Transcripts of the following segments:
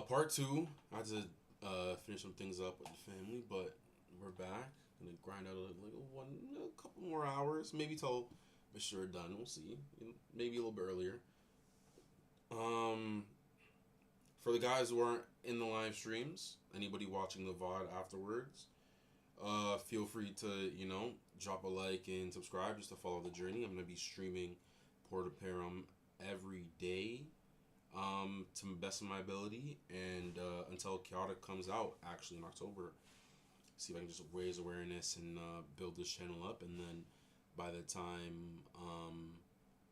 Part two. I had to finish some things up with the family, but we're back. Gonna grind out a couple more hours, maybe till we're sure done. We'll see. Maybe a little bit earlier. Um, for the guys who aren't in the live streams, anybody watching the VOD afterwards, feel free to drop a like and subscribe just to follow the journey. I'm gonna be streaming Port of Perim every day, to the best of my ability, and until Chaotic comes out actually in October. See if I can just raise awareness and build this channel up, and then by the time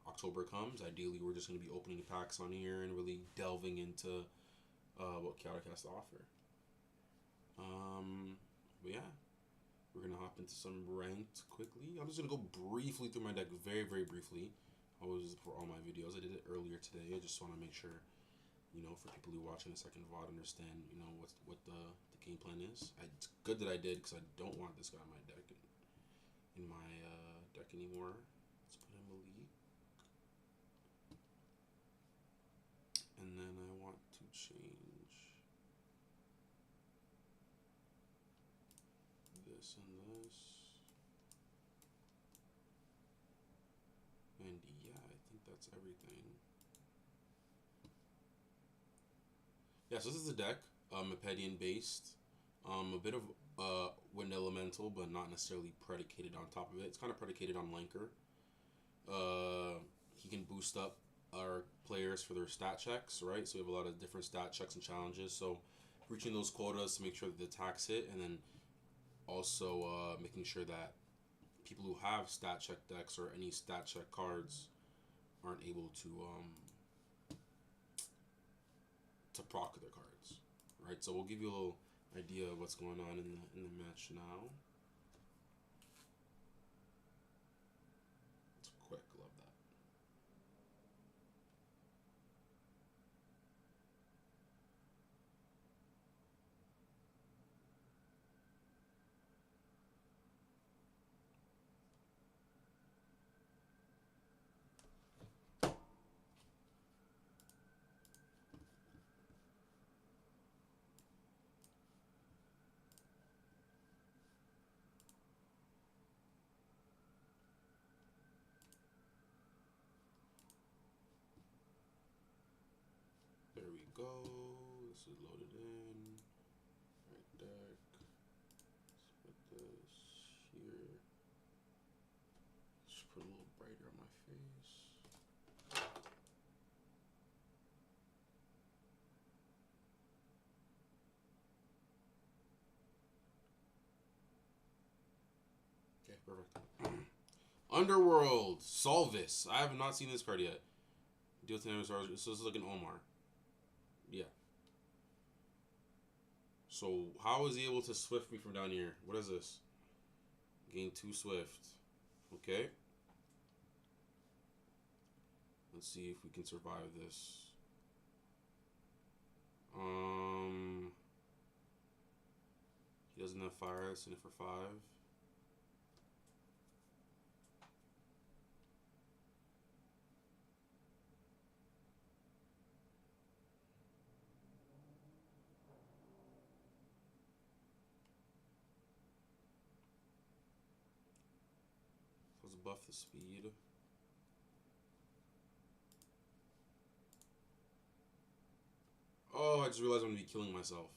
October comes, ideally we're just going to be opening packs on here and really delving into what Chaotic has to offer. But yeah, we're going to hop into some ranked quickly. I'm just going to go briefly through my deck, very, very briefly. I always for all my videos. I did it earlier today. I just want to make sure, for people who are watching the second VOD, understand, what the game plan is. It's good that I did, because I don't want this guy in my deck deck anymore. Let's put him elite. And then I want to change this and this. And yeah, I think that's everything. Yeah, so this is the deck, Mepedian based. A bit of Wind Elemental, but not necessarily predicated on top of it. It's kind of predicated on Lanker. He can boost up our players for their stat checks, right? So we have a lot of different stat checks and challenges. So reaching those quotas to make sure that the attacks hit, and then also making sure that people who have stat check decks or any stat check cards aren't able to proc their cards, right? So we'll give you a little idea of what's going on in the match now. It's quick, love that. There we go. This is loaded in. Right deck. Let's put this here. Just put a little brighter on my face. Okay, perfect. Underworld, Solvis. I have not seen this card yet. Deal 10 damage. So this is like an Omar. Yeah. So how is he able to swift me from down here? What is this? Gain 2 swift. Okay. Let's see if we can survive this. He doesn't have fire. That's in it for 5. Let's buff the speed. Oh, I just realized I'm going to be killing myself.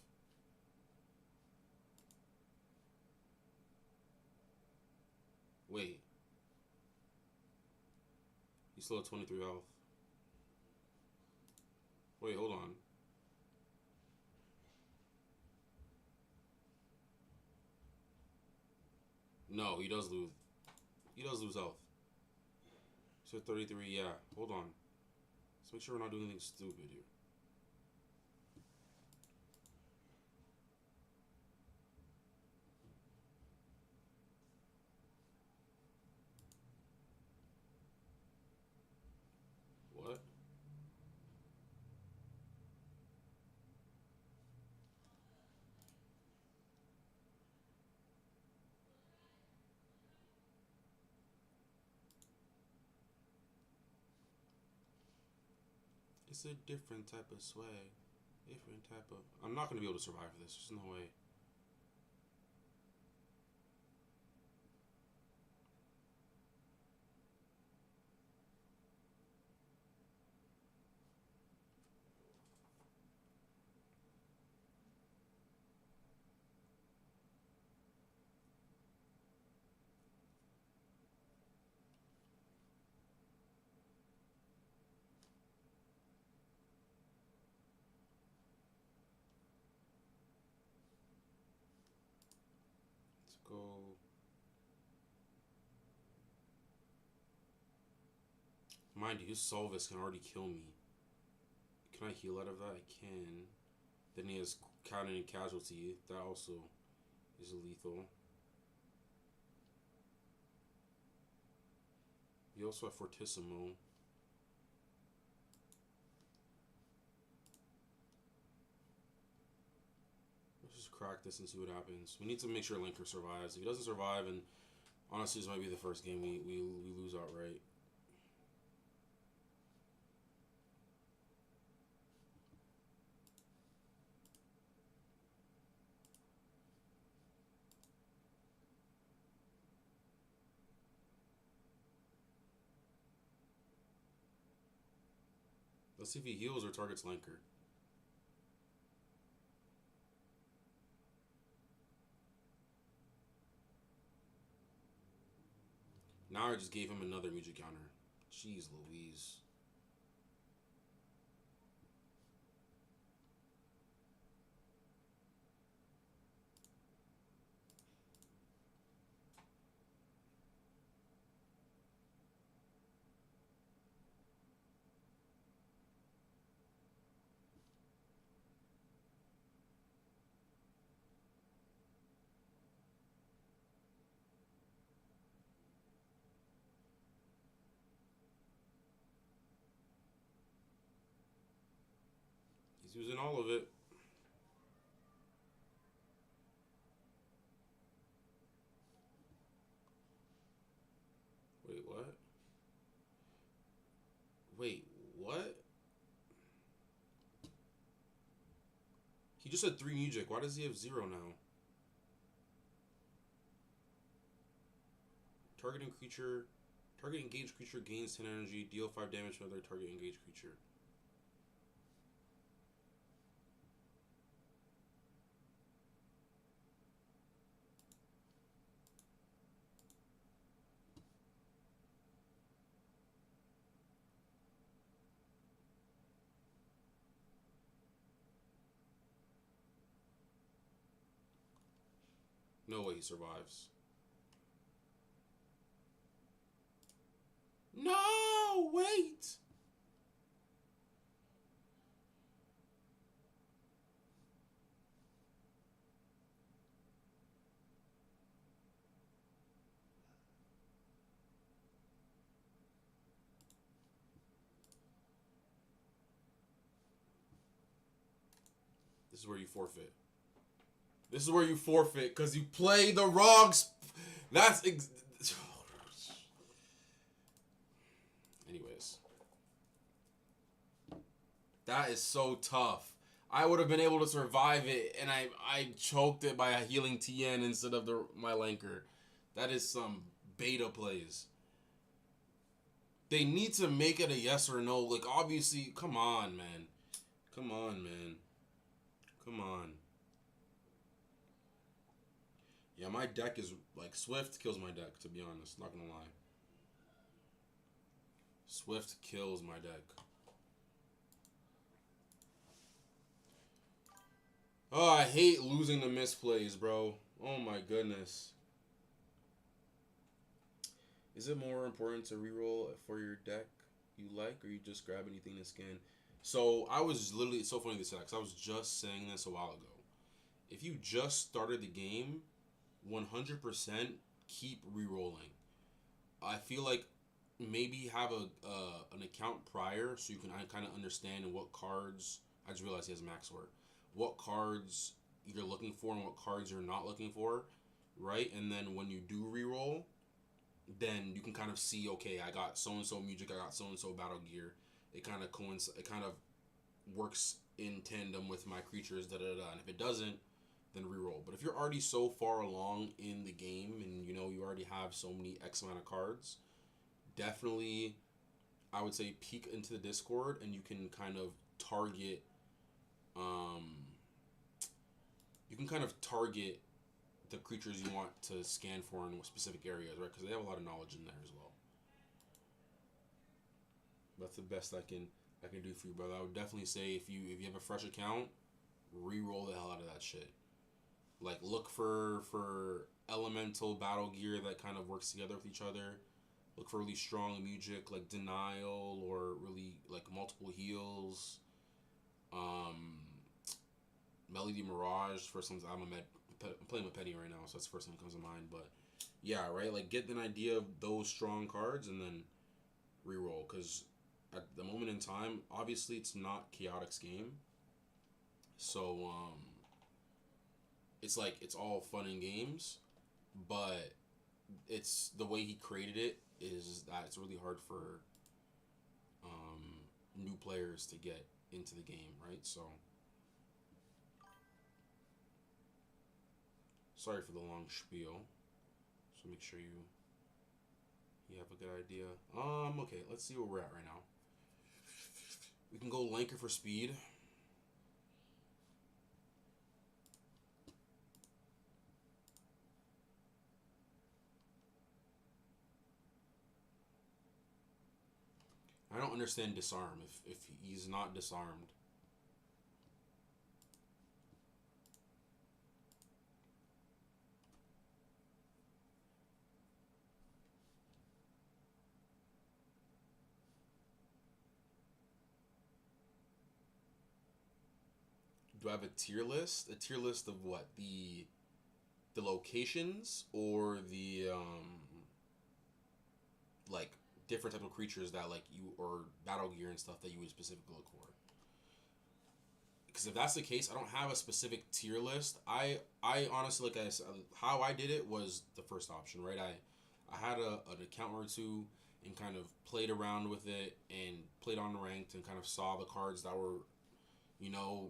Wait. He's still at 23 health. Wait, hold on. No, he does lose. He does lose health. So 33, yeah. Hold on. Let's make sure we're not doing anything stupid here. What? It's a different type of swag. Different type of. I'm not gonna be able to survive this. There's no way. Let's go. Mind you, his Solvis can already kill me. Can I heal out of that? I can. Then he has Cannon and Casualty. That also is lethal. You also have Fortissimo. Let's just crack this and see what happens. We need to make sure Linker survives. If he doesn't survive, and honestly, this might be the first game we lose outright. Let's see if he heals or targets Linker. Now I just gave him another music counter. Jeez Louise. He's using all of it. Wait, what? Wait, what? He just had 3 music. Why does he have 0 now? Targeting creature. Target engaged creature gains 10 energy. Deal 5 damage to another target engaged creature. No way he survives. No! Wait! This is where you forfeit. This is where you forfeit because you play the wrong. That's. Anyways. That is so tough. I would have been able to survive it, and I choked it by a healing TN instead of my Lanker. That is some beta plays. They need to make it a yes or no. Like, obviously, come on, man. Come on, man. Come on. Yeah, my deck is, like, Swift kills my deck, to be honest. Not gonna lie. Swift kills my deck. Oh, I hate losing the misplays, bro. Oh my goodness. Is it more important to reroll for your deck you like, or you just grab anything to scan? So I was literally, it's so funny this because I was just saying this a while ago. If you just started the game, 100% keep rerolling. I feel like maybe have an account prior so you can kind of understand what cards. I just realized he has max work. What cards you're looking for and what cards you're not looking for, right? And then when you do reroll, then you can kind of see, okay, I got so and so music, I got so and so battle gear. It kind of works in tandem with my creatures, da da da. And if it doesn't, then reroll. But if you're already so far along in the game and you already have so many X amount of cards, definitely I would say peek into the Discord and you can kind of target the creatures you want to scan for in specific areas, right? Because they have a lot of knowledge in there as well. That's the best I can do for you, brother. I would definitely say if you have a fresh account, re-roll the hell out of that shit. Like look for elemental battle gear that kind of works together with each other. Look for really strong music like Denial or really like multiple heals. Melody Mirage for some. I'm playing with Petty right now, so that's the first thing that comes to mind. But yeah, right. Like get an idea of those strong cards and then reroll. Because at the moment in time, obviously it's not Chaotic's game, so it's like it's all fun and games, but it's the way he created it is that it's really hard for new players to get into the game, right? So sorry for the long spiel. So make sure you have a good idea. Okay, let's see where we're at right now. We can go Lanker for speed. I don't understand disarm if he's not disarmed. Do I have a tier list? A tier list of what? The locations or the like different type of creatures that like you or battle gear and stuff that you would specifically look for. Because if that's the case, I don't have a specific tier list. I honestly, like I said, how I did it was the first option, right? I had an account or two and kind of played around with it and played on ranked and kind of saw the cards that were, you know,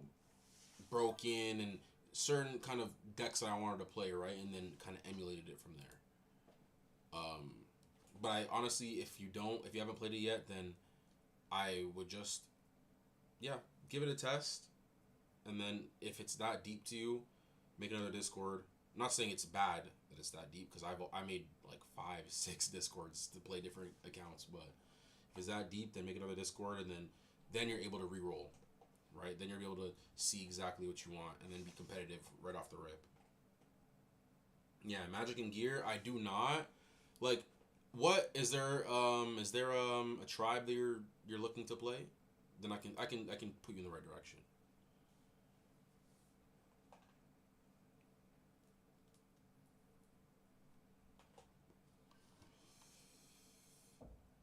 broken and certain kind of decks that I wanted to play, right? And then kind of emulated it from there. But I honestly, if you haven't played it yet, then I would just, yeah, give it a test. And then if it's that deep to you, make another Discord. I'm not saying it's bad that it's that deep because I made like 5-6 Discords to play different accounts. But if it's that deep, then make another Discord, and then you're able to re-roll, right? Then you're able to see exactly what you want and then be competitive right off the rip. Yeah, Magic and Gear. I do not like. What is there? Is there a tribe that you're looking to play? Then I can put you in the right direction.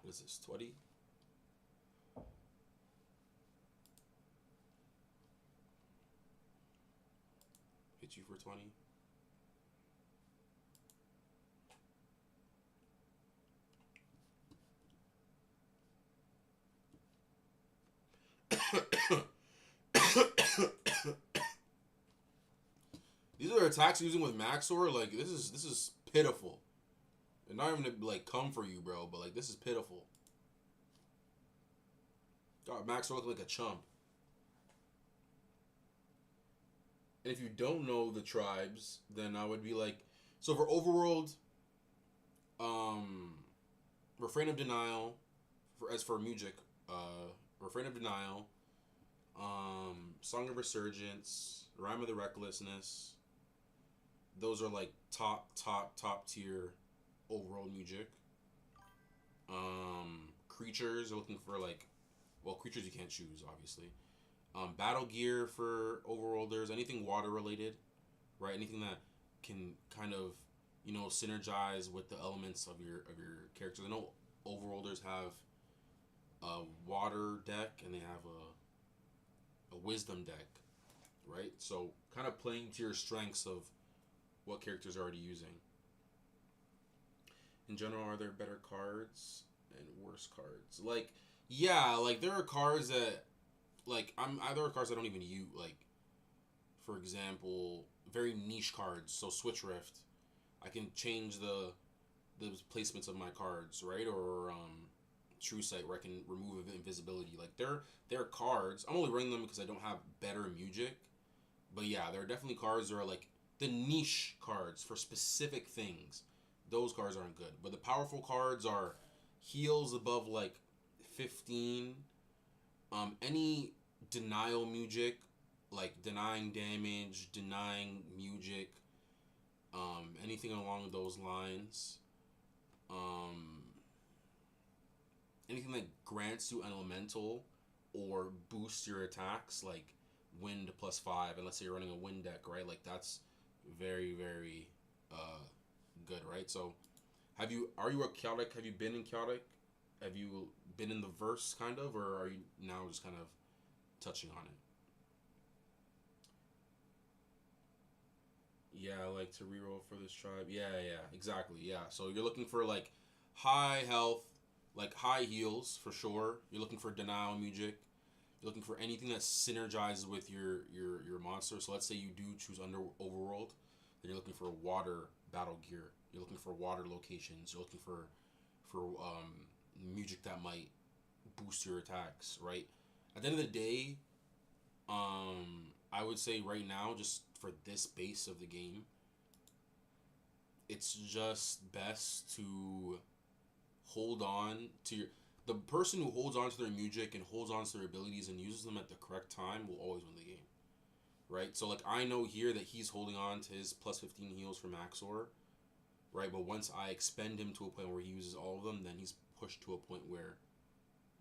What is this? 20? Hit you for 20. These are attacks using with Maxor. Like this is pitiful. And not even to like come for you, bro, but like this is pitiful. God, Maxor looking like a chump. And if you don't know the tribes, then I would be like, so for Overworld, Refrain of Denial, as for music, Refrain of Denial, Song of Resurgence, Rhyme of the Recklessness. Those are like top tier overworld music. Creatures are looking for like, well, creatures you can't choose, obviously. Battle gear for overworlders, anything water related, right? Anything that can kind of, synergize with the elements of your characters. I know overworlders have a water deck and they have a wisdom deck, right? So kind of playing to your strengths of what characters are already using. In general, are there better cards and worse cards? Like, yeah, like there are cards that like there are cards I don't even use. Like, for example, very niche cards. So Switch Rift, I can change the placements of my cards, right? Or True Sight, where I can remove invisibility. Like they're cards. I'm only running them because I don't have better music. But yeah, there are definitely cards that are like the niche cards for specific things. Those cards aren't good. But the powerful cards are heals above like 15. Any denial music, like denying damage, denying music, anything along those lines. Um, Anything that grants you an elemental or boosts your attacks, like wind +5, and let's say you're running a wind deck, right? Like that's very, very good, right? So are you a chaotic? Have you been in chaotic? Have you been in the verse kind of, or are you now just kind of touching on it? Yeah, I like to reroll for this tribe. Yeah, yeah, exactly. Yeah. So you're looking for like high health, like high heals for sure. You're looking for denial music. You're looking for anything that synergizes with your monster. So let's say you do choose under overworld, then you're looking for water battle gear. You're looking for water locations. You're looking for music that might boost your attacks. Right. At the end of the day, I would say right now, just for this base of the game, it's just best to hold on to your the person who holds on to their music and holds on to their abilities and uses them at the correct time will always win the game, right? So like I know here that he's holding on to his +15 heals for Maxor, right? But once I expend him to a point where he uses all of them, then he's pushed to a point where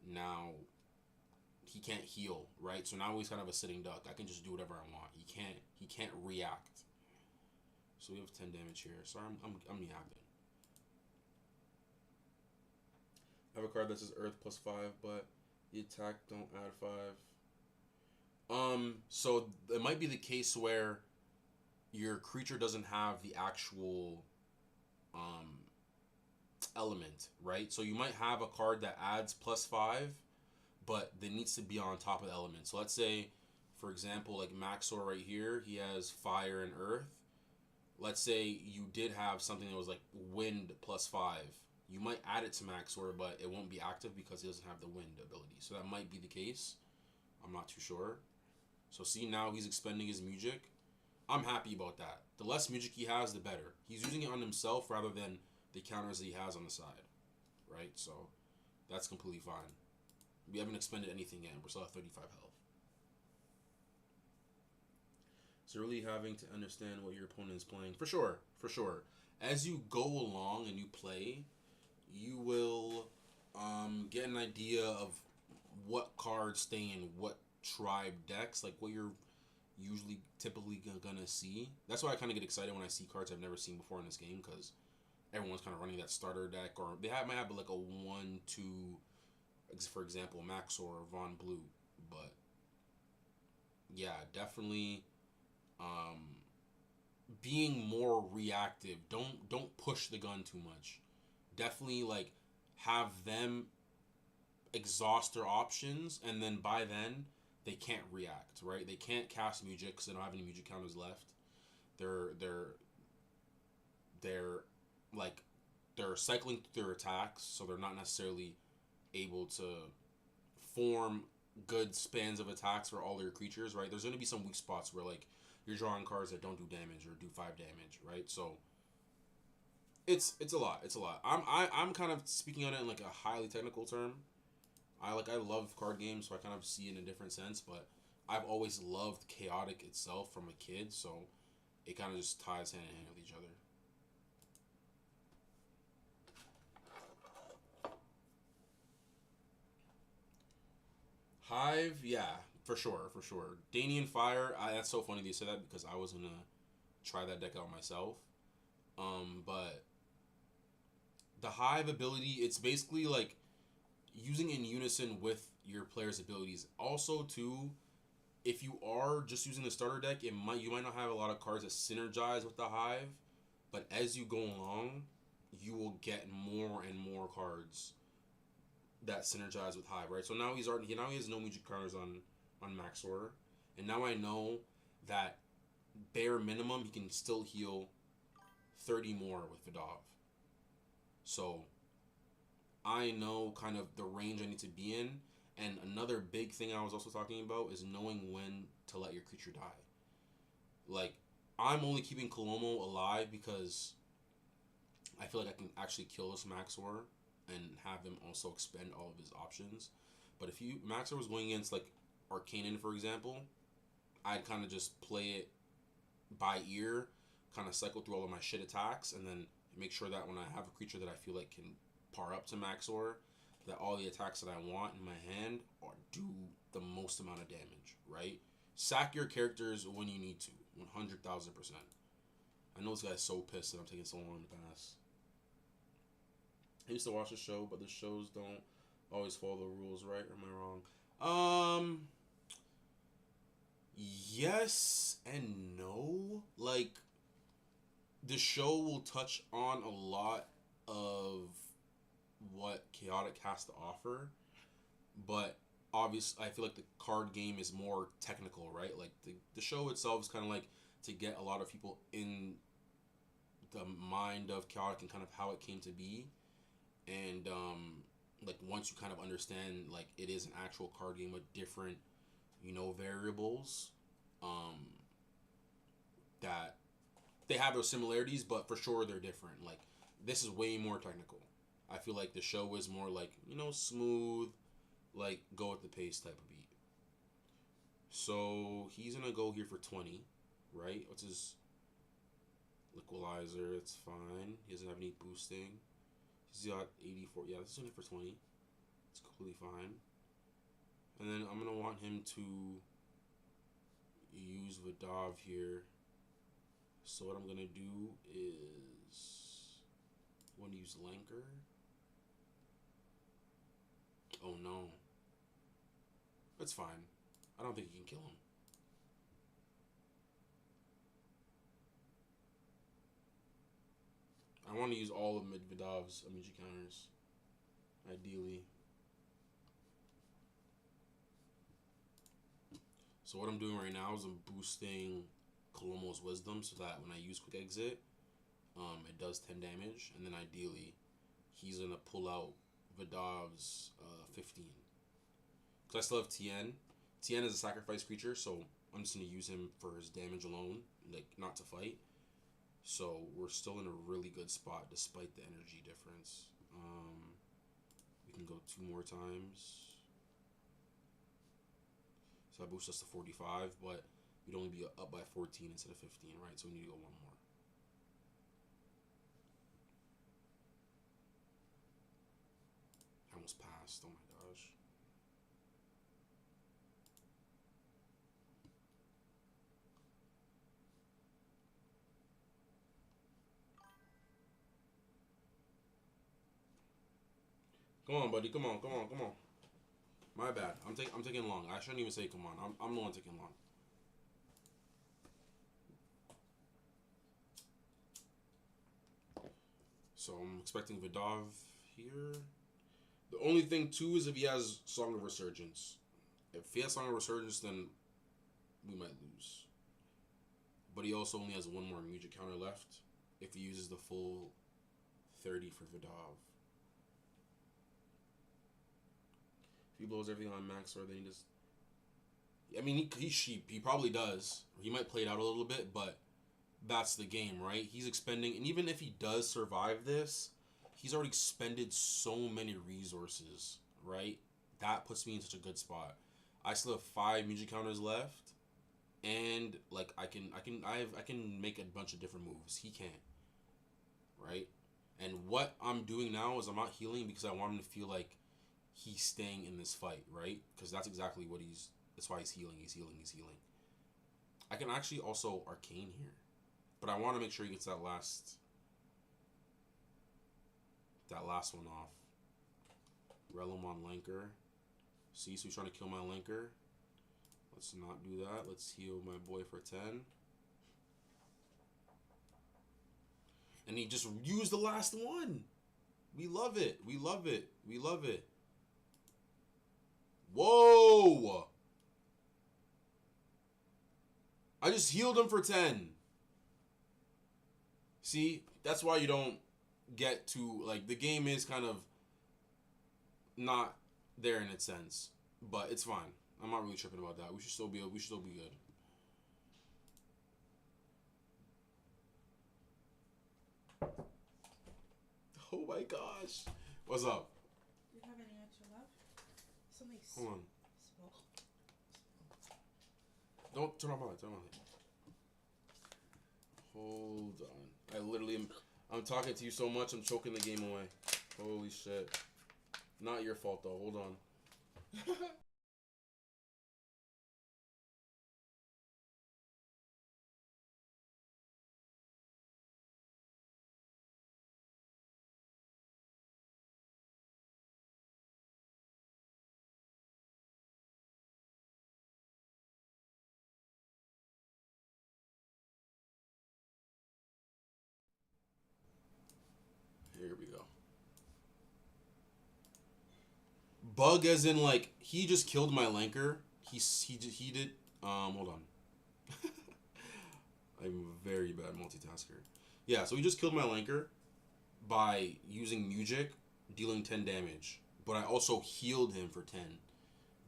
now he can't heal, right? So now he's kind of a sitting duck. I can just do whatever I want. He can't react. So we have 10 damage here. Sorry, I'm yapping. I have a card that says Earth +5, but the attack don't add 5. So it might be the case where your creature doesn't have the actual um element, right? So you might have a card that adds +5, but that needs to be on top of the element. So let's say, for example, like Maxor right here, he has fire and earth. Let's say you did have something that was like wind +5. You might add it to Maxor, but it won't be active because he doesn't have the wind ability. So that might be the case. I'm not too sure. So see, now he's expending his music. I'm happy about that. The less music he has, the better. He's using it on himself rather than the counters that he has on the side, right? So that's completely fine. We haven't expended anything yet. We're still at 35 health. So really having to understand what your opponent is playing. For sure, for sure. As you go along and you play, you will get an idea of what cards stay in what tribe decks, like what you're usually typically gonna see. That's why I kind of get excited when I see cards I've never seen before in this game, because everyone's kind of running that starter deck, or might have like a 1-2, for example, Max or Von Blue. But yeah, definitely being more reactive. Don't push the gun too much. Definitely like have them exhaust their options, and then by then they can't react, right? They can't cast music because they don't have any music counters left. They're they're like they're cycling through their attacks, so they're not necessarily able to form good spans of attacks for all their creatures, right? There's going to be some weak spots where like you're drawing cards that don't do damage or do 5 damage, right? So it's a lot. It's a lot. I'm kind of speaking on it in like a highly technical term. I love card games, so I kind of see it in a different sense, but I've always loved chaotic itself from a kid, so it kind of just ties hand in hand with each other. Hive, yeah, for sure, for sure. Danian Fire, that's so funny that you said that because I was gonna try that deck out myself. But the Hive ability, it's basically like using in unison with your player's abilities. Also, too, if you are just using the starter deck, you might not have a lot of cards that synergize with the Hive, but as you go along, you will get more and more cards that synergize with Hive, right? So now he has no music counters on Maxor, and now I know that bare minimum he can still heal 30 more with Vidov. So I know kind of the range I need to be in. And another big thing I was also talking about is knowing when to let your creature die. Like, I'm only keeping Kolomo alive because I feel like I can actually kill this Maxor and have him also expend all of his options. But if Maxor was going against like Arcanon, for example, I'd kind of just play it by ear, kind of cycle through all of my shit attacks, and then make sure that when I have a creature that I feel like can par up to Maxor, that all the attacks that I want in my hand do the most amount of damage, right? Sack your characters when you need to, 100,000%. I know this guy's so pissed that I'm taking so long to pass. I used to watch the show, but the shows don't always follow the rules, right? Or am I wrong? Yes and no. Like, the show will touch on a lot of what Chaotic has to offer, but obviously I feel like the card game is more technical, right? Like the show itself is kind of like to get a lot of people in the mind of Chaotic and kind of how it came to be, and like once you kind of understand like it is an actual card game with different variables, that they have those similarities, but for sure they're different. Like, this is way more technical. I feel like the show is more like, smooth, like, go at the pace type of beat. So, he's going to go here for 20, right? What's his Liquidizer? It's fine. He doesn't have any boosting. He's got 84. Yeah, this is only for 20. It's completely fine. And then I'm going to want him to use Vidov here. So what I'm going to do is I'm going to use Lanker. Oh no. That's fine. I don't think you can kill him. I want to use all of Vidov's Amici counters. Ideally. So what I'm doing right now is I'm boosting Kolomo's Wisdom so that when I use Quick Exit, it does 10 damage. And then ideally, he's going to pull out Vidov's 15. Because I still have Tien. Tien is a sacrifice creature, so I'm just going to use him for his damage alone, like not to fight. So we're still in a really good spot despite the energy difference. We can go 2 more times. So that boosts us to 45, but we'd only be up by 14 instead of 15, right? So we need to go 1 more. I almost passed. Oh my gosh. Come on, buddy. Come on. Come on. Come on. My bad. I'm taking long. I shouldn't even say come on. I'm the one taking long. So I'm expecting Vidov here. The only thing too is if he has Song of Resurgence. If he has Song of Resurgence, then we might lose. But he also only has 1 more music counter left if he uses the full 30 for Vidov. If he blows everything on max, or then he just... I mean, he probably does. He might play it out a little bit, but that's the game, right? He's expending... And even if he does survive this, he's already expended so many resources, right? That puts me in such a good spot. I still have 5 music counters left. And like I can make a bunch of different moves. He can't. Right? And what I'm doing now is I'm not healing because I want him to feel like he's staying in this fight, right? Because that's exactly what that's why he's healing. He's healing. I can actually also Arcane here. But I want to make sure he gets that last one off. Relum on Lanker. See, so he's trying to kill my Lanker. Let's not do that. Let's heal my boy for 10. And he just used the last one. We love it. We love it. We love it. Whoa! I just healed him for 10. See, that's why you don't get to like the game is kind of not there in its sense, but it's fine. I'm not really tripping about that. We should still be good. Oh my gosh. What's up? Do you have any extra left? Something Hold on. small. Don't turn on my light. Turn on my light. Hold on. I literally am. I'm talking to you so much. I'm choking the game away. Holy shit. Not your fault though. Hold on. Here we go. Bug as in like he just killed my Lanker. He did. Hold on. I'm a very bad multitasker. Yeah, so he just killed my Lanker by using Music, dealing 10 damage. But I also healed him for 10.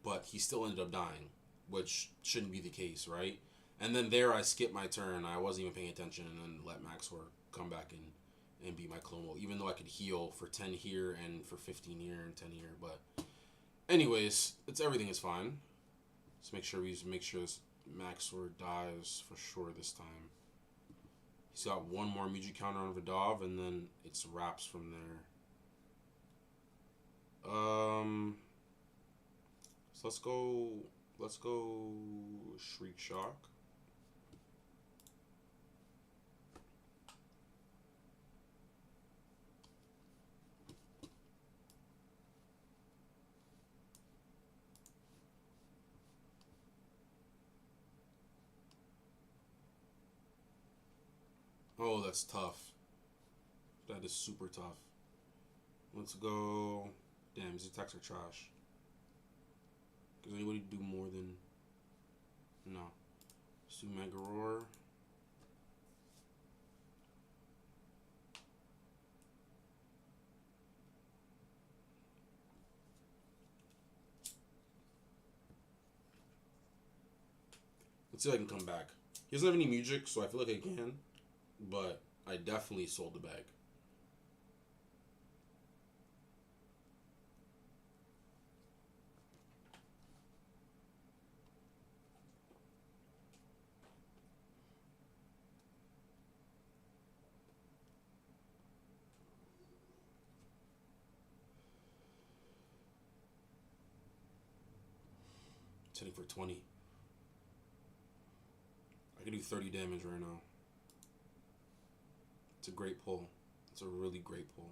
But he still ended up dying, which shouldn't be the case, right? And then there I skipped my turn. I wasn't even paying attention and then let Maxor come back and be my clone wall, even though I could heal for 10 here and for 15 here and 10 here. But anyways, everything is fine. Let's make sure this Maxor dies for sure this time. He's got one more Muji counter on Vidov, and then it's wraps from there. So let's go Shriek Shock. Oh, that's tough. That is super tough. Let's go. Damn, these attacks are trash. Does anybody do more than... No. Let's do Mega Roar. Let's see if I can come back. He doesn't have any music, so I feel like I can. But I definitely sold the bag. It's hitting for 20. I can do 30 damage right now. It's a great pull. It's a really great pull.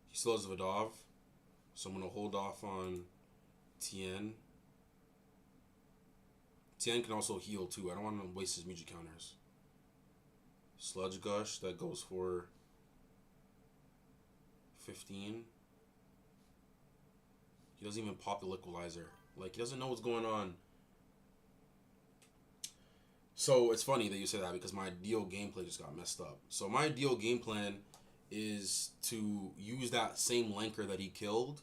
He still has Vidov, so I'm going to hold off on Tien. Tien can also heal too. I don't want to waste his music counters. Sludge Gush, that goes for 15. He doesn't even pop the Liquidizer. Like, he doesn't know what's going on. So, it's funny that you say that because my ideal gameplay just got messed up. So, my ideal game plan is to use that same Lanker that he killed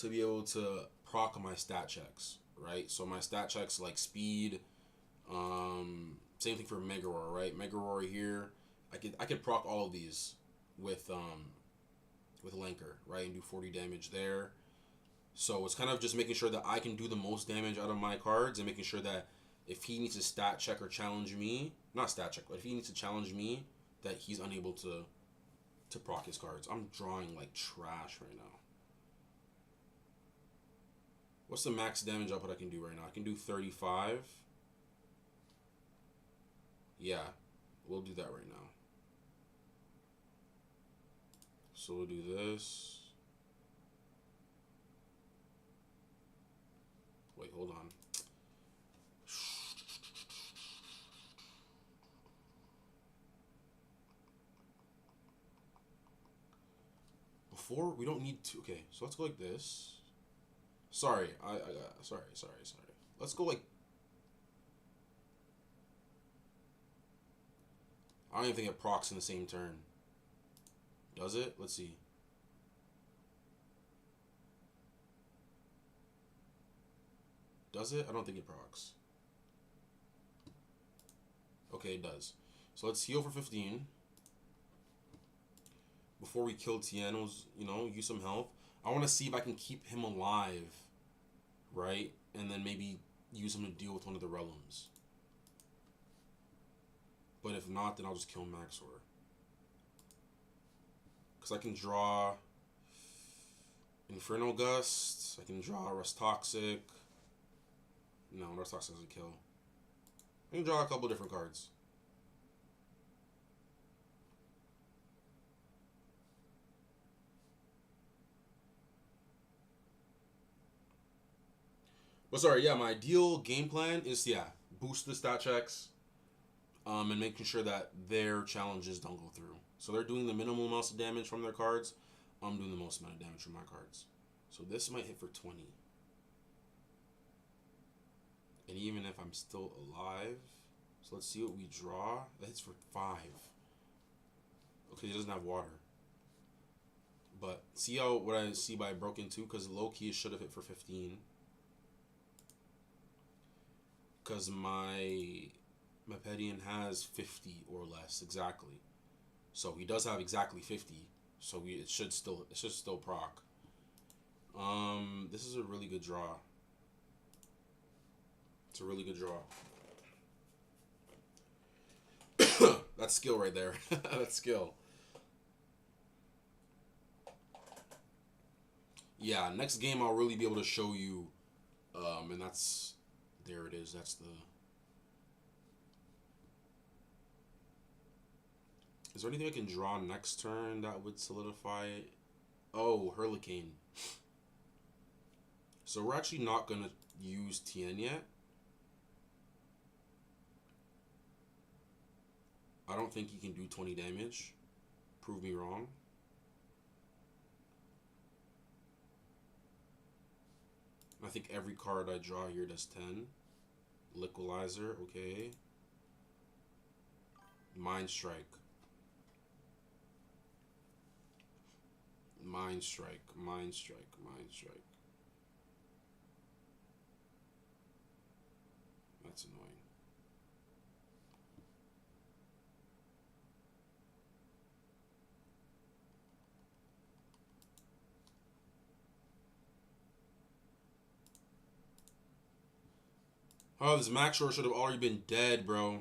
to be able to proc my stat checks, right? So, my stat checks like speed, same thing for Mega Roar, right? Mega Roar here, I could proc all of these with Lanker, right? And do 40 damage there. So it's kind of just making sure that I can do the most damage out of my cards and making sure that if he needs to stat check or challenge me, not stat check, but if he needs to challenge me, that he's unable to proc his cards. I'm drawing like trash right now. What's the max damage output I can do right now? I can do 35. Yeah, we'll do that right now. So we'll do this. Wait, hold on. Before, we don't need to. Okay, so let's go like this. Sorry, I got. Sorry. Let's go like I don't even think it procs in the same turn. Does it? Let's see. Does it? I don't think it procs. Okay, it does. So let's heal for 15. Before we kill Tiano's, you know, use some health. I want to see if I can keep him alive, right? And then maybe use him to deal with one of the realms. But if not, then I'll just kill Maxor. Because I can draw Inferno Gust. I can draw Rust Toxic. No, Rust Toxic doesn't kill. I can draw a couple different cards. But sorry, yeah, my ideal game plan is, yeah, boost the stat checks, and making sure that their challenges don't go through. So they're doing the minimal amount of damage from their cards. I'm doing the most amount of damage from my cards. So this might hit for 20. And even if I'm still alive, so let's see what we draw. That hits for 5. Okay, he doesn't have water. But see how what I see by Broken 2? Because low key should have hit for 15. Because my Pedian has 50 or less exactly, so he does have exactly 50. So it should still proc. This is a really good draw. It's a really good draw. That's skill right there. That's skill. Yeah, next game I'll really be able to show you, and that's. There it is. That's the... Is there anything I can draw next turn that would solidify it? Oh, Hurricane. So we're actually not going to use Tien yet. I don't think he can do 20 damage. Prove me wrong. I think every card I draw here does 10. Liquidizer, okay. Mind Strike. Mind Strike, Mind Strike, Mind Strike. That's annoying. Oh, this Maxor should have already been dead, bro.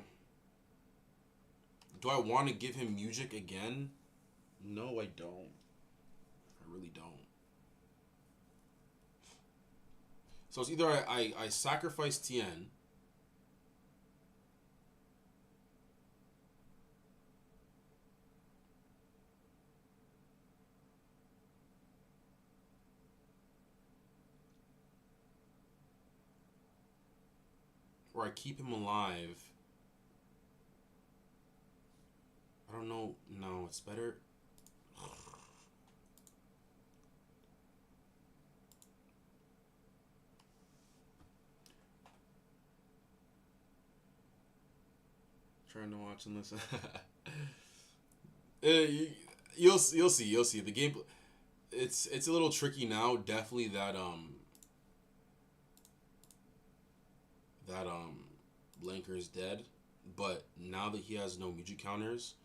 Do I want to give him music again? No, I don't. I really don't. So it's either I sacrifice Tien. Or I keep him alive. I don't know. No, it's better. Trying to watch and listen. You'll see the game. It's a little tricky now. Definitely that Blanker is dead, but now that he has no music counters,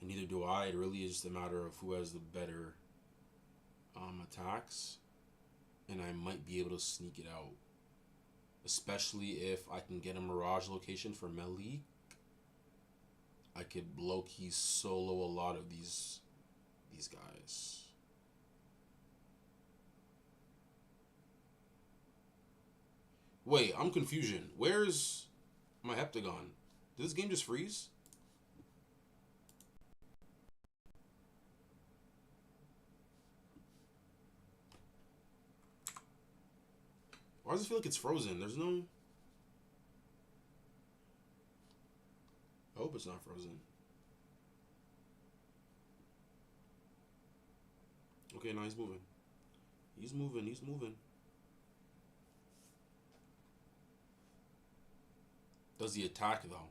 and neither do I, it really is just a matter of who has the better attacks, and I might be able to sneak it out, especially if I can get a Mirage location for Melee. I could low-key solo a lot of these guys. Wait, I'm confusion. Where's my Heptagon? Did this game just freeze? Why does it feel like it's frozen? There's no... I hope it's not frozen. Okay, now he's moving. He's moving, he's moving. Does the attack, though.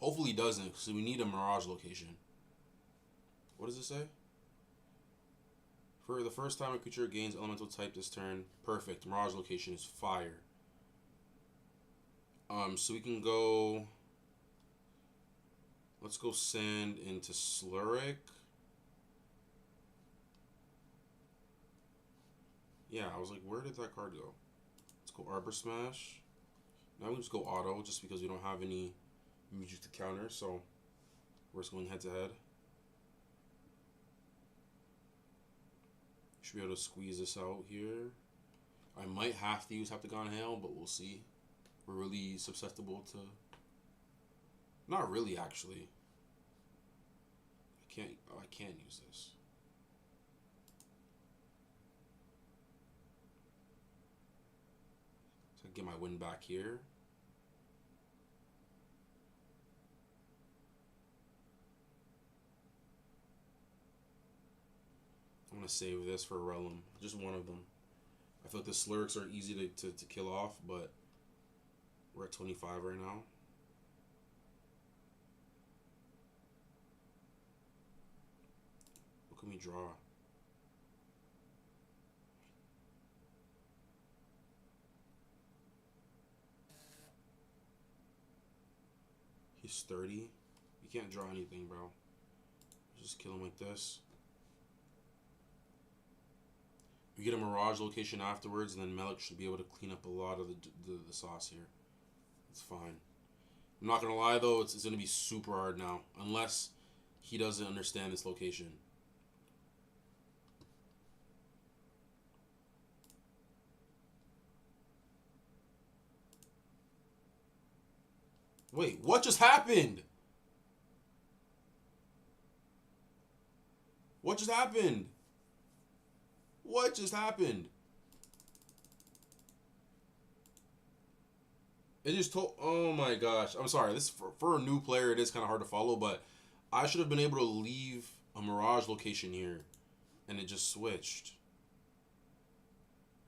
Hopefully he doesn't, because we need a Mirage location. What does it say? For the first time a creature gains elemental type this turn. Perfect. Mirage location is fire. So we can go... Let's go send into Sluric. Yeah, I was like, where did that card go? Let's go Arbor Smash. Now we just go auto, just because we don't have any music to counter, so we're just going head to head. Should be able to squeeze this out here. I might have to use Heptagon Hail, but we'll see. We're really susceptible to... Not really, actually. I can't use this. So I get my win back here. I'm going to save this for Relum. Just one of them. I feel like the Slurks are easy to kill off, but we're at 25 right now. What can we draw? He's 30. You can't draw anything, bro. Just kill him like this. We get a Mirage location afterwards, and then Melik should be able to clean up a lot of the sauce here. It's fine. I'm not going to lie, though, it's going to be super hard now. Unless he doesn't understand this location. Wait, what just happened? What just happened? What just happened? It just told... Oh my gosh. I'm sorry. This for a new player, it is kind of hard to follow, but I should have been able to leave a Mirage location here, and it just switched.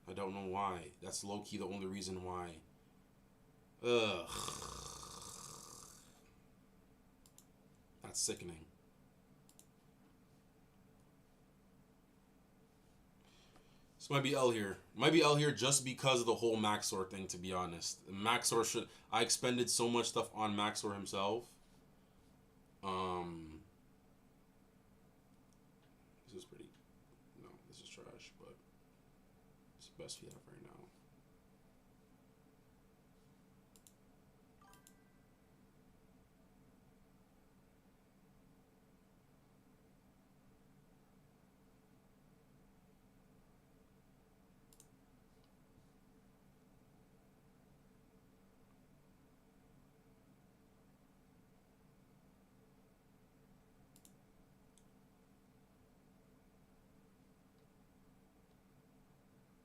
I don't know why. That's low-key the only reason why. Ugh. That's sickening. This might be L here. Might be L here just because of the whole Maxor thing, to be honest. Maxor should... I expended so much stuff on Maxor himself. This is pretty... No, this is trash, but... It's the best we have right now.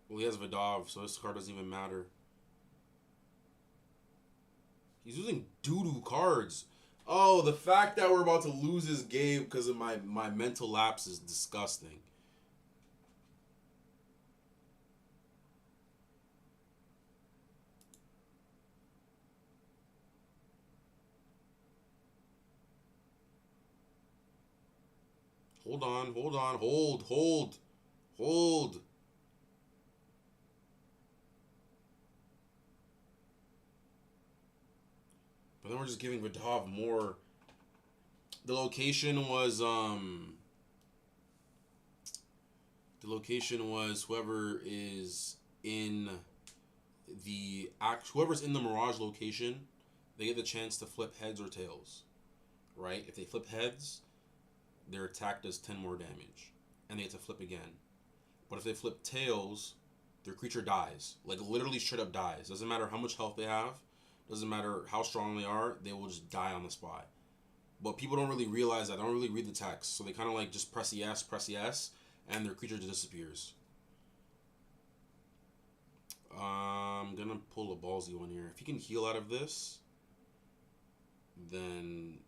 Well, he has Vidov, so this card doesn't even matter. He's using doo-doo cards. Oh, the fact that we're about to lose this game because of my mental lapse is disgusting. Hold on, hold on, hold. But then we're just giving Vidov more. The location was whoever is in whoever's in the Mirage location, they get the chance to flip heads or tails. Right? If they flip heads, their attack does 10 more damage. And they get to flip again. But if they flip tails, their creature dies. Like literally straight up dies. Doesn't matter how much health they have. Doesn't matter how strong they are, they will just die on the spot. But people don't really realize that. They don't really read the text. So they kind of like just press yes, and their creature just disappears. I'm going to pull a ballsy one here. If you can heal out of this, then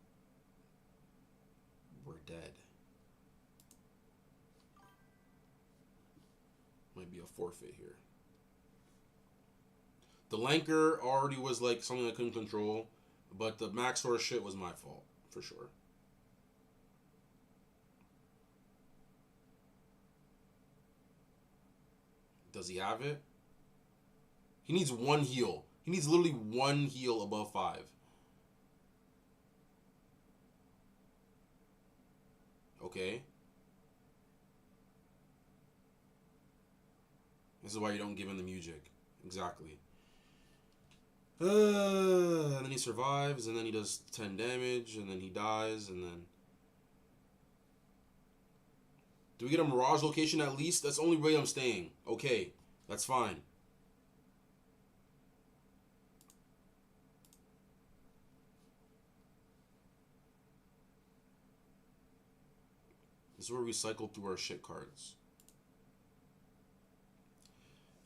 we're dead. Might be a forfeit here. The Lanker already was like something I couldn't control. But the Maxor shit was my fault, for sure. Does he have it? He needs one heal. He needs literally one heal above 5. Okay. This is why you don't give him the music. Exactly. And then he survives, and then he does 10 damage, and then he dies, and then... Do we get a Mirage location at least? That's the only way I'm staying. Okay, that's fine. This is where we cycle through our shit cards.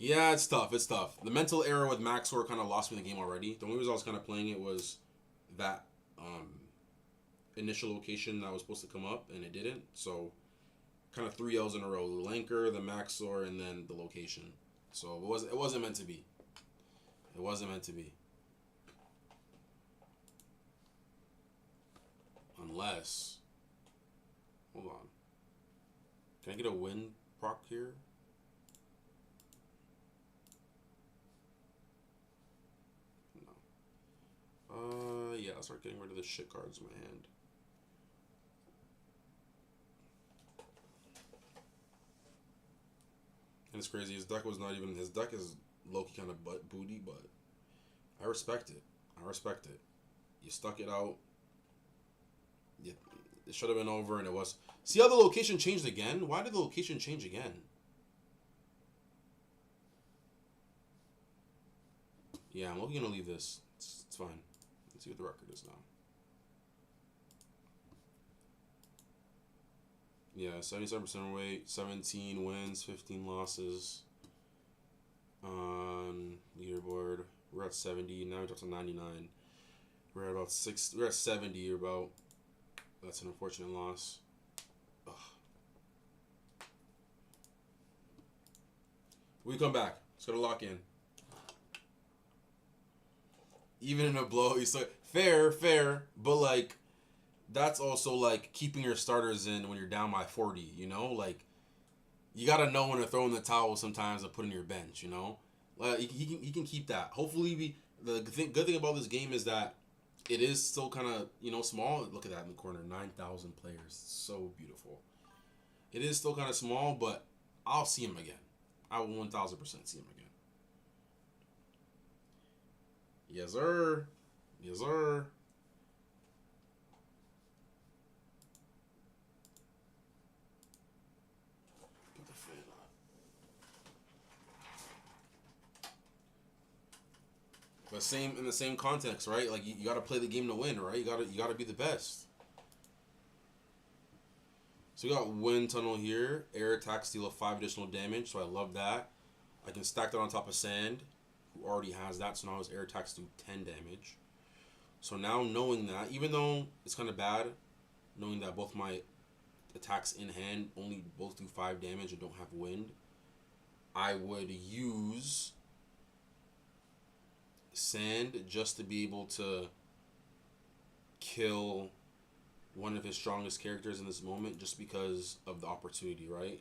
Yeah, it's tough. It's tough. The mental error with Maxor kind of lost me the game already. The only reason I was kind of playing it was that initial location that was supposed to come up, and it didn't. So, kind of 3 L's in a row: the Lanker, the Maxor, and then the location. So it wasn't meant to be. It wasn't meant to be. Unless, hold on. Can I get a wind proc here? Yeah, I'll start getting rid of the shit cards in my hand. And it's crazy, his deck was not even, his deck is low-key kind of butt booty, but I respect it. I respect it. You stuck it out. Yeah, it should have been over, and it was. See how the location changed again? Why did the location change again? Yeah, I'm looking to leave this. It's fine. Let's see what the record is now. Yeah, 77% weight, 17 wins, 15 losses on leaderboard. We're at 70. Now we're up to 99. We're at about 6. We're at 70. Or about. That's an unfortunate loss. Ugh. We come back. Let's go to lock in. Even in a blow, you still fair, but like that's also like keeping your starters in when you're down by 40. You know, like you gotta know when to throw in the towel sometimes and put in your bench. You know, like he can keep that. Hopefully, good thing about this game is that it is still kind of small. Look at that in the corner, 9,000 players. It's so beautiful. It is still kind of small, but I'll see him again. I will 1,000% see him again. Yes, sir. Yes, sir. Put the fan on. But in the same context, right? Like you got to play the game to win, right? You got to be the best. So we got Wind Tunnel here. Air attack, deal 5 additional damage. So I love that. I can stack that on top of Sand, who already has that. So now his air attacks do 10 damage. So now knowing that, even though it's kind of bad, knowing that both my attacks in hand only both do 5 damage and don't have wind, I would use Sand just to be able to kill one of his strongest characters in this moment just because of the opportunity, right?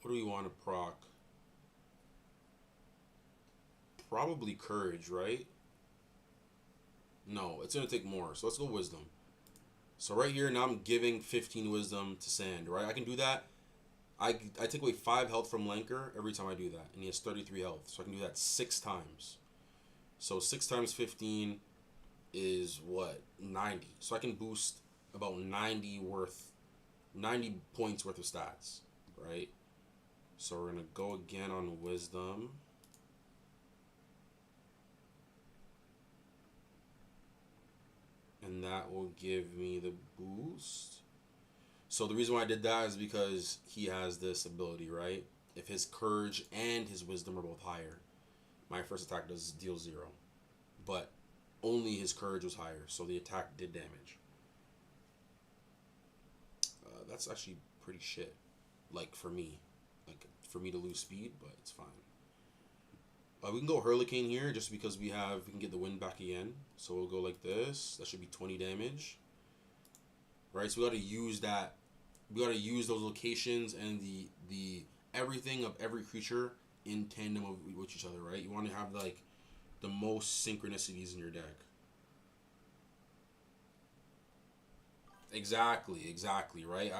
What do we want to proc? Probably Courage, right? No, it's going to take more. So let's go Wisdom. So right here, now I'm giving 15 Wisdom to Sand, right? I can do that. I take away 5 health from Lanker every time I do that. And he has 33 health. So I can do that 6 times. So 6 times 15 is what? 90. So I can boost about 90 points worth of stats, right? So we're going to go again on Wisdom. And that will give me the boost. So the reason why I did that is because he has this ability, right? If his Courage and his Wisdom are both higher, my first attack does deal 0. But only his courage was higher, so the attack did damage. That's actually pretty shit. Like for me, to lose speed, but it's fine. We can go Hurricane here just because we can get the wind back again. So we'll go like this. That should be 20 damage. Right, so we gotta use that. We gotta use those locations and the everything of every creature in tandem with each other, right? You want to have like the most synchronicities in your deck. Exactly, right?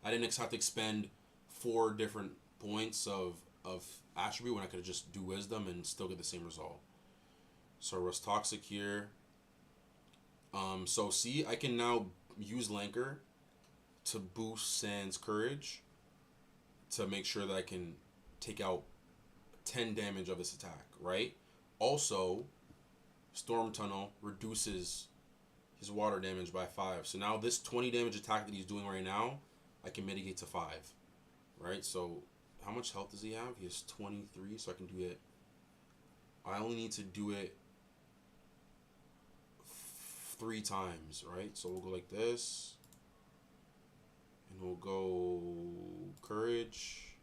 I didn't have to expend 4 different points of attribute when I could just do wisdom and still get the same result. So Rust Toxic here. So see, I can now use Lanker to boost Sand's courage to make sure that I can take out 10 damage of this attack, right? Also, Storm Tunnel reduces his water damage by 5. So now this 20 damage attack that he's doing right now, I can mitigate to 5. Right? So how much health does he have? He has 23, so I can do it. I only need to do it 3 times, right? So we'll go like this. And we'll go Courage.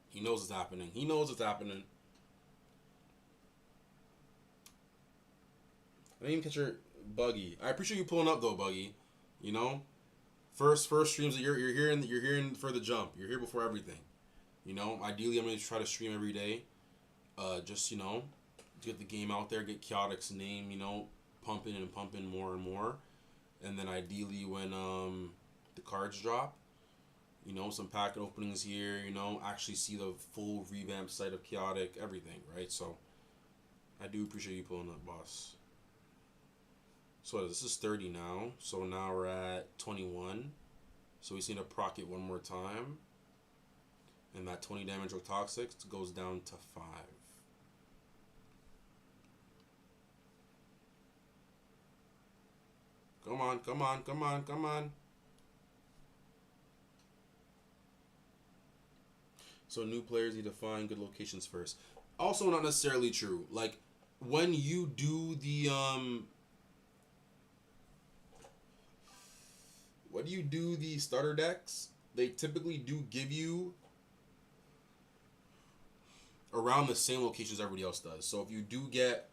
He knows what's happening. He knows what's happening. I didn't even catch your Buggy. I appreciate you pulling up though, Buggy. You know, first streams that you're here for the jump. You're here before everything. You know, ideally I'm gonna try to stream every day. Just to get the game out there, get Chaotic's name, pumping and pumping more and more, and then ideally when the cards drop, some packet openings here, actually see the full revamped site of Chaotic, everything, right? So I do appreciate you pulling up, boss. So this is 30 now. So now we're at 21. So we just need to proc it one more time. And that 20 damage with Toxic goes down to 5. Come on, come on, come on, come on. So new players need to find good locations first. Also not necessarily true. Like when you do the starter decks, they typically do give you around the same locations everybody else does. So if you get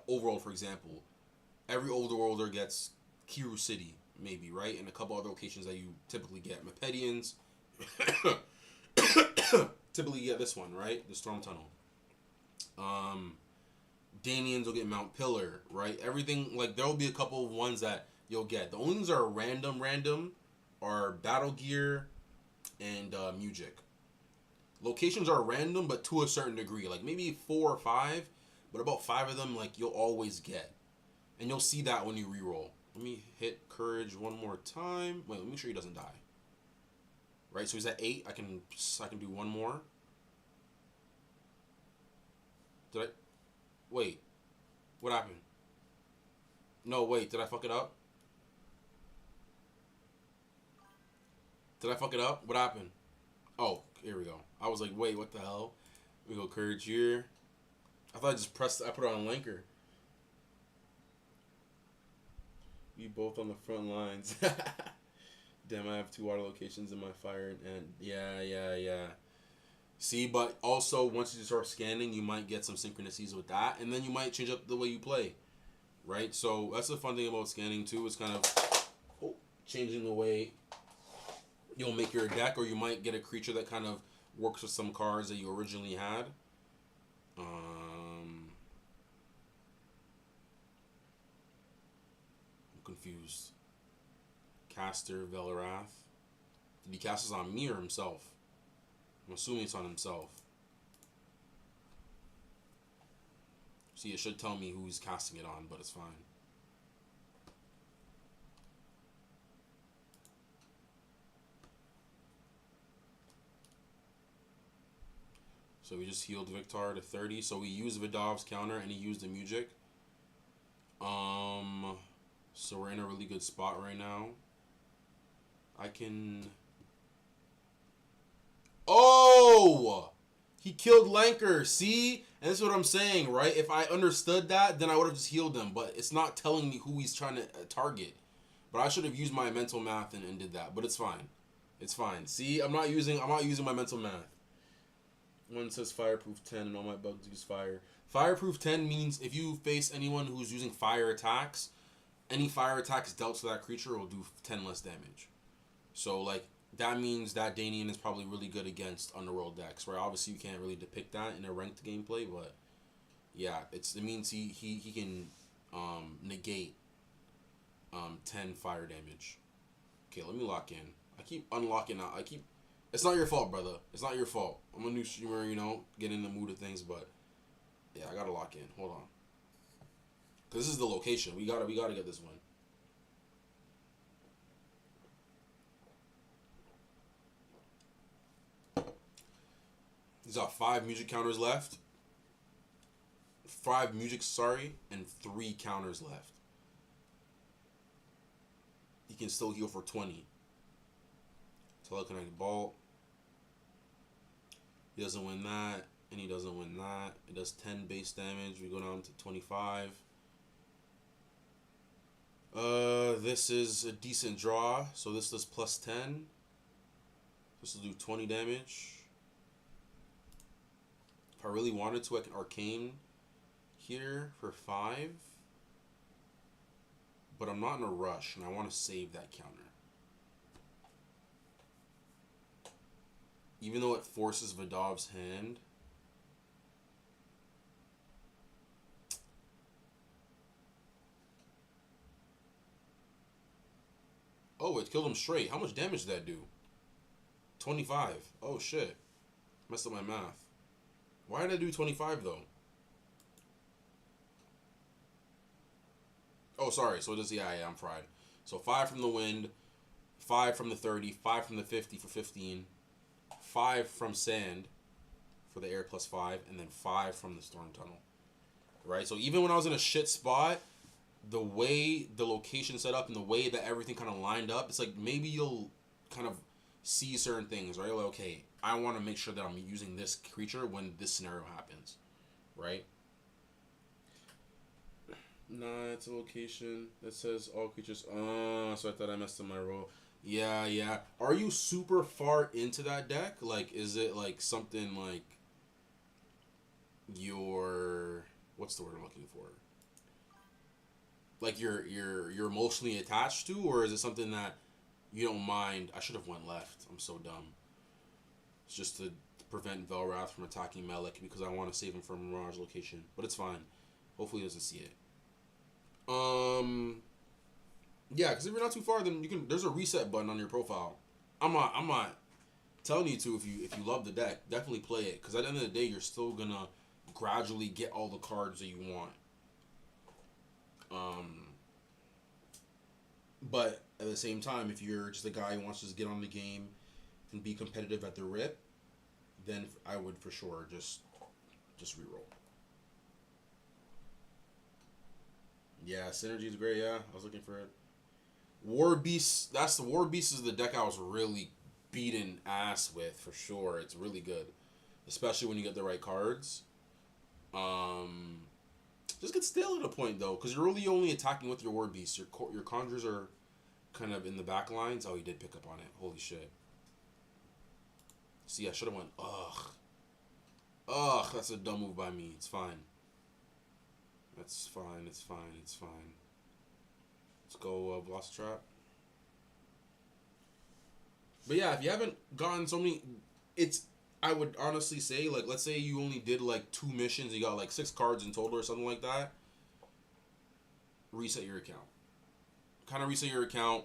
Overworld, for example, every Overworlder gets Kiru City, maybe, right? And a couple other locations that you typically get. Mepedians typically get this one, right? The Storm Tunnel. Danians will get Mount Pillar, right? Everything, like, there will be a couple of ones that you'll get. The only things that are random are Battle Gear and Music. Locations are random, but to a certain degree. Like, maybe 4 or 5, but about 5 of them, like, you'll always get. And you'll see that when you reroll. Let me hit Courage one more time. Wait, let me make sure he doesn't die. Right, so he's at 8. I can do one more. Did I? Wait. What happened? No, wait. Did I fuck it up? Did I fuck it up? What happened? Oh, here we go. I was like, wait, what the hell? We go Courage here. I thought I just pressed. I put it on Lanker. We both on the front lines. Damn, I have 2 water locations in my fire and yeah. See, but also once you start scanning, you might get some synchronicities with that, and then you might change up the way you play, right? So that's the fun thing about scanning too. It's kind of changing the way you'll make your deck, or you might get a creature that kind of works with some cards that you originally had. I'm confused. Caster Velarath. Did he cast this on me or himself? I'm assuming it's on himself. See, it should tell me who he's casting it on, but it's fine. So we just healed Victar to 30. So we used Vidov's counter and he used the Music. So we're in a really good spot right now. I can... Oh! Oh! He killed Lanker. See? And this is what I'm saying, right? If I understood that, then I would have just healed him. But it's not telling me who he's trying to target. But I should have used my mental math and did that. But it's fine. It's fine. See? I'm not using my mental math. One says fireproof 10 and all my bugs use fire. Fireproof 10 means if you face anyone who's using fire attacks, any fire attacks dealt to that creature will do 10 less damage. So, like, that means that Danian is probably really good against underworld decks, right? Obviously, you can't really depict that in a ranked gameplay, but yeah, it means he can negate 10 fire damage. Okay, let me lock in. I keep unlocking out. It's not your fault, brother. It's not your fault. I'm a new streamer, you know, get in the mood of things, but yeah, I gotta lock in. Hold on. Cause this is the location. We gotta get this one. He's got 5 music counters left. 5 music, sorry, and 3 counters left. He can still heal for 20. Telekinetic Bolt. He doesn't win that, and he doesn't win that. It does 10 base damage. We go down to 25. This is a decent draw. So this does plus 10. This will do 20 damage. If I really wanted to, I can Arcane here for 5. But I'm not in a rush, and I want to save that counter. Even though it forces Vidov's hand. Oh, it killed him straight. How much damage did that do? 25. Oh, shit. Messed up my math. Why did I do 25, though? Oh, sorry. So it is, yeah, I'm fried. So 5 from the wind, 5 from the 30, 5 from the 50 for 15, 5 from sand for the air plus 5, and then 5 from the storm tunnel. Right? So even when I was in a shit spot, the way the location set up and the way that everything kind of lined up, it's like maybe you'll kind of see certain things, right? Like, okay, I want to make sure that I'm using this creature when this scenario happens, right? Nah, it's a location that says all creatures. Oh, so I thought I messed up my roll. Yeah. Are you super far into that deck? Like, is it like something like your what's the word I'm looking for? Like you're emotionally attached to, or is it something that you don't mind? I should have went left. I'm so dumb. It's just to prevent Velrath from attacking Melik because I want to save him from Mirage location, but it's fine. Hopefully he doesn't see it. Yeah, because if you're not too far, then you can. There's a reset button on your profile. I'm not telling you to if you love the deck, definitely play it. Because at the end of the day, you're still gonna gradually get all the cards that you want. But at the same time, if you're just a guy who wants to just get on the game and be competitive at the rip, then I would for sure just reroll. Yeah, Synergy is great. Yeah, I was looking for it. War Beast. That's the War Beast is the deck I was really beating ass with for sure. It's really good, especially when you get the right cards. Just get stale at a point though, because you're really only attacking with your War Beast. Your Conjures are kind of in the back lines. Oh, he did pick up on it. Holy shit. See, I should have went. Ugh, that's a dumb move by me. It's fine. That's fine. It's fine. It's fine. Let's go Velocitrap. But yeah, if you haven't gotten so many, I would honestly say, like, let's say you only did like 2 missions, you got like 6 cards in total or something like that. Reset your account. Kind of reset your account,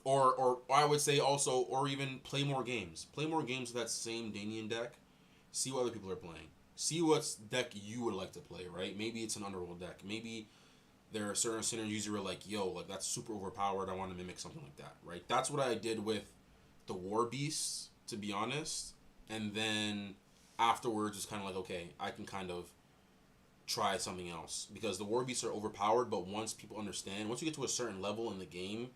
or I would say also, or even play more games. Play more games with that same Danian deck. See what other people are playing. See what deck you would like to play. Right? Maybe it's an Underworld deck. Maybe there are certain synergies you were like, yo, like that's super overpowered. I want to mimic something like that. Right? That's what I did with the War Beasts, to be honest. And then afterwards, it's kind of like, okay, I can kind of try something else. Because the War Beasts are overpowered, but once people understand, once you get to a certain level in the game,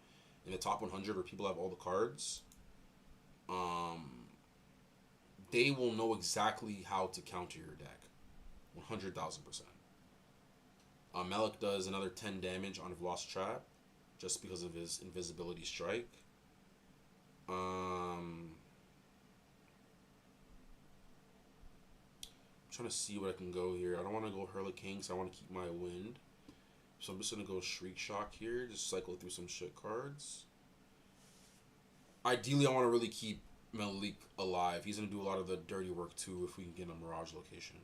in the top 100 where people have all the cards, they will know exactly how to counter your deck. 100,000%. Melik does another 10 damage on Velocitrap just because of his invisibility strike. I'm trying to see what I can go here. I don't want to go Hurricane because I want to keep my wind. So I'm just going to go Shriek Shock here. Just cycle through some shit cards. Ideally, I want to really keep Malik alive. He's going to do a lot of the dirty work too if we can get a Mirage location.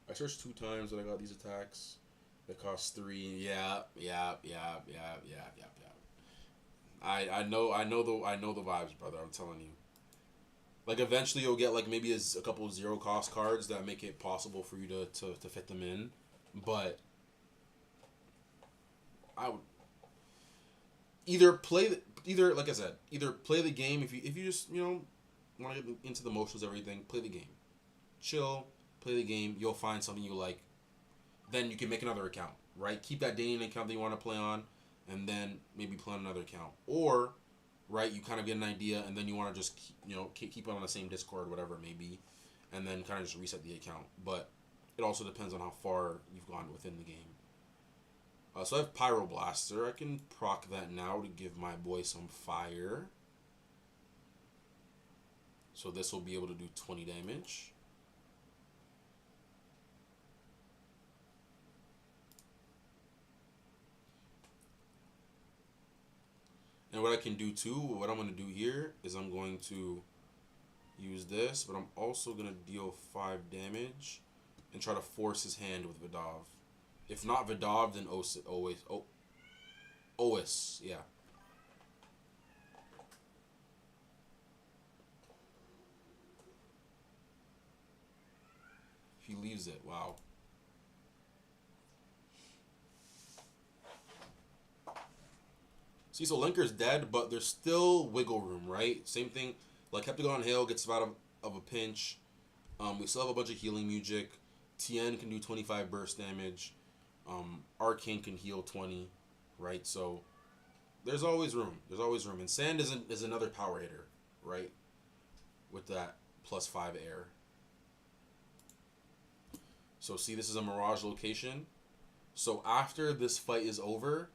I searched 2 times and I got these attacks. That cost 3. Yeah. I know the vibes, brother. I'm telling you. Like eventually you'll get like maybe a couple of 0 cost cards that make it possible for you to fit them in, but I would either like I said, either play the game if you just want to get into the motions, everything. Play the game, chill, play the game. You'll find something you like. Then you can make another account, right? Keep that Danian account that you want to play on, and then maybe play on another account. Or, right, you kind of get an idea, and then you want to just keep it on the same Discord, whatever it may be, and then kind of just reset the account. But it also depends on how far you've gone within the game. So I have Pyroblaster. I can proc that now to give my boy some fire. So this will be able to do 20 damage. And what I can do too, what I'm going to do here is I'm going to use this, but I'm also going to deal 5 damage and try to force his hand with Vidov. If not Vidov, then Ois, yeah. If he leaves it, wow. See, so Linker's dead, but there's still wiggle room, right? Same thing, like Heptagon Hail gets out of a pinch. We still have a bunch of healing music. Tien can do 25 burst damage. Arcane can heal 20, right? So there's always room. There's always room. And Sand is another power hitter, right? With that +5 air. So see, this is a Mirage location. So after this fight is over,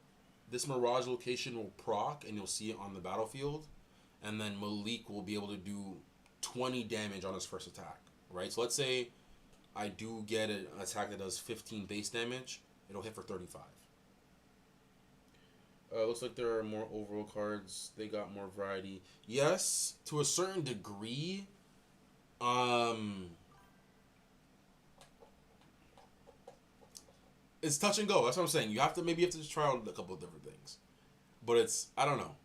this Mirage location will proc, and you'll see it on the battlefield. And then Malik will be able to do 20 damage on his first attack, right? So let's say I do get an attack that does 15 base damage. It'll hit for 35. Looks like there are more overall cards. They got more variety. Yes, to a certain degree. It's touch and go. That's what I'm saying. You have to just try out a couple of different things. But I don't know.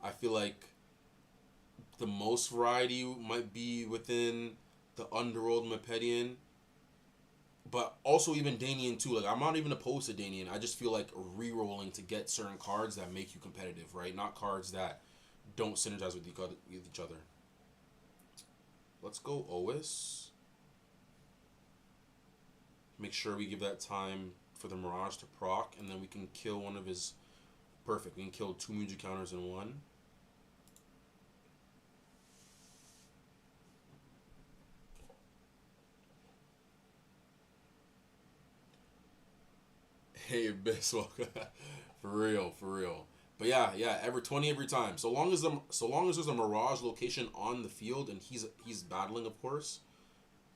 I feel like the most variety might be within the Underworld Mepedian. But also even Danian too. Like, I'm not even opposed to Danian. I just feel like re-rolling to get certain cards that make you competitive, right? Not cards that don't synergize with each other. Let's go Ois. Make sure we give that time for the Mirage to proc, and then we can kill one of his... Perfect. We can kill 2 Muji counters in one. Hey, Abyss, welcome. For real. But yeah, every 20 every time. So long as there's a Mirage location on the field and he's battling, of course,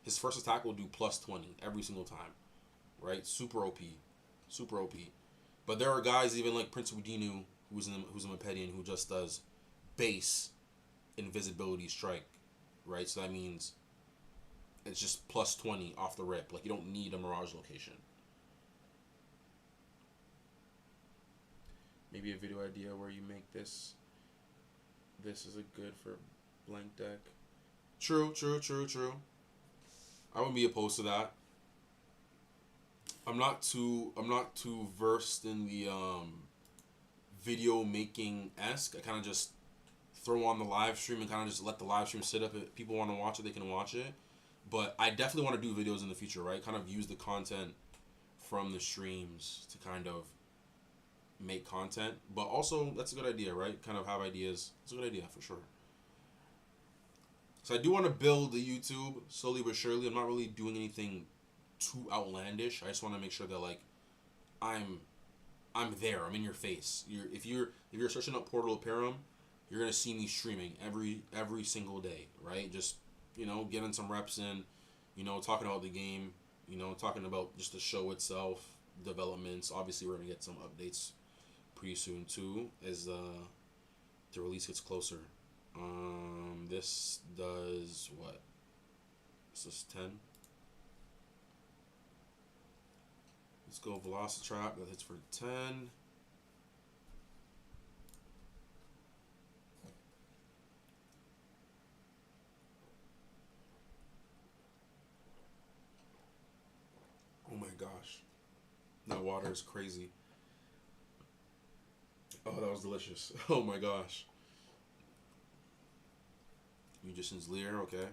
his first attack will do +20 every single time, right? Super OP. But there are guys even like Prince Udinu, who's a Mepedian, who just does base invisibility strike, right? So that means it's just +20 off the rip. Like, you don't need a Mirage location. Maybe a video idea where you make this. This is a good for blank deck. True. I wouldn't be opposed to that. I'm not too versed in the video making esque. I kind of just throw on the live stream and kind of just let the live stream sit up. If people want to watch it, they can watch it. But I definitely want to do videos in the future, right? Kind of use the content from the streams to kind of make content. But also, that's a good idea, right? Kind of have ideas. It's a good idea for sure. So I do want to build the YouTube slowly but surely. I'm not really doing anything too outlandish. I just want to make sure that like I'm I'm there. I'm in your face. If you're searching up Portal of Perim, you're gonna see me streaming every single day, right? Just getting some reps in, talking about the game, talking about just the show itself, developments. Obviously, we're gonna get some updates pretty soon too, as the release gets closer. This does what? This is 10. Let's go Velocitrap. That hits for 10. Oh my gosh. That water is crazy. Oh, that was delicious. Oh my gosh. Magician's Leer, okay.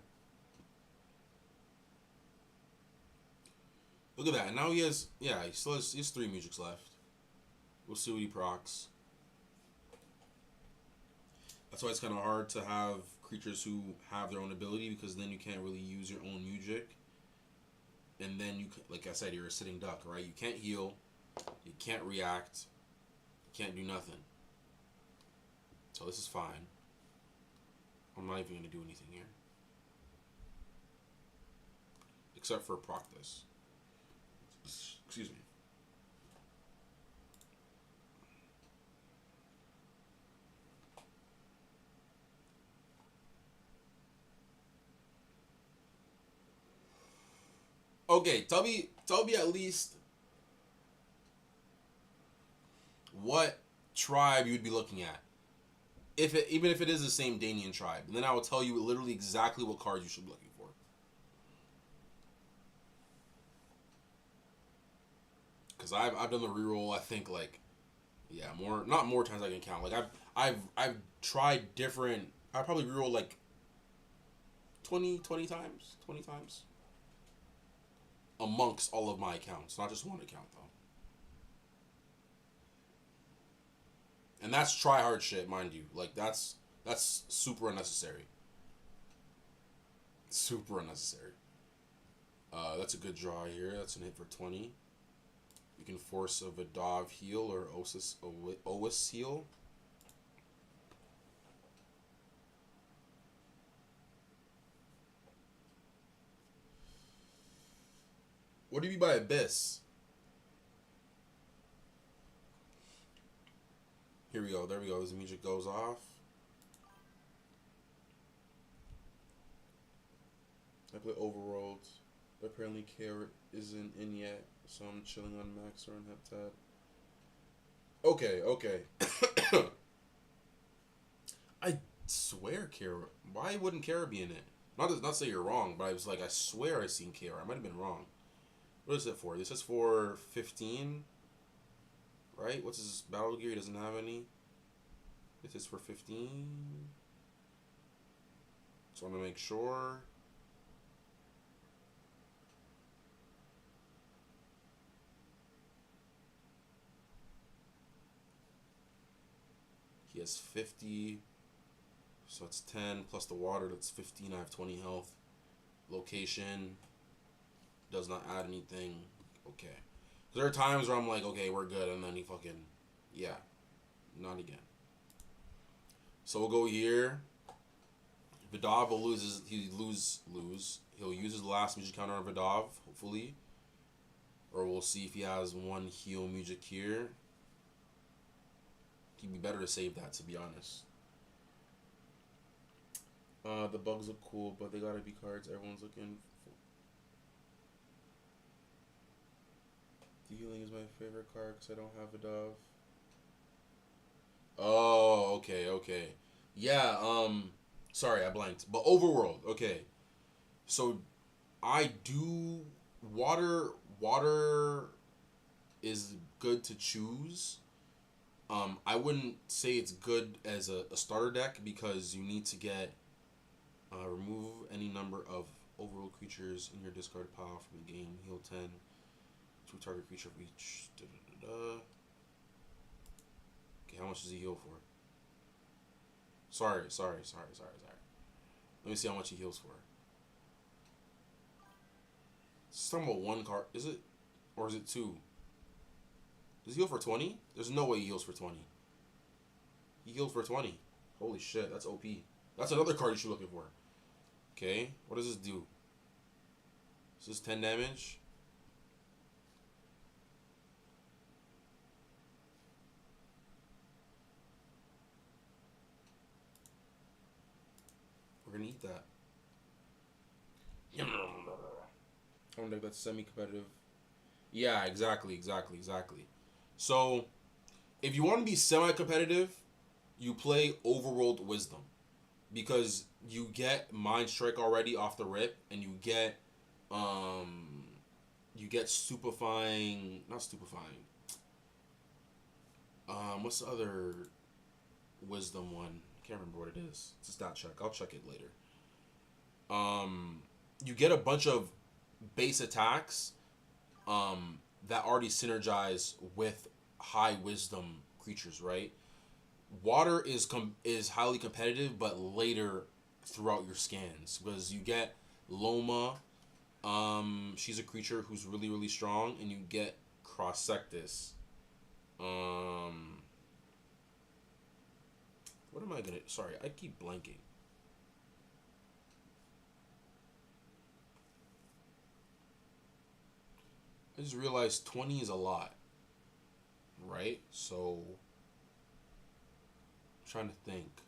Look at that. And now he has, he has 3 musics left. We'll see what he procs. That's why it's kind of hard to have creatures who have their own ability, because then you can't really use your own music. And then like I said, you're a sitting duck, right? You can't heal, you can't react, you can't do nothing. So this is fine. I'm not even going to do anything here. Except for proc this. Excuse me. Okay, tell me at least what tribe you'd be looking at. Even if it is the same Danian tribe, and then I will tell you literally exactly what cards you should be looking for. Because I've done the reroll, I think not more times I can count. Like I've tried different. I probably reroll like 20 times amongst all of my accounts, not just one account though. And that's try hard shit, mind you. Like that's super unnecessary. Super unnecessary. That's a good draw here. That's an hit for 20. You can force a Vidov heal or Ois heal. What do you mean by Abyss? Here we go. There we go. As the music goes off. I play Overworld. But apparently Carrot isn't in yet, so I'm chilling on Max or on Heptad. Okay. I swear Carrot. Why wouldn't Carrot be in it? Not to say you're wrong, but I was like, I swear I seen Carrot. I might have been wrong. What is it for? This is for 15. Right? What's his battle gear? He doesn't have any. This is for 15. Just want to make sure. He has 50. So it's 10 plus the water. That's 15. I have 20 health. Location. Does not add anything. Okay. There are times where I'm like, okay, we're good, and then he fucking, yeah, not again. So we'll go here. Vidov will lose. He'll use his last music counter on Vidov, hopefully, or we'll see if he has one heal music here. He'd be better to save that, to be honest. The bugs look cool, but they gotta be cards everyone's looking for. Healing is my favorite card because I don't have a dove. Oh, okay. Yeah, sorry, I blanked. But Overworld, okay. So, I do... Water is good to choose. I wouldn't say it's good as a starter deck because you need to get... remove any number of overworld creatures in your discard pile from the game. Heal 10. Target creature of each. Okay, how much does he heal for? Sorry. Let me see how much he heals for. It's talking about one card. Is it? Or is it two? Does he heal for 20? There's no way he heals for 20. He healed for 20. Holy shit, that's OP. That's another card you should be looking for. Okay, what does this do? Is this 10 damage? We're gonna eat that. I wonder if that's semi-competitive. Yeah, exactly. So, if you want to be semi-competitive, you play Overworld Wisdom. Because you get Mind Strike already off the rip, and you get stupefying, not stupefying. What's the other wisdom one? I can't remember what it is. It's a stat check. I'll check it later. You get a bunch of base attacks that already synergize with high wisdom creatures, right? Water is highly competitive, but later throughout your scans, because you get Loma. She's a creature who's really, really strong, and you get Crossectus. What am I gonna? Sorry, I keep blanking. I just realized 20 is a lot, right? So, I'm trying to think.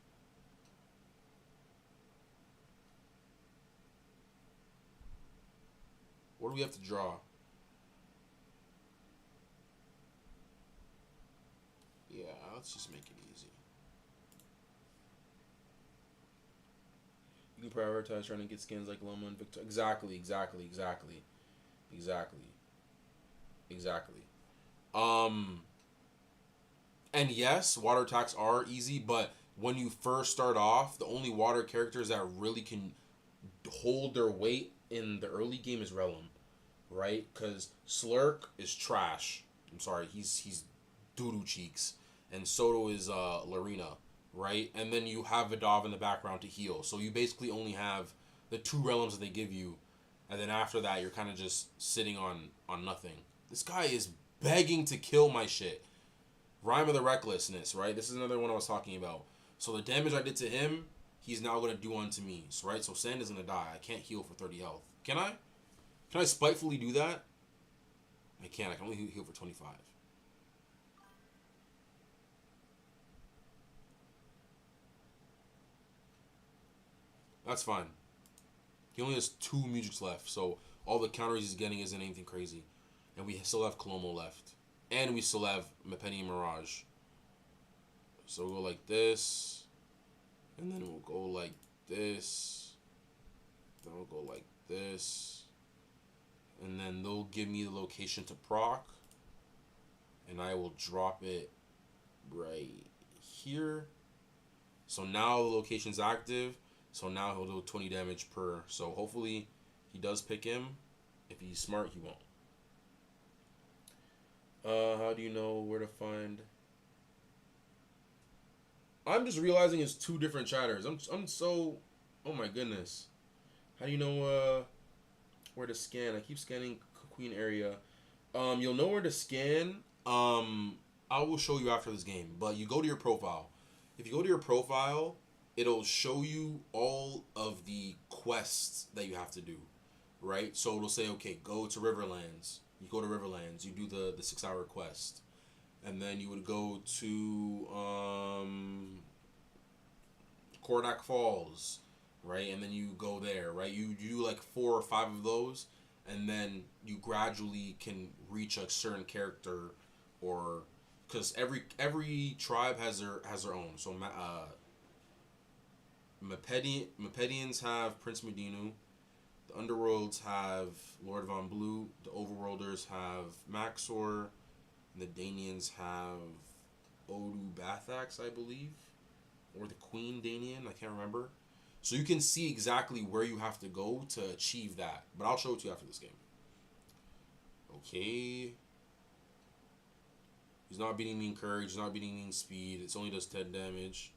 What do we have to draw? Yeah, let's just make it easy. You can prioritize trying to get skins like Loma and Victor. Exactly. And yes, water attacks are easy, but when you first start off, the only water characters that really can hold their weight in the early game is Relum, right? Because Slurk is trash. I'm sorry, he's doo-doo cheeks, and Soto is Larina, right? And then you have Vidov in the background to heal, so you basically only have the two Relums that they give you, and then after that, you're kind of just sitting on nothing. This guy is begging to kill my shit. Rhyme of the Recklessness, right? This is another one I was talking about. So the damage I did to him, he's now going to do unto me, right? So Sand is going to die. I can't heal for 30 health. Can I? Can I spitefully do that? I can't. I can only heal for 25. That's fine. He only has 2 Mujiks left, so all the counters he's getting isn't anything crazy. And we still have Colomo left. And we still have Mepeni and Mirage. So we'll go like this. And then we'll go like this. Then we'll go like this. And then they'll give me the location to proc. And I will drop it right here. So now the location's active. So now he'll do 20 damage per. So hopefully he does pick him. If he's smart, he won't. How do you know where to find? I'm just realizing it's 2 different chatters. I'm so, oh my goodness. How do you know where to scan? I keep scanning Queen area. You'll know where to scan. I will show you after this game. But you go to your profile. If you go to your profile, it'll show you all of the quests that you have to do, right? So it'll say, okay, go to Riverlands. You go to Riverlands, you do the 6-hour quest. And then you would go to Kornak Falls, right? And then you go there, right? You do like 4 or 5 of those, and then you gradually can reach a certain character, or because every tribe has their own. So Mepedians have Prince Medinu. The Underworlds have Lord Von Blue. The Overworlders have Maxor. And the Danians have Odu Bathax, I believe. Or the Queen Danian, I can't remember. So you can see exactly where you have to go to achieve that. But I'll show it to you after this game. Okay. He's not beating me in courage. He's not beating me in speed. It only does 10 damage.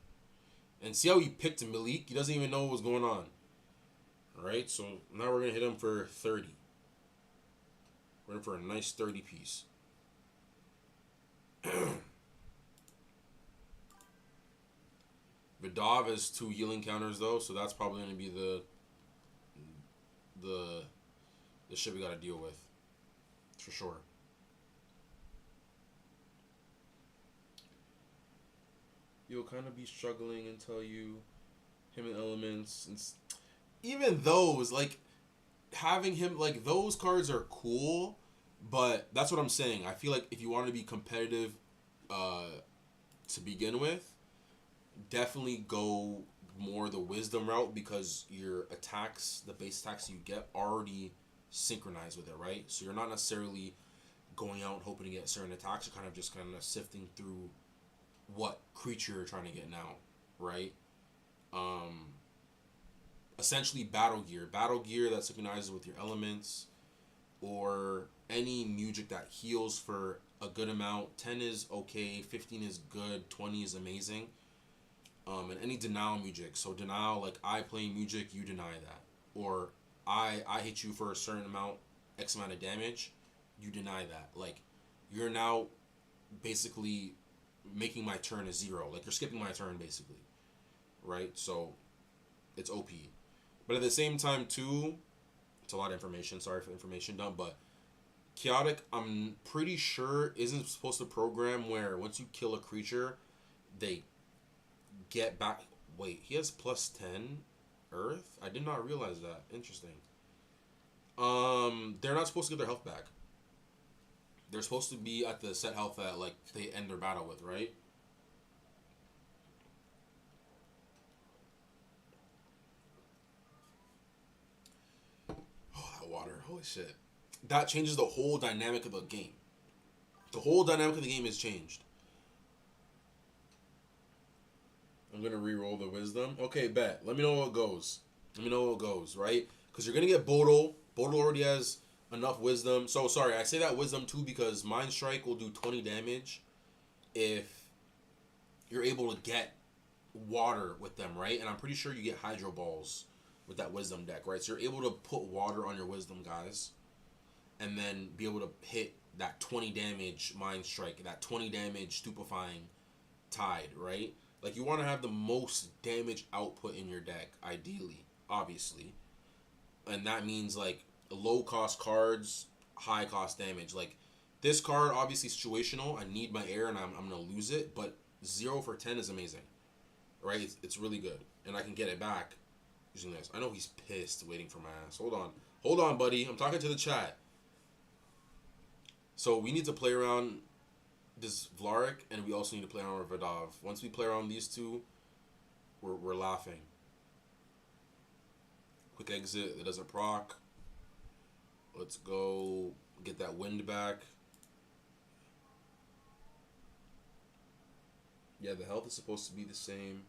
And see how he picked Malik? He doesn't even know what's going on. Alright, so now we're gonna hit him for 30. We're in for a nice 30 piece. Vidov has 2 healing counters though, so that's probably gonna be the the shit we gotta deal with. For sure. You'll kind of be struggling until you him in elements and even those like having him like those cards are cool, but that's what I'm saying. I feel like if you want to be competitive to begin with, definitely go more the wisdom route because your attacks, the base attacks you get already synchronized with it, right? So you're not necessarily going out and hoping to get certain attacks. You're kind of sifting through what creature you're trying to get now, right? Essentially battle gear that synchronizes with your elements, or any music that heals for a good amount. 10 is okay, 15 is good, 20 is amazing. And any denial music. So denial, like I play music, you deny that, or I hit you for a certain amount, X amount of damage, you deny that. Like you're now basically making my turn a 0. Like you're skipping my turn basically, right? So it's OP. But at the same time too, it's a lot of information. Sorry for the information dump, but chaotic, I'm pretty sure isn't supposed to program where once you kill a creature, they get back. Wait, he has +10 Earth. I did not realize that. Interesting. They're not supposed to get their health back. They're supposed to be at the set health that like they end their battle with, right? Oh, that water. Holy shit. That changes the whole dynamic of the game. The whole dynamic of the game is changed. I'm gonna re-roll the wisdom. Okay, bet. Let me know how it goes. Let me know how it goes, right? Because you're gonna get Bodil. Bodil already has enough wisdom. So sorry, I say that wisdom too because Mind Strike will do 20 damage if you're able to get water with them, right? And I'm pretty sure you get Hydro Balls with that wisdom deck, right? So you're able to put water on your wisdom guys and then be able to hit that 20 damage Mind Strike, that 20 damage Stupefying Tide, right? Like you want to have the most damage output in your deck, ideally, obviously, and that means like low cost cards, high cost damage. Like this card, obviously situational. I need my air, and I'm gonna lose it, but 0 for 10 is amazing, right? It's really good, and I can get it back using this. I know he's pissed, waiting for my ass. Hold on, buddy. I'm talking to the chat. So we need to play around this Vlarik, and we also need to play around with Vidov. Once we play around these two, we're laughing. Quick exit, that doesn't proc. Let's go get that wind back. Yeah, the health is supposed to be the same.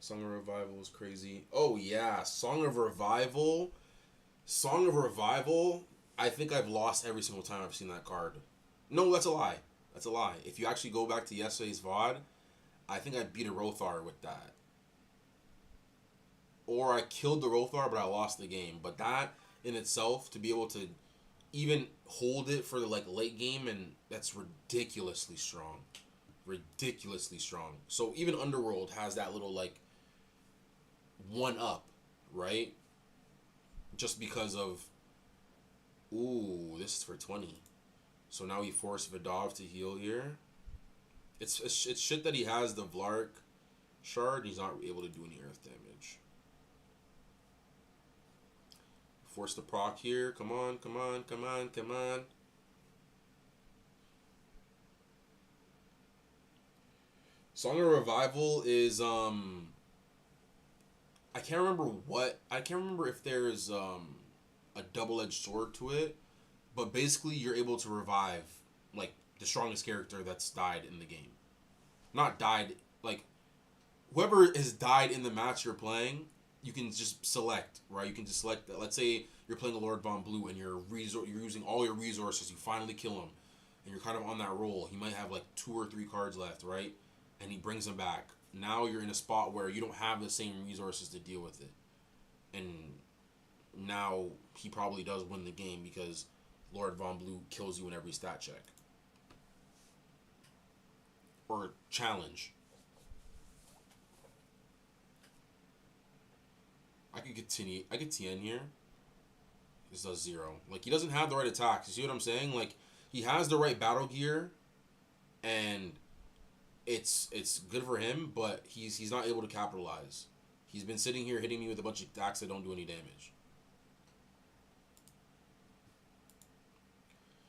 Song of Revival is crazy. Oh yeah, Song of Revival. Song of Revival, I think I've lost every single time I've seen that card. No, that's a lie. That's a lie. If you actually go back to yesterday's VOD, I think I beat a Rothar with that. Or I killed the Rothar, but I lost the game. But that in itself, to be able to even hold it for the like late game, and that's ridiculously strong. Ridiculously strong. So even Underworld has that little like one up, right? Just because of, ooh, this is for 20. So now we force Vidov to heal here. It's shit that he has the Vlarik shard. He's not able to do any earth damage. Force the proc here. Come on, come on, come on, come on. Song of Revival is I can't remember if there's a double-edged sword to it, but basically you're able to revive like the strongest character that's died in the game. Not died, like whoever has died in the match you're playing, you can just select, right? You can just select that. Let's say you're playing a Lord Von Blue and you're using all your resources, you finally kill him, and you're kind of on that roll. He might have like 2 or 3 cards left, right? And he brings them back. Now you're in a spot where you don't have the same resources to deal with it. And now he probably does win the game because Lord Von Blue kills you in every stat check or challenge. I could continue. I could TN here. This does 0. Like, he doesn't have the right attacks. You see what I'm saying? Like, he has the right battle gear, and it's good for him, but he's not able to capitalize. He's been sitting here hitting me with a bunch of attacks that don't do any damage.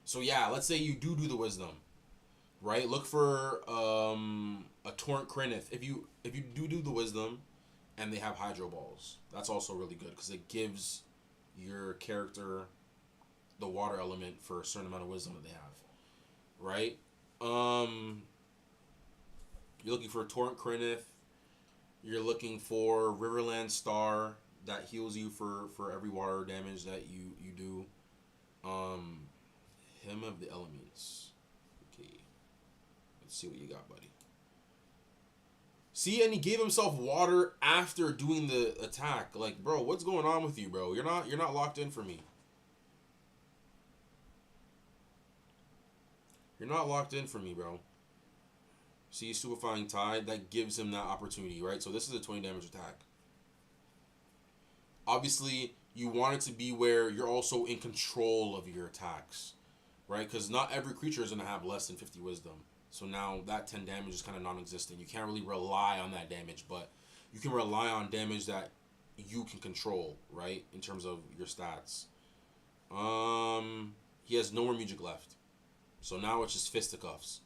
So yeah, let's say you do the wisdom, right? Look for a Torrent Krenith. If you do the wisdom, and they have Hydro Balls, that's also really good because it gives your character the water element for a certain amount of wisdom that they have, right? You're looking for a Torrent Krenith. You're looking for Riverland Star that heals you for every water damage that you do. Hymn of the Elements. Okay. Let's see what you got, buddy. See, and he gave himself water after doing the attack. Like, bro, what's going on with you, bro? You're not locked in for me. You're not locked in for me, bro. See, Stupefying Tide, that gives him that opportunity, right? So this is a 20 damage attack. Obviously, you want it to be where you're also in control of your attacks, right? Because not every creature is going to have less than 50 wisdom. So now that 10 damage is kind of non-existent. You can't really rely on that damage, but you can rely on damage that you can control, right? In terms of your stats. He has no more music left. So now it's just fisticuffs,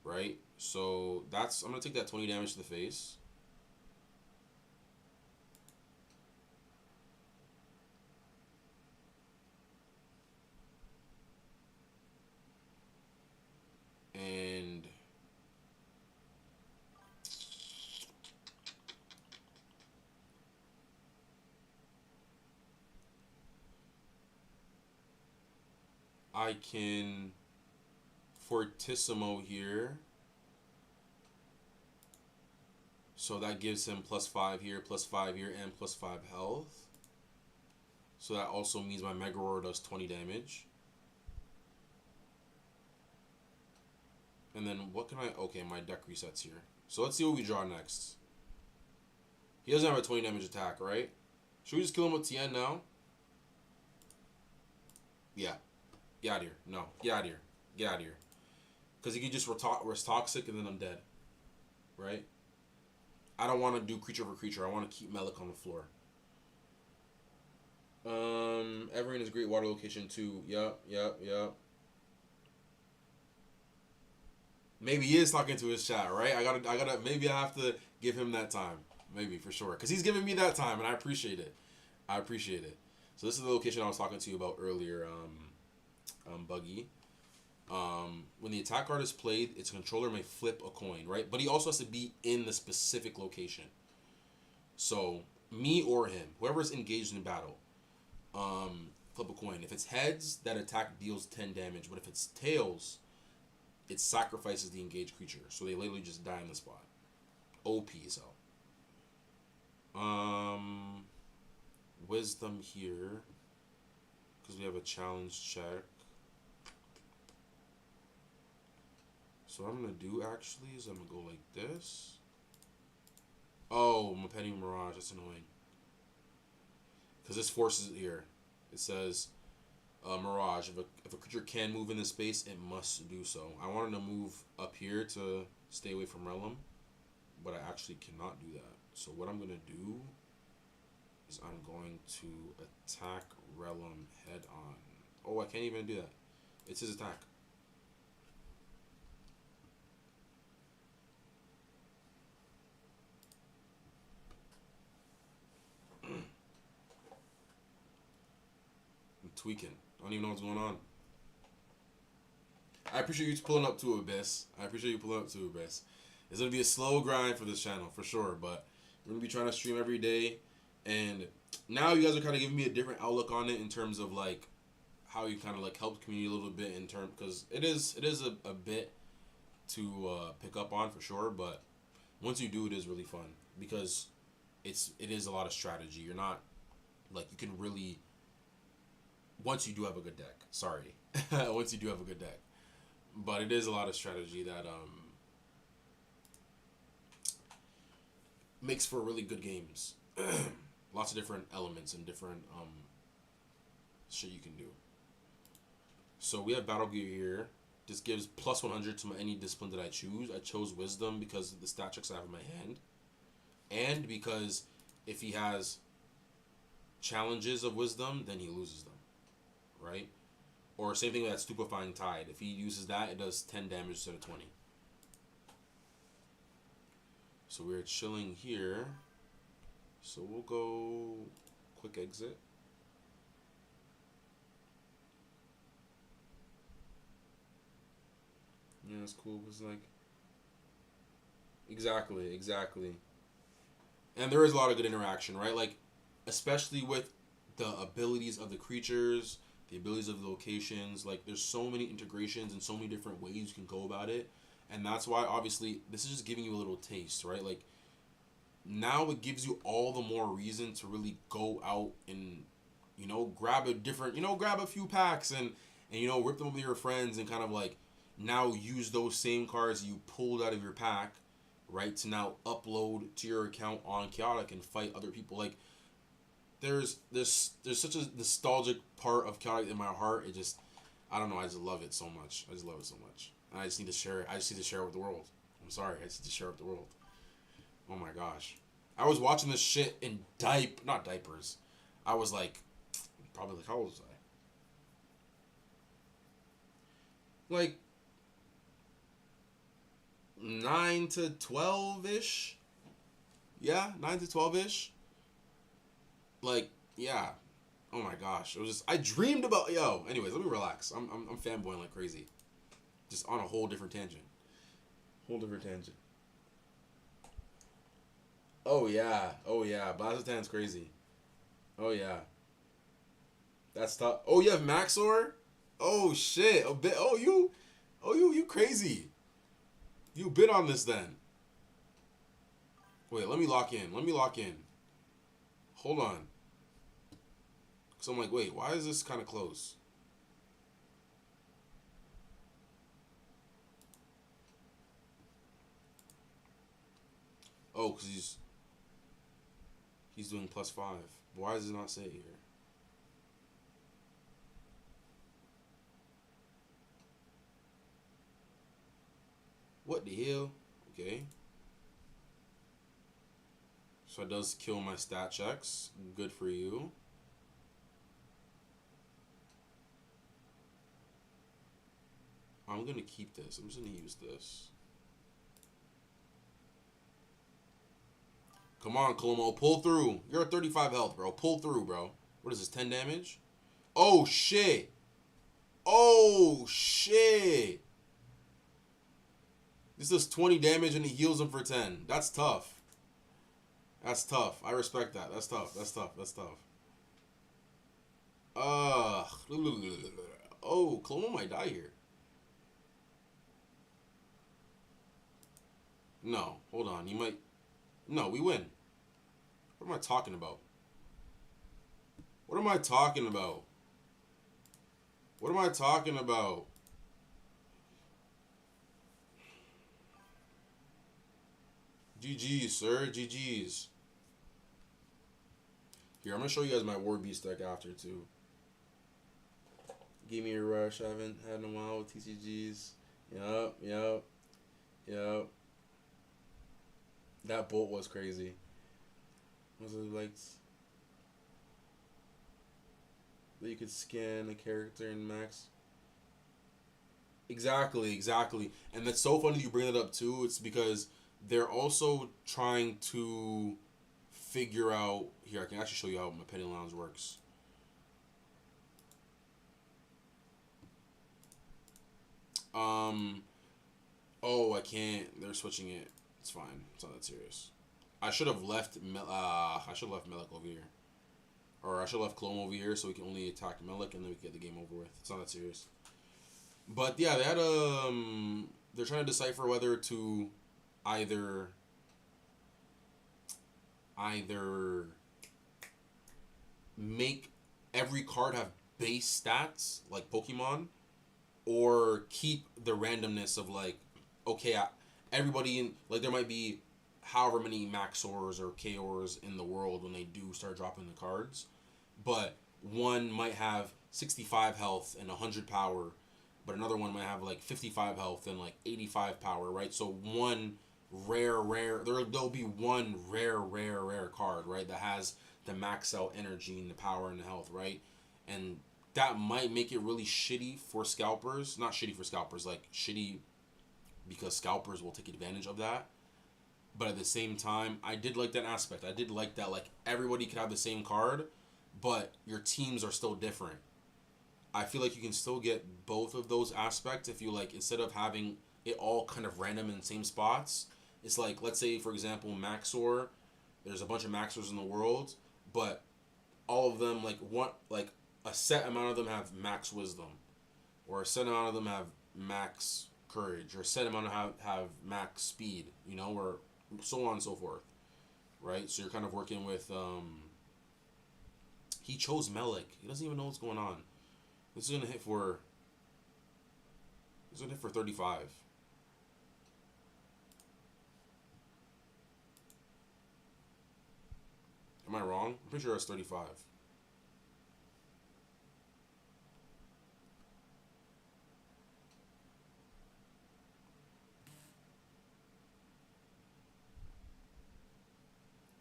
right? So that's, I'm going to take that 20 damage to the face. And I can Fortissimo here. So that gives him +5 here, +5 here, and +5 health. So that also means my Mega Roar does 20 damage. And then what can I... Okay, my deck resets here. So let's see what we draw next. He doesn't have a 20 damage attack, right? Should we just kill him with Tien now? Yeah. Get out of here. No. Get out of here. Get out of here. Because he could just rest toxic and then I'm dead. Right? I don't want to do creature for creature. I want to keep Melik on the floor. Everin is great water location too. Yup. Maybe he is talking to his chat, right? I gotta. Maybe I have to give him that time. Maybe for sure, because he's giving me that time, and I appreciate it. So this is the location I was talking to you about earlier, Buggy. When the attack card is played, its controller may flip a coin, right? But he also has to be in the specific location. So me or him, whoever's engaged in battle, flip a coin. If it's heads, that attack deals 10 damage. But if it's tails, it sacrifices the engaged creature. So they literally just die on the spot. OP as hell. Wisdom here. Because we have a challenge check. So what I'm going to do actually is I'm going to go like this. Oh, I'm a Petty Mirage. That's annoying. Because this forces it here. It says... Mirage. If a creature can move in this space, it must do so. I wanted to move up here to stay away from Relum, but I actually cannot do that. So what I'm going to do is I'm going to attack Relum head on. Oh, I can't even do that. It's his attack. I'm tweaking. I don't even know what's going on. I appreciate you pulling up to Abyss. It's going to be a slow grind for this channel, for sure. But we're going to be trying to stream every day. And now you guys are kind of giving me a different outlook on it in terms of, like, how you kind of, like, help the community a little bit in terms... Because it is a bit to pick up on, for sure. But once you do, it is really fun. Because it is a lot of strategy. You're not Like you can really, once you do have a good deck. Sorry, once you do have a good deck, but it is a lot of strategy that makes for really good games. Lots of different elements and different shit you can do. So we have Battle Gear here. This gives plus 100 to any discipline that I choose. I chose Wisdom because of the stat checks I have in my hand. And because if he has challenges of Wisdom, then he loses them. Right? Or same thing with that Stupefying Tide. If he uses that, it does 10 damage instead of 20. So we're chilling here. So we'll go quick exit. Yeah, that's cool. It's like exactly. And there is a lot of good interaction, right? Like especially with the abilities of the creatures, the abilities of the locations. Like there's so many integrations and so many different ways you can go about it. And that's why obviously this is just giving you a little taste, right? Like now it gives you all the more reason to really go out and grab a different, grab a few packs and rip them with your friends and kind of like now use those same cards you pulled out of your pack, right, to now upload to your account on Chaotic and fight other people. Like there's such a nostalgic part of Chaotic in my heart. It just, I don't know, I just love it so much. And I just need to share it. I just need to share it with the world. I'm sorry, I just need to share it with the world. Oh my gosh. I was watching this shit in not diapers. I was like, probably like, how old was I? Like 9 to 12-ish. Yeah, 9 to 12-ish. Like, yeah. Oh my gosh. It was just, I dreamed about, anyways, let me relax. I'm fanboying like crazy. Just on a whole different tangent. Oh yeah. Blazitan's crazy. Oh yeah. That's tough. Oh, you have Maxor? Oh shit. You crazy. You bid on this then. Wait, let me lock in. Hold on. So I'm like, wait, why is this kind of close? Oh, because he's doing +5. Why does it not say it here? What the hell? Okay. So it does kill my stat checks. Good for you. I'm gonna keep this. I'm just gonna use this. Come on, Colomo. Pull through. You're at 35 health, bro. Pull through, bro. What is this, 10 damage? Oh, shit. This does 20 damage and he heals him for 10. That's tough. I respect that. That's tough. Oh, Colomo might die here. No, hold on. You might... No, we win. What am I talking about? GG's, sir. GG's. Here, I'm going to show you guys my War Beast deck after, too. Give me a rush. I haven't had in a while with TCGs. Yup. That bolt was crazy. Was it like that you could scan a character in max? Exactly. And that's so funny you bring it up too. It's because they're also trying to figure out. Here, I can actually show you how my Penny Lounge works. Oh, I can't. They're switching it. It's fine. It's not that serious. I should have left. Melik over here, or I should have left Clone over here so we can only attack Melik and then we can get the game over with. It's not that serious. But yeah, they had they're trying to decipher whether to either make every card have base stats like Pokemon, or keep the randomness of like, okay, everybody in like there might be however many Maxors or Kors in the world when they do start dropping the cards, but one might have 65 health and 100 power, but another one might have like 55 health and like 85 power, right? So one there'll be one rare card, right, that has the max out energy and the power and the health, right? And that might make it really shitty for scalpers. Not shitty for scalpers, like shitty because scalpers will take advantage of that. But at the same time, I did like that aspect. I did like that, like, everybody could have the same card, but your teams are still different. I feel like you can still get both of those aspects if you, like, instead of having it all kind of random in the same spots, it's like, let's say, for example, Maxor, there's a bunch of Maxors in the world, but all of them, like a set amount of them have max wisdom, or a set amount of them have max courage, or a set amount have max speed, you know, or so on and so forth, right? So you're kind of working with, he chose Melik. He doesn't even know what's going on. This is going to hit for 35. Am I wrong? I'm pretty sure it's 35.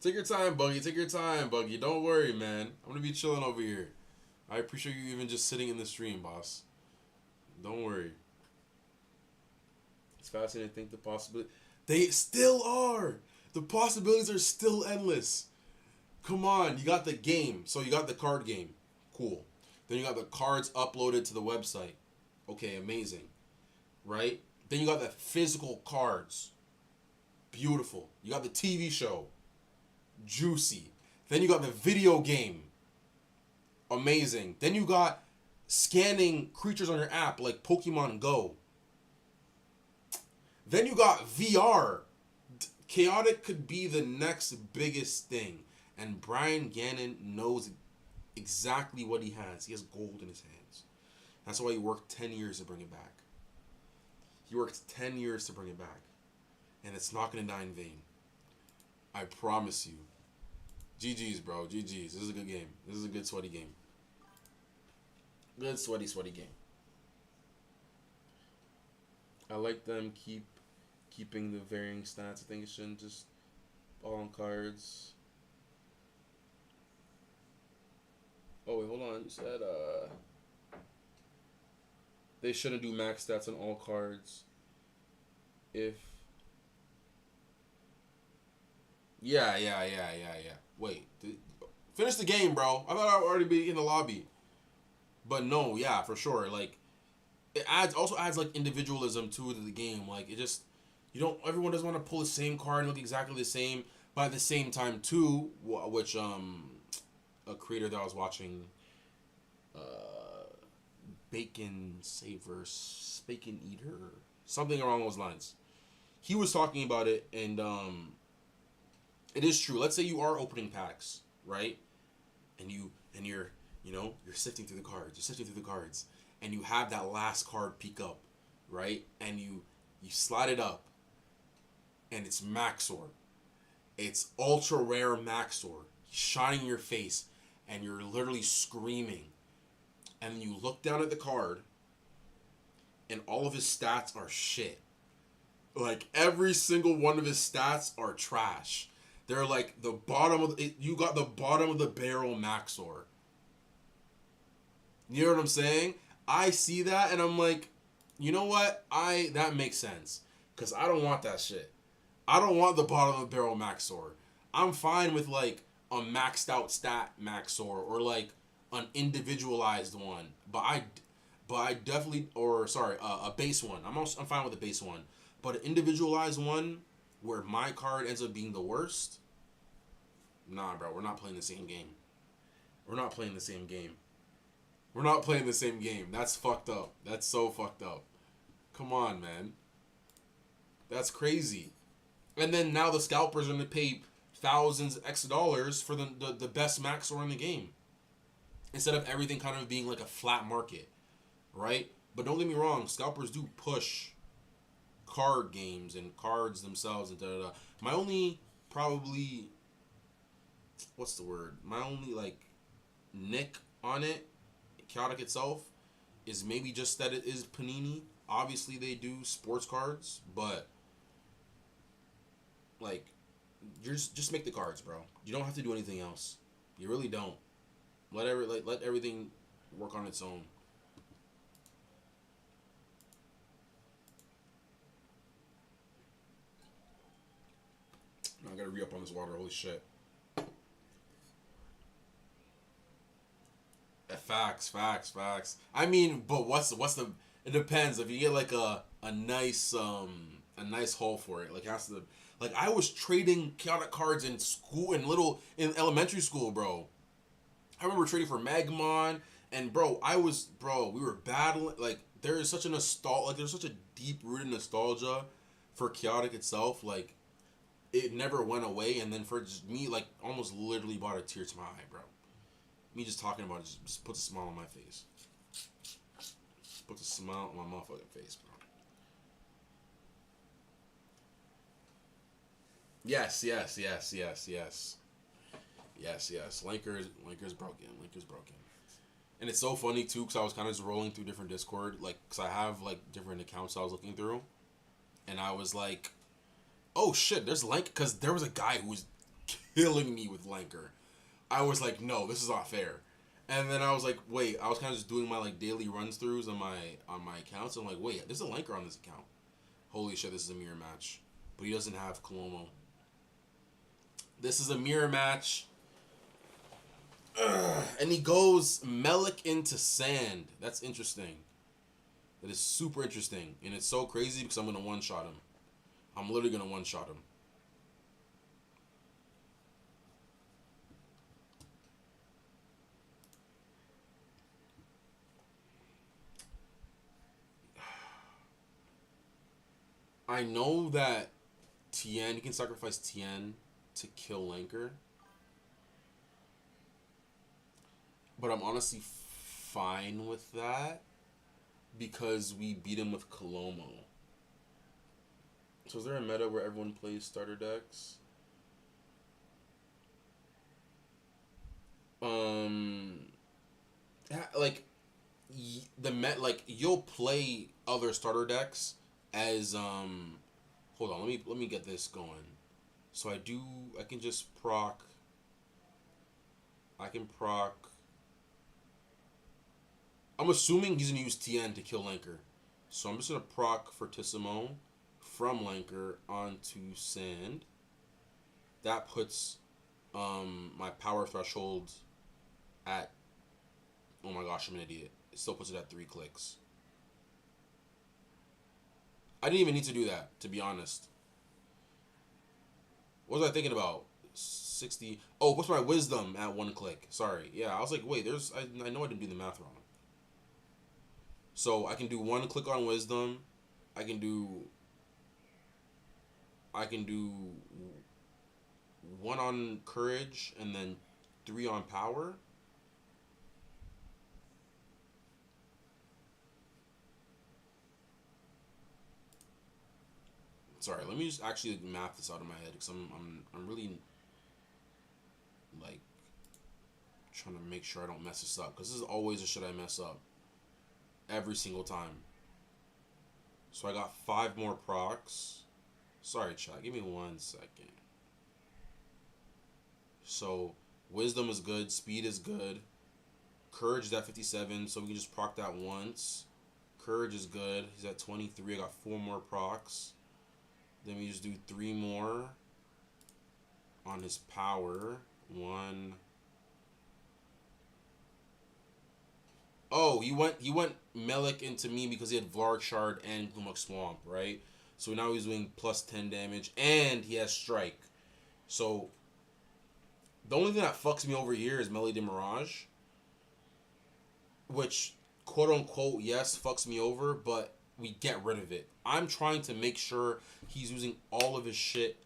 Take your time, Buggy. Take your time, Buggy. Don't worry, man. I'm going to be chilling over here. I appreciate you even just sitting in the stream, boss. Don't worry. It's fascinating to think the possibility. They still are. The possibilities are still endless. Come on. You got the game. So you got the card game. Cool. Then you got the cards uploaded to the website. Okay, amazing. Right? Then you got the physical cards. Beautiful. You got the TV show. Juicy. Then you got the video game. Amazing. Then you got scanning creatures on your app like Pokemon Go. Then you got VR. Chaotic could be the next biggest thing. And Brian Gannon knows exactly what he has. He has gold in his hands. That's why he worked 10 years to bring it back. He worked 10 years to bring it back. And it's not going to die in vain. I promise you. GG's, bro. GG's. This is a good game. This is a good sweaty game. Good sweaty game. I like them keeping the varying stats. I think it shouldn't just all on cards. Oh wait, hold on. You said they shouldn't do max stats on all cards. If yeah. Wait, finish the game, bro. I thought I'd already be in the lobby. But no, yeah, for sure. Like, it also adds like individualism to the game. Like, it just, everyone doesn't want to pull the same card and look exactly the same. But at the same time too, which a creator that I was watching, Bacon Eater, something along those lines. He was talking about it, and it is true. Let's say you are opening packs, right? And you're sifting through the cards, and you have that last card peek up, right? And you slide it up, and it's Maxor. It's ultra rare Maxor, shining in your face, and you're literally screaming. And then you look down at the card, and all of his stats are shit. Like, every single one of his stats are trash. They're like the bottom of you got the bottom of the barrel Maxor. You know what I'm saying? I see that and I'm like, you know what? That makes sense. Cause I don't want that shit. I don't want the bottom of the barrel Maxor. I'm fine with like a maxed out stat Maxor or like an individualized one. But I definitely a base one. I'm fine with a base one. But an individualized one where my card ends up being the worst? Nah, bro, we're not playing the same game. That's fucked up. That's so fucked up. Come on, man. That's crazy. And then now the scalpers are going to pay thousands of extra dollars for the best Maxor in the game. instead of everything kind of being like a flat market, right? But don't get me wrong, scalpers do push card games and cards themselves and da da da. My only probably what's the word? My only like nick on it, chaotic itself, is maybe just that it is Panini. Obviously they do sports cards, but like you're just make the cards, bro. You don't have to do anything else. You really don't. Let everything work on its own. I gotta re up on this water. Holy shit. Facts, facts, facts. I mean, but what's the? It depends. If you get like a nice haul for it, like has to. Like I was trading chaotic cards in school in elementary school, bro. I remember trading for Magmon, and we were battling. Like there is such a there's such a deep rooted nostalgia for chaotic itself. Like it never went away, and then for just me, like almost literally brought a tear to my eye, bro. Me just talking about it just puts a smile on my face. Puts a smile on my motherfucking face, bro. Yes, yes, yes, yes, yes. Yes, yes. Lanker's broken. Lanker's broken. And it's so funny too, because I was kind of just rolling through different Discord, like, because I have like different accounts I was looking through, and I was like, oh shit, there's Lanker, because there was a guy who was killing me with Lanker. I was like, no, this is not fair. And then I was like, wait, I was kind of just doing my like daily runs throughs on my accounts. And I'm like, wait, there's a Lanker on this account. Holy shit, this is a mirror match. But he doesn't have Colomo. This is a mirror match. Ugh. And he goes Melik into Sand. That's interesting. That is super interesting. And it's so crazy because I'm going to one-shot him. I'm literally going to one-shot him. I know that Tien, you can sacrifice Tien to kill Lanker. But I'm honestly fine with that because we beat him with Colomo. So is there a meta where everyone plays starter decks? Like like you'll play other starter decks as hold on, let me get this going. So I can just proc. I can proc. I'm assuming he's gonna use Tien to kill Lanker. So I'm just gonna proc Fortissimo from Lanker onto Sand. That puts my power threshold at, oh my gosh, I'm an idiot. It still puts it at 3 clicks. I didn't even need to do that, to be honest. What was I thinking about? 60. Oh, what's my wisdom at 1 click? Sorry. Yeah, I was like, wait, I know I didn't do the math wrong. So I can do 1 click on wisdom. I can do 1 on courage and then 3 on power. Sorry, let me just actually map this out in my head because I'm really like trying to make sure I don't mess this up because this is always a shit I mess up every single time. So I got 5 more procs. Sorry, chat. Give me 1 second. So wisdom is good, speed is good, courage is at 57, so we can just proc that once. Courage is good. He's at 23. I got 4 more procs. Then we just do 3 more on his power. 1. Oh, he went Melik into me because he had Vlarg Shard and Gloomuk Swamp, right? So now he's doing plus 10 damage and he has Strike. So the only thing that fucks me over here is Melee de Mirage, which quote unquote yes fucks me over, but we get rid of it. I'm trying to make sure he's using all of his shit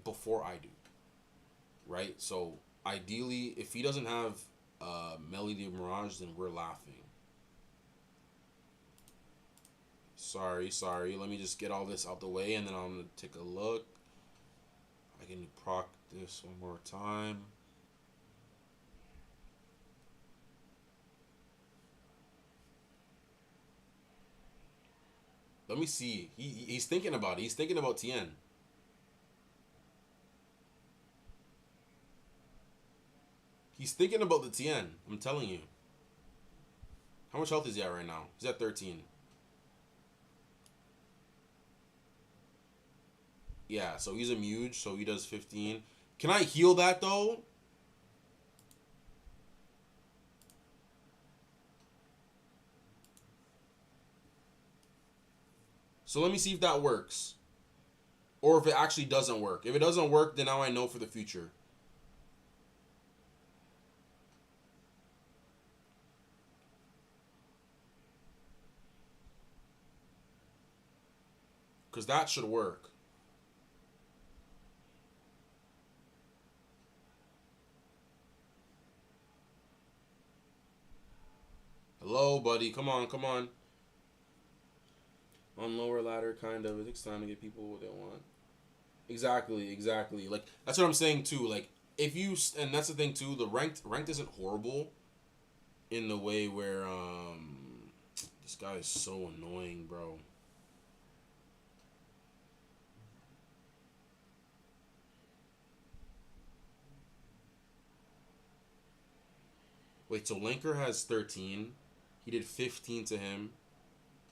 before I do. Right? So ideally, if he doesn't have Melody Mirage, then we're laughing. Sorry. Let me just get all this out the way, and then I'm gonna take a look. I can proc this one more time. Let me see. He's thinking about it. He's thinking about Tien. He's thinking about the Tien. I'm telling you. How much health is he at right now? He's at 13. Yeah, so he's a Muge, so he does 15. Can I heal that, though? So let me see if that works. Or if it actually doesn't work. If it doesn't work, then now I know for the future. Because that should work. Hello, buddy. Come on. On lower ladder, kind of. It's time to get people what they want. Exactly. Like, that's what I'm saying, too. Like, if you... And that's the thing, too. The ranked isn't horrible. In the way where, This guy is so annoying, bro. Wait, so Linker has 13. He did 15 to him.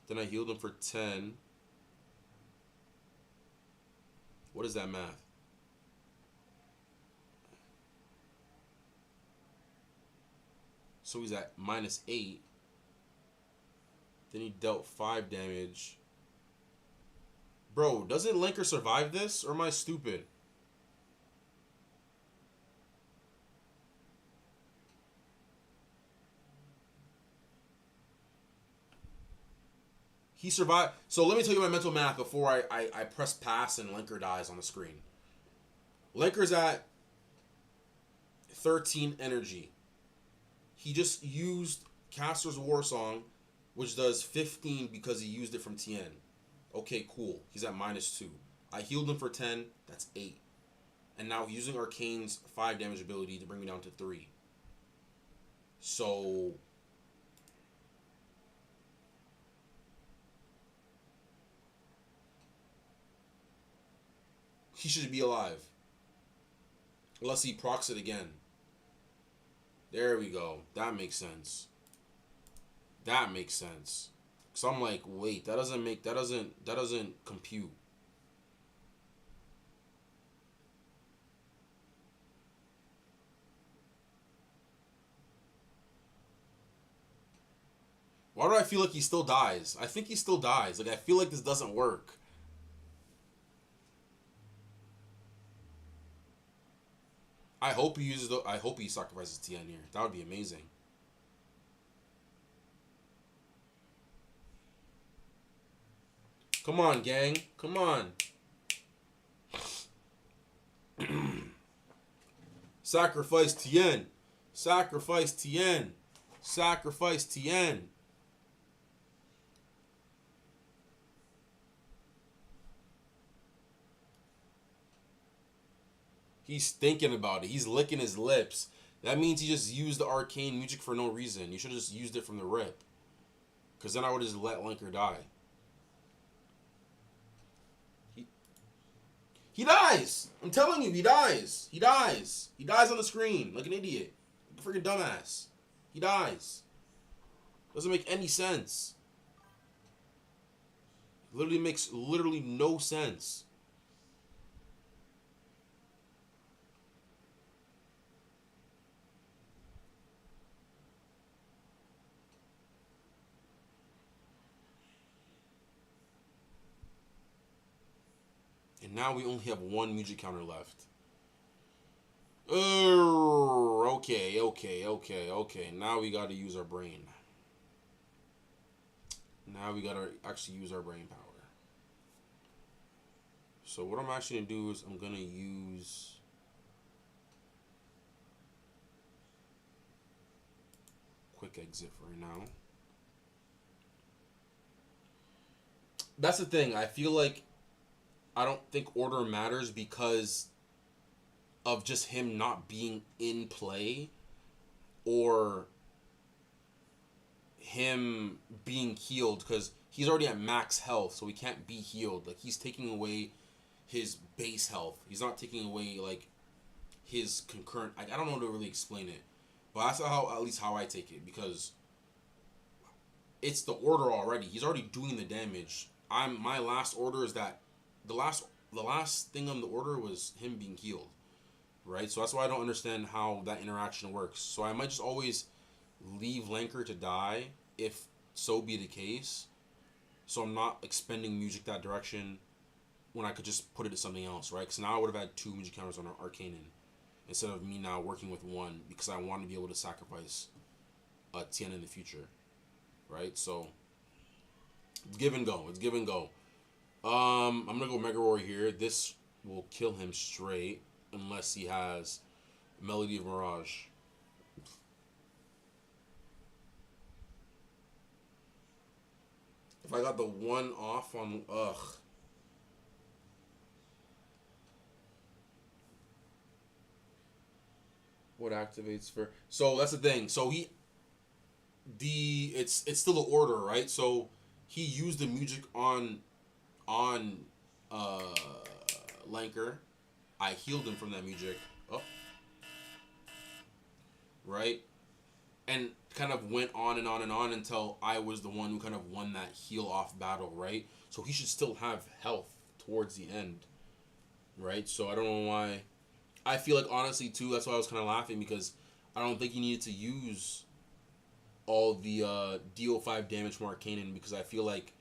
Then I healed him for 10. What is that math? So he's at -8. Then he dealt 5 damage. Bro, doesn't Linker survive this? Or am I stupid? He survived. So let me tell you my mental math before I press pass and Linker dies on the screen. Linker's at 13 energy. He just used Caster's War Song, which does 15 because he used it from Tien. Okay, cool. He's at -2. I healed him for 10. That's 8. And now using Arcane's 5 damage ability to bring me down to 3. So... he should be alive. Unless he procs it again. There we go. That makes sense. So I'm like, wait, that doesn't compute. Why do I feel like he still dies? I think he still dies. Like, I feel like this doesn't work. I hope he sacrifices Tien here. That would be amazing. Come on, gang. Come on. Sacrifice Tien. Sacrifice Tien. Sacrifice Tien. He's thinking about it. He's licking his lips. That means he just used the arcane music for no reason. You should have just used it from the rip. Because then I would have just let Linker die. He dies! I'm telling you, he dies. He dies. He dies on the screen like an idiot. Like a freaking dumbass. He dies. Doesn't make any sense. Literally makes no sense. And now we only have one music counter left. Okay. Now we gotta use our brain. Now we gotta actually use our brain power. So what I'm actually gonna do is I'm gonna use... quick exit for right now. That's the thing. I feel like I don't think order matters because of just him not being in play or him being healed because he's already at max health, so he can't be healed. Like, he's taking away his base health. He's not taking away, like, his concurrent. I don't know how to really explain it, but that's how, at least how I take it, because it's the order already. He's already doing the damage. My last order is that the last thing on the order was him being healed, right? So that's why I don't understand how that interaction works. So I might just always leave Lanker to die if so be the case. So I'm not expending music that direction when I could just put it to something else, right? Because now I would have had 2 music counters on Arcanen instead of me now working with 1 because I want to be able to sacrifice a Tien in the future, right? So it's give and go. It's give and go. I'm gonna go Mega Roar here. This will kill him straight unless he has Melody of Mirage. If I got the 1 off on what activates for? So that's the thing. So it's still the order, right? So he used the music on uh Lanker. I healed him from that music. Oh. Right? And kind of went on and on and on until I was the one who kind of won that heal off battle, right? So he should still have health towards the end. Right? So I don't know why. I feel like, honestly, too, that's why I was kind of laughing, because I don't think he needed to use all the DO5 damage from Arcanen, because I feel like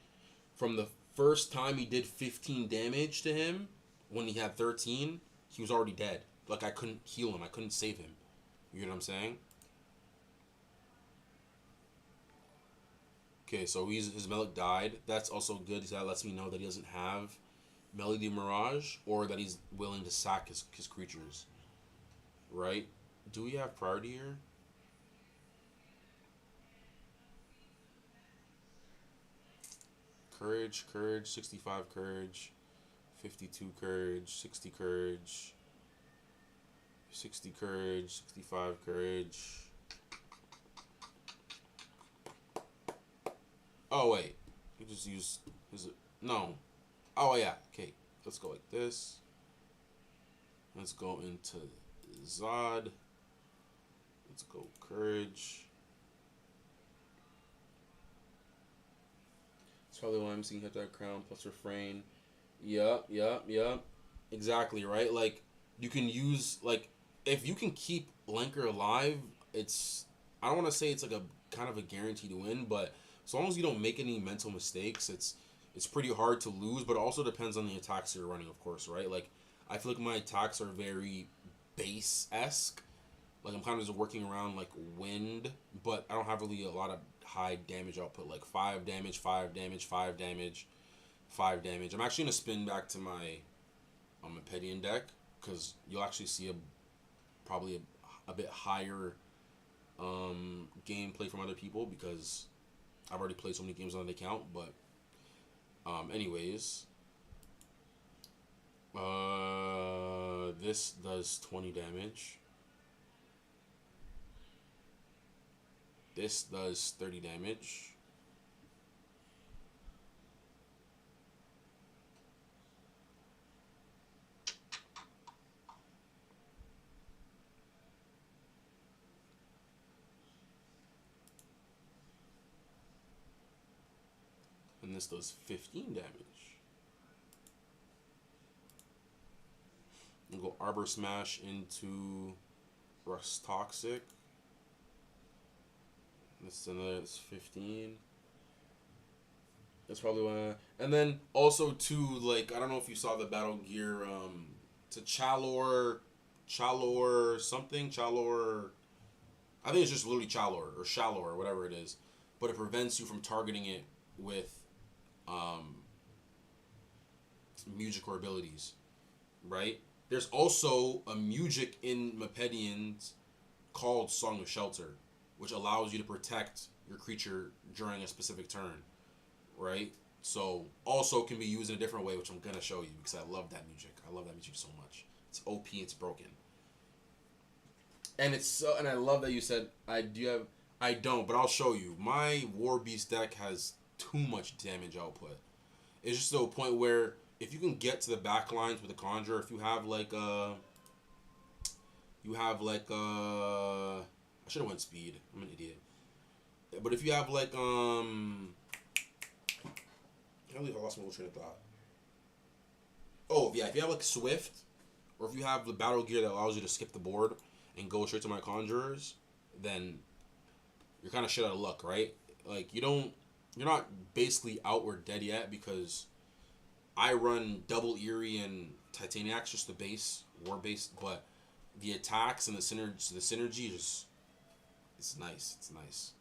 from the first time he did 15 damage to him, when he had 13, he was already dead. Like, I couldn't heal him. I couldn't save him. You know what I'm saying? Okay, so his Melik died. That's also good, because that lets me know that he doesn't have Melody Mirage, or that he's willing to sack his creatures. Right? Do we have priority here? Courage, 65 courage, 52 courage, 60 courage, 60 courage, 65 courage. Oh, wait. You just use his... No. Oh, yeah. Okay. Let's go like this. Let's go into Zod. Let's go courage. That's probably why I'm seeing hit that crown plus refrain. Yup. Exactly, right? Like, you can use, like, if you can keep Lanker alive, it's... I don't want to say it's like a kind of a guarantee to win, but as long as you don't make any mental mistakes, it's pretty hard to lose, but it also depends on the attacks you're running, of course, right? Like, I feel like my attacks are very base-esque. Like, I'm kind of just working around, like, wind, but I don't have really a lot of high damage output, like 5 damage, 5 damage, 5 damage, 5 damage. I'm actually going to spin back to my Mepedian deck, because you'll actually see probably a bit higher gameplay from other people, because I've already played so many games on the account. But anyways, this does 20 damage. This does 30 damage. And this does 15 damage. We'll go Arbor Smash into Rust Toxic. This is another, it's 15. That's probably one. And then also too, like, I don't know if you saw the battle gear to Chalor something, Chalor. I think it's just literally Chalor or Shalor or whatever it is, but it prevents you from targeting it with music or abilities, right? There's also a music in Mepedians called Song of Shelter. which allows you to protect your creature during a specific turn, right? So also can be used in a different way, which I'm gonna show you because I love that music. I love that music so much. It's OP. It's broken. And it's so, and I love that you said I do have. I don't, but I'll show you. My War Beast deck has too much damage output. It's just to a point where if you can get to the back lines with a Conjurer, if you have like I should have went speed. I'm an idiot. But if you have like I believe I lost my whole train of thought. Oh yeah, if you have like Swift, or if you have the battle gear that allows you to skip the board and go straight to my Conjurers, then you're kind of shit out of luck, right? Like you're not basically out or dead yet because I run double Eerie and Titaniacs, just the base war base, but the attacks and the synergy just it's nice. It's nice.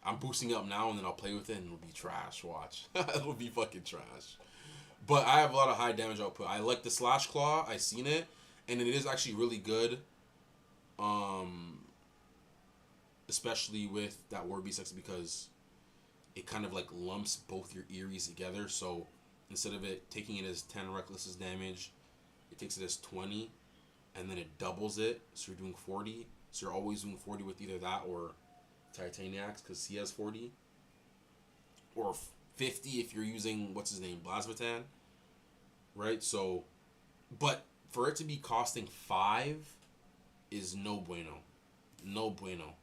I'm boosting up now and then I'll play with it and it'll be trash. Watch, it'll be fucking trash. But I have a lot of high damage output. I like the Slash Claw. I seen it, and it is actually really good. Especially with that War Beast X because it kind of like lumps both your Eries together. So instead of it taking it as 10 Reckless's damage, it takes it as 20, and then it doubles it. So you're doing 40. So you're always doing 40 with either that or Titaniacs because he has 40, or 50 if you're using what's his name, Blasmatan, right? So, but for it to be costing 5 is no bueno. No bueno.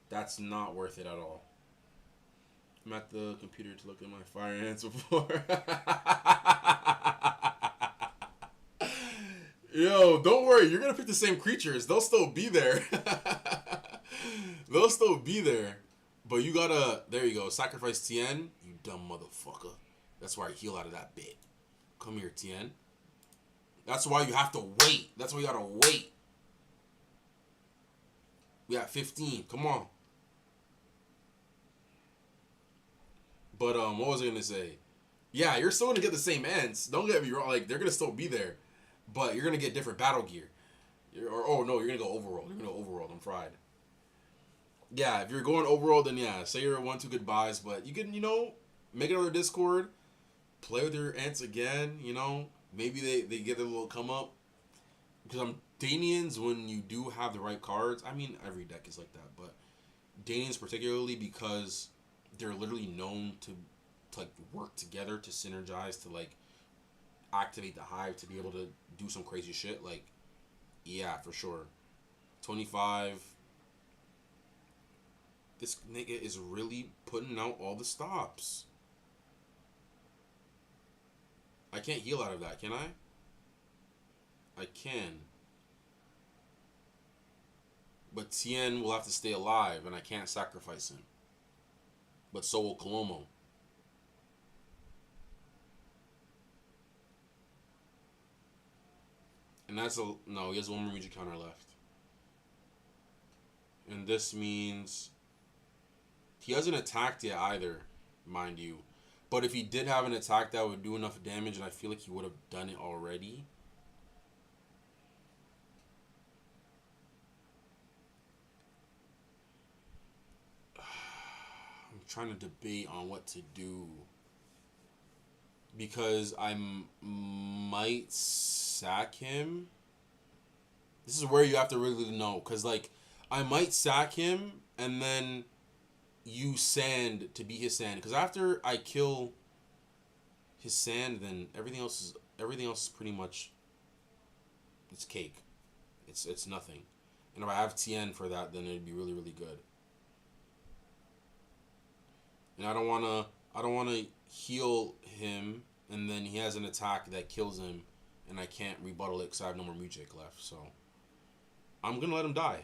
That's not worth it at all. I'm at the computer to look at my Fire Ants before. Yo, don't worry. You're going to pick the same creatures. They'll still be there. They'll still be there. But you gotta... There you go. Sacrifice Tien. You dumb motherfucker. That's why I heal out of that bit. Come here, Tien. That's why you have to wait. That's why you gotta wait. We got 15. Come on. But what was I gonna say? Yeah, you're still gonna get the same ends. Don't get me wrong. Like they're gonna still be there, but you're gonna get different battle gear. You're gonna go overworld. You're gonna go overworld. I'm fried. Yeah, if you're going overworld, then yeah, say you're 1-2 goodbyes. But you can make another Discord, play with your ants again. Maybe they get a little come up because Danians, when you do have the right cards. I mean, every deck is like that, but Danians particularly because they're literally known to like work together to synergize to like activate the hive to be able to do some crazy shit. Like, yeah, for sure. 25. This nigga is really putting out all the stops. I can't heal out of that, can I? I can. But Tien will have to stay alive, and I can't sacrifice him. But so will Colomo. And that's no, he has one more music counter left. And this means he hasn't attacked yet either, mind you. But if he did have an attack that would do enough damage, and I feel like he would have done it already. Trying to debate on what to do because I might sack him. This is where you have to really know because like I might sack him and then use sand to beat his sand because after I kill his sand, then everything else is pretty much it's cake. It's nothing. And if I have Tien for that, then it'd be really really good. And I don't wanna heal him, and then he has an attack that kills him, and I can't rebuttal it because I have no more music left. So I'm gonna let him die.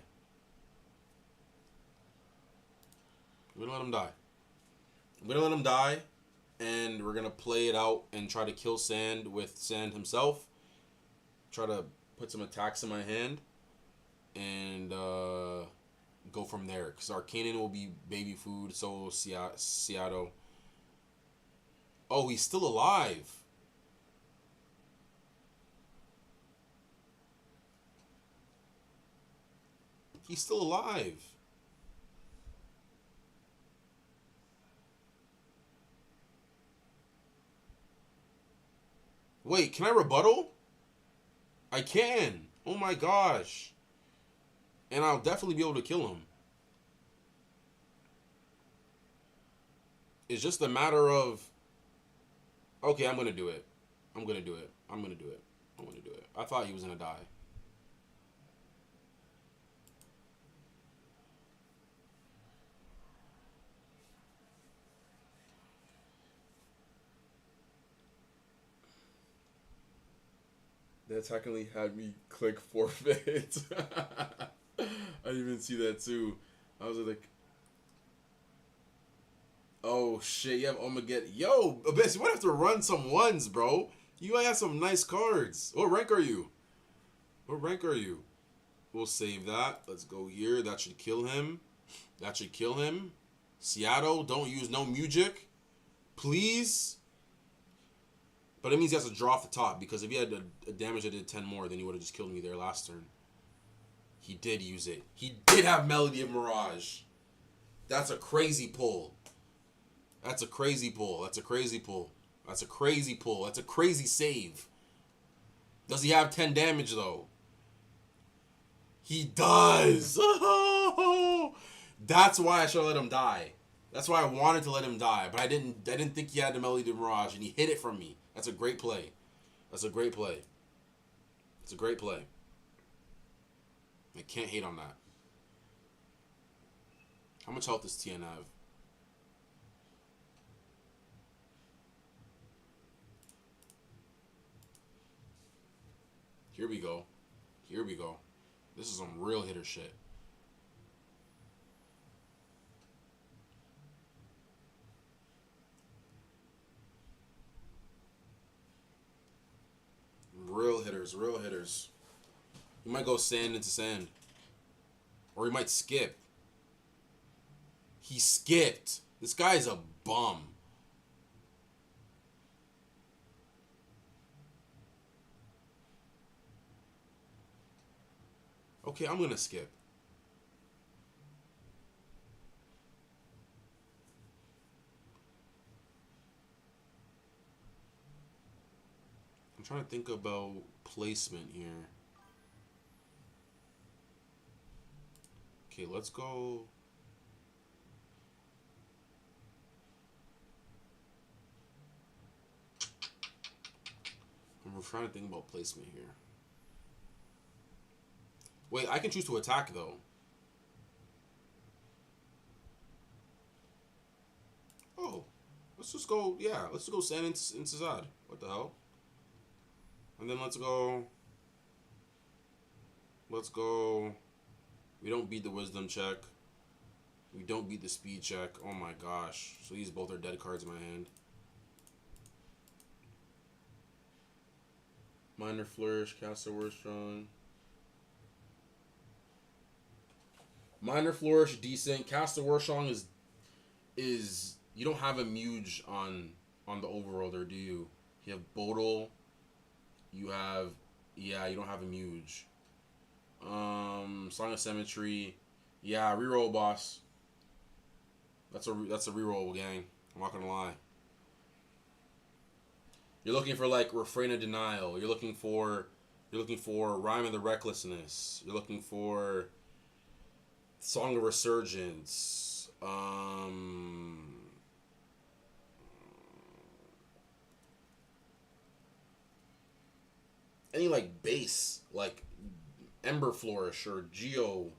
I'm gonna let him die, and we're gonna play it out and try to kill Sand with Sand himself. Try to put some attacks in my hand, and go from there. Because Arcanon will be baby food, so will Seattle. Oh, he's still alive. He's still alive. Wait, can I rebuttal? I can. Oh my gosh. And I'll definitely be able to kill him. It's just a matter of, okay, I'm going to do it. I'm going to do it. I'm going to do it. I'm going to do it. I thought he was going to die. That technically had me click forfeit. I didn't even see that too. I was like, oh shit, you have Omeget. Yo, Abyss, you might have to run some ones, bro. You might have some nice cards. What rank are you? What rank are you? We'll save that. Let's go here. That should kill him. That should kill him. Seattle, don't use no music. Please. But it means he has to draw off the top, because if he had a damage that did 10 more, then he would have just killed me there last turn. He did use it. He did have Melody of Mirage. That's a crazy pull. That's a crazy pull. That's a crazy pull. That's a crazy pull. That's a crazy save. Does he have 10 damage, though? He does. That's why I should have let him die. That's why I wanted to let him die, but I didn't think he had the Melody of Mirage, and he hid it from me. That's a great play. That's a great play. It's a great play. I can't hate on that. How much health does TN have? Here we go. Here we go. This is some real hitter shit. Real hitters, real hitters. He might go sand into sand. Or he might skip. He skipped. This guy's a bum. Okay, I'm gonna skip. I'm trying to think about placement here. Okay, let's go. I'm trying to think about placement here. Wait, I can choose to attack, though. Oh. Let's just go, yeah. Let's just go sand into Zad. What the hell? And then let's go. Let's go. We don't beat the wisdom check. We don't beat the speed check. Oh my gosh. So these both are dead cards in my hand. Minor Flourish, Cast a Word Strong. Minor Flourish, decent. Cast a Word Strong is you don't have a Muge on the Overworlder, do you? You have Bodil. You have, yeah, you don't have a Muge. Song of Symmetry. Yeah, reroll, boss. That's a reroll, gang. I'm not gonna lie. You're looking for like Refrain of Denial. You're looking for Rhyme of the Recklessness. You're looking for Song of Resurgence. Any like base like Ember Flourish or Geo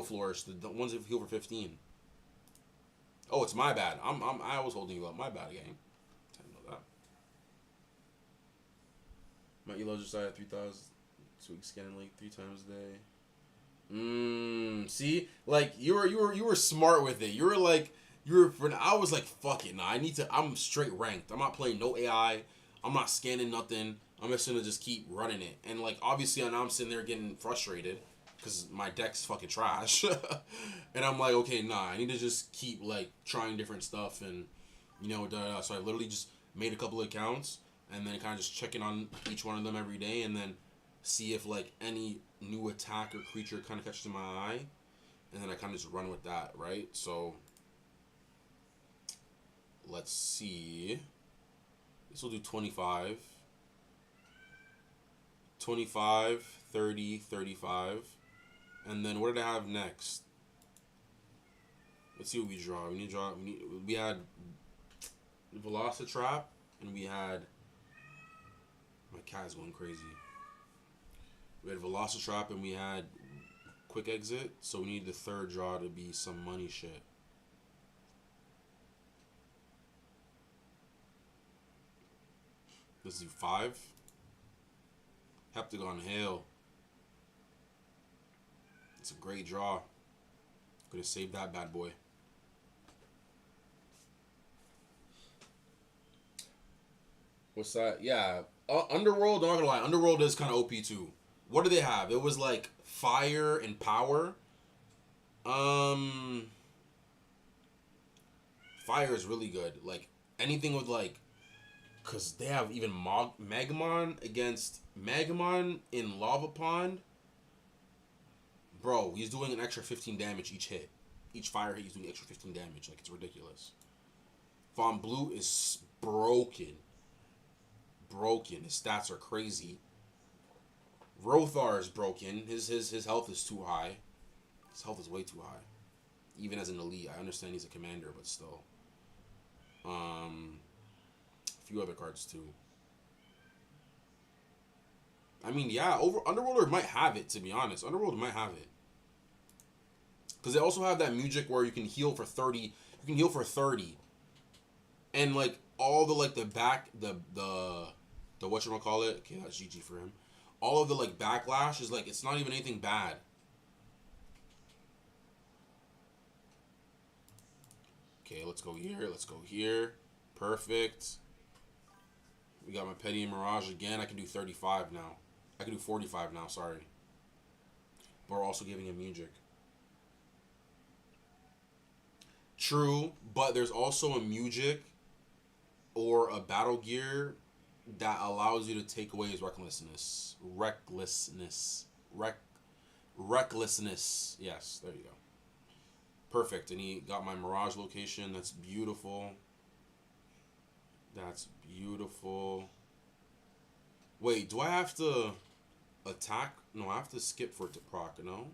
Flourish, the ones that heal for 15. Oh, it's my bad. I was holding you up. My bad, gang. Didn't know that. My elo just died at 3,000. So we can scan like 3 times a day. See, like you were smart with it. I was like, fuck it. Nah, I'm straight ranked. I'm not playing no AI. I'm not scanning nothing. I'm just gonna just keep running it. And like obviously now I'm sitting there getting frustrated because my deck's fucking trash. And I'm like, okay, nah, I need to just keep like trying different stuff and so I literally just made a couple of accounts and then kind of just checking on each one of them every day and then see if like any new attack or creature kind of catches my eye, and then I kind of just run with that, right? So let's see. This will do 25. 25, 30, 35. And then what did I have next? Let's see what we draw. We had Velocitrap, and we had... My cat is going crazy. We had Velocitrap, and we had Quick Exit. So we need the third draw to be some money shit. Let's do 5. Heptagon Hail. It's a great draw. Could have saved that bad boy. What's that? Yeah. Underworld, not gonna lie. Underworld is kind of OP too. What do they have? It was like fire and power. Fire is really good. Like anything with like, cause they have even Magamon against Magamon in Lava Pond. Bro, he's doing an extra 15 damage each hit. Each fire hit, he's doing extra 15 damage. Like, it's ridiculous. Von Blue is broken. Broken. His stats are crazy. Rothar is broken. His health is too high. His health is way too high. Even as an elite. I understand he's a commander, but still. A few other cards, too. I mean, yeah, Underworlder might have it, to be honest. Underworld might have it. Because they also have that music where you can heal for 30. You can heal for 30. And, like, all the, like, the whatchamacallit. Okay, that's GG for him. All of the, like, backlash is, like, it's not even anything bad. Okay, let's go here. Let's go here. Perfect. We got my Petty Mirage again. I can do 35 now. I can do 45 now, sorry. But we're also giving him music. True, but there's also a music or a battle gear that allows you to take away his recklessness. Recklessness. Yes, there you go. Perfect. And he got my Mirage location. That's beautiful. That's beautiful. Wait, do I have to attack? No, I have to skip for it to proc, no?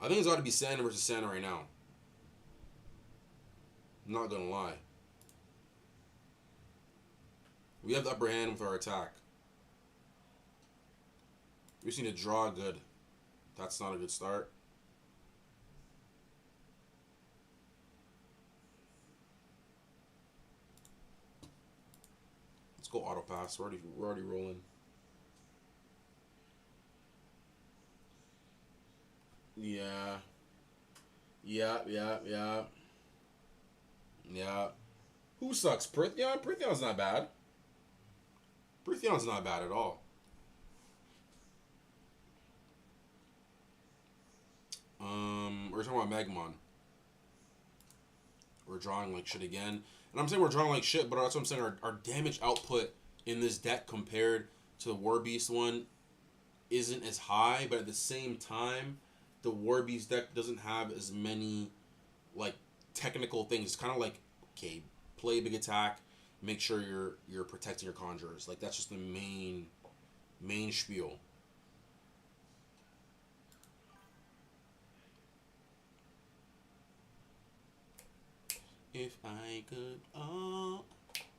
I think it's got to be Santa versus Santa right now. I'm not gonna lie. We have the upper hand with our attack. We just need to draw good. That's not a good start. Let's go auto pass. We're already rolling. Yeah. Yeah. Who sucks? Prythion? Prythion's not bad. Prythion's not bad at all. We're talking about Magmon. We're drawing like shit again. And I'm saying we're drawing like shit, but that's what I'm saying. Our damage output in this deck compared to the War Beast one isn't as high, but at the same time, the War Beast deck doesn't have as many like technical things. It's kind of like, okay, play big attack, make sure you're protecting your conjurers. Like that's just the main spiel. If I could all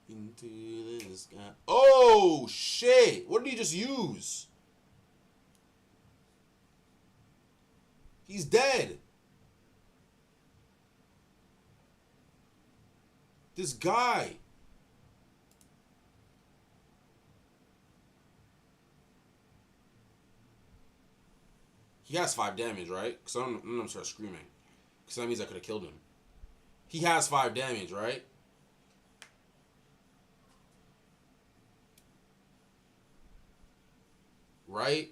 into the sky. Oh shit! What did he just use? He's dead. This guy. He has 5 damage, right? Because I'm gonna start screaming. Because that means I could have killed him. He has 5 damage, right? Right?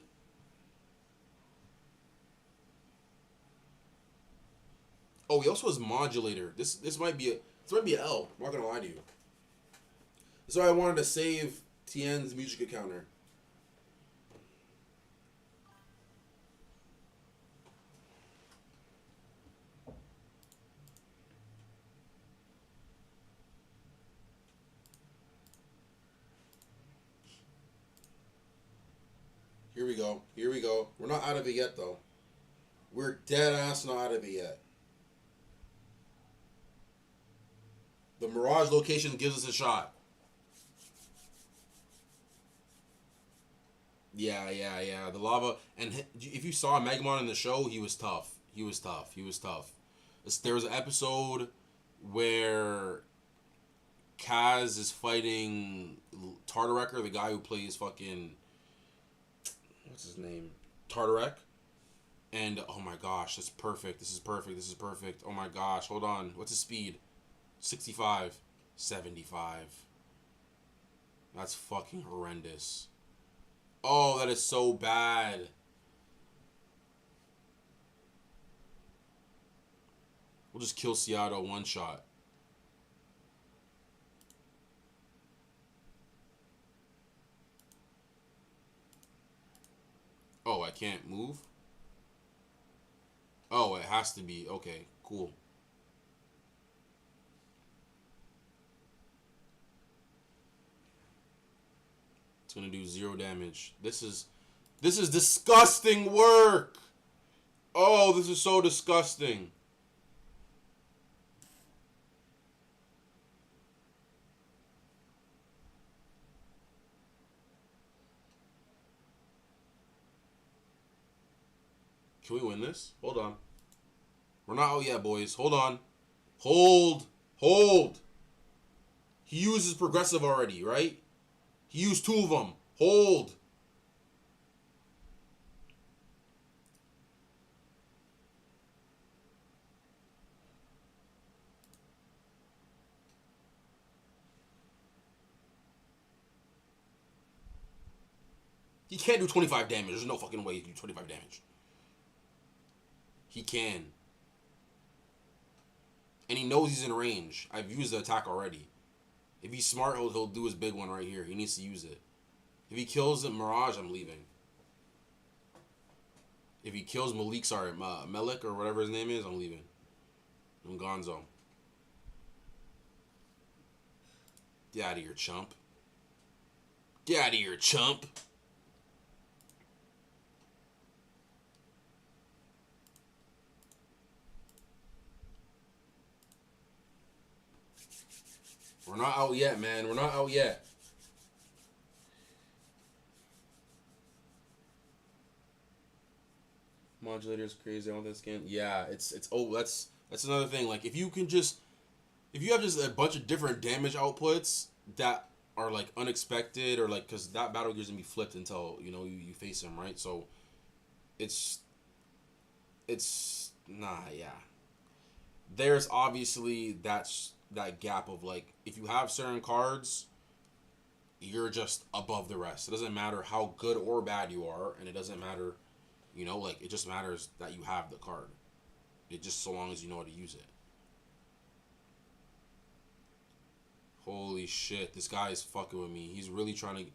Oh, he also has modulator. This might be a L. I'm not gonna lie to you. So I wanted to save Tien's music counter. Here we go. Here we go. We're not out of it yet, though. We're dead ass not out of it yet. The Mirage location gives us a shot. Yeah, yeah, yeah. The lava. And if you saw Megamon in the show, he was tough. He was tough. He was tough. There was an episode where Kaz is fighting Tartarek, the guy who plays fucking... What's his name? Tartarek. And, oh my gosh, that's perfect. This is perfect. This is perfect. Oh my gosh, hold on. What's his speed? 65. 75. That's fucking horrendous. Oh, that is so bad. We'll just kill Seattle one shot. Oh, I can't move? Oh, it has to be. Okay, cool. It's gonna do 0 damage. This is disgusting work. Oh, this is so disgusting. Can we win this? Hold on. We're not out yet, boys. Hold on. Hold. Hold. He uses progressive already, right? He used 2 of them. Hold. He can't do 25 damage. There's no fucking way he can do 25 damage. He can. And he knows he's in range. I've used the attack already. If he's smart, he'll do his big one right here. He needs to use it. If he kills the Mirage, I'm leaving. If he kills Malik, sorry, Melik or whatever his name is, I'm leaving. I'm gonzo. Get out of here, chump. Get out of here, chump. We're not out yet, man. We're not out yet. Modulator is crazy on this skin. Yeah, it's oh that's another thing. Like if you have just a bunch of different damage outputs that are like unexpected or like because that battle gear's gonna be flipped until you face him, right? So it's nah, yeah. There's obviously that gap of like if you have certain cards, you're just above the rest. It doesn't matter how good or bad you are, and it doesn't matter, like it just matters that you have the card. It just so long as you know how to use it. Holy shit, this guy is fucking with me. He's really trying to.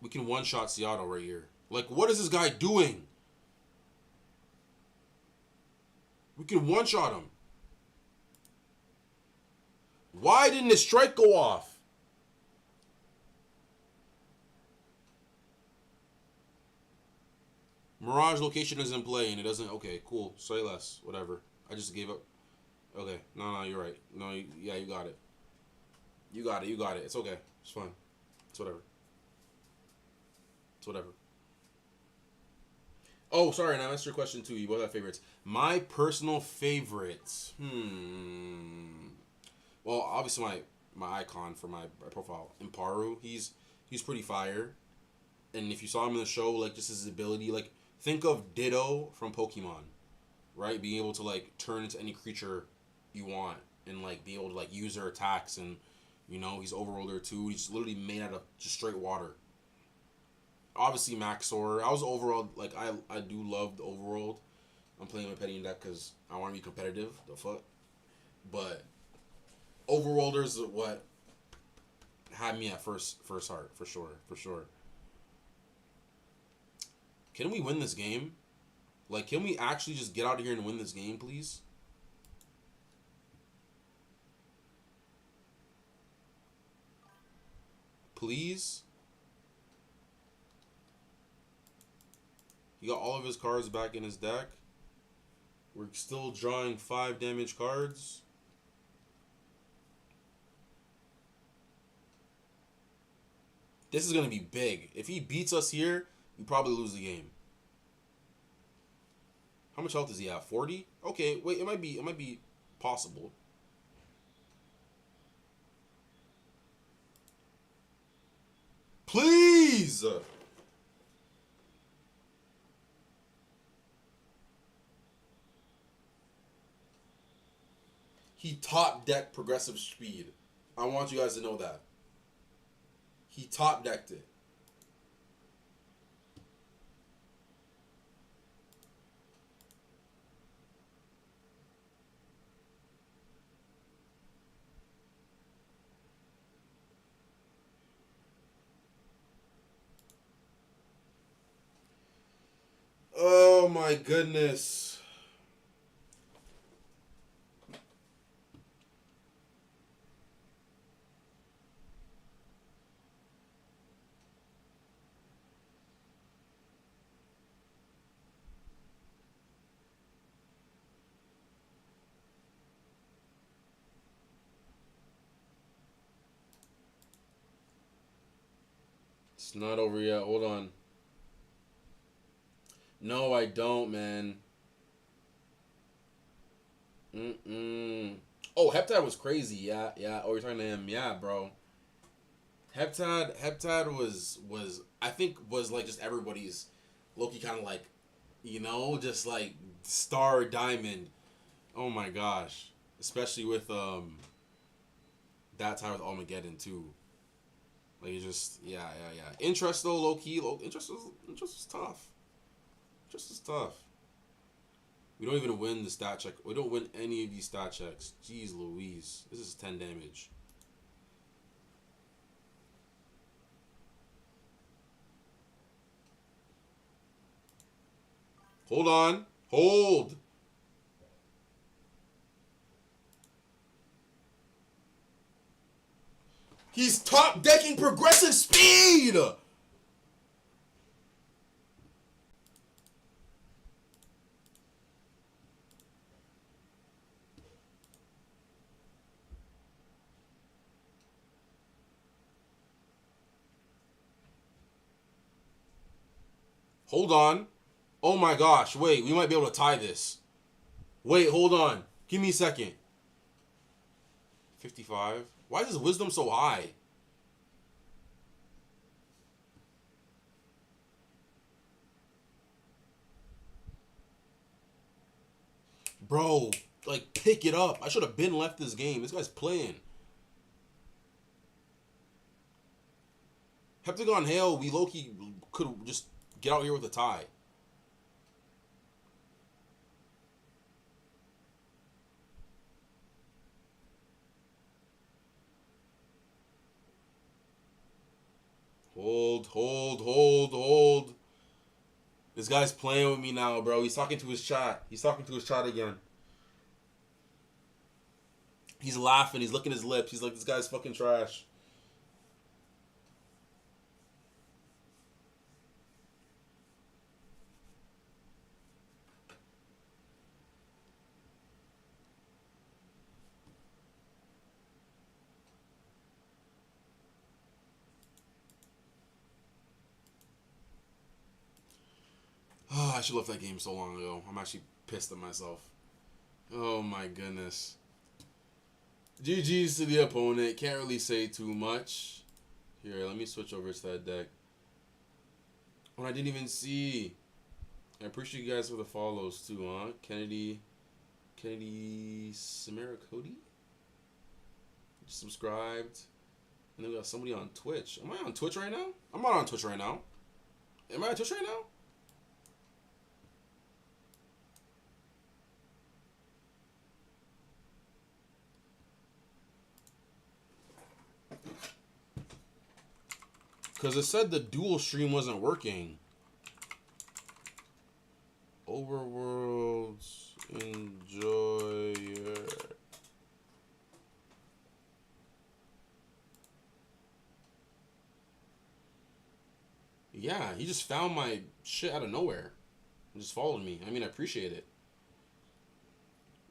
We can one-shot Seattle right here. Like, what is this guy doing? We can one-shot him. Why didn't his strike go off? Mirage location is in play and it doesn't. Okay, cool. Say less. Whatever. I just gave up. Okay. No, you're right. No, yeah, you got it. You got it. You got it. It's okay. It's fine. It's whatever. It's whatever. Oh, sorry, and I asked your question too. You both have favorites. My personal favorites. Well, obviously my icon for my profile, Imparu. He's pretty fire. And if you saw him in the show, like just his ability, like think of Ditto from Pokemon, right? Being able to like turn into any creature you want and like be able to like use their attacks and he's overworlder too. He's literally made out of just straight water. Obviously Maxor. I was overall like I do love the overworld. I'm playing my petting deck because I want to be competitive. The fuck, but overworlders are what had me at first heart for sure. Can we win this game? Like, can we actually just get out of here and win this game, please? Please? He got all of his cards back in his deck. We're still drawing 5 damage cards. This is going to be big. If he beats us here, we probably lose the game. How much health does he have? 40? Okay, wait, it might be possible. Please! He top decked progressive speed. I want you guys to know that. He top decked it. Oh my goodness. It's not over yet. Hold on. No, I don't, man. Oh, Heptad was crazy. Yeah, yeah. Oh, you're talking to him. Yeah, bro. Heptad was I think was like just everybody's Loki kind of like, just like star diamond. Oh my gosh. Especially with that time with Armageddon too. Like it's just yeah. Interest though, low key, interest is tough. Interest is tough. We don't even win the stat check. We don't win any of these stat checks. Jeez Louise. This is 10 damage. Hold on. Hold. He's top decking progressive speed. Hold on. Oh my gosh. Wait, we might be able to tie this. Wait, hold on. Give me a second. 55. Why is his wisdom so high? Bro, like, pick it up. I should have been left this game. This guy's playing. Heptagon Hail, we low-key could just get out here with a tie. Hold. This guy's playing with me now, bro. He's talking to his chat. He's talking to his chat again. He's laughing. He's licking his lips. He's like, this guy's fucking trash. Oh, I should have left that game so long ago. I'm actually pissed at myself. Oh my goodness. GG's to the opponent. Can't really say too much. Here, let me switch over to that deck. Oh, I didn't even see. I appreciate you guys for the follows too, huh? Kennedy Samara Cody subscribed. And then we got somebody on Twitch. Am I on Twitch right now? I'm not on Twitch right now. Am I on Twitch right now? Because it said the dual stream wasn't working. Overworlds, enjoy your... Yeah, he just found my shit out of nowhere. and just followed me. I mean, I appreciate it.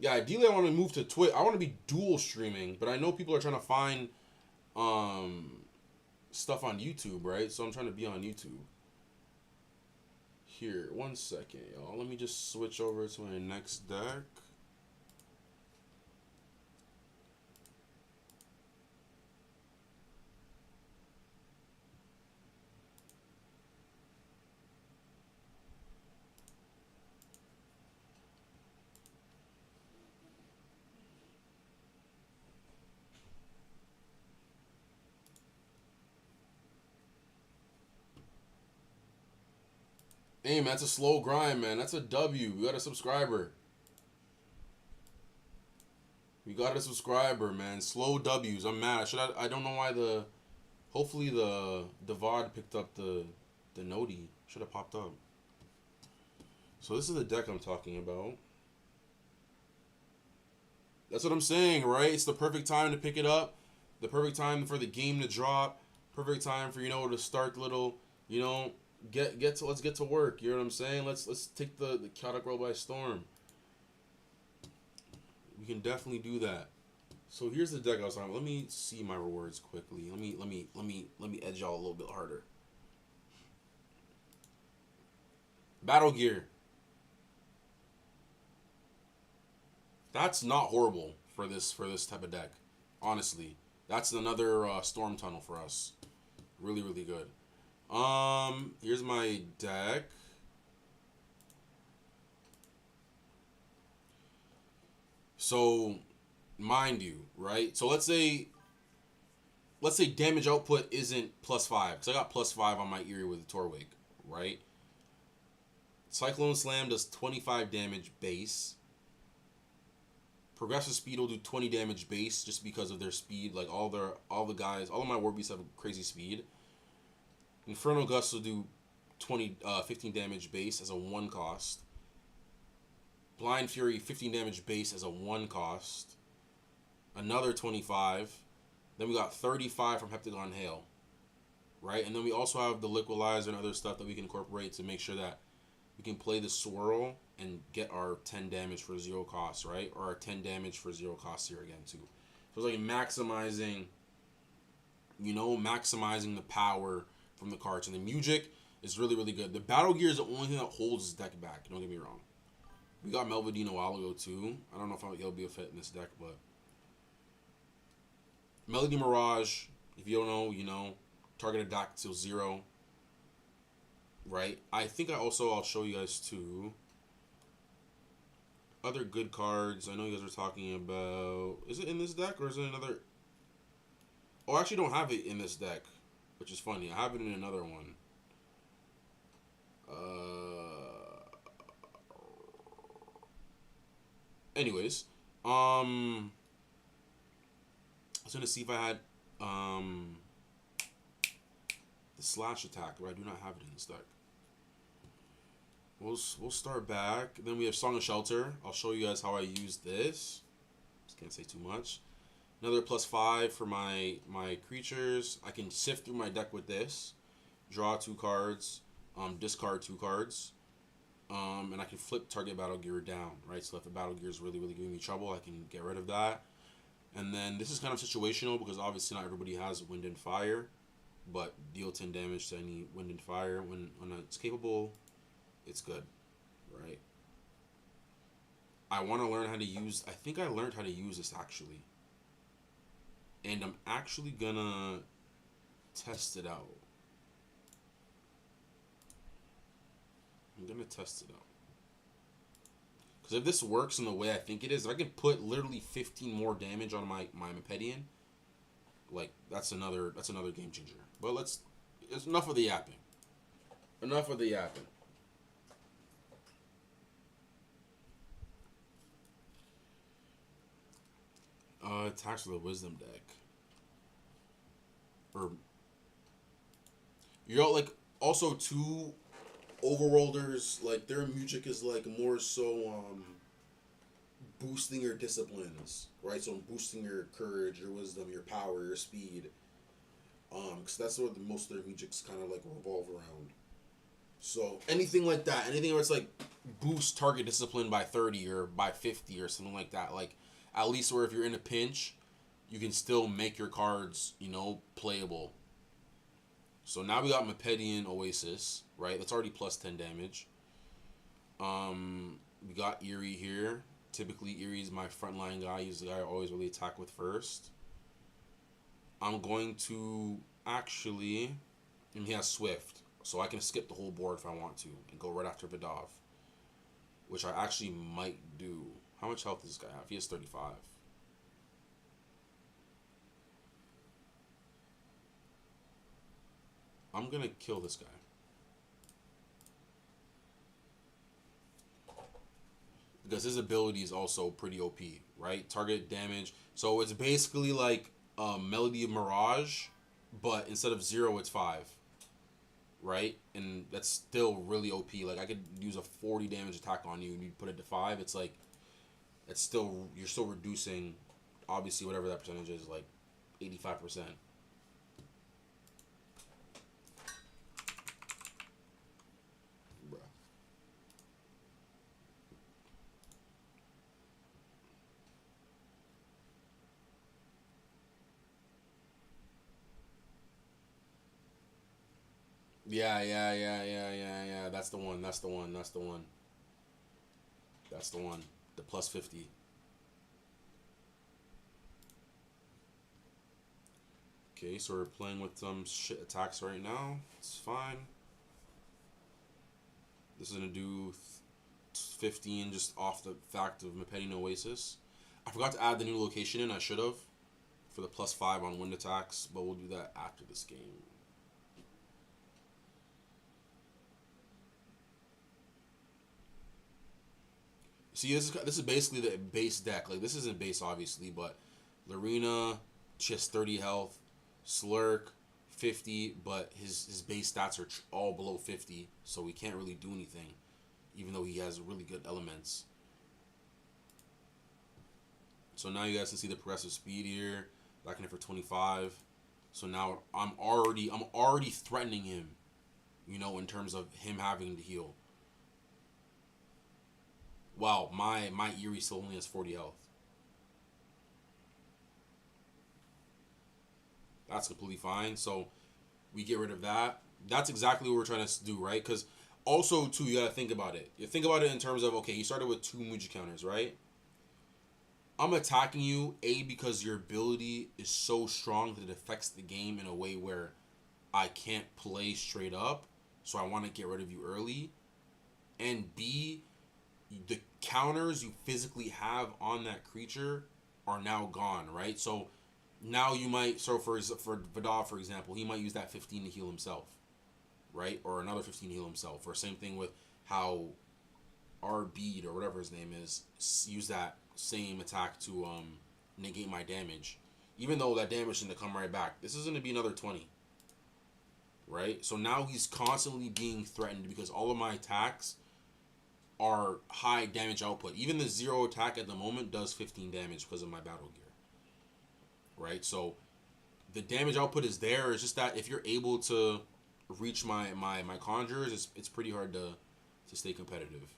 Yeah, ideally I want to move to Twitch. I want to be dual streaming, but I know people are trying to find um stuff on YouTube, right? So I'm trying to be on YouTube. Here, 1 second, y'all. Let me just switch over to my next deck. Hey, man, that's a slow grind, man. That's a W. We got a subscriber. We got a subscriber, man. Slow W's. I'm mad. I don't know why the. Hopefully the VOD picked up the noti. Should have popped up. So this is the deck I'm talking about. That's what I'm saying, right? It's the perfect time to pick it up. The perfect time for the game to drop. Perfect time for, to start little, let's get to work. You know what I'm saying? Let's take the chaotic world by storm. We can definitely do that. So here's the deck I was talking about. Let me see my rewards quickly. Let me edge y'all a little bit harder. Battle gear. That's not horrible for this type of deck. Honestly, that's another storm tunnel for us. Really, really good. Here's my deck. So, mind you, right? So let's say damage output isn't +5, because I got +5 on my Eerie with the Torwig, right? Cyclone Slam does 25 damage base. Progressive Speed will do 20 damage base just because of their speed. Like all of my Warbeasts have crazy speed. Infernal Gust will do 15 damage base as a 1 cost. Blind Fury 15 damage base as a 1 cost. Another 25. Then we got 35 from Heptagon Hail. Right? And then we also have the Liquidizer and other stuff that we can incorporate to make sure that we can play the Swirl and get our 10 damage for 0 cost, right? Or our 10 damage for 0 cost here again, too. So it's like maximizing the power from the cards. And the music is really, really good. The Battle Gear is the only thing that holds this deck back. Don't get me wrong. We got Melvadine a while ago, too. I don't know if he'll be a fit in this deck, but Melody Mirage, if you don't know, target attack till 0. Right? I think I'll show you guys, too, other good cards. I know you guys are talking about... Is it in this deck, or is it another... Oh, I actually don't have it in this deck, which is funny. I have it in another one. Anyways, I was gonna see if I had the slash attack, but I do not have it in this deck. We'll start back. Then we have Song of Shelter. I'll show you guys how I use this. Just can't say too much. Another +5 for my creatures. I can sift through my deck with this. Draw 2 cards. Discard 2 cards. And I can flip target Battle Gear down, right? So if the Battle Gear is really, really giving me trouble, I can get rid of that. And then this is kind of situational because obviously not everybody has Wind and Fire, but deal 10 damage to any Wind and Fire. When it's capable, it's good, right? I want to learn how to use... I think I learned how to use this, actually. And I'm actually gonna test it out. I'm gonna test it out. Because if this works in the way I think it is, if I can put literally 15 more damage on my Mepedian, like, that's another game changer. But it's enough of the yapping. Enough of the yapping. Attacks with a Wisdom deck. Or you're all, like, also two Overworlders, like, their music is like more so boosting your disciplines, right? So boosting your courage, your wisdom, your power, your speed. Because that's what most of their music's kind of like revolve around. So anything like that, anything where it's like boost target discipline by 30 or by 50 or something like that, like at least where if you're in a pinch, you can still make your cards, playable. So now we got Mepedian Oasis, right? That's already plus 10 damage. We got Eerie here. Typically, Eerie's my frontline guy. He's the guy I always really attack with first. I'm going to actually, and he has Swift, so I can skip the whole board if I want to and go right after Vidov, which I actually might do. How much health does this guy have? He has 35. I'm gonna kill this guy. Because his ability is also pretty OP, right? Target damage. So it's basically like Melody of Mirage, but instead of 0, it's 5. Right? And that's still really OP. Like, I could use a 40 damage attack on you and you put it to 5. It's like, you're still reducing, obviously, whatever that percentage is, like 85%. Yeah. That's the one. The plus 50. Okay, so we're playing with some shit attacks right now. It's fine. This is going to do 15 just off the fact of Mepedian Oasis. I forgot to add the new location in. I should have. For the plus 5 on wind attacks. But we'll do that after this game. See, this is basically the base deck. Like, this isn't base, obviously, but Lorena, she has 30 health. Slurk, 50, but his base stats are all below 50, so he can't really do anything, even though he has really good elements. So now you guys can see the progressive speed here. Back in it for 25. So now I'm already threatening him, in terms of him having to heal. Wow, my Eerie still only has 40 health. That's completely fine. So we get rid of that. That's exactly what we're trying to do, right? Because also, too, you got to think about it. You think about it in terms of, okay, you started with 2 Muji counters, right? I'm attacking you, A, because your ability is so strong that it affects the game in a way where I can't play straight up. So I want to get rid of you early. And B, the counters you physically have on that creature are now gone, right? So now you might, so for Vidal, for example, he might use that 15 to heal himself, right? Or another 15 to heal himself. Or same thing with how Bead or whatever his name is, use that same attack to negate my damage. Even though that damage is going to come right back. This is going to be another 20. Right? So now he's constantly being threatened because all of my attacks are high damage output. Even the 0 attack at the moment does 15 damage because of my battle gear. Right? So the damage output is there. It's just that if you're able to reach my conjurers, it's pretty hard to stay competitive.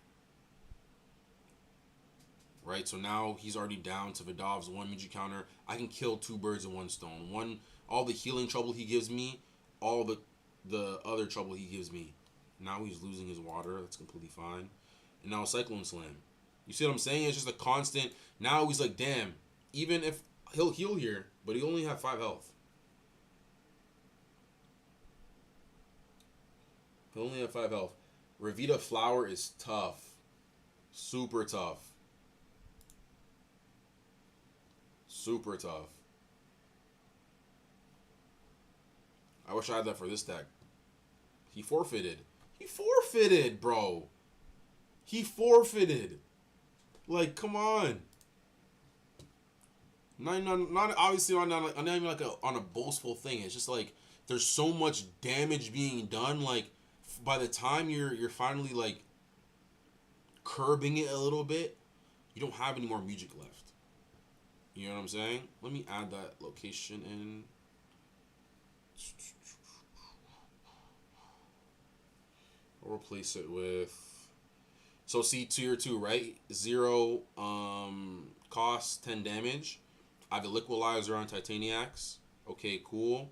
Right? So now he's already down to Vidov's 1 Miji counter. I can kill 2 birds in 1 stone. All the healing trouble he gives me, all the other trouble he gives me. Now he's losing his water. That's completely fine. And now Cyclone Slam. You see what I'm saying? It's just a constant. Now he's like, damn, even if he'll heal here, but he only have 5 health. He'll only have 5 health. Revita Flower is tough. Super tough. Super tough. I wish I had that for this deck. He forfeited. He forfeited, bro. He forfeited. Like, come on. Not obviously not even like on a boastful thing. It's just like there's so much damage being done. Like by the time you're finally like curbing it a little bit, you don't have any more music left. You know what I'm saying? Let me add that location in. I'll replace it with. So see tier 2, right? 0 cost, 10 damage. I have the Liquidizer on Titaniacs. Okay, cool.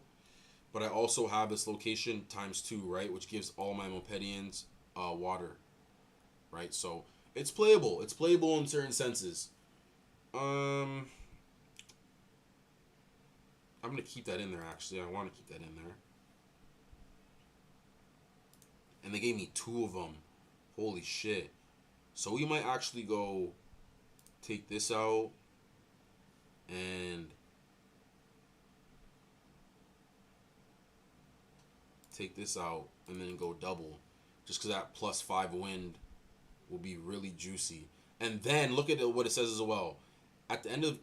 But I also have this location times 2, right? Which gives all my Mopedians water. Right? So it's playable. It's playable in certain senses. I'm gonna keep that in there actually. I wanna keep that in there. And they gave me 2 of them. Holy shit. So we might actually go take this out and take this out and then go double. Just because that +5 wind will be really juicy. And then look at what it says as well. At the end of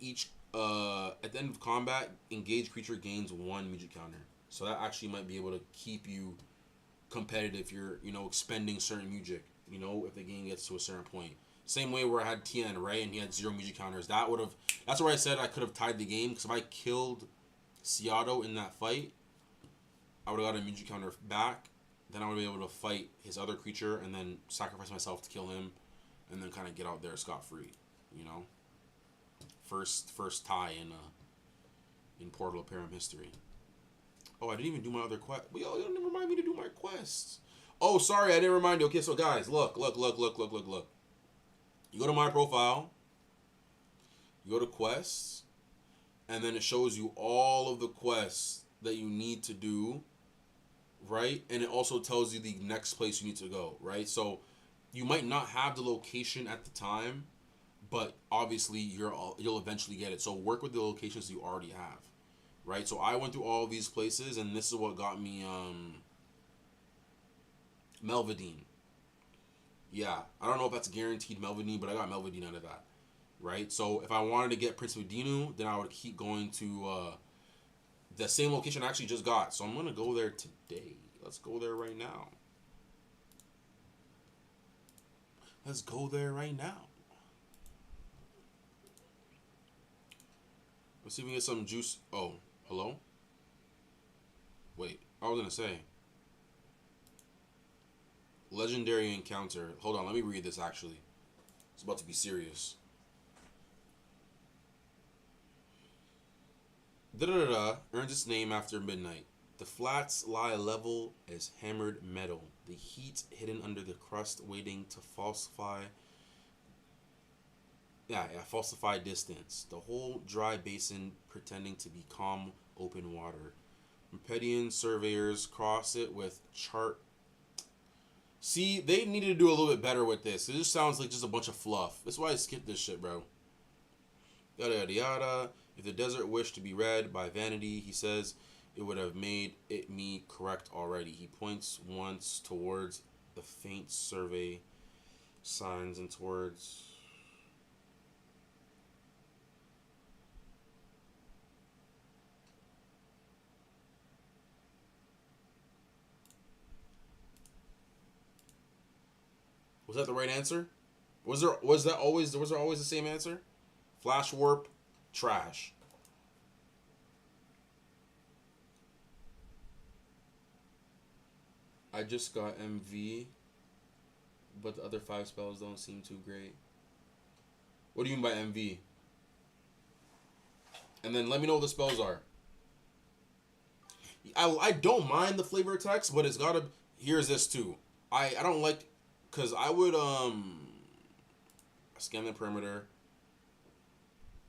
combat, engaged creature gains 1 music counter. So that actually might be able to keep you competitive if you're, expending certain music, if the game gets to a certain point. Same way where I had Tien, right, and he had 0 music counters. That's where I said I could have tied the game, because if I killed Seattle in that fight, I would have got a music counter back. Then I would be able to fight his other creature and then sacrifice myself to kill him, and then kind of get out there scot-free, First tie in Portal of Perim history. Oh, I didn't even do my other quest. Yo, you didn't remind me to do my quests. Oh, sorry, I didn't remind you. Okay, so guys, look. You go to my profile. You go to quests. And then it shows you all of the quests that you need to do. Right? And it also tells you the next place you need to go. Right? So you might not have the location at the time, but obviously you'll eventually get it. So work with the locations you already have. Right? So I went through all these places, and this is what got me Melvadine. Yeah, I don't know if that's guaranteed Melvadine, but I got Melvadine out of that. Right? So if I wanted to get Prince of Dinu, then I would keep going to the same location I actually just got. So I'm going to go there today. Let's go there right now. Let's go there right now. Let's see if we can get some juice. Oh, hello? Wait, I was going to say. Legendary encounter. Hold on, let me read this actually. It's about to be serious. Da-da-da-da earns its name after midnight. The flats lie level as hammered metal. The heat hidden under the crust waiting to falsify distance. The whole dry basin pretending to be calm open water. Mopedian surveyors cross it with chart. See, they needed to do a little bit better with this. It just sounds like just a bunch of fluff. That's why I skipped this shit, bro. Yada yada yada. If the desert wished to be read by vanity, he says, it would have made it me correct already. He points once towards the faint survey signs and towards... Was that the right answer? Was there always the same answer? Flash warp, trash. I just got MV, but the other 5 spells don't seem too great. What do you mean by MV? And then let me know what the spells are. I don't mind the flavor text, but it's gotta... Here's this too. I don't like... Because I would scan the perimeter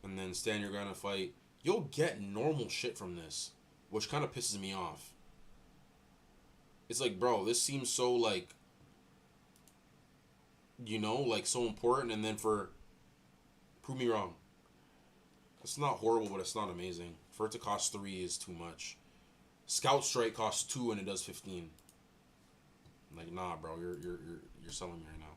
and then stand your ground and fight. You'll get normal shit from this, which kind of pisses me off. It's like, bro, this seems so like, like so important, and then prove me wrong. It's not horrible, but it's not amazing. For it to cost 3 is too much. Scout Strike costs 2 and it does 15. Like, nah, bro, you're selling me right now.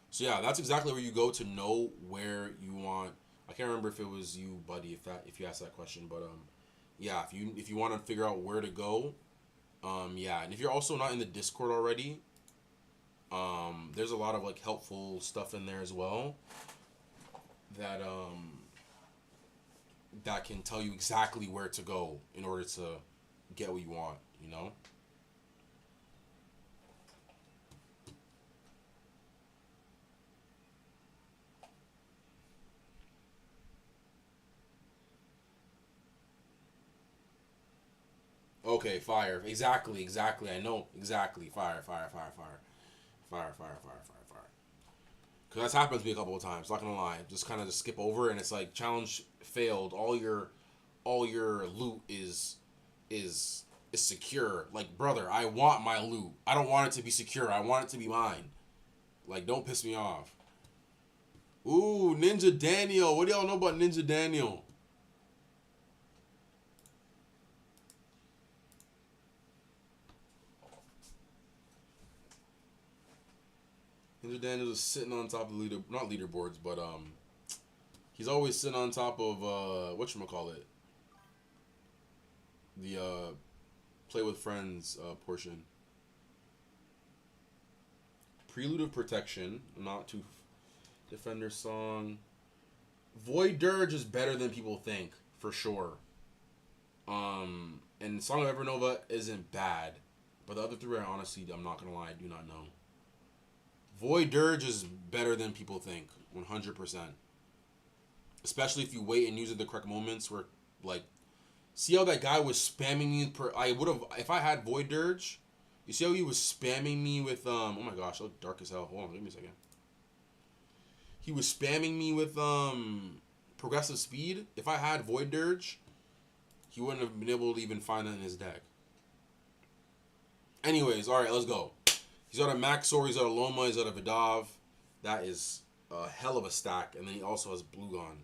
So yeah, that's exactly where you go to know where you want. I can't remember if it was you, buddy, if you asked that question, but yeah, if you want to figure out where to go, yeah, and if you're also not in the Discord already, there's a lot of like helpful stuff in there as well that that can tell you exactly where to go in order to get what you want, you know? Okay, fire. Exactly, exactly. I know exactly. Fire, fire, fire, fire. Fire, fire, fire, fire, fire. Because that's happened to me a couple of times, not gonna lie. Just kind of just skip over and it's like challenge failed. All your loot is secure. Like, brother, I want my loot. I don't want it to be secure. I want it to be mine. Like, don't piss me off. Ooh, Ninja Daniel. What do y'all know about Ninja Daniel? Ninja Daniel is sitting on top of the not leaderboards, but he's always sitting on top of whatchamacallit, the play with friends portion. Prelude of Protection, not too Defender song. Void Dirge is better than people think, for sure. And Song of Evernova isn't bad, but the other three, I honestly, I'm not gonna lie, I do not know. Void Dirge is better than people think, 100%. Especially if you wait and use it at the correct moments. Where, like, see how that guy was spamming me I would have, if I had Void Dirge. You see how he was spamming me with oh my gosh, it looked dark as hell. Hold on, give me a second. He was spamming me with progressive speed. If I had Void Dirge, he wouldn't have been able to even find that in his deck. Anyways, alright, let's go. He's got a Maxor, he's got a Loma, he's got a Vidav. That is a hell of a stack. And then he also has Bluegon.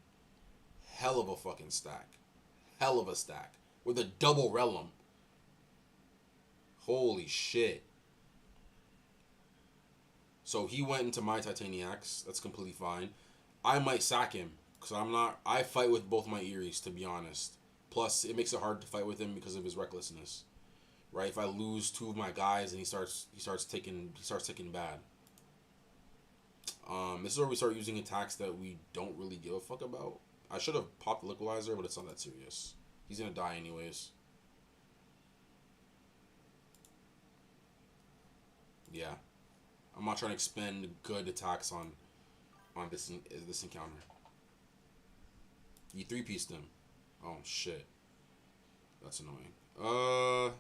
Hell of a fucking stack. Hell of a stack. With a double Relum. Holy shit. So he went into my Titaniacs. That's completely fine. I might sack him. Because I fight with both my Eries, to be honest. Plus, it makes it hard to fight with him because of his recklessness. Right? If I lose two of my guys and he starts taking bad. This is where we start using attacks that we don't really give a fuck about. I should have popped the Liquidizer, but it's not that serious. He's gonna die anyways. Yeah. I'm not trying to expend good attacks on this encounter. You 3-pieced him. Oh shit. That's annoying. Hold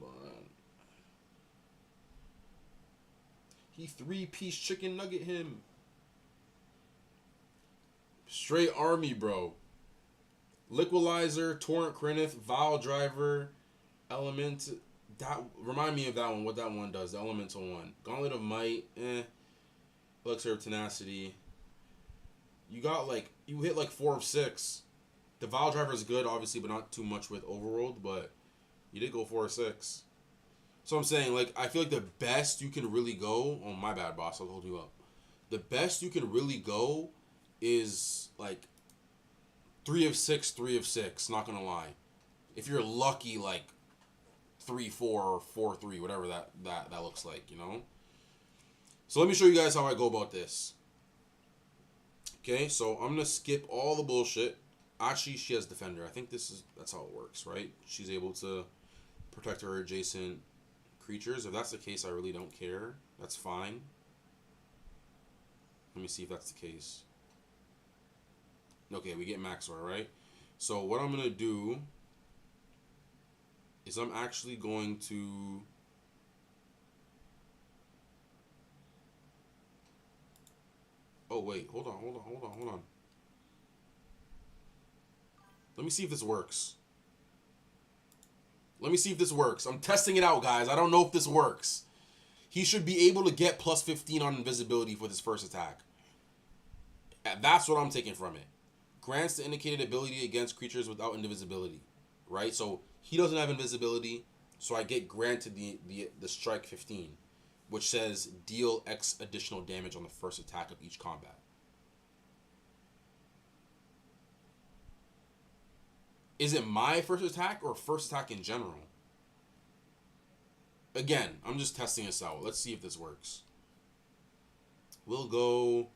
on. He 3-piece chicken nugget him. Straight army, bro. Liquidizer, Torrent Krenith, Vile Driver, Element. That remind me of that one. What that one does? The Elemental one. Gauntlet of Might. Elixir of Tenacity. You hit like 4 of 6. The Vile Driver is good, obviously, but not too much with Overworld. But you did go 4 of 6. So I'm saying, like, I feel like the best you can really go. Oh, my bad, boss. I'll hold you up. The best you can really go is like 3 of 6, 3 of 6. Not gonna lie. If you're lucky, like 3-4 or 4-3, whatever that looks like, you know. So let me show you guys how I go about this. Okay, so I'm gonna skip all the bullshit. Actually, she has Defender. I think that's how it works, right? She's able to protect her adjacent creatures. If that's the case, I really don't care. That's fine. Let me see if that's the case. Okay, we get Maxor, right? So what I'm going to do is I'm actually going to... Oh, wait. Hold on. Let me see if this works. I'm testing it out, guys. I don't know if this works. He should be able to get plus 15 on invisibility for this first attack. That's what I'm taking from it. Grants the indicated ability against creatures without invisibility, right? So he doesn't have invisibility, so I get granted the strike 15, which says deal X additional damage on the first attack of each combat. Is it my first attack or first attack in general? Again, I'm just testing this out. Let's see if this works. We'll go.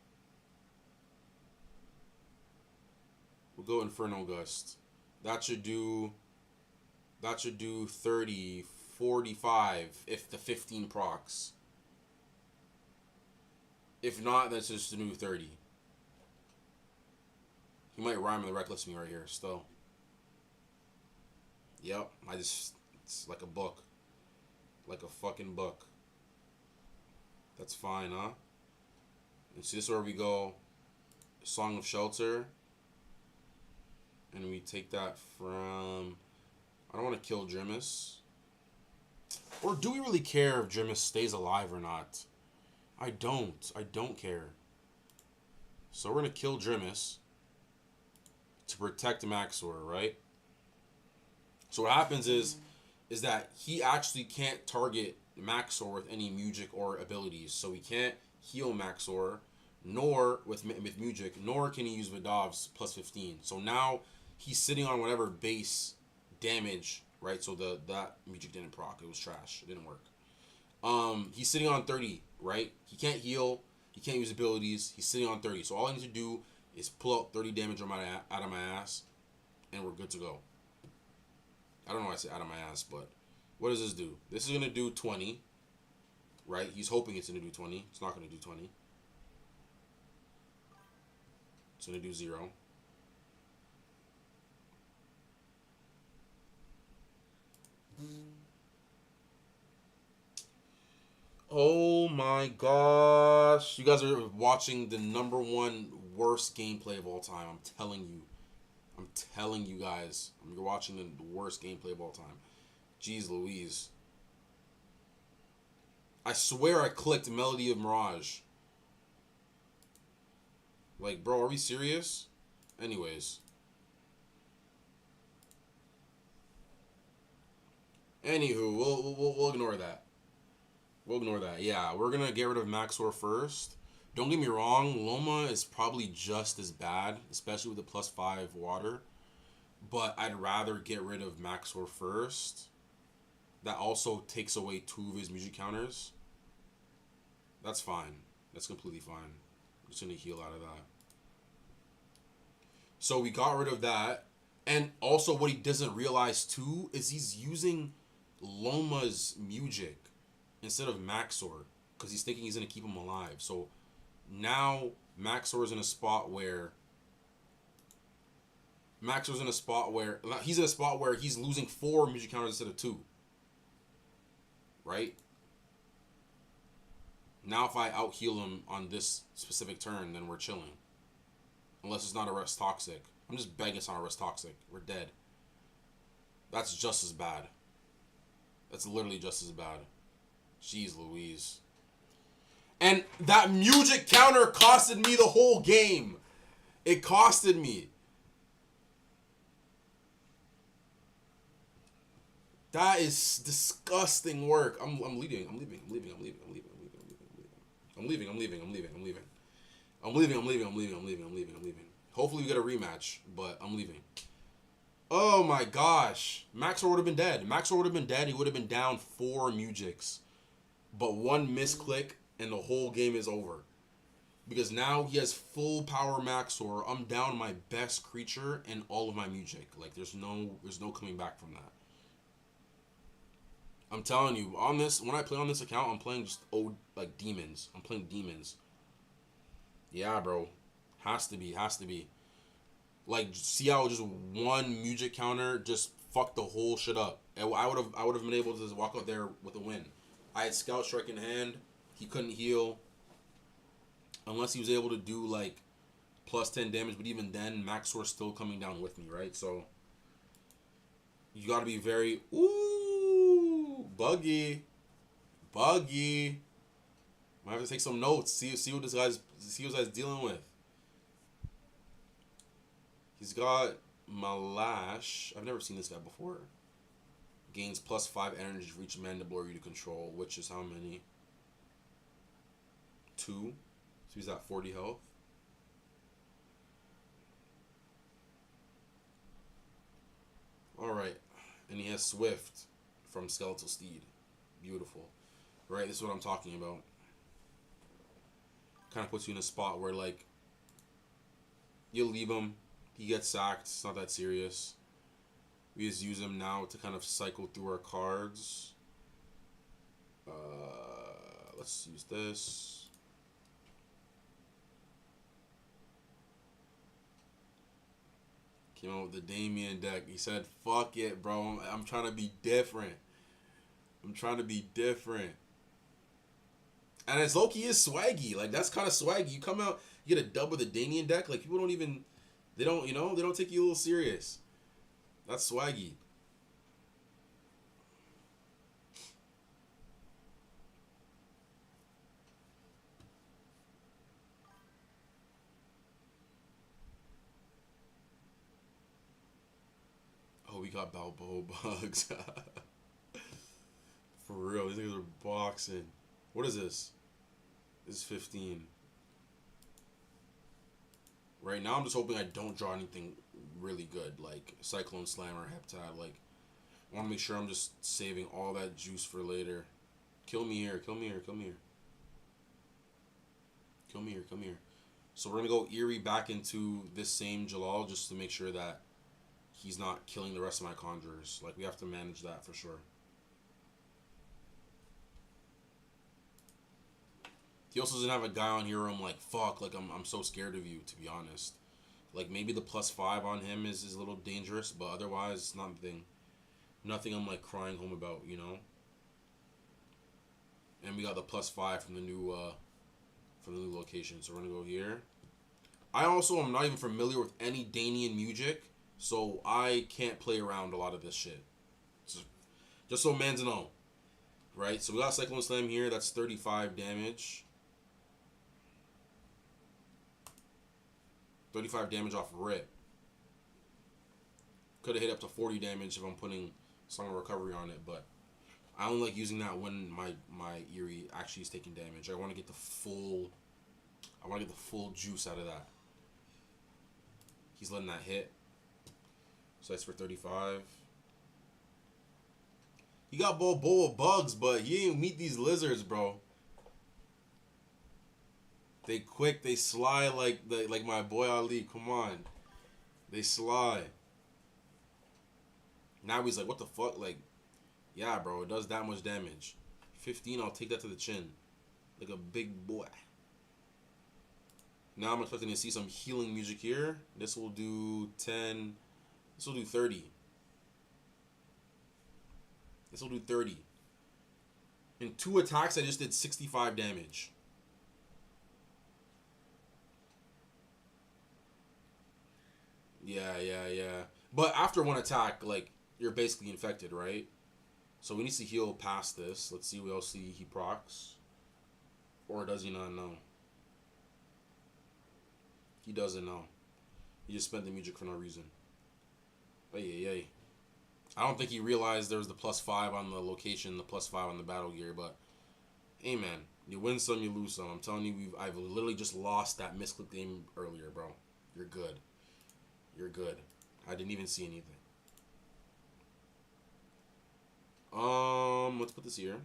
We'll go Inferno Gust. That should do. That should do 30, 45 if the 15 procs. If not, that's just a new 30. He might rhyme the reckless me right here still. Yep, it's like a book. Like a fucking book. That's fine, huh? And see, this is where we go. Song of Shelter. And we take that from... I don't want to kill Drimus. Or do we really care if Drimus stays alive or not? I don't. I don't care. So we're going to kill Drimus to protect Maxor, right? So what happens is that he actually can't target Maxor with any Music or abilities. So he can't heal Maxor, nor with Music, nor can he use Vidav's plus 15. So now he's sitting on whatever base damage, right? So that Music didn't proc. It was trash. It didn't work. He's sitting on 30, right? He can't heal. He can't use abilities. He's sitting on 30. So all I need to do is pull out 30 damage out of my ass, and we're good to go. I don't know why I say out of my ass, but what does this do? This is going to do 20, right? He's hoping it's going to do 20. It's not going to do 20. It's going to do 0. Oh my gosh. You guys are watching the #1 worst gameplay of all time. I'm telling you. I'm telling you guys. You're watching the worst gameplay of all time. Jeez Louise. I swear I clicked Melody of Mirage. Like, bro, are we serious? Anyways. Anywho, we'll ignore that. We'll ignore that. Yeah, we're going to get rid of Maxor first. Don't get me wrong, Loma is probably just as bad, especially with the +5 water. But I'd rather get rid of Maxor first. That also takes away 2 of his Music counters. That's fine. That's completely fine. I'm just going to heal out of that. So we got rid of that. And also what he doesn't realize too is he's using Loma's Music instead of Maxor, because he's thinking he's going to keep him alive. So now Maxor is in a spot where he's in a spot where he's losing 4 Music counters instead of 2. Right? Now if I out heal him on this specific turn, then we're chilling. Unless it's not Arrest Toxic. I'm just begging it's not Arrest Toxic. We're dead. That's just as bad. That's literally just as bad. Jeez Louise. And that Music counter costed me the whole game. It costed me. That is disgusting work. I'm leaving. I'm leaving. Hopefully we get a rematch, but I'm leaving. Oh my gosh. Maxor would have been dead. He would have been down 4 Musics. But 1 misclick and the whole game is over. Because now he has full power Maxor. I'm down my best creature and all of my Music. Like there's no coming back from that. I'm telling you, when I play on this account, I'm playing just demons. I'm playing demons. Yeah, bro. Has to be. Like, see how just 1 Music counter just fucked the whole shit up. And I would have been able to just walk out there with a win. I had Scout Strike in hand. He couldn't heal. Unless he was able to do, like, +10 damage. But even then, Maxor's still coming down with me, right? So, you gotta be very... Ooh! Buggy. Might have to take some notes. See what this guy's dealing with. He's got Malash. I've never seen this guy before. Gains +5 energy for each Mandiblor you control, which is how many? 2. So he's at 40 health. Alright. And he has Swift from Skeletal Steed. Beautiful. Right, this is what I'm talking about. kind of puts you in a spot where like you'll leave him, he gets sacked. It's not that serious. We just use him now to kind of cycle through our cards. Let's use this. Came out with the Damien deck. He said, "Fuck it, bro. I'm trying to be different. I'm trying to be different." And it's low-key is swaggy. Like, that's kind of swaggy. You come out, you get a dub with a Damien deck. Like, people don't even, they don't take you a little serious. That's swaggy. Oh, we got Balboa bugs. For real, these niggas are boxing. What is this? This is 15. Right now, I'm just hoping I don't draw anything really good, like Cyclone Slam or Heptad. Like, I want to make sure I'm just saving all that juice for later. Kill me here, kill me here, kill me here. Kill me here, come here. So we're going to go Eerie back into this same Jalal just to make sure that he's not killing the rest of my Conjurers. Like, we have to manage that for sure. He also doesn't have a guy on here where I'm like, fuck, like, I'm so scared of you, to be honest. Like, maybe the +5 on him is a little dangerous, but otherwise, nothing I'm, like, crying home about, you know? And we got the +5 from the new location, so we're gonna go here. I also am not even familiar with any Danian music, so I can't play around a lot of this shit. Just so man's know. Right, so we got Cyclone Slam here, that's 35 damage. 35 damage off rip. Could have hit up to 40 damage if I'm putting Song of Recovery on it, but I don't like using that when my Eerie actually is taking damage. I want to get the full juice out of that. He's letting that hit. So that's for 35. He got Balboa bugs, but he ain't meet these lizards, bro. They quick, they sly like my boy Ali. Come on, they sly. Now he's like, what the fuck? Like, yeah, bro, it does that much damage. 15, I'll take that to the chin, like a big boy. Now I'm expecting to see some healing music here. This will do 10. This will do 30. This will do 30. In 2 attacks, I just did 65 damage. Yeah. But after 1 attack, like, you're basically infected, right? So we need to heal past this. Let's see what else he procs. Or does he not know? He doesn't know. He just spent the music for no reason. Ay. I don't think he realized there was the +5 on the location, the +5 on the battle gear, but hey man, you win some, you lose some. I'm telling you, I've literally just lost that misclick game earlier, bro. You're good. You're good. I didn't even see anything. Let's put this here.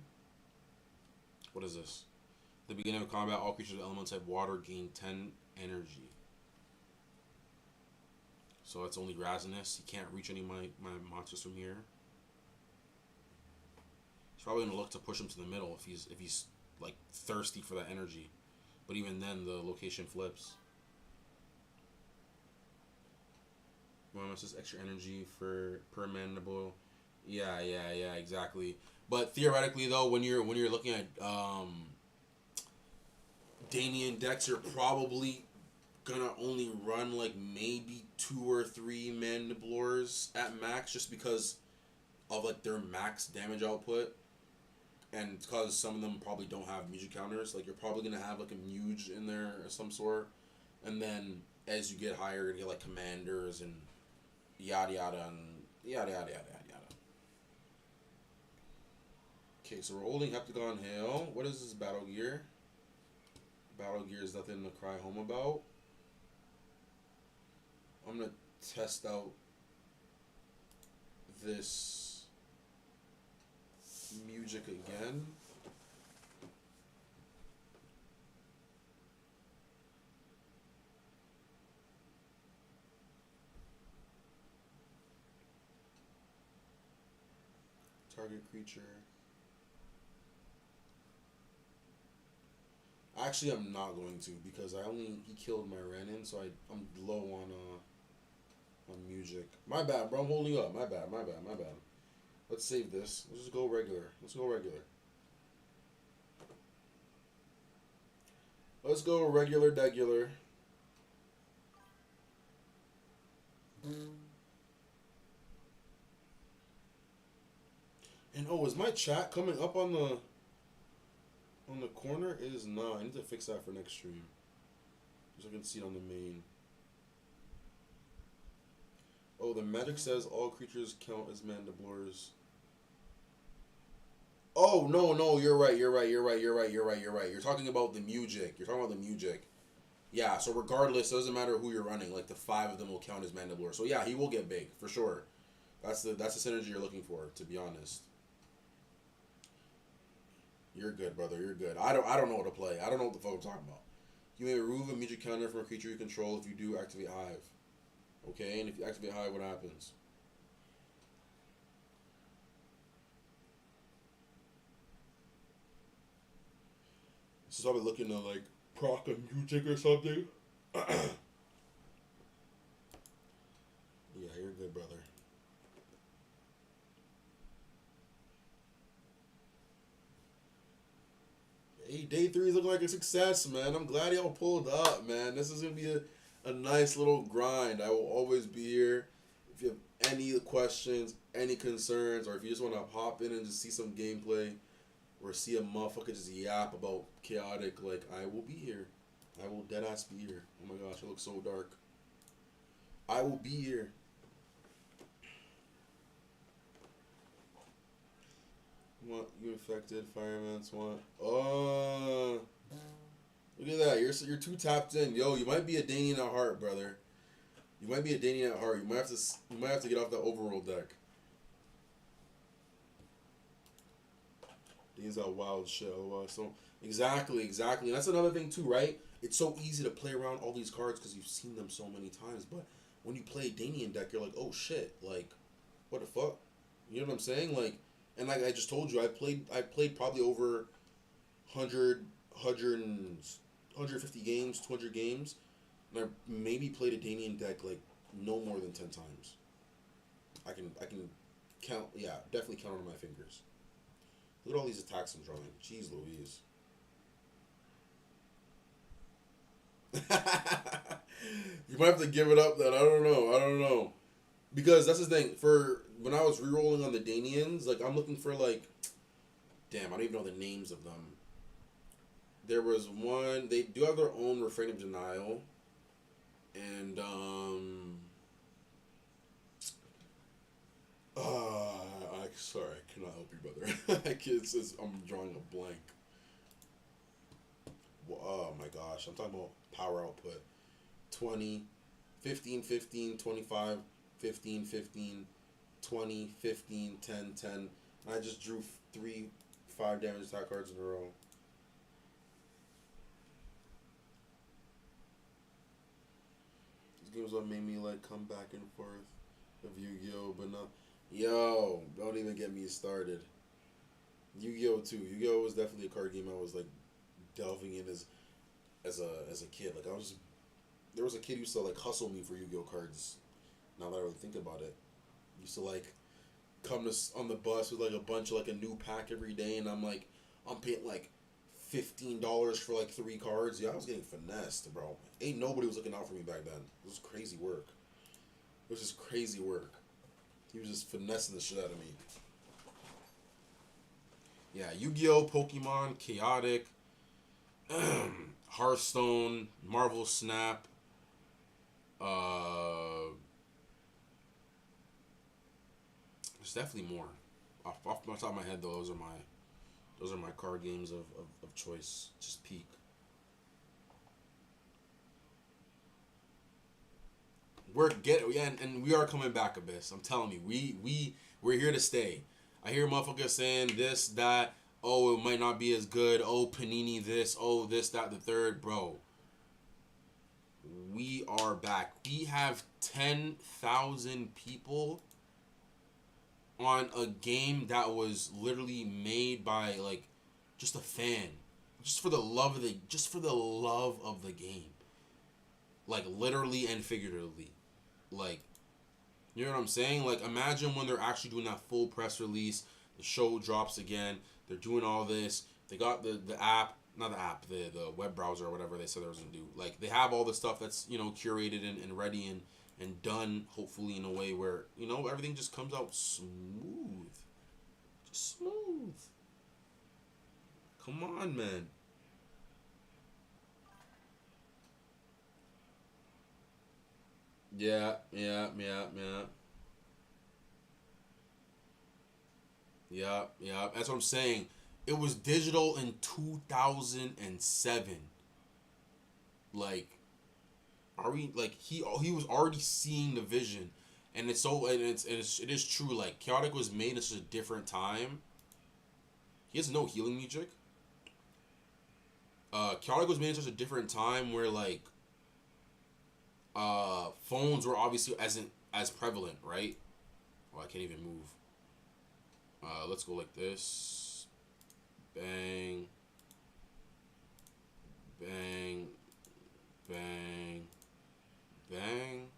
What is this? At the beginning of combat, all creatures with element type water gain 10 energy. So it's only Razinus. He can't reach any of my monsters from here. He's probably gonna look to push him to the middle if he's like thirsty for that energy. But even then, the location flips. Well, it's just extra energy per mandible. Yeah, exactly. But theoretically, though, when you're looking at Danian decks, you're probably gonna only run like maybe 2 or 3 Mandiblores at max, just because of like their max damage output, and because some of them probably don't have music counters. Like, you're probably gonna have like a Muge in there of some sort, and then as you get higher, you get like commanders and yada yada. Okay, so we're holding Heptagon Hail. What is this battle gear? Battle gear is nothing to cry home about. I'm gonna test out this music again. target creature. Actually, I'm not going to because he killed my Renin, so I'm low on music. My bad, bro. I'm holding up. My bad. Let's save this. Let's just go regular. Let's go regular, degular. And oh, is my chat coming up on the corner? It is not. I need to fix that for next stream, so I can see it on the main. Oh, the magic says all creatures count as mandiblores. Oh no, you're right. You're talking about the music. Yeah, so regardless, it doesn't matter who you're running. Like the 5 of them will count as mandiblore. So yeah, he will get big for sure. That's the synergy you're looking for. To be honest, you're good, brother. You're good. I don't know what to play. I don't know what the fuck I'm talking about. You may remove a music counter from a creature you control if you do activate Hive. Okay, and if you activate Hive, what happens? This is probably looking to like proc a music or something. Yeah, you're good, brother. Hey, day 3 is looking like a success, man. I'm glad y'all pulled up, man. This is gonna be a nice little grind. I will always be here. If you have any questions, any concerns, or if you just want to hop in and just see some gameplay, or see a motherfucker just yap about chaotic, like, I will be here. I will deadass be here. Oh my gosh, it looks so dark. I will be here. What you infected? Fireman's want. Oh, look at that. You're too tapped in. Yo, you might be a Danian at heart, brother. You might have to get off that overworld deck. These are wild shit. So exactly. And that's another thing too, right? It's so easy to play around all these cards because you've seen them so many times. But when you play a Danian deck, you're like, oh shit, like, what the fuck? You know what I'm saying? Like, and like I just told you, I played probably over 150 games, 200 games, and I maybe played a Danian deck like no more than 10 times. I can count. Yeah, definitely count on my fingers. Look at all these attacks I'm drawing. Jeez Louise. You might have to give it up then. I don't know. Because that's the thing. For when I was rerolling on the Danians, like I'm looking for like, damn, I don't even know the names of them. There was one. They do have their own refrain of denial, and sorry, I cannot help you, brother. I'm drawing a blank. Well, oh my gosh, I'm talking about power output. 20, 15, 15, 25, 15, 15, 20, 15, 10, 10. I just drew 3 5 damage attack cards in a row. These games what made me like come back and forth of Yu-Gi-Oh, but not. Yo, don't even get me started. Yu-Gi-Oh too. Yu-Gi-Oh was definitely a card game I was like delving in as a kid. Like there was a kid who used to like hustle me for Yu-Gi-Oh cards. Now that I really think about it, used to like come on the bus with like a bunch of like a new pack every day, and I'm paying like $15 for like 3 cards. Yeah, I was getting finessed, bro. Ain't nobody was looking out for me back then. It was crazy work. He was just finessing the shit out of me. Yeah, Yu-Gi-Oh, Pokemon, Chaotic, Hearthstone, Marvel Snap. There's definitely more. Off my top of my head, though, those are my card games of choice. Just peak. And we are coming back, Abyss. I'm telling you, we're here to stay. I hear motherfuckers saying this, that. Oh, it might not be as good. Oh, Panini this. Oh, this, that, the third, bro. We are back. We have 10,000 people on a game that was literally made by like just a fan, just for the love of the game, like literally and figuratively, like you know what I'm saying? Like imagine when they're actually doing that full press release, the show drops again, they're doing all this, they got the app, not the app, the web browser or whatever they said they was gonna do. Like they have all the stuff that's curated and ready and done, hopefully in a way where everything just comes out smooth, just smooth. Come on, man. Yeah, yeah, yeah, yeah. Yeah, yeah. That's what I'm saying. It was digital in 2007. Like, are we like he was already seeing the vision, and it's so it is true. Like, Chaotic was made at such a different time. He has no healing music. Chaotic was made at such a different time where like phones were obviously as prevalent, right? Oh, I can't even move. Let's go like this. Bang. Bang. Bang. Bang.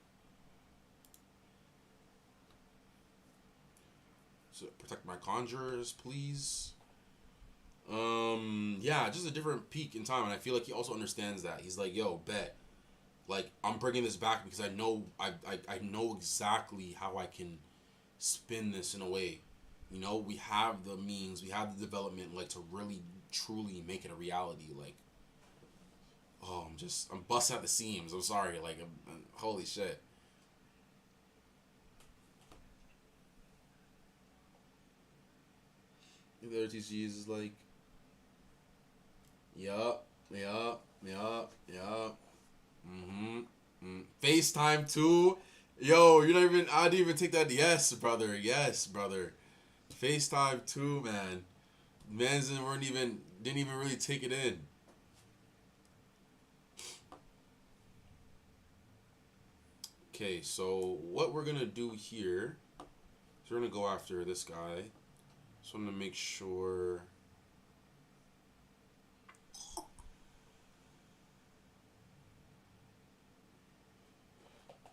So protect my conjurers, please. Yeah, just a different peak in time, and I feel like he also understands that. He's like, yo, bet. Like, I'm bringing this back because I know exactly how I can spin this in a way. We have the means, we have the development, like, to really, truly make it a reality. Like, oh, I'm busting at the seams. I'm sorry. Like, holy shit. The RTGs is like, yup, yup, yup, yup. FaceTime too. Yo, you're not even. I didn't even take that. Yes, brother. Yes, brother. FaceTime too, man. Mans didn't even really take it in. Okay, so what we're gonna do here is we're gonna go after this guy. Just want to make sure.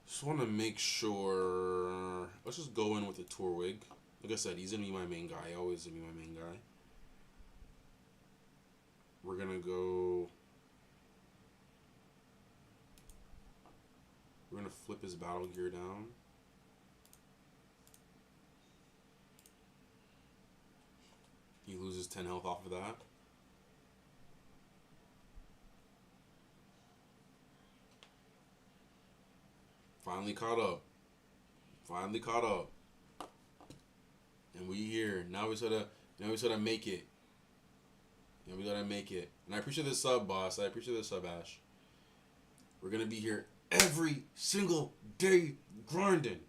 Just want to make sure. Let's just go in with the tour wig. Like I said, he's gonna be my main guy. Always gonna be my main guy. We're gonna go. We're gonna flip his battle gear down. He loses 10 health off of that. Finally caught up. Finally caught up. And we here. Now we gotta make it. And we gotta make it. And I appreciate the sub, boss. I appreciate the sub, Ash. We're gonna be here every single day grinding.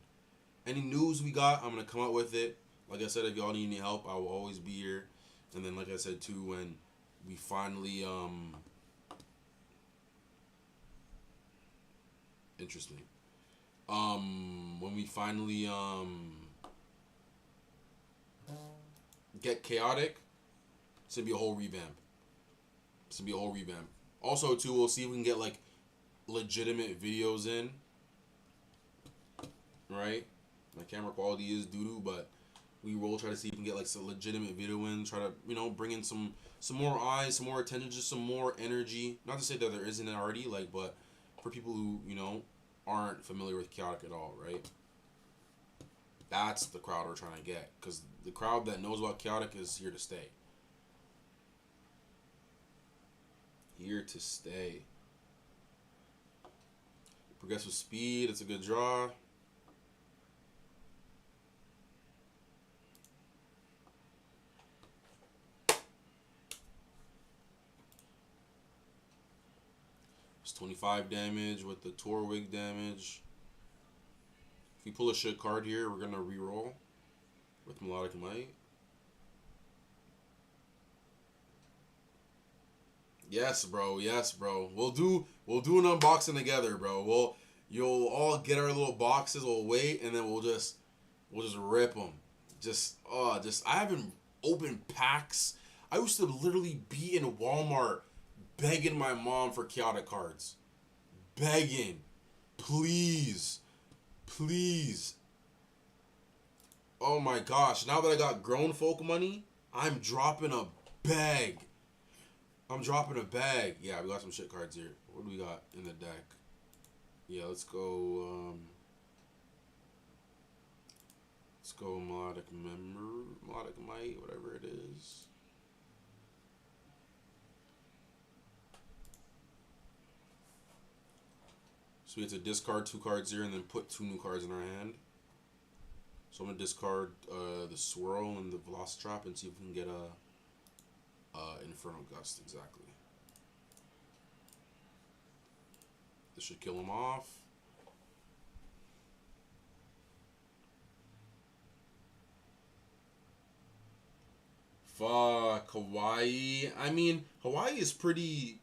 Any news we got, I'm gonna come out with it. Like I said, if y'all need any help, I will always be here. And then, like I said too, when we finally interesting. When we finally get chaotic, it's gonna be a whole revamp. It's gonna be a whole revamp. Also, too, we'll see if we can get like legitimate videos in. Right? My camera quality is doo-doo, but we will try to see if we can get like some legitimate video in. Try to bring in some more eyes, some more attention, just some more energy. Not to say that there isn't already, like, but for people who aren't familiar with chaotic at all, right? That's the crowd we're trying to get, because the crowd that knows about chaotic is here to stay. Here to stay. Progressive speed, it's a good draw. It's 25 damage with the Torwig damage. If we pull a shit card here, we're gonna reroll with Melodic Might. Yes, bro. Yes, bro. We'll do an unboxing together, bro. You'll all get our little boxes. We'll wait, and then we'll just rip them. just I haven't opened packs. I used to literally be in Walmart begging my mom for chaotic cards. Begging. Please. Please. Oh my gosh. Now that I got grown folk money, I'm dropping a bag. I'm dropping a bag. Yeah, we got some shit cards here. What do we got in the deck? Yeah, let's go. Let's go melodic might, whatever it is. So we have to discard 2 cards here and then put 2 new cards in our hand. So I'm gonna discard the swirl and the velocitrap and see if we can get a Infernal Gust exactly. This should kill him off. Fuck, Hawaii. I mean, Hawaii is pretty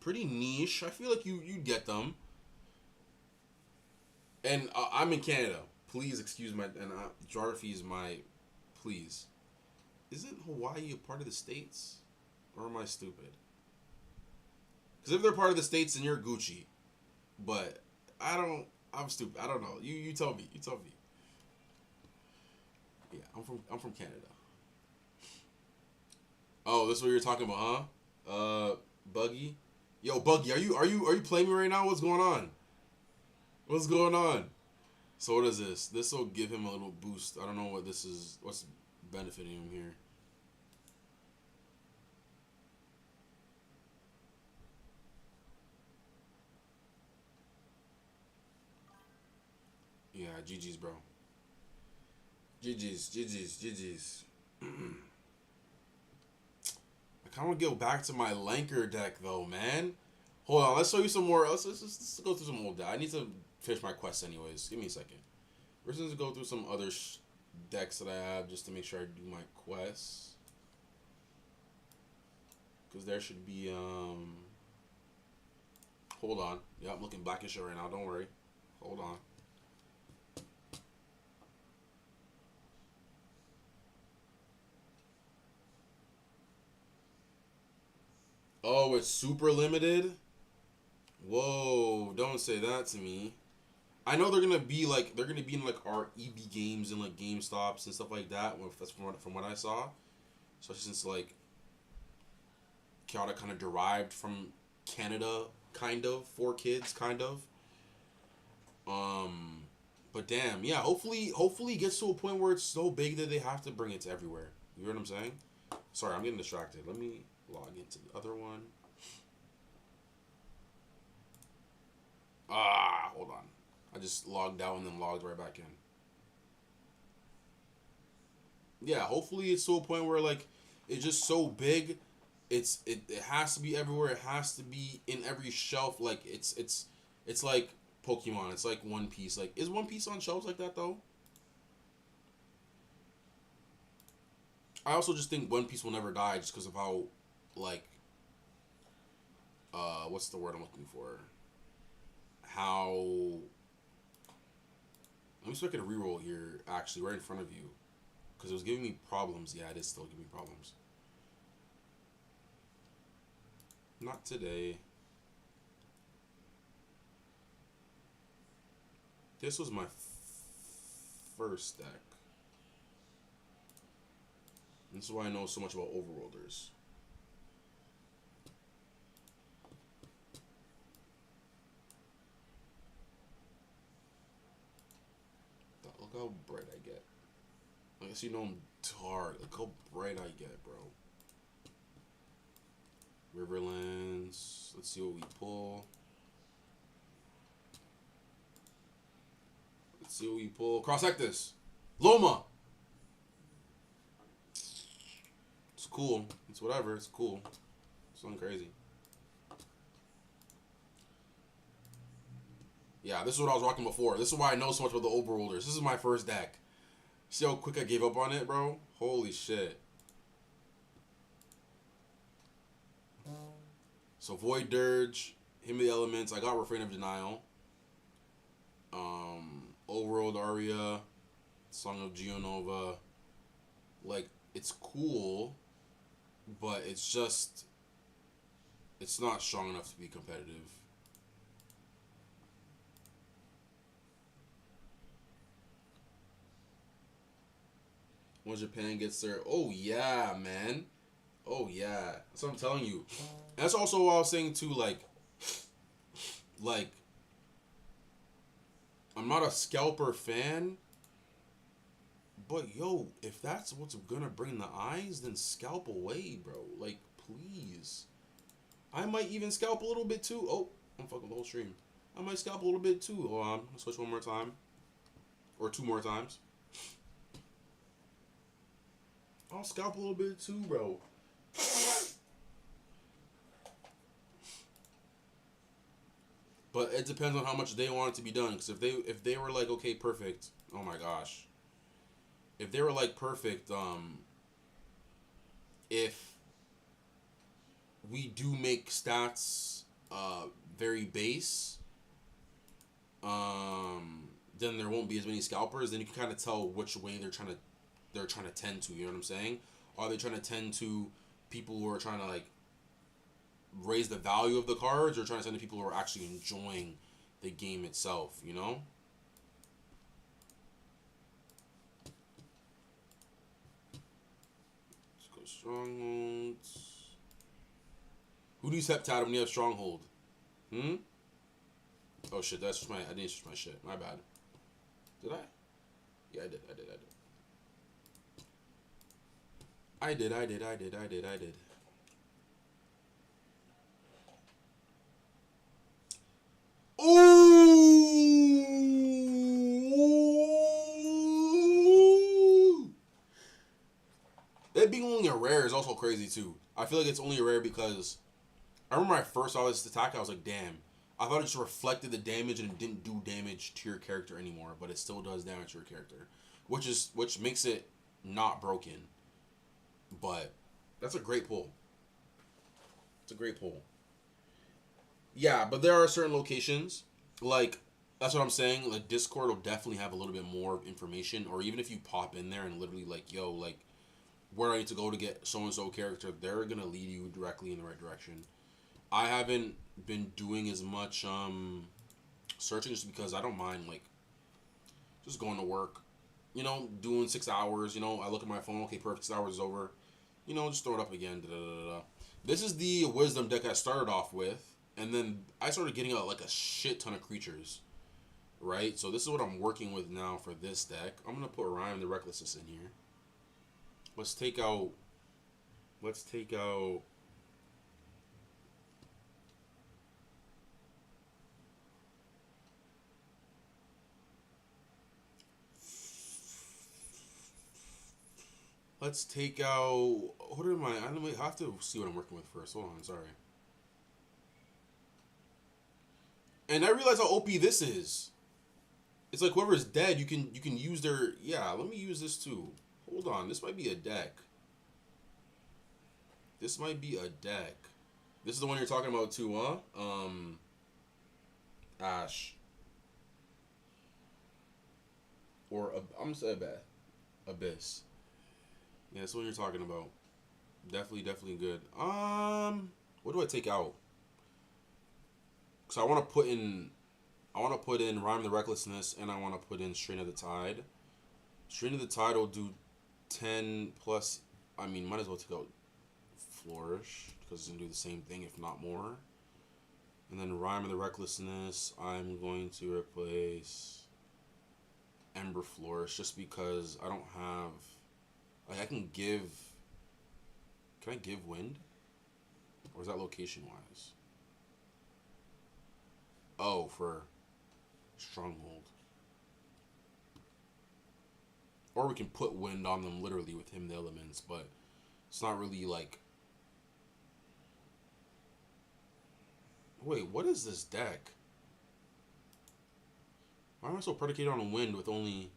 niche. I feel like you'd get them. And I'm in Canada. Please excuse my geography is my please. Isn't Hawaii a part of the States, or am I stupid? Because if they're part of the States, then you're Gucci. But I'm stupid. I don't know. You tell me. You tell me. Yeah, I'm from Canada. Oh, this is what you're talking about, huh? Buggy. Yo, Buggy, are you playing me right now? What's going on? What's going on? So what is this? This will give him a little boost. I don't know what this is. What's benefiting him here? Yeah, GG's, bro. GG's. I kind of want to go back to my Lanker deck, though, man. Hold on, let's show you some more. Let's go through some old deck. I need to finish my quest anyways. Give me a second. We're just going to go through some other decks that I have just to make sure I do my quests. Because there should be, hold on. Yeah, I'm looking blackish right now. Don't worry. Hold on. Oh, it's super limited? Whoa, don't say that to me. I know they're gonna be in like our EB games and like GameStops and stuff like that. That's from what I saw. Especially since like Chaotic kind of derived from Canada, kind of for kids, kind of. But damn, yeah. Hopefully, it gets to a point where it's so big that they have to bring it to everywhere. You know what I'm saying? Sorry, I'm getting distracted. Let me log into the other one. Hold on. I just logged out and then logged right back in. Yeah, hopefully it's to a point where like it's just so big, it has to be everywhere. It has to be in every shelf. Like it's like Pokemon. It's like One Piece. Like is One Piece on shelves like that though? I also just think One Piece will never die just because of how like what's the word I'm looking for? How let me see if I can reroll here actually right in front of you. Because it was giving me problems. Yeah, it is still giving me problems. Not today. This was my first deck. This is why I know so much about Overworlders. Look how bright I get. I guess you know I'm dark. Look how bright I get, bro. Riverlands. Let's see what we pull. Let's see what we pull. Cross-Ectus. Loma. It's cool. It's whatever. It's cool. It's something crazy. Yeah, this is what I was rocking before. This is why I know so much about the Overworlders. This is my first deck. See how quick I gave up on it, bro? Holy shit. So Void Dirge, Hymn of the Elements. I got Refrain of Denial. Overworld Aria, Song of Geonova. Like, it's cool, but it's not strong enough to be competitive. When Japan gets there, oh yeah, man. Oh yeah. That's what I'm telling you. That's also what I was saying too, like I'm not a scalper fan, but yo, if that's what's gonna bring the eyes, then scalp away, bro. Like, please. I might even scalp a little bit too. Oh, I'm fucking the whole stream. I might scalp a little bit too. Hold on. Let's switch one more time. Or two more times. I'll scalp a little bit too, bro. But it depends on how much they want it to be done. Because if they were like, okay, perfect. Oh my gosh. If they were like perfect, if we do make stats very base, then there won't be as many scalpers. Then you can kind of tell which way they're trying to tend to. You know what I'm saying? Are they trying to tend to people who are trying to like raise the value of the cards, or trying to tend to people who are actually enjoying the game itself? You know? Let's go strongholds. Who needs heptad when you have stronghold? Hmm. Oh shit, that's just I didn't switch my shit. My bad. Did I? Yeah, I did. I did. Ooh! That being only a rare is also crazy too. I feel like it's only a rare because I remember when I first saw this attack, I was like, damn. I thought it just reflected the damage and it didn't do damage to your character anymore, but it still does damage to your character, which makes it not broken. But that's a great pull. It's a great pull. Yeah, but there are certain locations, like, that's what I'm saying. Like, Discord will definitely have a little bit more information, or even if you pop in there and literally like, yo, like, where I need to go to get so and so character, they're gonna lead you directly in the right direction. I haven't been doing as much searching just because I don't mind like just going to work, doing 6 hours. I look at my phone. Okay, perfect. 6 hours is over. Just throw it up again. Da, da, da, da. This is the wisdom deck I started off with, and then I started getting like a shit ton of creatures. Right, so this is what I'm working with now for this deck. I'm gonna put Rhyme the Recklessness in here. Let's take out. Let's take out. Let's take out. What am I? I have to see what I'm working with first. Hold on, sorry. And I realize how OP this is. It's like whoever's dead, you can use their. Yeah, let me use this too. Hold on, this might be a deck. This might be a deck. This is the one you're talking about too, huh? Ash. Or I'm saying Abyss. Yeah, that's what you're talking about. Definitely good. What do I take out? Cause I want to put in Rhyme the Recklessness, and I want to put in Strain of the Tide. Strain of the Tide will do 10 plus. I mean, might as well take out Flourish because it's gonna do the same thing, if not more. And then Rhyme of the Recklessness, I'm going to replace Ember Flourish just because I don't have. Like, I can give. Can I give Wind? Or is that location wise? Oh, for Stronghold. Or we can put Wind on them literally with Him the Elements, but it's not really like. Wait, what is this deck? Why am I so predicated on Wind with only.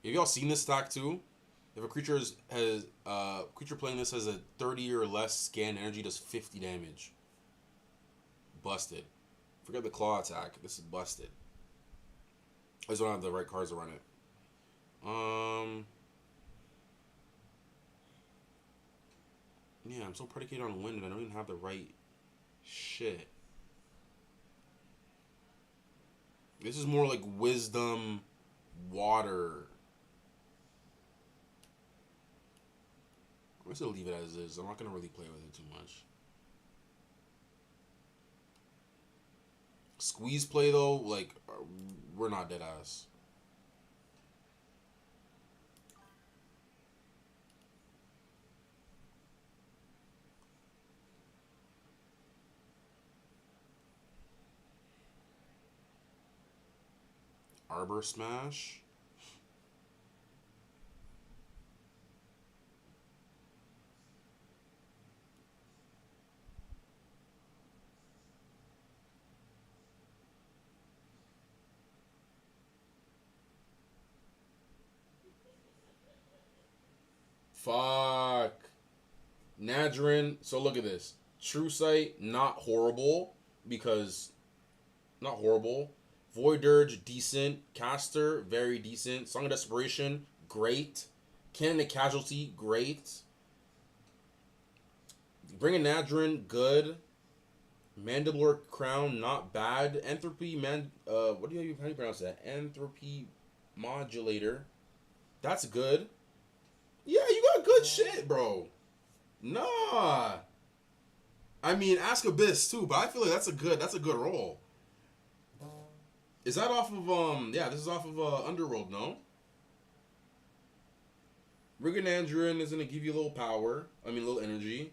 Have y'all seen this stack too? If a creature creature playing this has a 30 or less scan energy, does 50 damage. Busted. Forget the claw attack. This is busted. I just don't have the right cards to run it. Yeah, I'm so predicated on wind and I don't even have the right shit. This is more like wisdom, water. I'm just gonna leave it as is. I'm not gonna really play with it too much. Squeeze play though, like we're not dead ass. Arbor smash. Fuck. Nadrin. So look at this. True Sight, not horrible because not horrible. Void Dirge, decent. Caster, very decent. Song of Desperation, great. Cannon of Casualty, great. Bring a Nadrin, good. Mandibular Crown, not bad. Entropy, what do you how do you pronounce that? Entropy Modulator, that's good. Yeah, you got good shit, bro. Nah, I mean Ask Abyss too, but I feel like that's a good roll. Is that off of yeah, this is off of Underworld, no? Riganandrin is gonna give you a little power. I mean a little energy.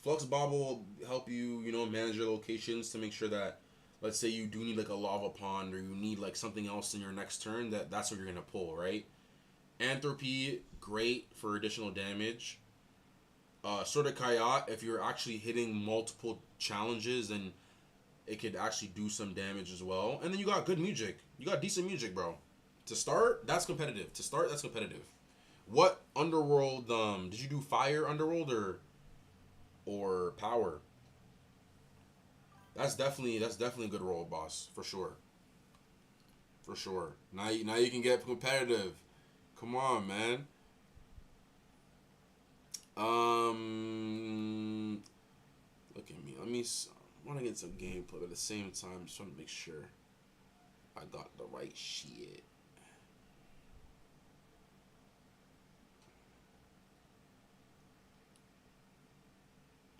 Flux Bob will help you, manage your locations to make sure that let's say you do need like a lava pond or you need like something else in your next turn, that's what you're gonna pull, right? Entropy, great for additional damage. Sort of Kayat, if you're actually hitting multiple challenges, then it could actually do some damage as well. And then you got good music. You got decent music, bro. To start, that's competitive. What Underworld? Did you do Fire Underworld or Power? That's definitely a good roll, boss, for sure. For sure. Now you can get competitive. Come on, man. Look at me. I want to get some gameplay, but at the same time, just want to make sure I got the right shit.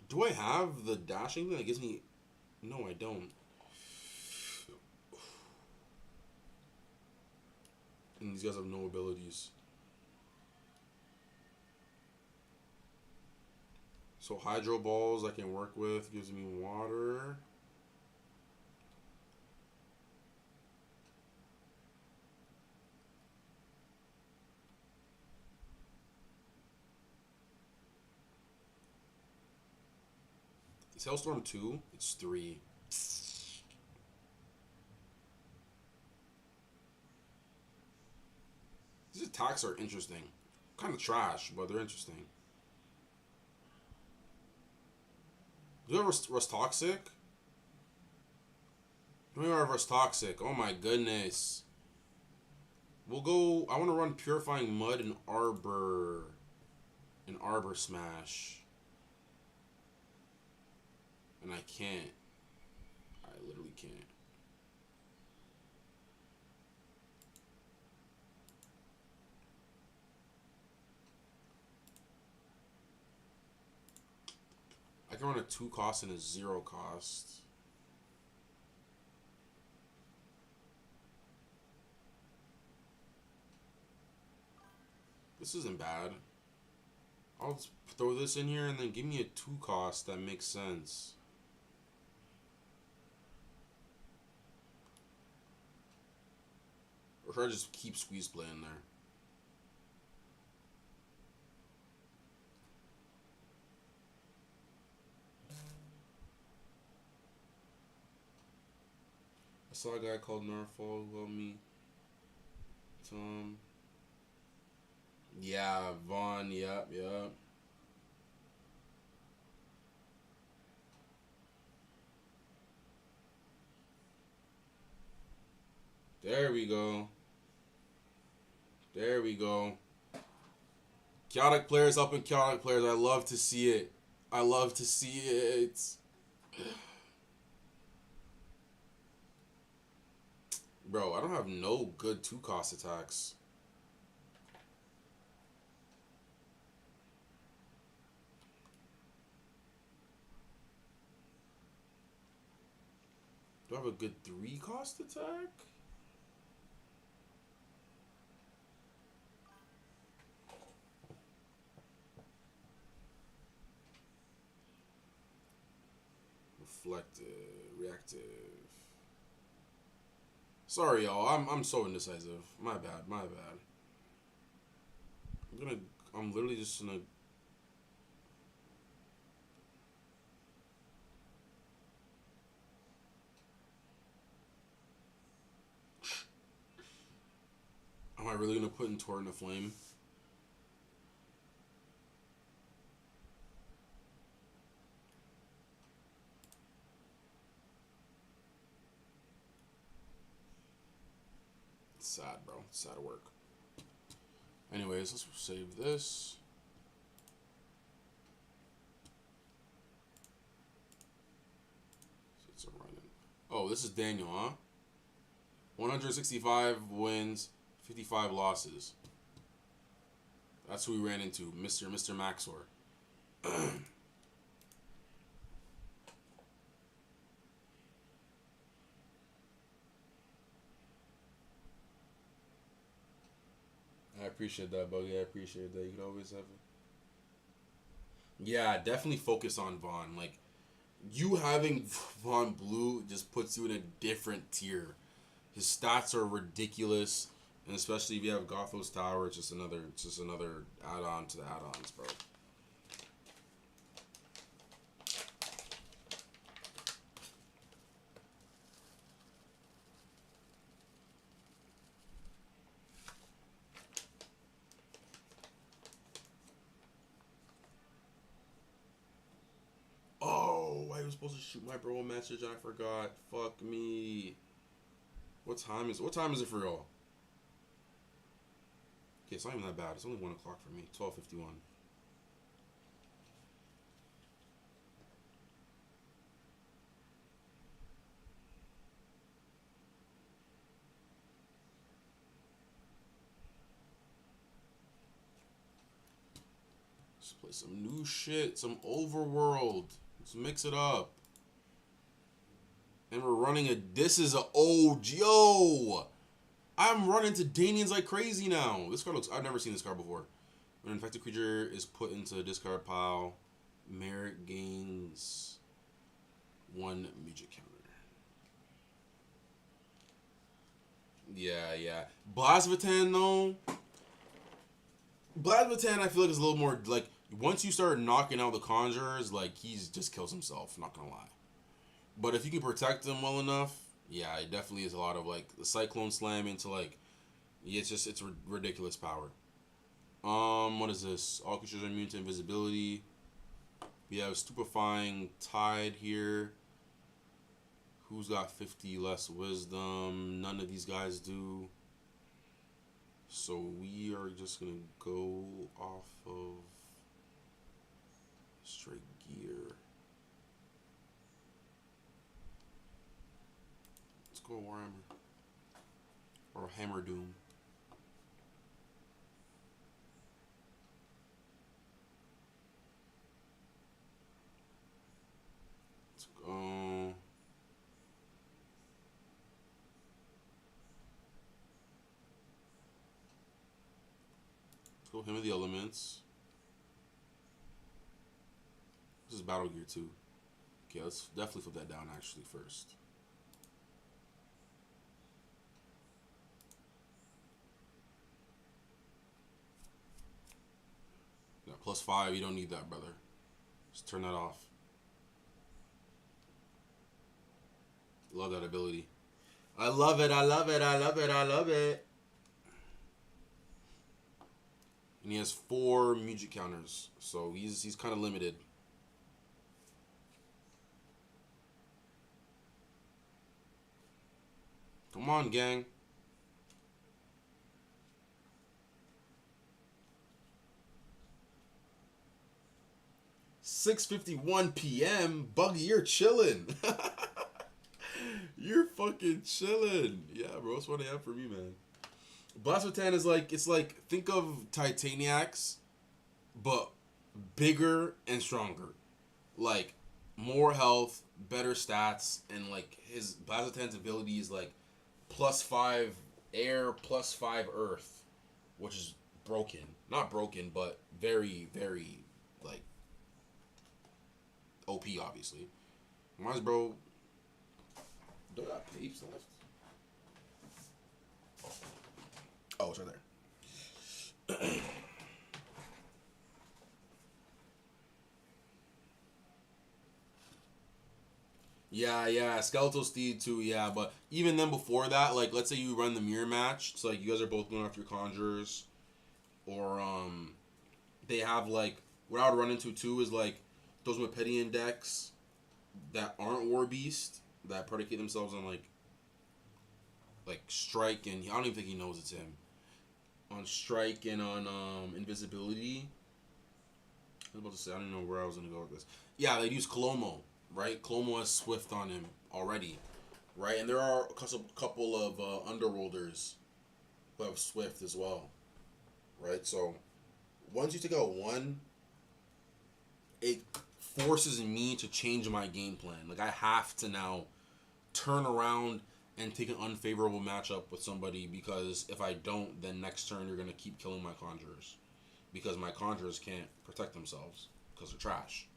Do I have the dashing thing that gives me? No, I don't. And these guys have no abilities. So Hydro Balls I can work with, gives me water. Is Hailstorm 2? It's 3. These attacks are interesting. Kind of trash, but they're interesting. Do you have Rust Toxic? Do you have Rust Toxic? Oh my goodness. We'll go. I want to run Purifying Mud and Arbor. An Arbor Smash. And I can't. I literally can't. I can run a 2 cost and a 0 cost. This isn't bad. I'll just throw this in here and then give me a 2 cost that makes sense. Or should I just keep Squeeze Play in there? I saw a guy called Narfall who helped me. Tom. Yeah, Vaughn, yep. There we go. There we go. Chaotic players helping chaotic players. I love to see it. I love to see it. Bro, I don't have no good 2-cost attacks. Do I have a good 3-cost attack? Reflective, reactive. Sorry, y'all. I'm so indecisive. My bad. My bad. I'm literally just gonna. Am I really gonna put in Tort in the Flame? It's sad, bro. It's sad work. Anyways, let's save this. It's a running. Oh, this is Daniel, huh? 165 wins, 55 losses. That's who we ran into, Mr. Maxor. I appreciate that, Buggy. I appreciate that. You can always have it. Yeah, definitely focus on Vaughn. Like, you having Vaughn Blue just puts you in a different tier. His stats are ridiculous, and especially if you have Gothos Tower, it's just another add-on to the add-ons, bro. Oh, I was supposed to shoot my bro a message and I forgot. Fuck me. What time is it for y'all? Okay, it's not even that bad. It's only 1 o'clock for me. 12:51. Let's play some new shit, some overworld. Let's mix it up. And we're running this is a yo. I'm running to Danians like crazy now. This card I've never seen this card before. When an infected creature is put into a discard pile, merit gains 1 magic counter. Yeah. Blasphatan though. Blasphatan I feel like is a little more like once you start knocking out the conjurers, like he's just kills himself, not gonna lie. But if you can protect him well enough, yeah, it definitely is a lot of like the Cyclone Slam into like, yeah, it's ridiculous power. What is this? All creatures are immune to invisibility. We have Stupefying Tide here. Who's got 50 less wisdom? None of these guys do. So we are just gonna go off of straight gear. Let's go Warhammer. Or Hammer Doom. Let's go. Let's go Hymn of the Elements. This is Battle Gear 2. Okay, let's definitely flip that down actually first. Yeah, +5, you don't need that, brother. Just turn that off. Love that ability. I love it. And he has 4 music counters, so he's kind of limited. Come on, gang. 6:51 p.m. Buggy, you're chilling. You're fucking chilling. Yeah, bro. It's 1 a.m. for me, man. Blasphatan is like, it's like, think of Titaniacs, but bigger and stronger. Like, more health, better stats, and like his Blazotan's ability is like +5 air, +5 earth, which is broken. Not broken, but very, very like OP, obviously. Mine's, bro. Do I got papes left? Oh, it's right there. Yeah, Skeletal Steed too, yeah, but even then before that, like, let's say you run the mirror match, so like you guys are both going after your conjurers, or they have like, what I would run into too is like those Mepedian decks that aren't War Beast, that predicate themselves on like strike, and I don't even think he knows it's him. On strike and on invisibility. I was about to say, I don't know where I was gonna go with this. Yeah, they use Colomo, right? Colomo has Swift on him already, right? And there are a couple of Underworlders who have Swift as well, right? So once you take out one, it forces me to change my game plan. Like, I have to now turn around and take an unfavorable matchup with somebody, because if I don't, then next turn you're gonna keep killing my conjurers, because my conjurers can't protect themselves because they're trash,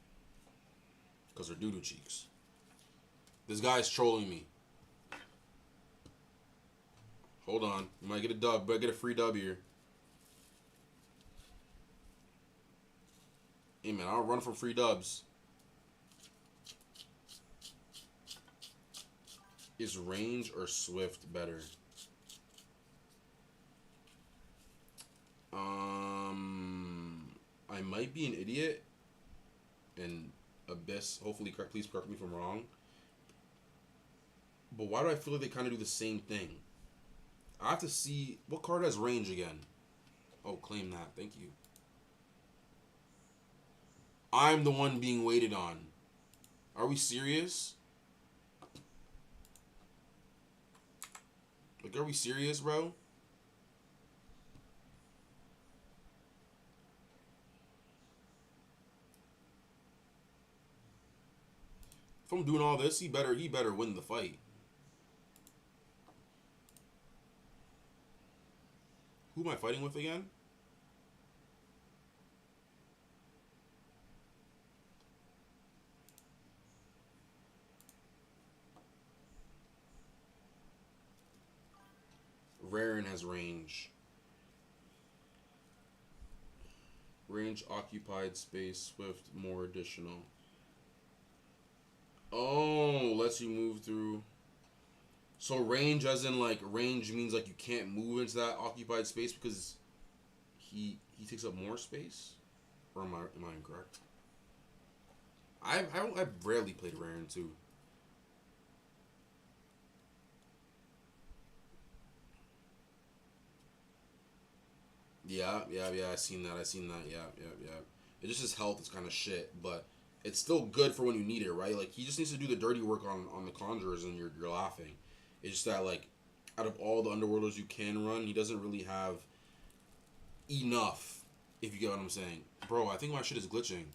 because they're doo-doo cheeks. This guy's trolling me. Hold on, you might get a dub, but I get a free dub here. Hey man, I don't run from free dubs. Is range or Swift better? I might be an idiot, and Abyss, hopefully, please correct me if I'm wrong. But why do I feel like they kind of do the same thing? I have to see, what card has range again? Oh, claim that. Thank you. I'm the one being waited on. Are we serious? Like, are we serious, bro? If I'm doing all this, he better win the fight. Who am I fighting with again? Raren has range. Range, occupied space, Swift, more additional. Oh, lets you move through. So range, as in like range means like you can't move into that occupied space because he takes up more space, or am I incorrect? I've rarely played Raren too. Yeah. I seen that. Yeah. It just his health is kind of shit, but it's still good for when you need it, right? Like, he just needs to do the dirty work on the conjurers, and you're laughing. It's just that, like, out of all the underworlders you can run, he doesn't really have enough. If you get what I'm saying, bro. I think my shit is glitching.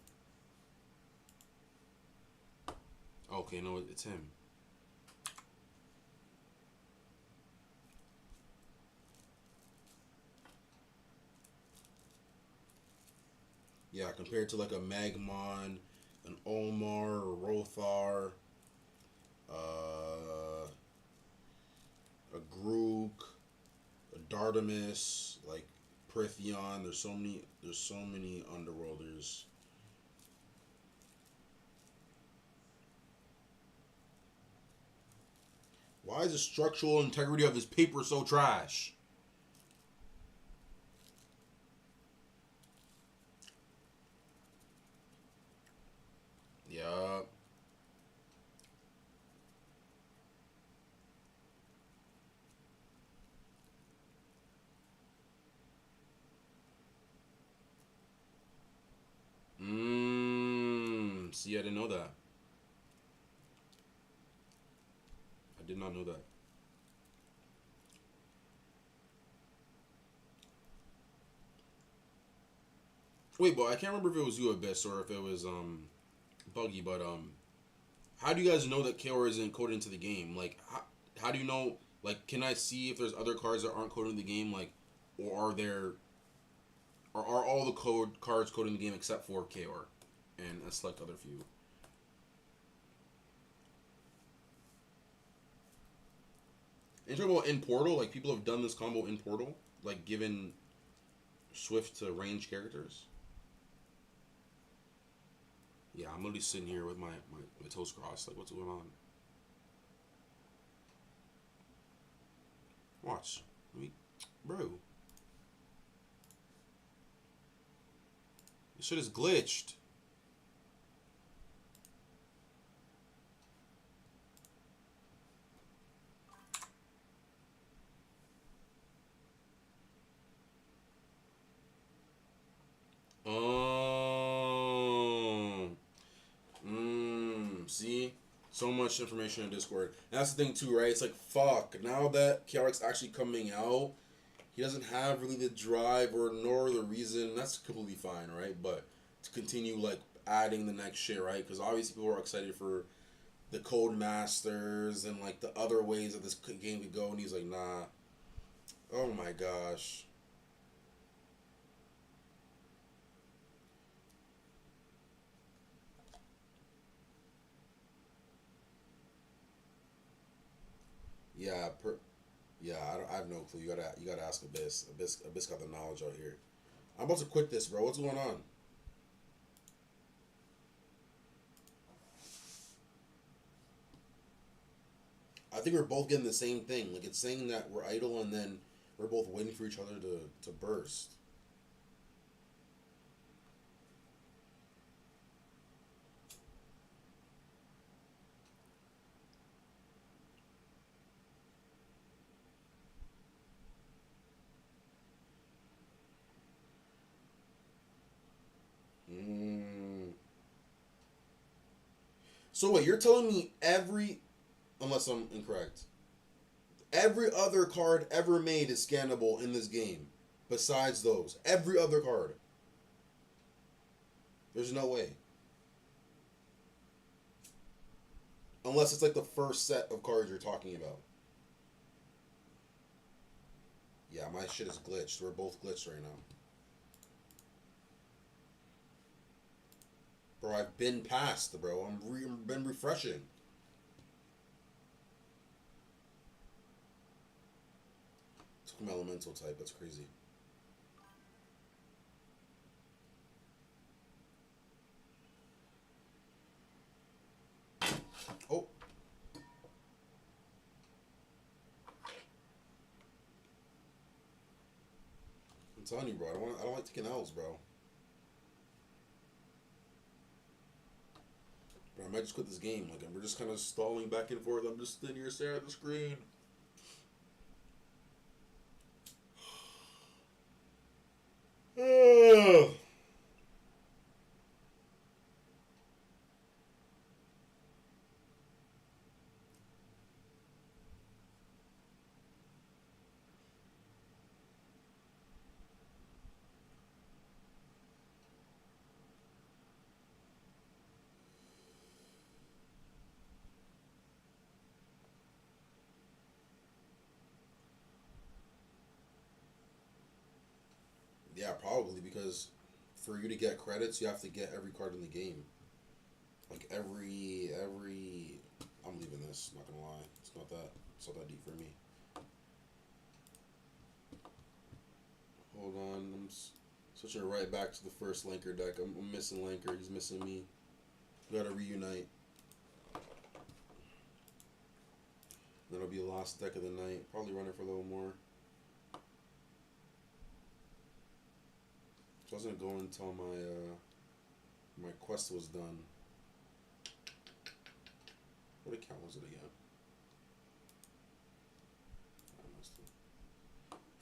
Okay, no, it's him. Yeah, compared to like a Magmon, an Omar, a Rothar, a Grook, a Dardamus, like Prithion. There's so many Underworlders. Why is the structural integrity of this paper so trash? Yeah. See, I didn't know that. I did not know that. Wait, but I can't remember if it was you, Abyss, or if it was Buggy. But how do you guys know that KO isn't coded into the game? Like, how do you know? Like, can I see if there's other cards that aren't coded in the game? Like, or are there? Or are all the cards coded in the game except for KO, and a select other few? And talking about in Portal, like people have done this combo in Portal, like given Swift to range characters. Yeah, I'm literally sitting here with my toes crossed. Like, what's going on? Watch. Let me, bro. This shit is glitched. Oh. See? So much information in Discord. And that's the thing too, right? It's like, fuck. Now that KRX actually coming out, he doesn't have really the drive or nor the reason. That's completely fine, right? But to continue like adding the next shit, right? Because obviously people are excited for the Code Masters and like the other ways that this game could go, and he's like, nah. Oh my gosh. Yeah, yeah. I have no clue. You gotta ask Abyss. Abyss got the knowledge out here. I'm about to quit this, bro. What's going on? I think we're both getting the same thing. Like it's saying that we're idle and then we're both waiting for each other to burst. Mm. So wait, you're telling me unless I'm incorrect, every other card ever made is scannable in this game, besides those. Every other card. There's no way. Unless it's like the first set of cards you're talking about. Yeah, my shit is glitched. We're both glitched right now. Bro, I've been past, bro. I've been refreshing. Took my elemental type. That's crazy. Oh, I'm telling you, bro. I don't like taking L's, bro. But I might just quit this game. Like we're just kind of stalling back and forth. I'm just sitting here staring at the screen. Yeah, probably because for you to get credits, you have to get every card in the game. Like every. I'm leaving this. Not gonna lie, it's not that deep for me. Hold on, switching right back to the first Lanker deck. I'm missing Lanker. He's missing me. We gotta reunite. That'll be the last deck of the night. Probably running for a little more. So I was gonna go until my quest was done. What account was it again?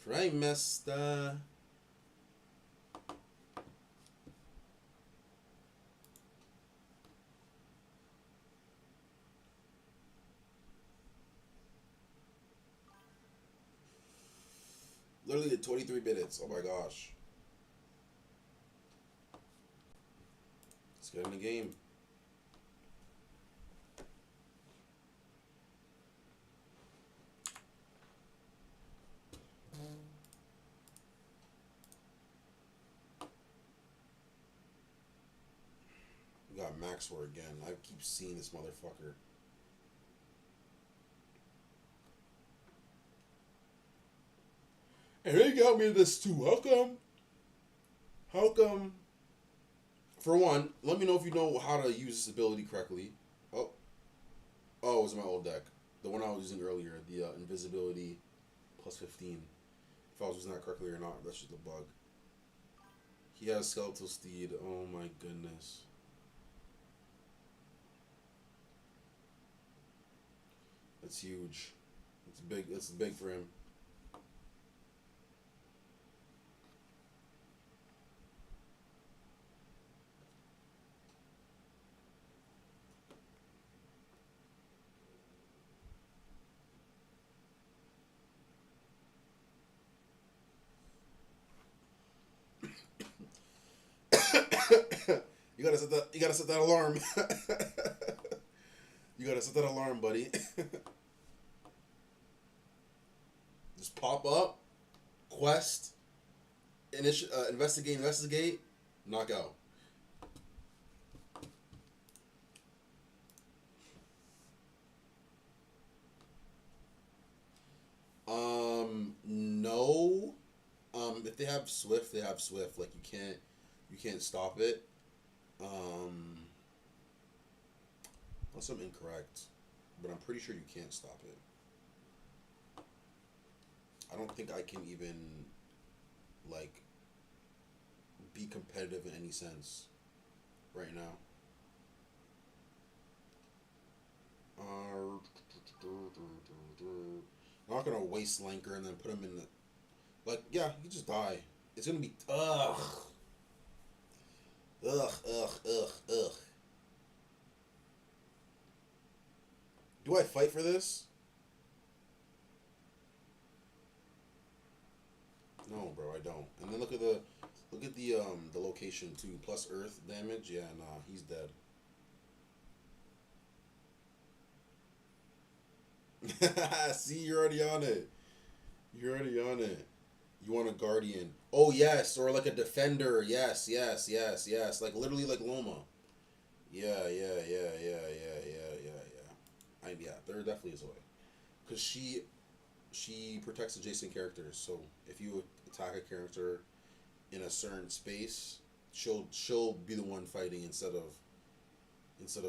Trimester. literally at 23 minutes. Oh my gosh. Let's get in the game. We got Maxwell again. I keep seeing this motherfucker. And they got me this too. How come? How come? For one, let me know if you know how to use this ability correctly. Oh. Oh, it was my old deck. The one I was using earlier. The invisibility plus 15. If I was using that correctly or not. That's just a bug. He has Skeletal Steed. Oh my goodness. That's huge. It's big. It's big for him. You gotta set that. You gotta set that alarm. You gotta set that alarm, buddy. Just pop up, quest, investigate, knockout. No. If they have Swift, they have Swift. Like you can't stop it. Unless I'm incorrect, but I'm pretty sure you can't stop it. I don't think I can even like be competitive in any sense right now. I'm not gonna waste Lanker and then put him in the yeah, you just die. It's gonna be ugh. Do I fight for this? No, bro, I don't. And then look at the location too. Plus Earth damage. Yeah, nah, he's dead. See, you're already on it. You're already on it. You want a guardian? Oh yes, or like a defender. Yes. Like literally like Loma. Yeah. Yeah, there definitely is a way. Cause she protects adjacent characters. So if you attack a character in a certain space, she'll be the one fighting instead of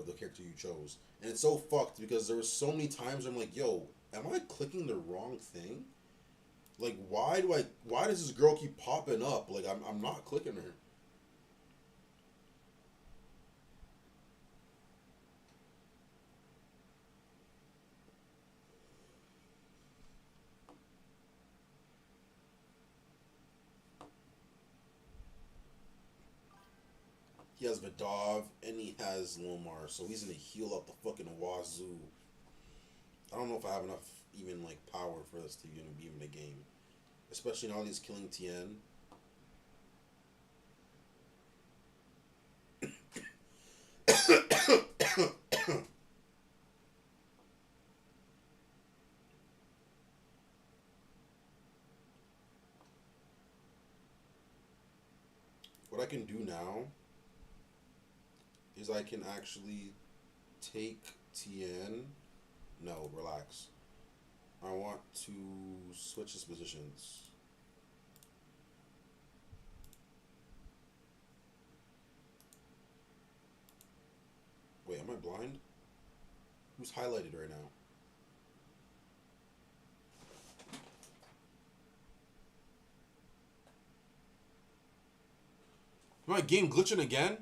the character you chose. And it's so fucked because there was so many times I'm like, yo, am I clicking the wrong thing? Like why does this girl keep popping up? Like I'm not clicking her. He has Vidov and he has Lomar, so he's gonna heal up the fucking wazoo. I don't know if I have enough even like power for this to even be in the game. Especially now that he's killing Tien. What I can do now is I can actually take Tien. No, relax. I want to switch his positions. Wait, am I blind? Who's highlighted right now? Am I game glitching again?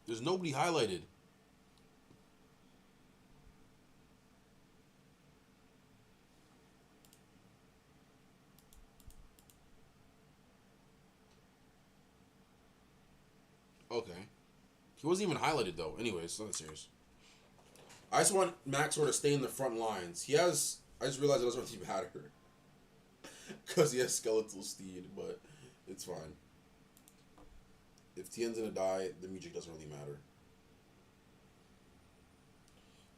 There's nobody highlighted. Okay. He wasn't even highlighted though. Anyways, it's not serious. I just want Maxwell to stay in the front lines. He has I just realized it doesn't really matter because he has skeletal steed, but it's fine. If Tien's gonna die, the music doesn't really matter.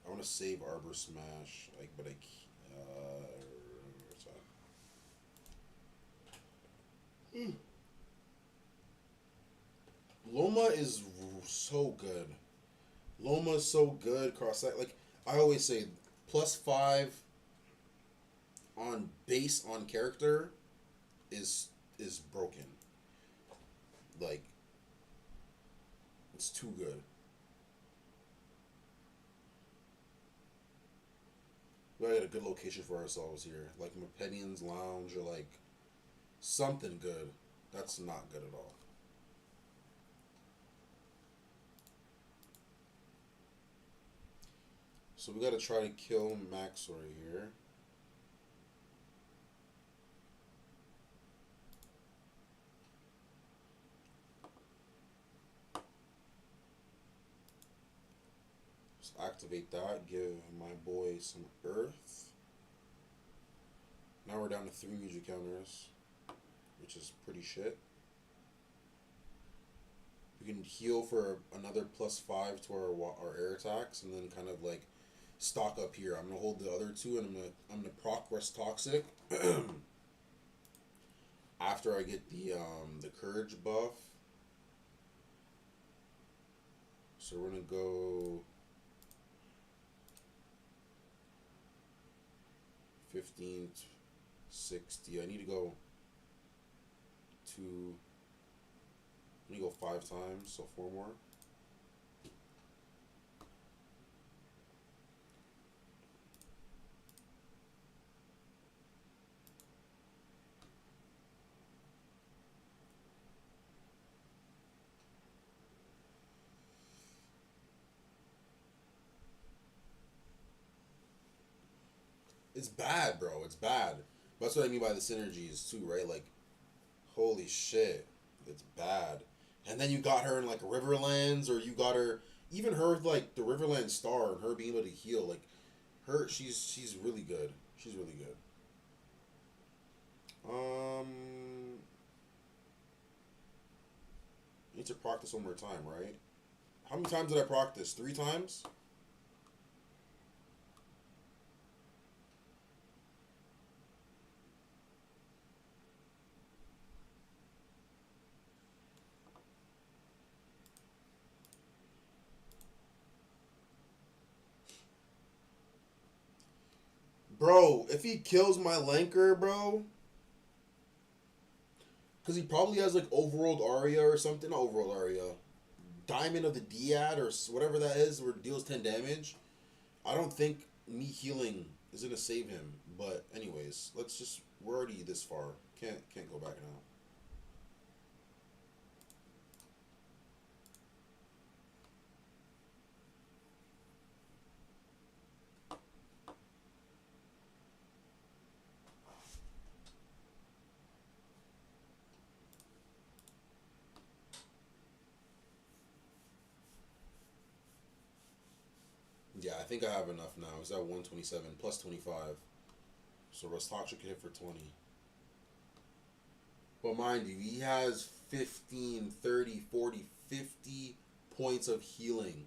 I want to save Arbor Smash, like, but I can't. Loma is so good. Loma is so good. Cross that, like I always say, +5 on base on character is broken. Like it's too good. We gotta get a good location for ourselves here, like Mepedian's Lounge or like something good. That's not good at all. So we gotta try to kill Maxor here. Just activate that. Give my boy some Earth. Now we're down to 3 music counters, which is pretty shit. We can heal for another +5 to our air attacks, and then kind of like stock up here. I'm gonna hold the other two, and I'm gonna proc Rest Toxic after I get the Courage buff. So we're gonna go 15, 60. I need to go two. I need to go 5 times, so 4 more. It's bad, bro. It's bad. That's what I mean by the synergies too, right? Like, holy shit, it's bad. And then you got her in like Riverlands, or you got her even her with like the Riverland star and her being able to heal. Like, she's really good. She's really good. Need to practice one more time, right? How many times did I practice? 3 times. Bro, if he kills my Lanker, bro, because he probably has like Overworld Aria or something. Not Overworld Aria. Diamond of the Diad or whatever that is, where it deals 10 damage. I don't think me healing is going to save him. But, anyways, let's just. We're already this far. Can't go back now. Yeah, I think I have enough now. It's at 127 plus 25. So Rastacha could hit for 20. But mind you, he has 15, 30, 40, 50 points of healing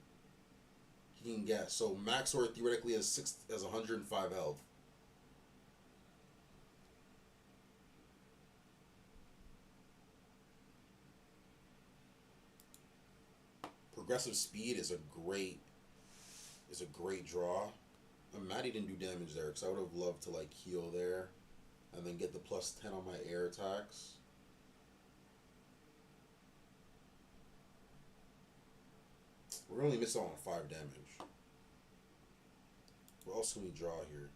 he can get. So Maxor theoretically has 105 health. Progressive speed is a great draw. I'm mad he didn't do damage there, because I would have loved to like heal there and then get the +10 on my air attacks. We're only missing on 5 damage. What else can we draw here?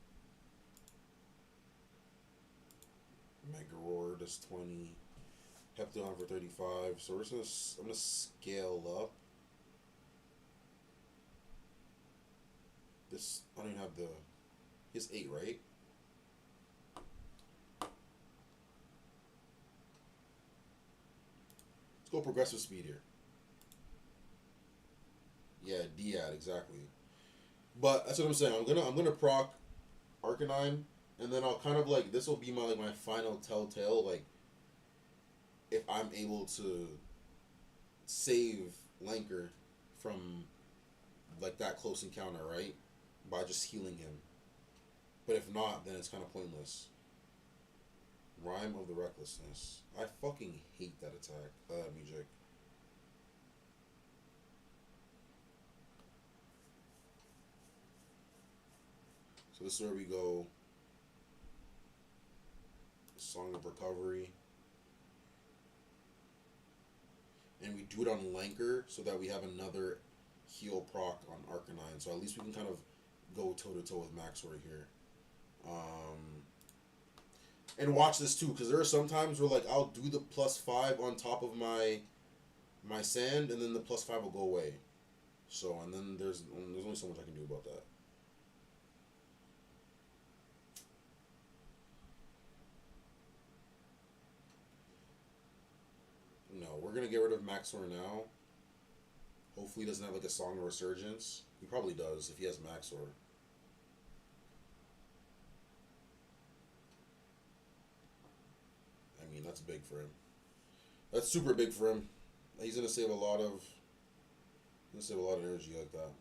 Mega Roar does 20. Heptagon for 35. So I'm gonna scale up. This I don't even have the. He has 8, right? Let's go progressive speed here. Yeah, Diad exactly. But that's what I'm saying. I'm gonna proc Arcanine, and then I'll kind of like this will be my like my final telltale like if I'm able to save Lanker from like that close encounter, right? By just healing him. But if not, then it's kind of pointless. Rhyme of the Recklessness. I fucking hate that attack. Music. So this is where we go. Song of Recovery. And we do it on Lanker so that we have another heal proc on Arcanine. So at least we can kind of go toe to toe with Maxor here. And watch this too, because there are some times where like I'll do the +5 on top of my sand, and then the +5 will go away. So and then there's only so much I can do about that. No, we're gonna get rid of Maxor now. Hopefully he doesn't have like a Song of Resurgence. He probably does if he has Maxor. I mean, that's big for him. That's super big for him. He's gonna save a lot of energy like that.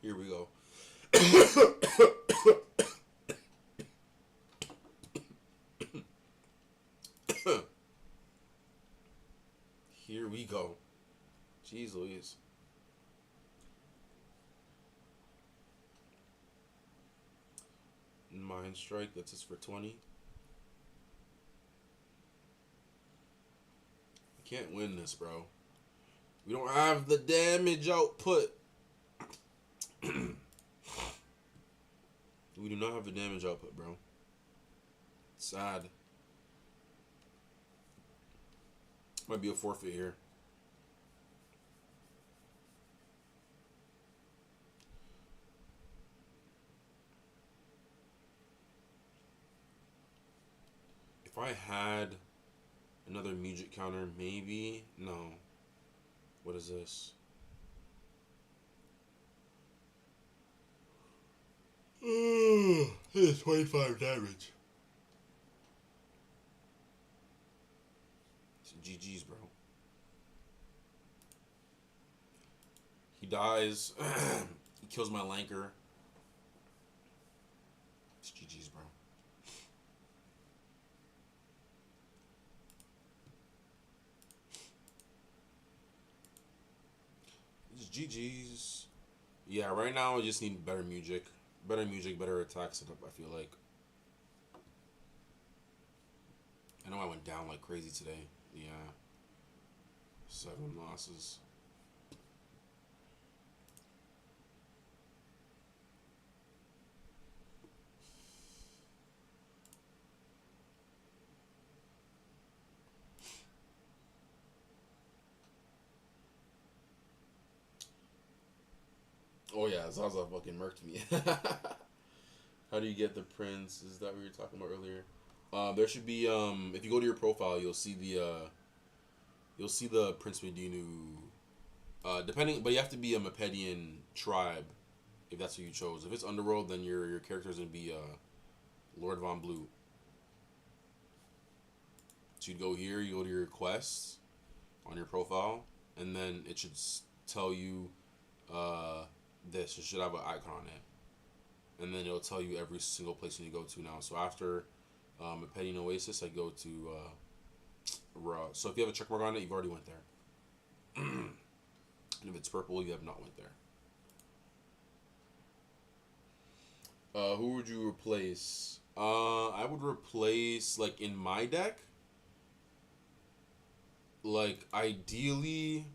Here we go. Here we go. Jeez Louise. Mind Strike, that's just for 20. I can't win this, bro. We don't have the damage output. We do not have the damage output, bro. Sad. Might be a forfeit here. If I had another Mujik counter, maybe. No. What is this? It's 25 damage. It's GG's, bro. He dies. He kills my Lanker. It's GG's, bro. It's GG's. Yeah, right now I just need better Mujik. Better Mujik, better attack setup, I feel like. I know I went down like crazy today. Yeah. 7 losses. Oh yeah, Zaza fucking murked me. How do you get the prince? Is that what you were talking about earlier? There should be if you go to your profile, you'll see the Prince Medinu. Depending, but you have to be a Mepedian tribe if that's what you chose. If it's Underworld, then your character is gonna be Lord Von Blue. So you'd go here, you go to your quests on your profile, and then it should tell you this. It should have an icon on it, and then it'll tell you every single place you need to go to now. So after Mepedian Oasis, I go to Raw. So if you have a check mark on it, you've already went there. And if it's purple, you have not went there. Who would you replace? I would replace, like, in my deck, like, ideally,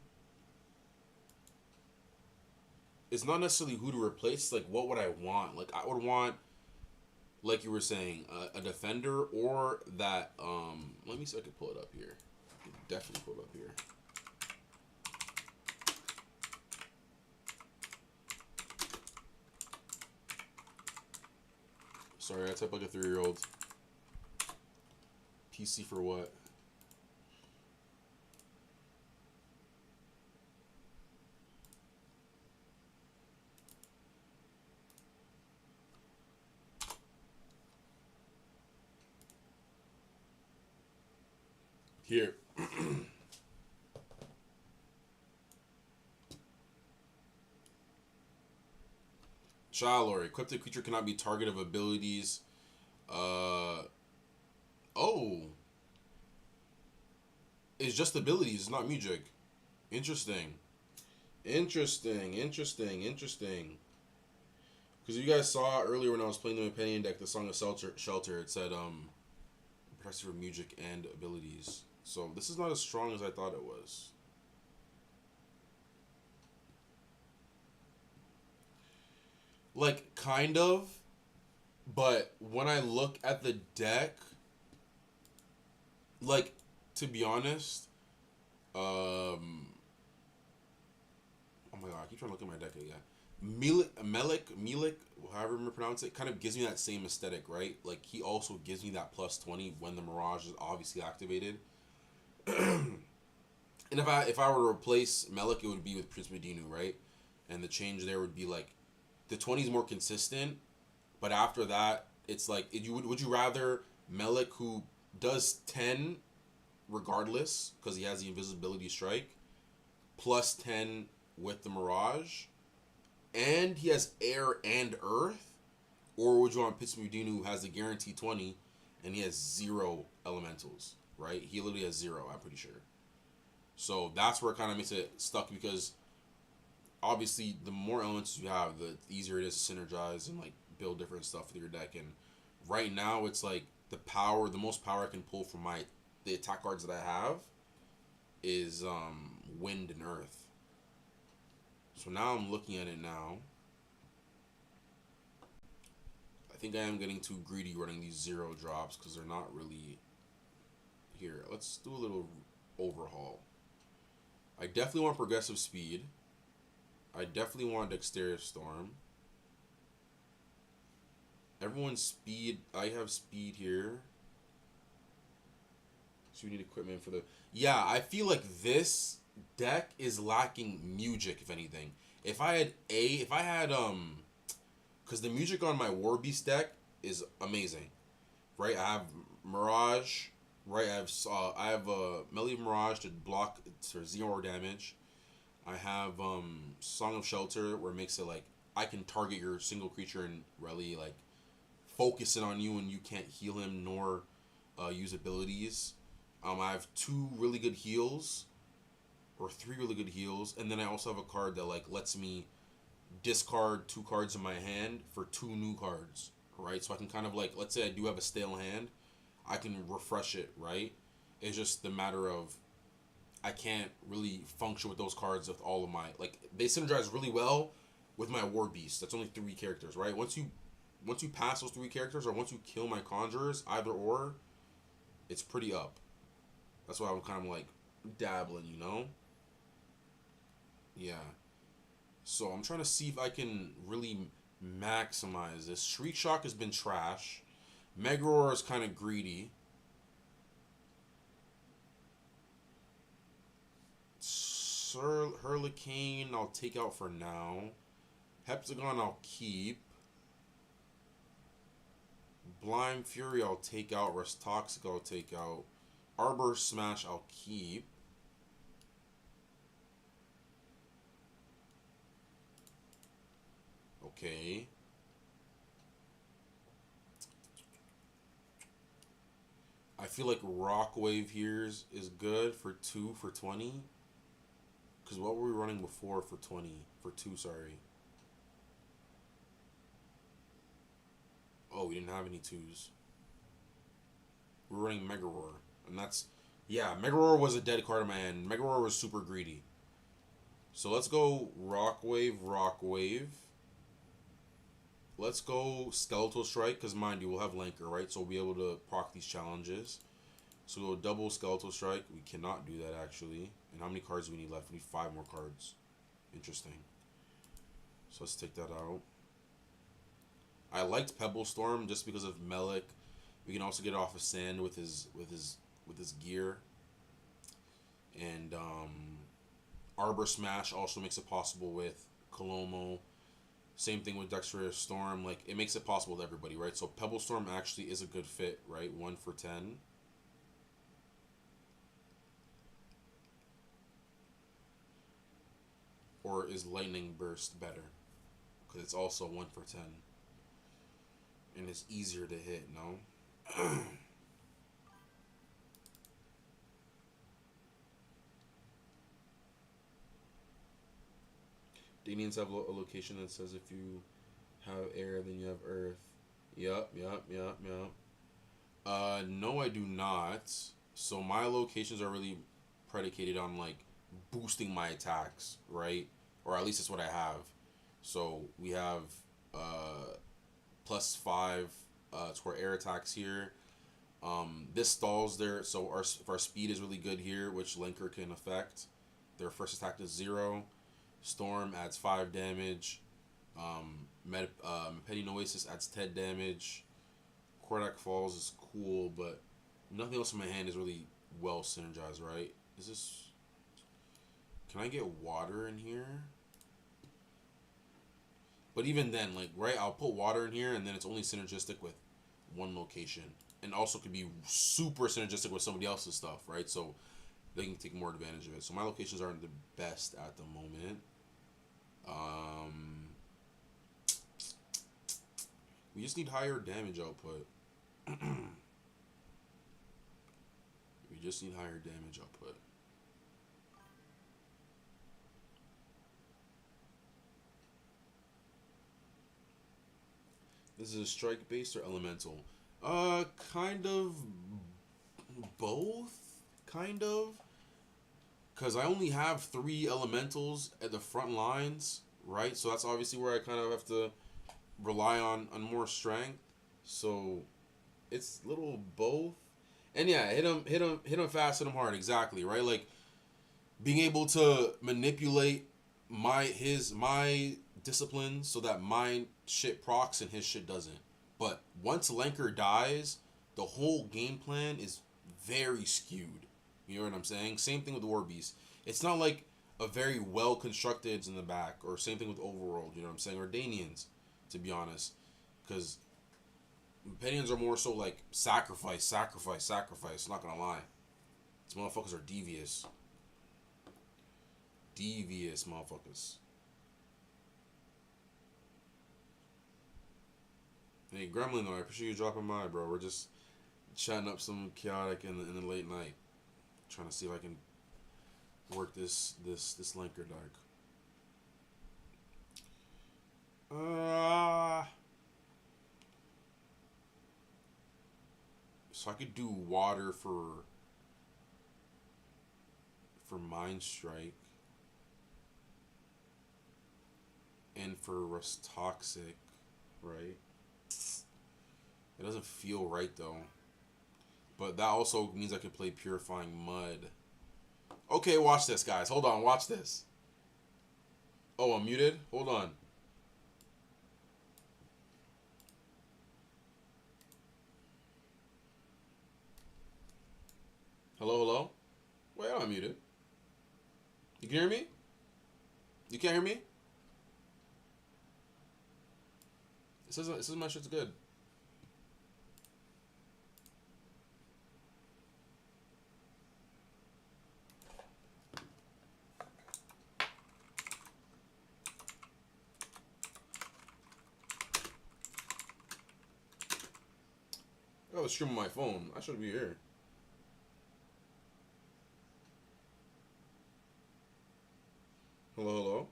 it's not necessarily who to replace, like, what would I want? Like, I would want, like you were saying, a defender or that, let me see if I can pull it up here. definitely pull it up here. Sorry, I type like a 3-year-old. PC for what? Here. Shallow. Equipped creature cannot be target of abilities. Oh. It's just abilities, not music. Interesting. Interesting. Because you guys saw earlier when I was playing the Opinion deck, the Song of Shelter, it said, protects for music and abilities. So this is not as strong as I thought it was. Like, kind of. But when I look at the deck, like, to be honest, oh my god, I keep trying to look at my deck again. Milik, however you pronounce it, kind of gives me that same aesthetic, right? Like, he also gives me that plus 20 when the Mirage is obviously activated. And if I were to replace Melik, it would be with Prince Medinu, right? And the change there would be like, the 20 is more consistent, but after that, it's like, would you rather Melik, who does 10 regardless, because he has the invisibility strike, plus 10 with the Mirage, and he has air and earth, or would you want Prince Medinu, who has the guaranteed 20, and he has 0 elementals, right? He literally has 0, I'm pretty sure. So that's where it kind of makes it stuck, because obviously the more elements you have, the easier it is to synergize and like build different stuff with your deck. And right now it's like the most power I can pull from the attack cards that I have is wind and earth. So now I'm looking at it now. I think I am getting too greedy running these 0 drops because they're not really here. Let's do a little overhaul. I definitely want progressive speed. I definitely want Dexterous Storm. Everyone's speed. I have speed here. So we need equipment for the... Yeah, I feel like this deck is lacking music, if anything. If I had because the music on my War Beast deck is amazing, right? I have Mirage, right? I have Melee Mirage to block for 0 damage. I have Song of Shelter, where it makes it like I can target your single creature and really like focus it on you, and you can't heal him nor use abilities. I have 2 really good heals, or 3 really good heals, and then I also have a card that like lets me discard 2 cards in my hand for 2 new cards, right? So I can kind of like, let's say I do have a stale hand, I can refresh it, right? It's just the matter of I can't really function with those cards with all of my, like, they synergize really well with my War Beast. That's only 3 characters, right? Once you pass those 3 characters, or once you kill my Conjurers, either or, it's pretty up. That's why I'm kind of like dabbling, you know? Yeah. So I'm trying to see if I can really maximize this. Shriek Shock has been trash. Mega Roar is kind of greedy. Hurricane I'll take out for now. Heptagon I'll keep. Blind Fury I'll take out. Rest Toxic I'll take out. Arbor Smash I'll keep. Okay. I feel like Rock Wave here is good for 2 for 20. Because what were we running before for 20? For 2, sorry. Oh, we didn't have any 2s. We were running Mega Roar. And that's... Yeah, Mega Roar was a dead card in my hand. Mega Roar was super greedy. So let's go Rock Wave, Rock Wave. Let's go Skeletal Strike, because mind you, we'll have Lanker, right? So we'll be able to proc these challenges. So we'll double Skeletal Strike. We cannot do that actually. And how many cards do we need left? We need 5 more cards. Interesting. So let's take that out. I liked Pebble Storm just because of Melik. We can also get it off of Sand with his gear. And Arbor Smash also makes it possible with Kolomo. Same thing with Dexterous Storm. Like, it makes it possible with everybody, right? So Pebble Storm actually is a good fit, right? 1 for 10. Or is Lightning Burst better? Because it's also 1 for 10. And it's easier to hit, no? Danians have a location that says if you have air, then you have earth. Yup. No, I do not. So my locations are really predicated on like boosting my attacks, right? Or at least it's what I have. So we have +5 to our air attacks here. This stalls there, so our speed is really good here, which Linker can affect. Their first attack is 0. Storm adds 5 damage. Mepetty Oasis adds 10 damage. Kordak Falls is cool, but nothing else in my hand is really well synergized, right? Is this... Can I get water in here? But even then, like, right, I'll put water in here, and then it's only synergistic with one location. And also could be super synergistic with somebody else's stuff, right? So they can take more advantage of it. So my locations aren't the best at the moment. We just need higher damage output. We just need higher damage output. This is a strike based or elemental? Kind of both. Kind of. Because I only have 3 elementals at the front lines, right? So that's obviously where I kind of have to rely on more strength. So it's little both. And yeah, hit him fast, hit him hard, exactly, right? Like being able to manipulate my discipline so that my shit procs and his shit doesn't. But once Lenker dies, the whole game plan is very skewed. You know what I'm saying? Same thing with War Beast. It's not like a very well constructed in the back, or same thing with Overworld. You know what I'm saying? Or Danians, to be honest, because Penians are more so like sacrifice. Not gonna lie, these motherfuckers are devious. Devious motherfuckers. Hey, Gremlin, though, I appreciate you dropping by, bro. We're just chatting up some chaotic in the late night, trying to see if I can work this Linker dark. So I could do water for Mind Strike and for Rust Toxic, right? It doesn't feel right though. But that also means I can play Purifying Mud. Okay, watch this, guys. Hold on, watch this. Oh, I'm muted? Hold on. Hello? Wait, I'm muted. You can hear me? You can't hear me? It says my shit's good. I got the stream on my phone. I should be here. Hello?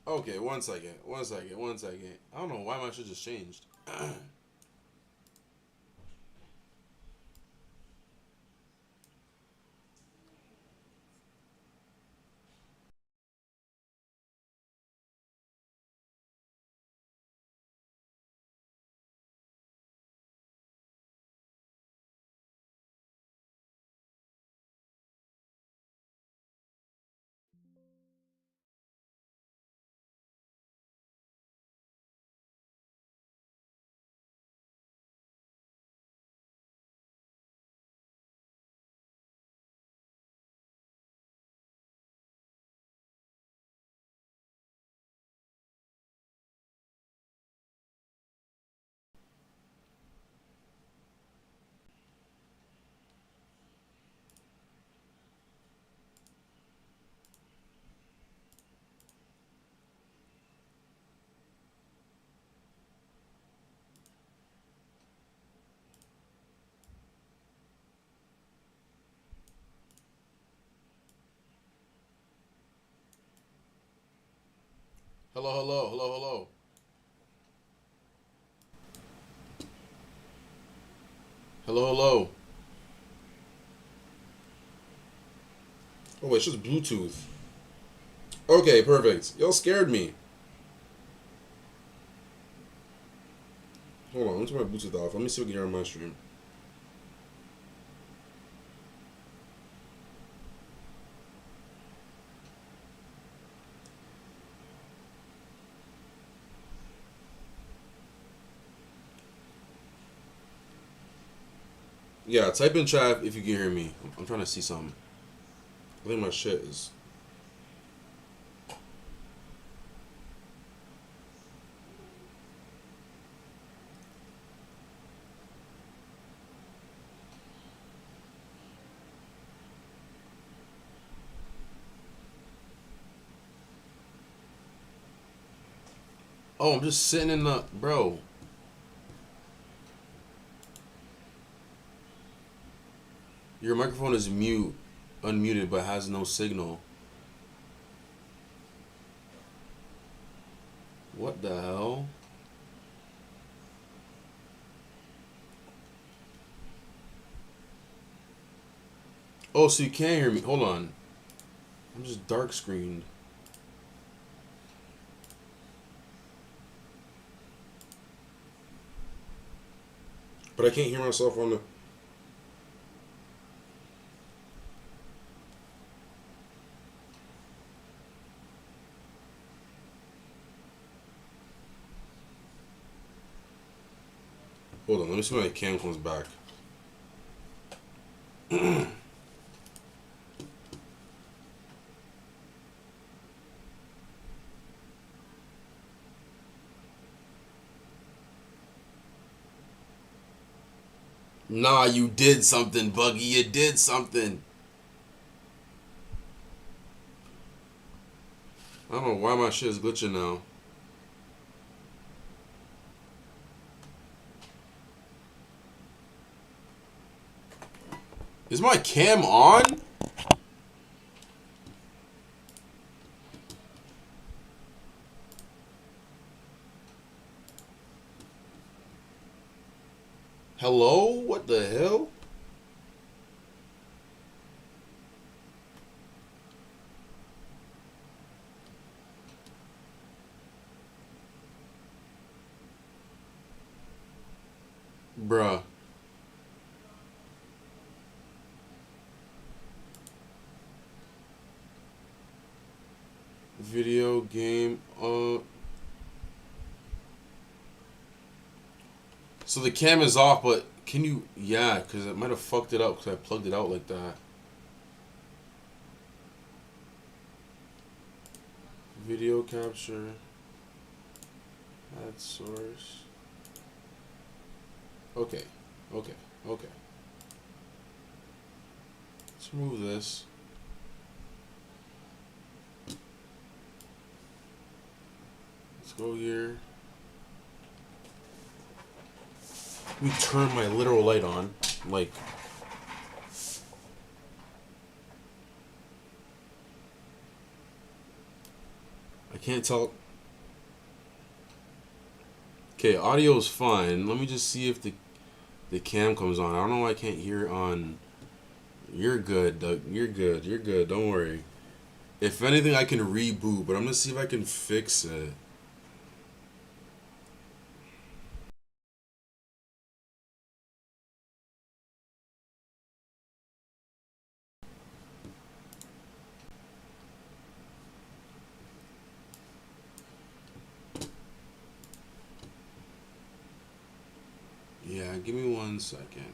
Okay, one second. I don't know why my shit just changed. Hello, hello, hello, hello. Hello, hello. Oh wait, it's just Bluetooth. Okay, perfect. Y'all scared me. Hold on, let me turn my Bluetooth off. Let me see what you can hear on my stream. Yeah, type in chat if you can hear me. I'm trying to see something. I think my shit is. Oh, I'm just sitting in the. Bro. Your microphone is unmuted, but has no signal. What the hell? Oh, so you can't hear me. Hold on. I'm just dark screened. But I can't hear myself on the. Hold on, let me see when my cam comes back. Nah, you did something, Buggy. You did something. I don't know why my shit is glitching now. Is my cam on? Hello? What the hell? Bruh. Video game. So the cam is off, but can you? Yeah, because it might have fucked it up because I plugged it out like that. Video capture. Add source. Okay. Okay. Okay. Let's remove this. Let's go here. Let me turn my literal light on. Like. I can't tell. Okay, audio is fine. Let me just see if the cam comes on. I don't know why I can't hear on. You're good, Doug. You're good. You're good. Don't worry. If anything, I can reboot, but I'm gonna see if I can fix it. Yeah, give me 1 second.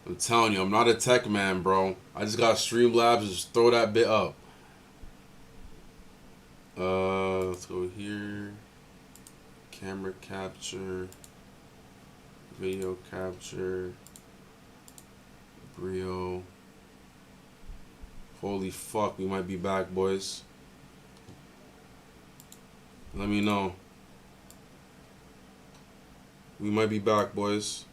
I'm telling you, I'm not a tech man, bro. I just got Streamlabs. Just throw that bit up. Let's go here. Camera capture. Video capture. Brio. Holy fuck, we might be back, boys. Let me know. We might be back, boys.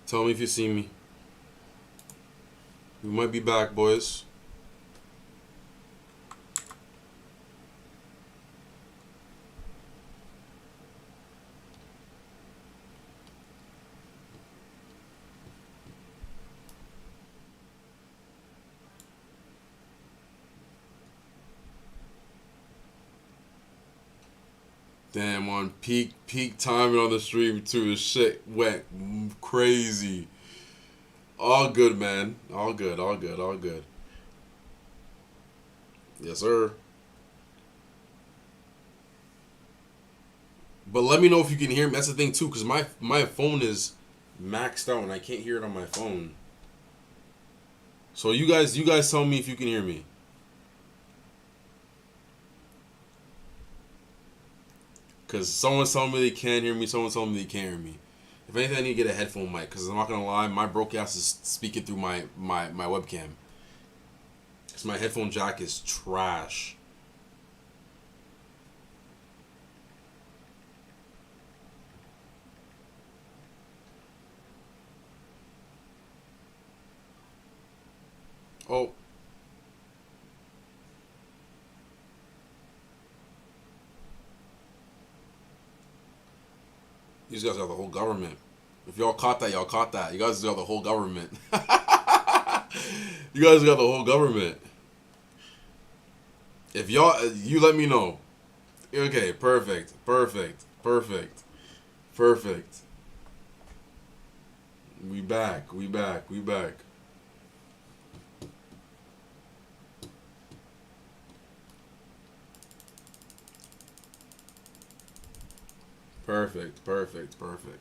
Tell me if you see me. We might be back, boys. Damn, on peak timing on the stream too. The shit went crazy. All good, man. All good. All good. All good. Yes, sir. But let me know if you can hear me. That's the thing too, because my phone is maxed out and I can't hear it on my phone. So you guys tell me if you can hear me. Cause someone's telling me they can't hear me. Someone's telling me they can't hear me. If anything, I need to get a headphone mic. Cause I'm not gonna lie, my broke ass is speaking through my webcam. Cause my headphone jack is trash. Oh, these guys got the whole government. If y'all caught that, y'all caught that. You guys got the whole government. You guys got the whole government. If y'all, you let me know. Okay, perfect, perfect, perfect, perfect. We back, we back, we back. Perfect, perfect, perfect.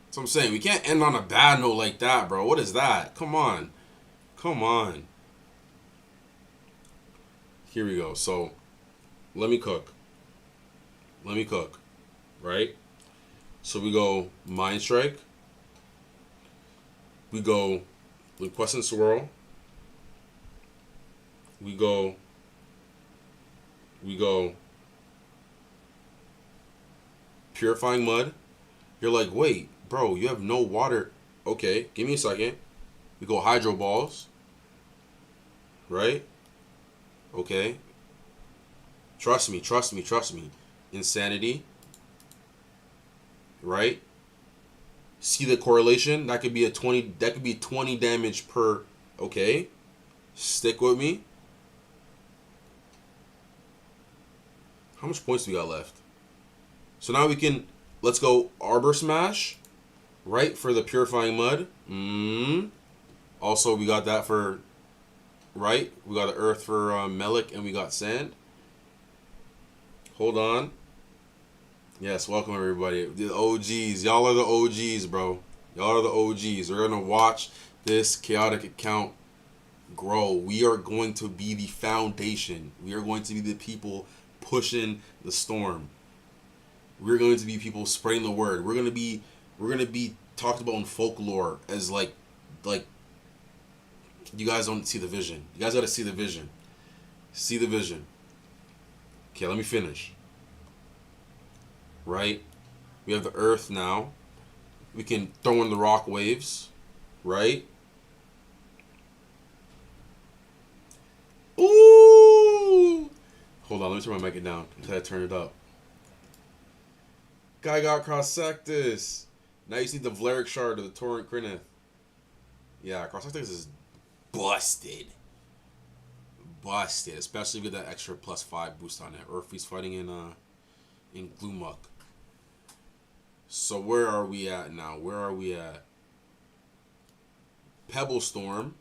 So I'm saying we can't end on a bad note like that, bro. What is that? Come on, come on. Here we go. So let me cook. Let me cook. Right. So we go Mind Strike. We go Liquescent Swirl. We go. We go Purifying Mud. You're like, wait, bro, you have no water. Okay, give me a second. We go Hydro Balls. Right? Okay. Trust me, trust me, trust me. Insanity. Right? See the correlation? That could be a 20, that could be 20 damage per. Okay. Stick with me. How much points do we got left? So now we can, let's go Arbor Smash, right, for the Purifying Mud. Also, we got that for, right, we got the Earth for Melik, and we got Sand. Hold on. Yes, welcome everybody. The OGs. Y'all are the OGs, bro. Y'all are the OGs. We're going to watch this chaotic account grow. We are going to be the foundation. We are going to be the people pushing the storm. We're going to be people spreading the word. We're gonna be talked about in folklore as like you guys don't see the vision. You guys gotta see the vision. See the vision. Okay, let me finish. Right? We have the earth now. We can throw in the rock waves. Right? Ooh! Hold on, let me turn my mic down until I turn it up. Guy got Crossectus. Now you see the Valeric Shard of the Torrent Crineth. Yeah, Crossectus is busted. Busted. Especially with that extra +5 boost on it. Or if he's fighting in Gloomuk. So where are we at now? Where are we at? Pebble Storm.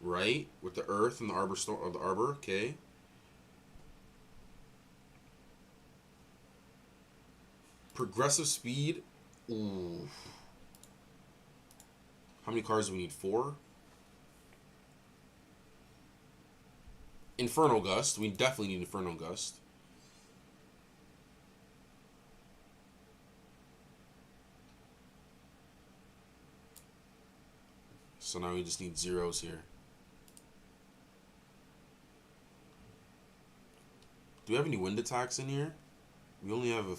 Right? With the Earth and the Arbor Storm, or the Arbor, okay. Progressive speed. Ooh. How many cards do we need? 4? Inferno Gust. We definitely need Inferno Gust. So now we just need zeros here. Do we have any wind attacks in here? We only have a...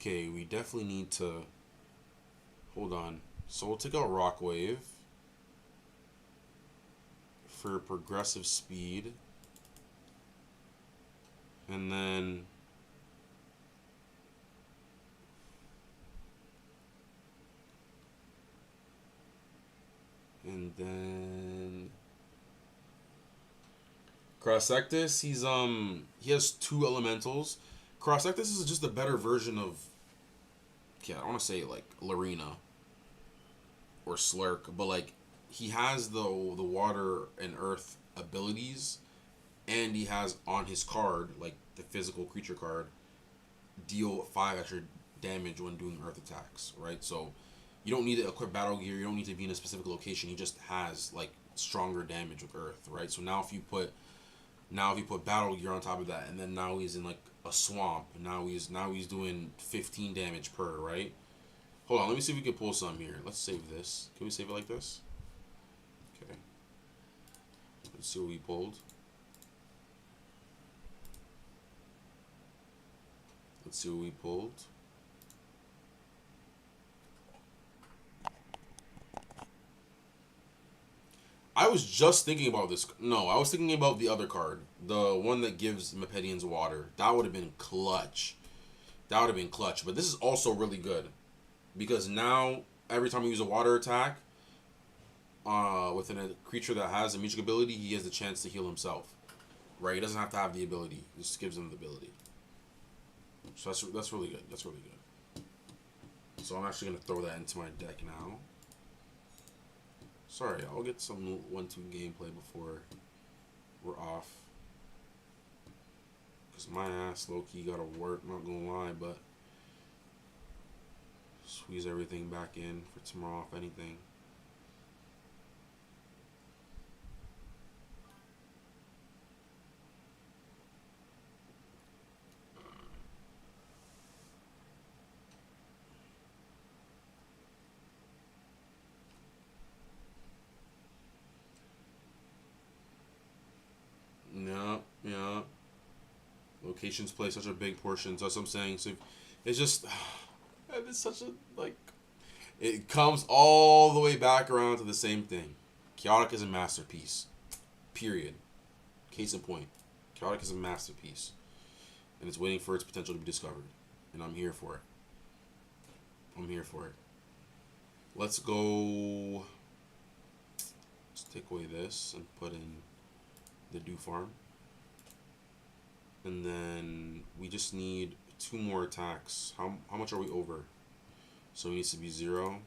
Okay, we definitely need to. Hold on. So we'll take out Rock Wave for progressive speed. And then. And then. Crossectus, he has two elementals. Crossectus is just a better version of, yeah, I want to say like Larina or Slurk, but like he has the water and earth abilities, and he has on his card, like the physical creature card, deal 5 extra damage when doing earth attacks, right? So you don't need to equip battle gear, you don't need to be in a specific location. He just has like stronger damage with earth, right? So now if you put battle gear on top of that, and then now he's in like a swamp, and now he's doing 15 damage per, right? Hold on, let me see if we can pull some here. Let's save this. Can we save it like this? Okay. Let's see what we pulled. Let's see what we pulled. I was just thinking about this. No, I was thinking about the other card. The one that gives Mepedians water. That would have been clutch. That would have been clutch. But this is also really good. Because now, every time you use a water attack, within a creature that has a magic ability, he has the chance to heal himself. Right? He doesn't have to have the ability. It just gives him the ability. So that's really good. That's really good. So I'm actually going to throw that into my deck now. Sorry, I'll get some 1-2 gameplay before we're off. Because my ass low-key got to work, not going to lie, but squeeze everything back in for tomorrow, if anything. Yeah. Locations play such a big portion. So that's what I'm saying. So it's just, it's such a, like, it comes all the way back around to the same thing. Chaotic is a masterpiece. Period. Case in point. Chaotic is a masterpiece. And it's waiting for its potential to be discovered. And I'm here for it. I'm here for it. Let's go. Let's take away this and put in the dew farm. And then we just need 2 more attacks. How much are we over? So it needs to be 0.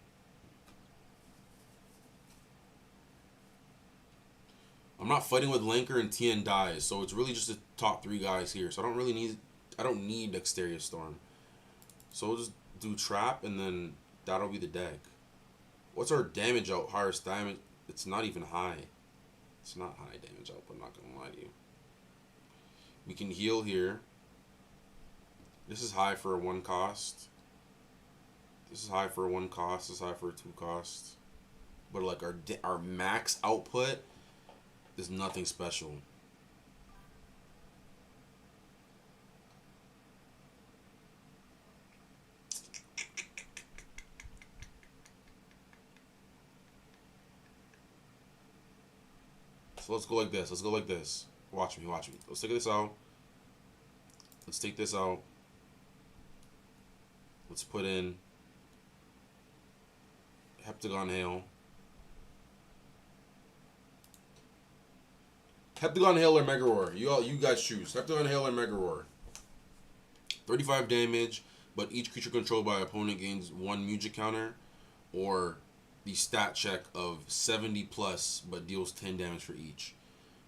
I'm not fighting with Lanker and TN dies, so it's really just the top 3 guys here. So I don't need Dexterous Storm. So we'll just do Trap, and then that'll be the deck. What's our damage out? Highest damage? It's not even high. It's not high damage output, not gonna lie to you. We can heal here. This is high for a 1 cost. This is high for a 1 cost. This is high for a 2 cost. But like our max output is nothing special. So let's go like this. Let's go like this. Watch me, watch me. Let's take this out. Let's take this out. Let's put in Heptagon Hail. Heptagon Hail or Mega Roar. You guys choose. Heptagon Hail or Mega Roar. 35 damage, but each creature controlled by opponent gains 1 music counter, or the stat check of 70 plus, but deals 10 damage for each.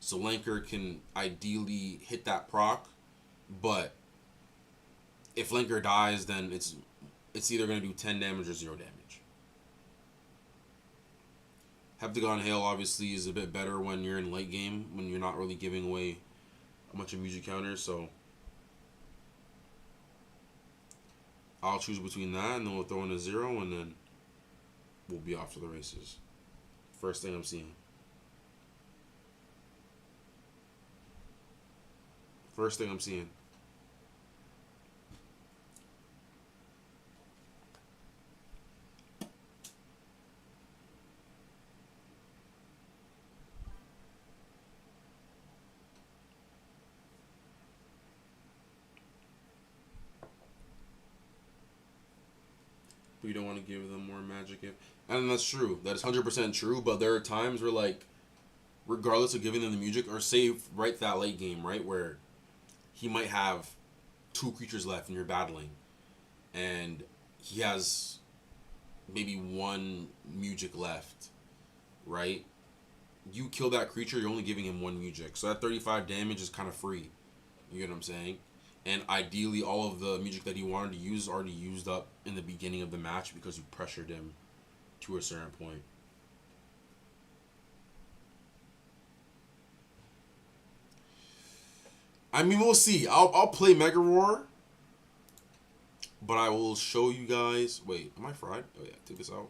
So Lanker can ideally hit that proc, but if Lanker dies, then it's either going to do 10 damage or 0 damage. Heptagon Hail obviously is a bit better when you're in late game, when you're not really giving away a bunch of music counters, so I'll choose between that, and then we'll throw in a 0, and then we'll be off to the races. First thing I'm seeing. First thing I'm seeing. We don't want to give them more magic. And that's true. That is 100% true. But there are times where, like, regardless of giving them the music, or say right that late game, right, where he might have two creatures left and you're battling, and he has maybe one music left, right? You kill that creature, you're only giving him one music. So that 35 damage is kind of free. You get what I'm saying? And ideally, all of the music that he wanted to use is already used up in the beginning of the match because you pressured him to a certain point. I mean, we'll see. I'll play Mega Roar, but I will show you guys. Wait, am I fried? Oh yeah, take this out,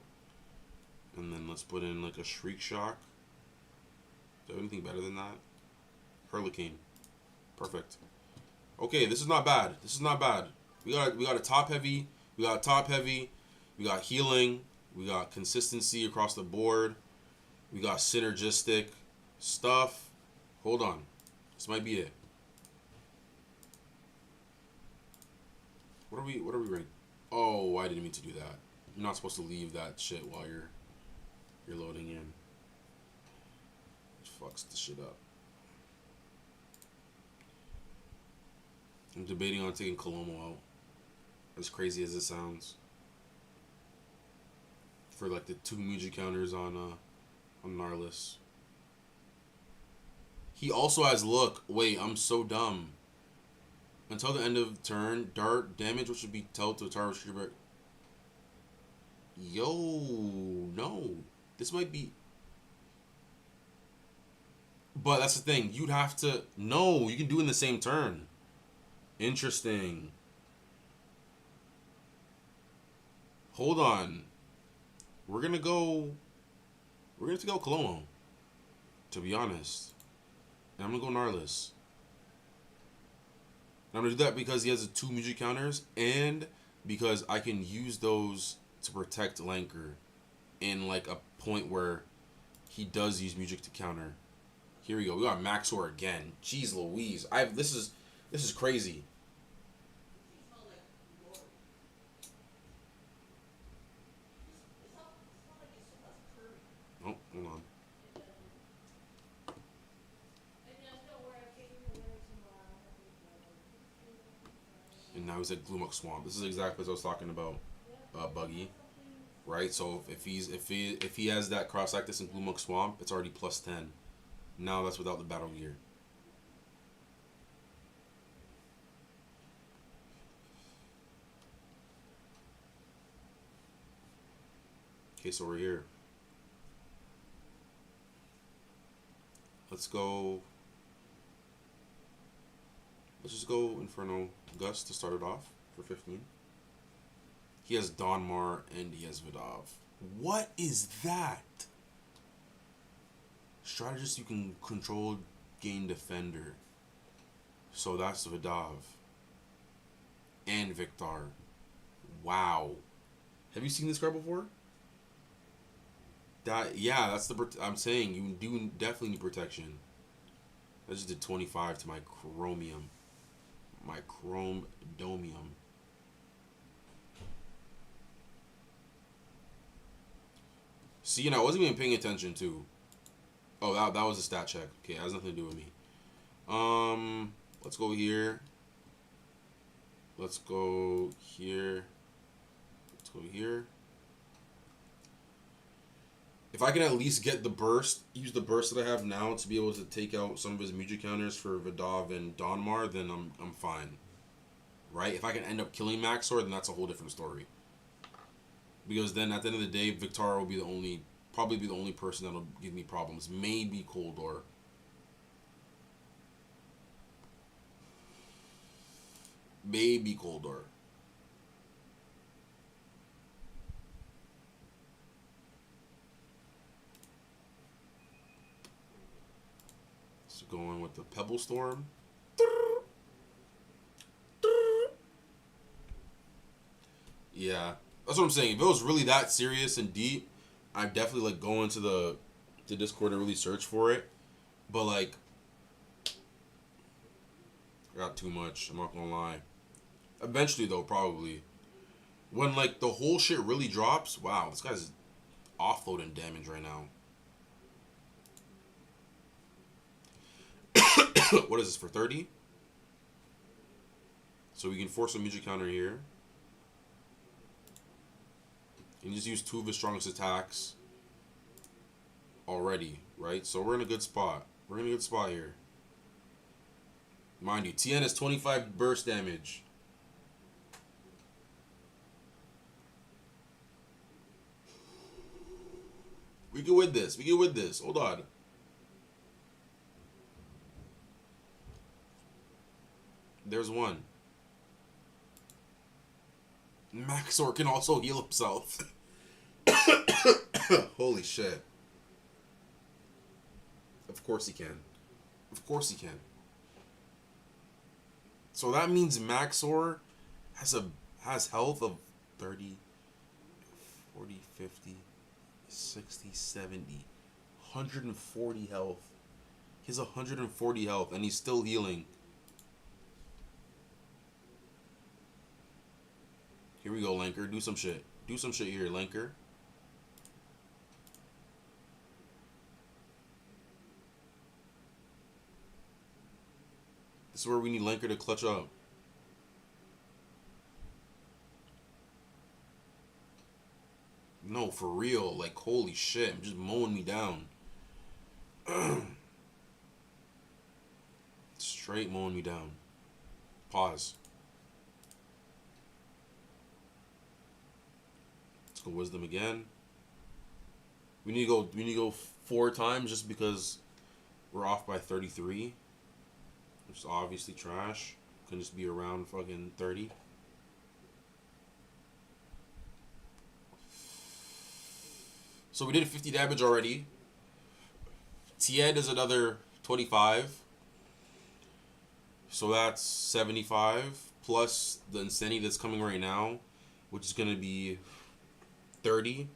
and then let's put in like a Shriek Shock. Is there anything better than that? Hurricane, perfect. Okay, this is not bad. This is not bad. We got a top heavy. We got top heavy. We got healing. We got consistency across the board. We got synergistic stuff. Hold on, this might be it. What are we ranked? Oh, I didn't mean to do that. You're not supposed to leave that shit while you're loading in. It fucks the shit up. I'm debating on taking Colomo out. As crazy as it sounds. For like the 2 music counters on Narlis. He also has look. Wait, I'm so dumb. Until the end of turn, dart damage which should be dealt to a target retriever. Yo, no. This might be. But that's the thing. You'd have to. No, you can do it in the same turn. Interesting. Hold on. We're gonna go Colomo. To be honest. And I'm gonna go Narlis. I'm going to do that because he has the 2 music counters and because I can use those to protect Lanker in like a point where he does use music to counter. Here we go. We got Maxor again. Jeez Louise. This is crazy. Oh, hold on. And now he's at Gloomok Swamp. This is exactly what I was talking about, Buggy, right? So if he has that cross actus in Gloomok Swamp, it's already +10. Now that's without the battle gear. Okay, so we're here. Let's go. Let's just go Inferno Gust to start it off for 15. He has Donmar and he has Vidov. What is that? Strategist you can control, gain Defender. So that's Vidov. And Victar. Wow. Have you seen this card before? Yeah, that's the. I'm saying you do definitely need protection. I just did 25 to my Chromium. My Chromodomium. See, and I wasn't even paying attention to. Oh, that was a stat check. Okay, it has nothing to do with me. Let's go here. Let's go here. Let's go here. If I can at least get the burst, use the burst that I have now to be able to take out some of his music counters for Vidov and Donmar, then I'm fine. Right? If I can end up killing Maxor, then that's a whole different story. Because then at the end of the day, Victar will be probably be the only person that'll give me problems. Maybe Coldor. Maybe Coldor. So going with the Pebble Storm. Yeah, that's what I'm saying. If it was really that serious and deep, I'd definitely like go into the Discord and really search for it. But like, I got too much. I'm not gonna lie. Eventually, though, probably. When like the whole shit really drops, wow, this guy's offloading damage right now. What is this for 30? So we can force a music counter here. And just use 2 of his strongest attacks already, right? So we're in a good spot. We're in a good spot here. Mind you, TN has 25 burst damage. We can win this. We can win this. Hold on. There's one. Maxor can also heal himself. Holy shit. Of course he can. Of course he can. So that means Maxor has health of 30, 40, 50, 60, 70, 140 health. He has 140 health and he's still healing. Here we go, Lanker. Do some shit. Do some shit here, Lanker. This is where we need Lanker to clutch up. No, for real. Like, holy shit. Just mowing me down. Straight mowing me down. Pause. Let's go Wisdom again. We need to go 4 times just because we're off by 33. Which is obviously trash. Can just be around fucking 30. So we did 50 damage already. Tien is another 25. So that's 75. Plus the Insanity that's coming right now, which is going to be 30.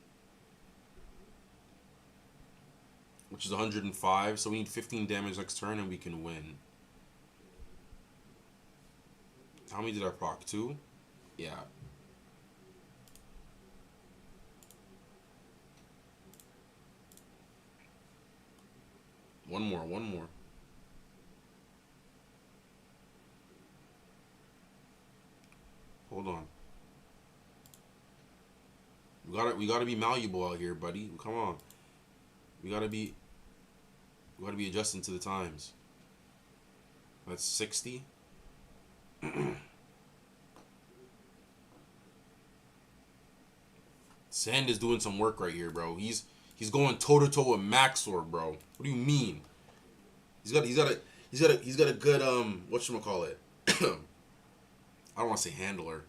Which is 105. So we need 15 damage next turn and we can win. How many did I proc? 2? Yeah. One more. Hold on. We gotta be malleable out here, buddy. Come on. We gotta be adjusting to the times. That's 60. Sand is doing some work right here, bro. He's going toe to toe with Maxor, bro. What do you mean? He's got a good whatchamacallit. I don't want to say handler,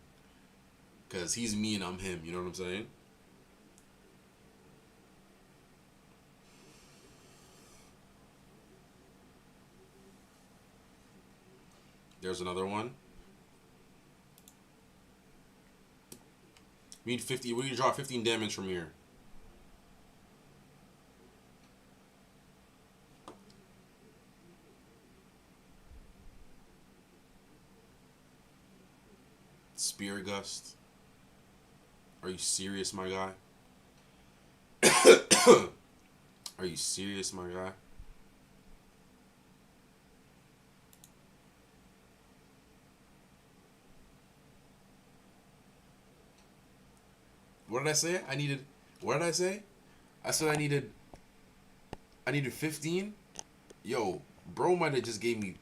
cause he's me and I'm him. You know what I'm saying? There's another one. We need 50. We need to draw 15 damage from here. Spear Gust. Are you serious, my guy? Are you serious, my guy? What did I say? What did I say? I said I needed 15. Yo, bro might have just gave me.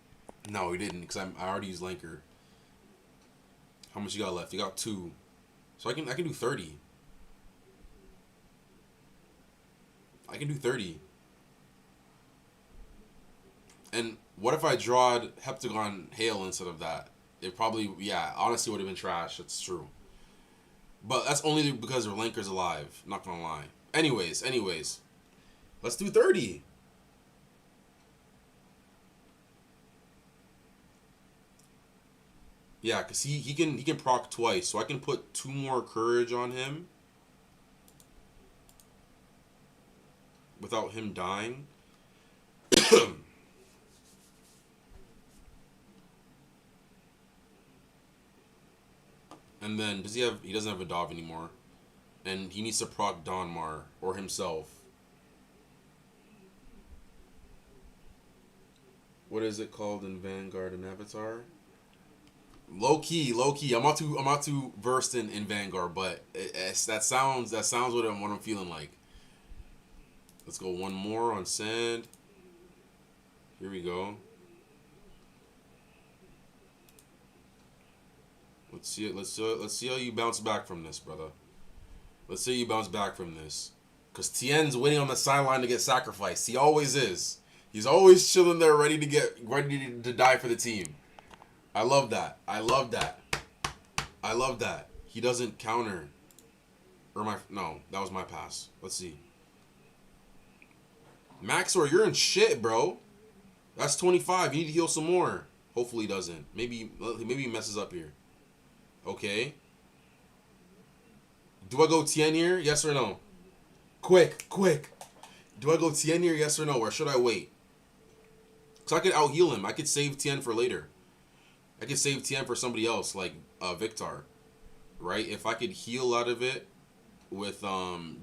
No, he didn't, because I already used Lanker. How much you got left? You got 2. So I can do 30. I can do 30. And what if I drawed Heptagon Hail instead of that? It probably, yeah, honestly would have been trash. It's true. But that's only because their Lanker's alive. Not gonna lie. Anyways. Let's do 30. Yeah, because he can proc twice. So I can put 2 more courage on him. Without him dying. And then does he have? He doesn't have a Dov anymore, and he needs to proc Donmar or himself. What is it called in Vanguard and Avatar? Low key. I'm not too versed in Vanguard, but that sounds what I'm feeling like. Let's go one more on sand. Here we go. Let's see it. Let's see how you bounce back from this, brother. Let's see you bounce back from this. Because Tien's waiting on the sideline to get sacrificed. He always is. He's always chilling there, ready to die for the team. I love that. I love that. I love that. He doesn't counter. No, that was my pass. Let's see. Maxor, you're in shit, bro. That's 25. You need to heal some more. Hopefully he doesn't. Maybe he messes up here. Okay. Do I go Tien here? Yes or no? Quick. Do I go Tien here? Yes or no? Or should I wait? Because I could out-heal him. I could save Tien for later. I could save Tien for somebody else, like Victar. Right? If I could heal out of it with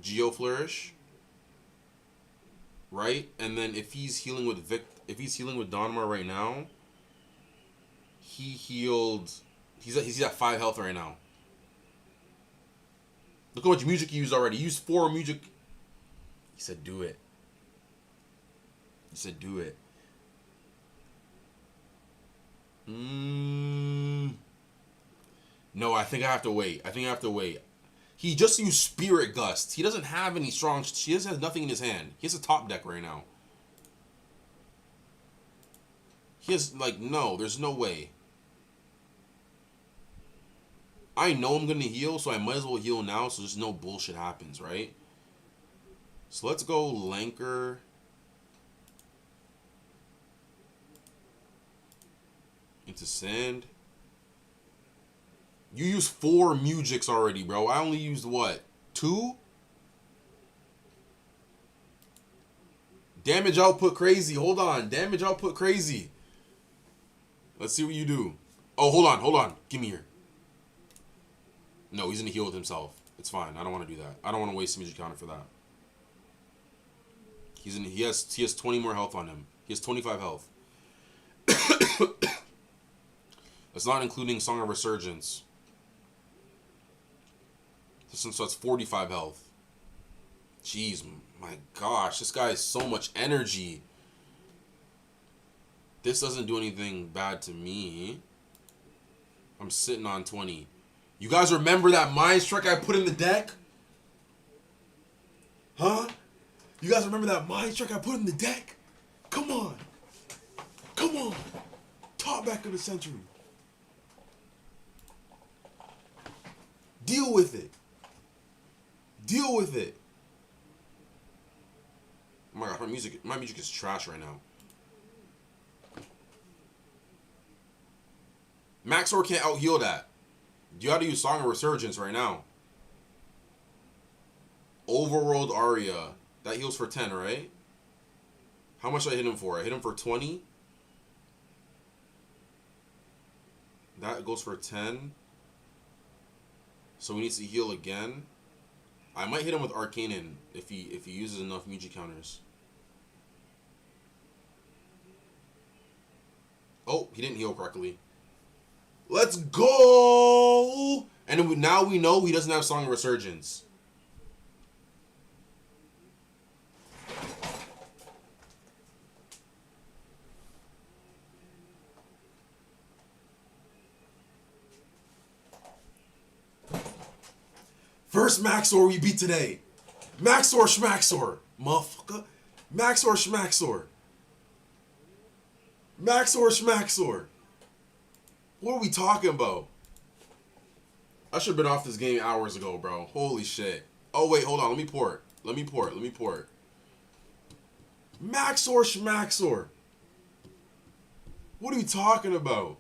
Geo Flourish. Right? And then if he's healing with Donmar right now, he healed... He's at 5 health right now. Look how much music he used already. He used 4 music. He said, do it. He said, do it. No, I think I have to wait. He just used Spirit Gust. He doesn't have any strong... He just has nothing in his hand. He has a top deck right now. He has, no, there's no way. I know I'm going to heal, so I might as well heal now so just no bullshit happens, right? So let's go Lanker. Into Sand. You used 4 Mujiks already, bro. I only used, what, 2? Damage output crazy. Hold on. Damage output crazy. Let's see what you do. Oh, hold on. Give me here. No, he's gonna heal with himself. It's fine. I don't want to do that. I don't want to waste a music counter for that. He has 20 more health on him. He has 25 health. That's not including Song of Resurgence. So that's 45 health. Jeez, my gosh, this guy has so much energy. This doesn't do anything bad to me. I'm sitting on 20. You guys remember that Mind Strike I put in the deck? Huh? You guys remember that Mind Strike I put in the deck? Come on. Top back of the century. Deal with it. Oh my god, my music is trash right now. Maxor can't out-heal that. You gotta use Song of Resurgence right now. Overworld Aria. That heals for 10, right? How much did I hit him for? I hit him for 20. That goes for 10. So he needs to heal again. I might hit him with Arcanin if he uses enough Muji counters. Oh, he didn't heal correctly. Let's go! And now we know he doesn't have Song of Resurgence. First Maxor we beat today. Maxor Schmaxor. Motherfucker. Maxor Schmaxor. Maxor Schmaxor. What are we talking about? I should have been off this game hours ago, bro. Holy shit. Oh, wait, hold on. Let me port. Maxor Schmaxor. What are you talking about?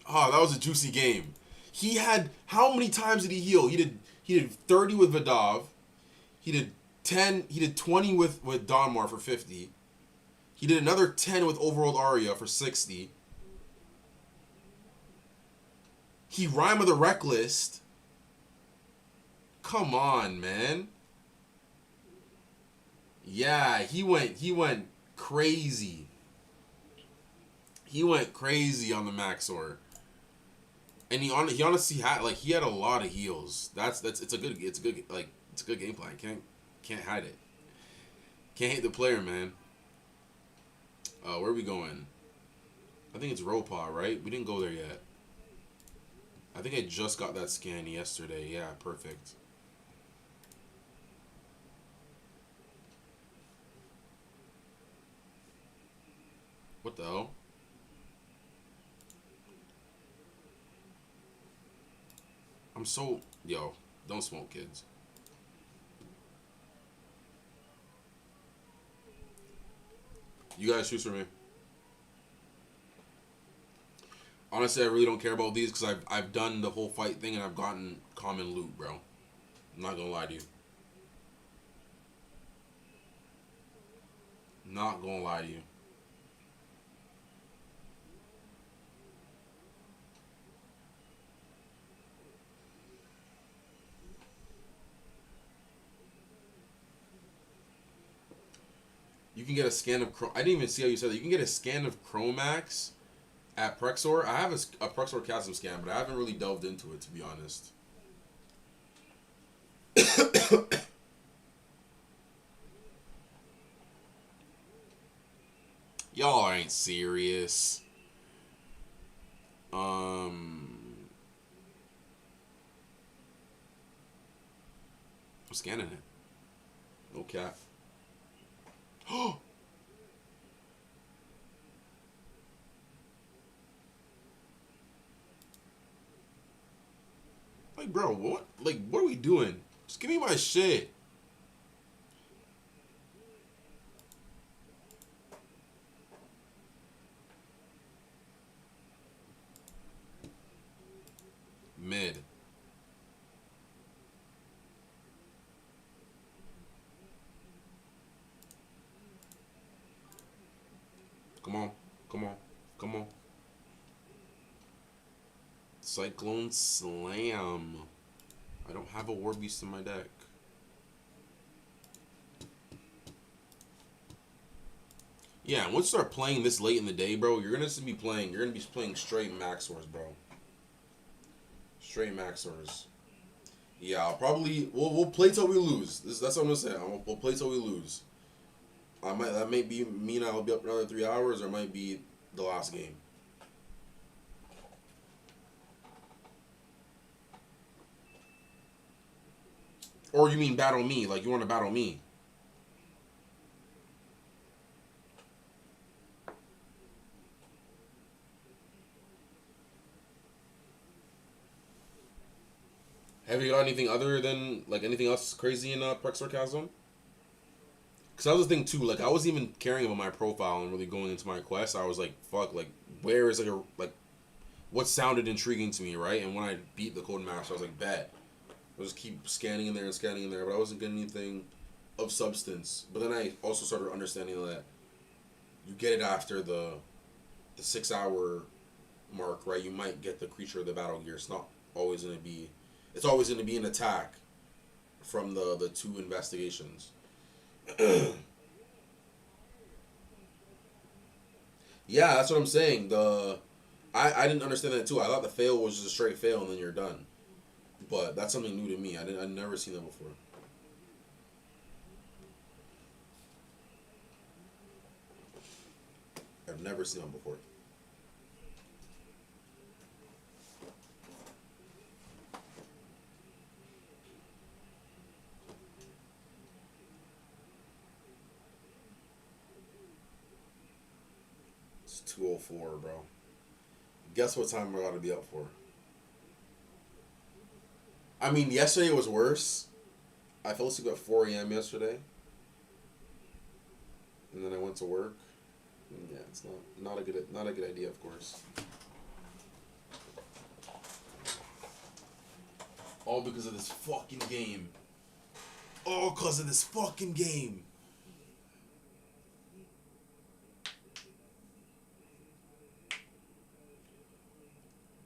Oh, that was a juicy game. He had... How many times did he heal? He did 30 with Vidov. He did 10... He did 20 with Donmar for 50. He did another 10 with Overworld Aria for 60. He rhymed with a reckless. Come on, man. Yeah, he went crazy. He went crazy on the Maxor. And he honestly had he had a lot of heals. That's it's a good game plan. Can't hide it. Can't hate the player, man. Where are we going? I think it's Ropa, right? We didn't go there yet. I think I just got that scan yesterday. Yeah, perfect. What the hell? I'm so... Yo, don't smoke, kids. You guys choose for me. Honestly, I really don't care about these because I've done the whole fight thing and I've gotten common loot, bro. I'm not gonna lie to you. Not gonna lie to you. You can get a scan of I didn't even see how you said that. You can get a scan of Chromax at Prexor. I have a Prexor Chasm scan, but I haven't really delved into it, to be honest. Y'all ain't serious. I'm scanning it. No cap. Like, bro, what? Like, what are we doing? Just give me my shit. Mid. Come on. Come on. Come on. Cyclone Slam. I don't have a War Beast in my deck. Yeah, and once you start playing this late in the day, bro, you're gonna be playing straight Maxors, bro. Straight Maxors. Yeah, I'll probably we'll play till we lose. That's what I'm gonna say. We'll play till we lose. That may be mean I'll be up another 3 hours, or it might be the last game. Or you mean battle me? Like you want to battle me? Have you got anything other than anything else crazy in Prexor Chasm? Because that was the thing too. Like I wasn't even caring about my profile and really going into my quest. I was like, fuck, where is what sounded intriguing to me, right? And when I beat the Code Master, I was like, bet. I'll just keep scanning in there and scanning in there, but I wasn't getting anything of substance. But then I also started understanding that you get it after the 6 hour mark, right? You might get the creature of the battle gear. It's not always gonna be. It's always gonna be an attack from the 2 investigations. Yeah, that's what I'm saying. I didn't understand that too. I thought the fail was just a straight fail and then you're done. But that's something new to me. I'd never seen that before. I've never seen that before. It's 2:04, bro. Guess what time we're going to be up for? I mean, yesterday was worse. I fell asleep at 4 a.m. yesterday. And then I went to work. Yeah, it's not a good idea, of course. All because of this fucking game. All because of this fucking game.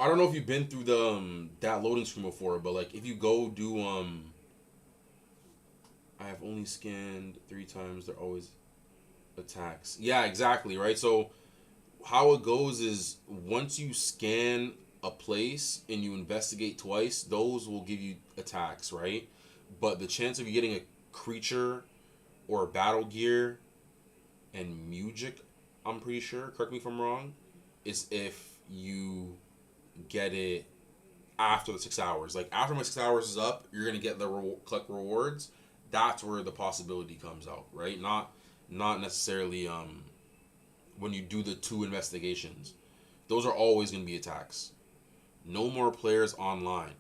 I don't know if you've been through the that loading screen before, but like if you go do I have only scanned 3 times. They're always attacks. Yeah, exactly, right? So how it goes is once you scan a place and you investigate twice, those will give you attacks, right? But the chance of you getting a creature or battle gear and music, I'm pretty sure, correct me if I'm wrong, is if you get it after the 6 hours. Like after my 6 hours is up, you're gonna get the collect rewards. That's where the possibility comes out, right? Not necessarily when you do the 2 investigations. Those are always gonna be attacks. No more players online.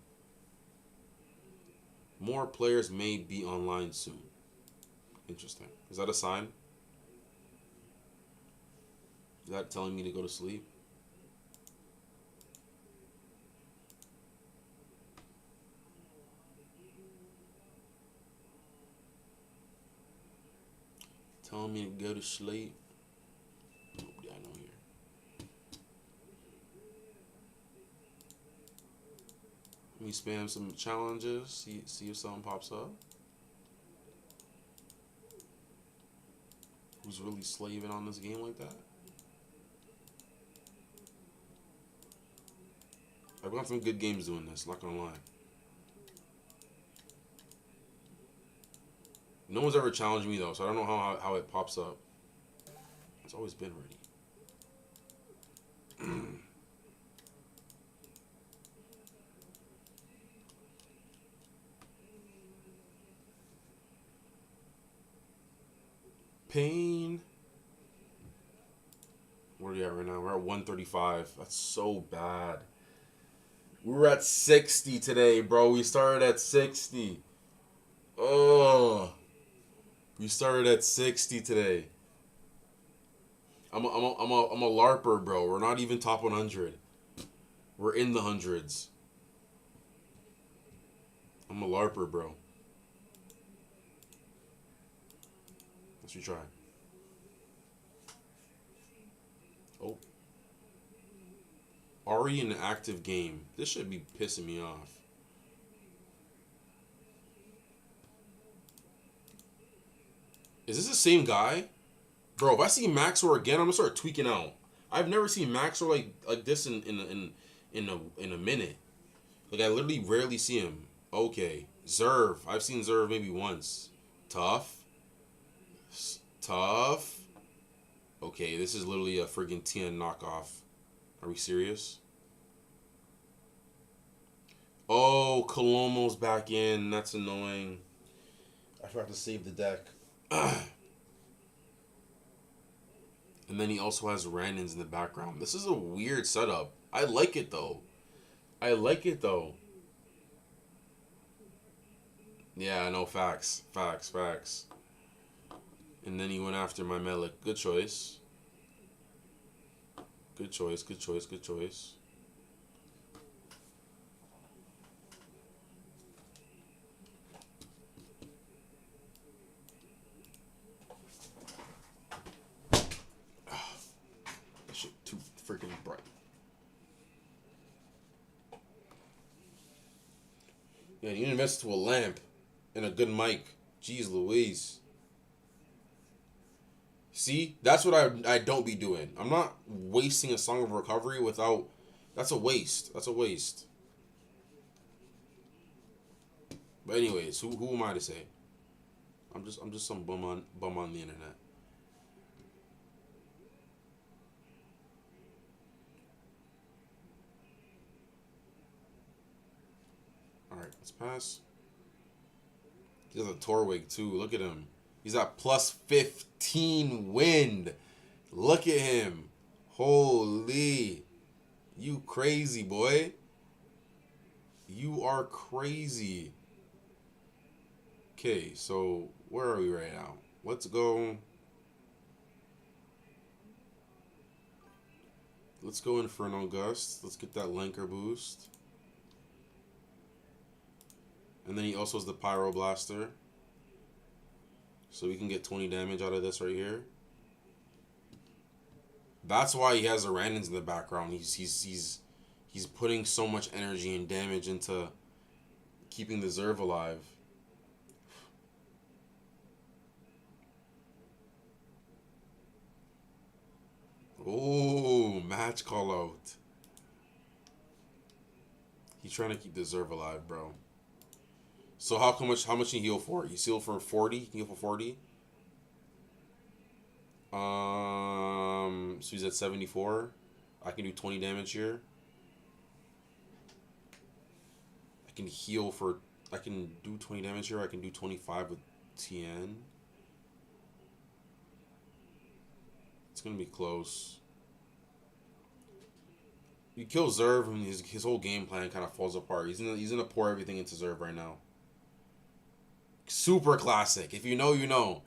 More players may be online soon. Interesting. Is that a sign? Is that telling me to go to sleep? Telling me to go to sleep? Nobody I know here. Let me spam some challenges. See if something pops up. Who's really slaving on this game like that? I've got some good games doing this, not gonna lie. No one's ever challenged me though, so I don't know how it pops up. It's always been ready. Pain. Where are we at right now? We're at 135. That's so bad. We were at 60 today, bro. We started at 60. Oh. We started at 60 today. I'm a LARPer, bro. We're not even top 100. We're in the hundreds. I'm a LARPer, bro. Let's retry. Oh. Already in an active game. This should be pissing me off. Is this the same guy? Bro, if I see Maxwell again, I'm gonna start tweaking out. I've never seen Maxwell like this in a minute. Like I literally rarely see him. Okay. Zerv. I've seen Zerv maybe once. Tough. Tough. Okay, this is literally a friggin' TN knockoff. Are we serious? Oh, Colomo's back in. That's annoying. I forgot to save the deck. And then he also has Randons in the background. This is a weird setup. I like it though. I like it though. Yeah, no, facts. Facts, facts. And then he went after my Melik. Good choice. Good choice, good choice, good choice. That shit too freaking bright. Yeah, you invest to a lamp and a good mic. Jeez Louise. See, that's what I don't be doing. I'm not wasting a Song of Recovery without. That's a waste. That's a waste. But anyways, who am I to say? I'm just some bum on the internet. All right, let's pass. He has a Torwig too. Look at him. He's at plus 15 wind. Look at him. Holy. You crazy, boy. You are crazy. Okay, so where are we right now? Let's go. Let's go Inferno Gust. Let's get that Lanker boost. And then he also has the Pyro Blaster. So we can get 20 damage out of this right here. That's why he has the Randons in the background. He's putting so much energy and damage into keeping the Zerv alive. Oh, match call out. He's trying to keep the Zerv alive, bro. So how much he heal for? He heal for 40? He can heal for 40? So he's at 74. I can do 20 damage here. I can heal for I can do 20 damage here. I can do 25 with TN. It's gonna be close. You kill Zerv and his whole game plan kind of falls apart. He's gonna pour everything into Zerv right now. Super classic. If you know, you know.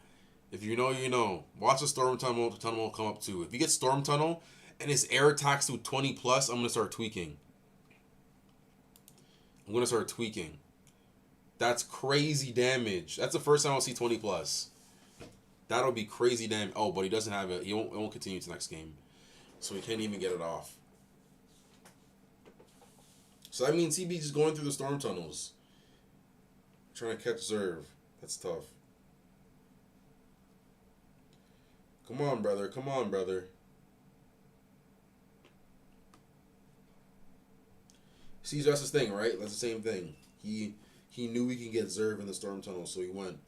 If you know, you know. Watch the Storm Tunnel. The tunnel will come up too. If you get Storm Tunnel and his air attacks to 20 plus, I'm gonna start tweaking. I'm gonna start tweaking. That's crazy damage. That's the first time I'll see 20 plus. That'll be crazy damage. Oh, but he doesn't have it. It won't continue to next game, so he can't even get it off. So that means CB just going through the storm tunnels, trying to catch Zerv. That's tough. Come on, brother. Come on, brother. See, that's his thing, right? That's the same thing. He knew he could get Zerv in the storm tunnel, so he went.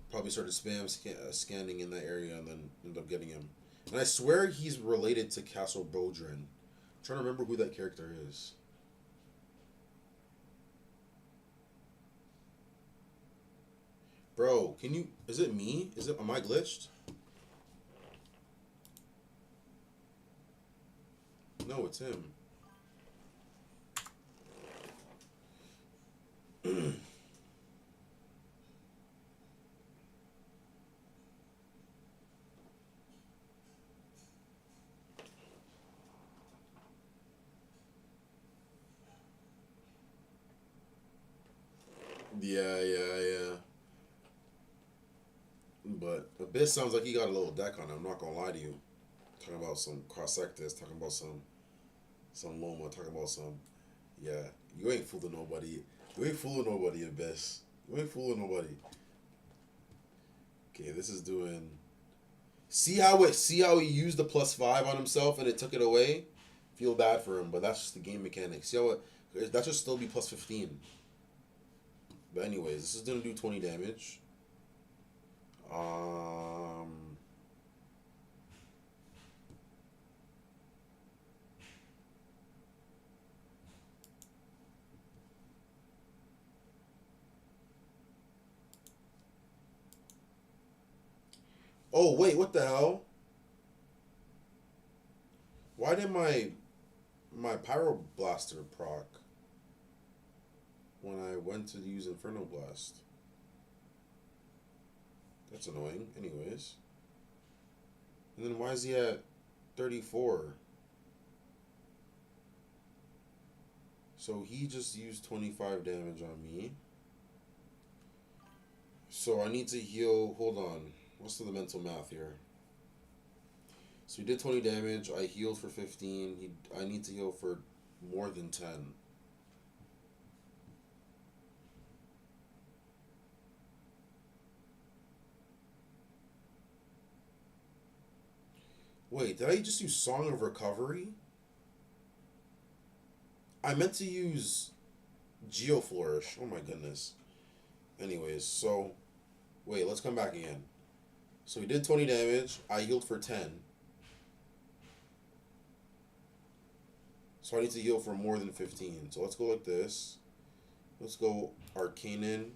Probably started scanning in that area and then ended up getting him. And I swear he's related to Castle Bodrin. I'm trying to remember who that character is. Bro, can you... Is it me? Am I glitched? No, it's him. Yeah. But Abyss sounds like he got a little deck on him, I'm not gonna lie to you. Talking about some Crossectus, talking about some Loma, talking about some... Yeah, you ain't fooling nobody. You ain't fooling nobody, Abyss. You ain't fooling nobody. Okay, this is doing... See how he used the +5 on himself and it took it away? Feel bad for him, but that's just the game mechanics. See how that should still be +15. But anyways, this is gonna do 20 damage. Oh wait, what the hell? Why did my Pyro Blaster proc when I went to use Inferno Blast? That's annoying. Anyways. And then why is he at 34? So he just used 25 damage on me. So I need to heal... Hold on. What's the mental math here? So he did 20 damage. I healed for 15. I need to heal for more than 10. Wait, did I just use Song of Recovery? I meant to use Geoflourish. Oh my goodness. Anyways, so... Wait, let's come back again. So he did 20 damage. I healed for 10. So I need to heal for more than 15. So let's go like this. Let's go Arcanin.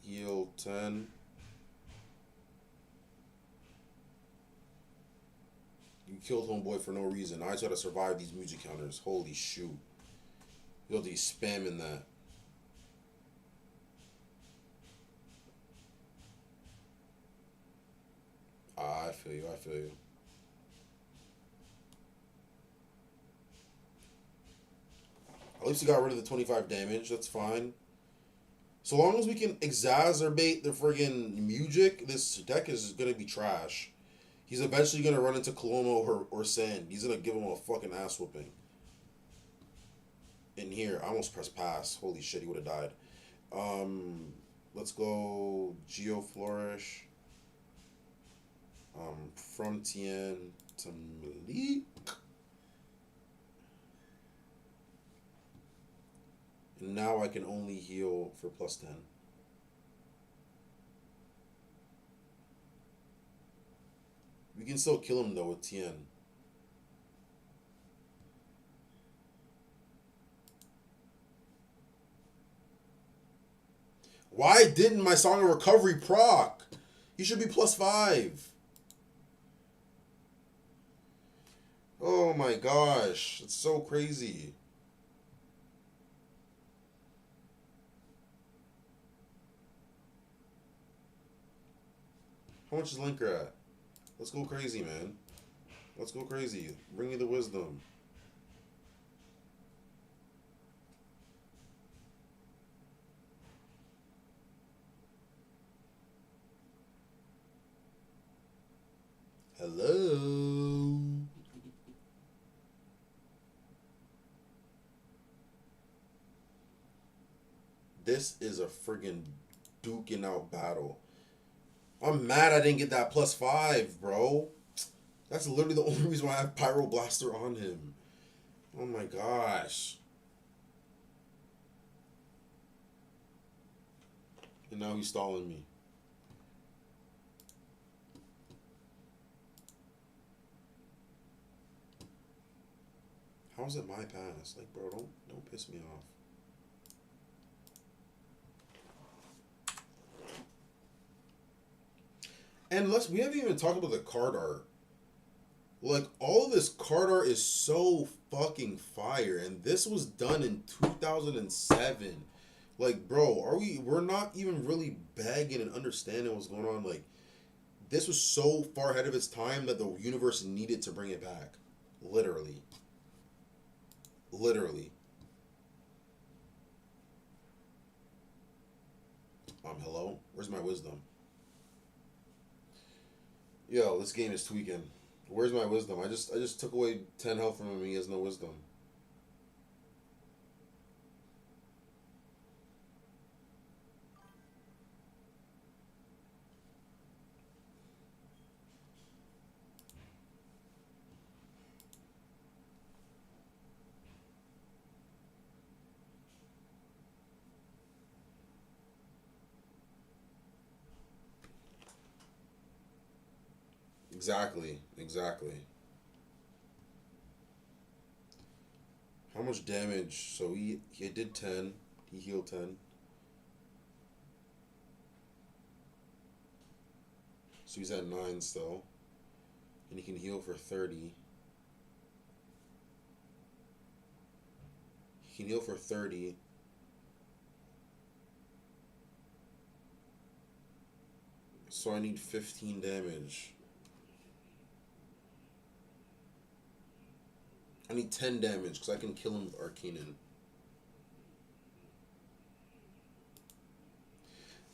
Heal 10. You killed homeboy for no reason. I just gotta survive these music counters. Holy shoot. You'll be spamming that. I feel you. At least he got rid of the 25 damage. That's fine. So long as we can exacerbate the friggin' music, this deck is gonna be trash. He's eventually gonna run into Colomo or Sand. He's gonna give him a fucking ass whooping. In here, I almost pressed pass. Holy shit, he would have died. Let's go Geo Flourish. From Tien to Malik. And now I can only heal for +10. We can still kill him though with Tien. Why didn't my Song of Recovery proc? He should be +5. Oh my gosh. It's so crazy. How much is Linker at? Let's go crazy, man. Let's go crazy. Bring me the wisdom. Hello. This is a friggin' duking out battle. I'm mad I didn't get that +5, bro. That's literally the only reason why I have Pyroblaster on him. Oh my gosh. And now he's stalling me. How is it my pass? Like, bro, don't piss me off. And we haven't even talked about the card art. Like, all of this card art is so fucking fire. And this was done in 2007. Like, bro, we're not even really bagging and understanding what's going on. Like, this was so far ahead of its time that the universe needed to bring it back. Literally. Literally. Hello? Where's my wisdom? Yo, this game is tweaking. Where's my wisdom? I just took away 10 health from him. He has no wisdom. Exactly. How much damage? So he did 10. He healed 10. So he's at 9 still. And he can heal for 30. He can heal for 30. So I need 15 damage. I need 10 damage because I can kill him with Arcanon.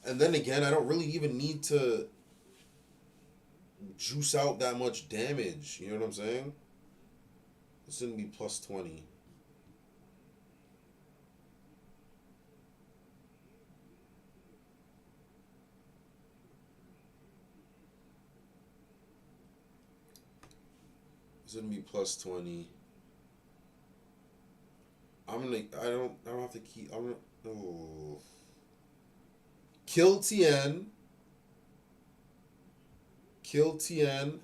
And then again, I don't really even need to juice out that much damage. You know what I'm saying? This gonna be +20. This gonna be +20. I don't have to keep. Oh. Kill Tien. Kill Tien.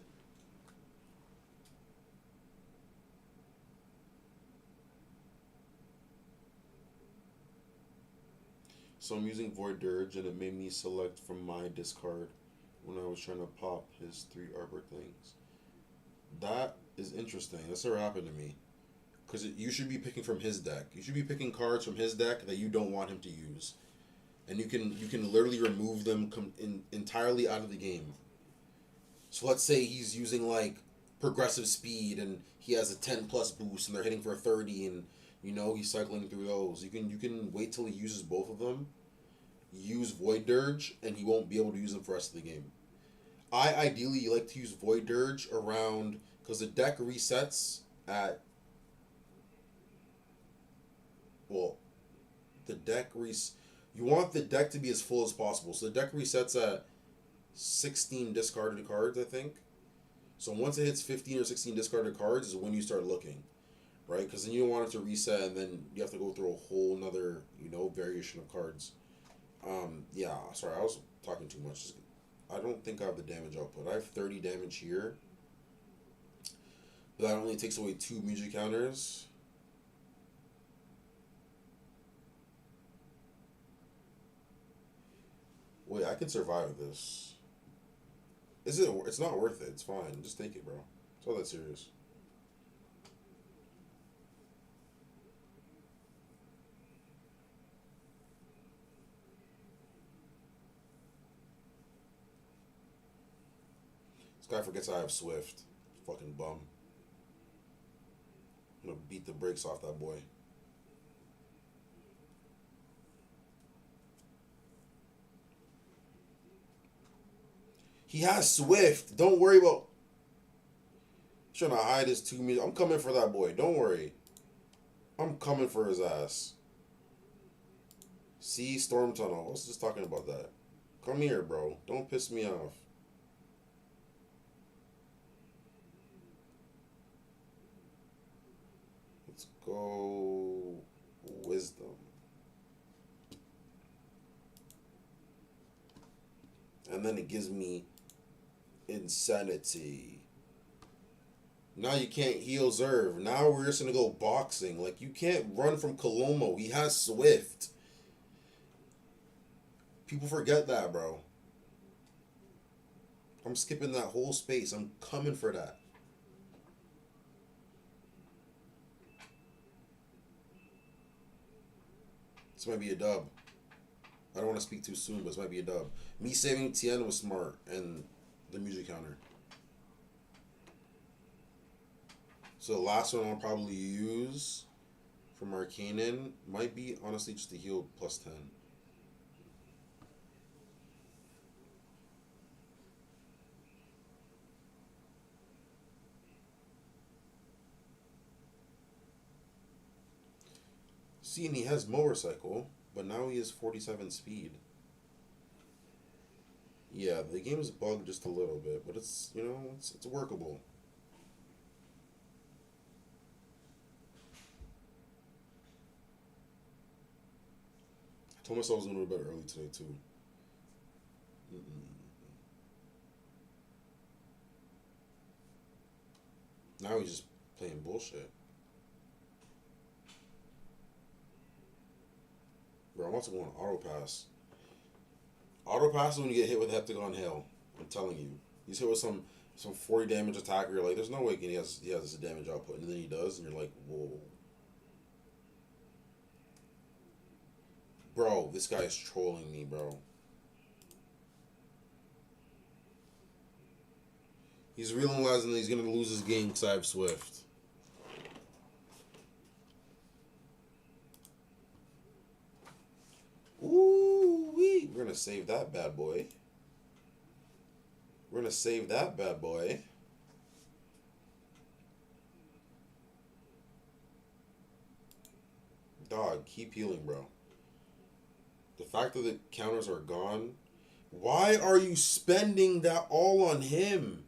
So I'm using Void Dirge, and it made me select from my discard when I was trying to pop his 3 Arbor things. That is interesting. That's never happened to me. Because you should be picking from his deck. You should be picking cards from his deck that you don't want him to use. And you can literally remove them entirely out of the game. So let's say he's using like progressive speed and he has a 10 plus boost and they're hitting for 30 and he's cycling through those. You can wait till he uses both of them, use Void Dirge, and he won't be able to use them for the rest of the game. I ideally like to use Void Dirge around because the deck resets at well, the deck res. You want the deck to be as full as possible. So the deck resets at 16 discarded cards, I think. So once it hits 15 or 16 discarded cards is when you start looking, right? Because then you don't want it to reset and then you have to go through a whole nother, variation of cards. Yeah, sorry, I was talking too much. I don't think I have the damage output. I have 30 damage here. But that only takes away 2 music counters. Wait, I can survive this. Is it? It's not worth it. It's fine. Just take it, bro. It's all that serious. This guy forgets I have Swift. Fucking bum. I'm gonna beat the brakes off that boy. He has Swift. Don't worry about trying to hide his 2 meters. I'm coming for that boy. Don't worry. I'm coming for his ass. See, Storm Tunnel. I was just talking about that. Come here, bro. Don't piss me off. Let's go Wisdom. And then it gives me Insanity. Now you can't heal Zerv. Now we're just gonna go boxing. Like, you can't run from Kolomo. He has Swift. People forget that, bro. I'm skipping that whole space. I'm coming for that. This might be a dub. I don't want to speak too soon, but this might be a dub. Me saving Tien was smart, and the music counter. So the last one I'll probably use from Arcanen might be, honestly, just to heal plus 10. See, and he has motorcycle, but now he has 47 speed. Yeah, the game's bugged just a little bit, but it's workable. I told myself I was gonna go to bed early today too. Mm-mm. Now he's just playing bullshit. Bro, I'm about to go on auto pass. Auto pass is when you get hit with Heptagon Hail. I'm telling you. He's hit with some 40 damage attack, you're like, there's no way he has this damage output, and then he does, and you're like, whoa. Bro, this guy is trolling me, bro. He's realizing that he's gonna lose his game because I have Swift. Ooh wee. We're gonna save that bad boy. We're gonna save that bad boy. Dog, keep healing, bro. The fact that the counters are gone. Why are you spending that all on him?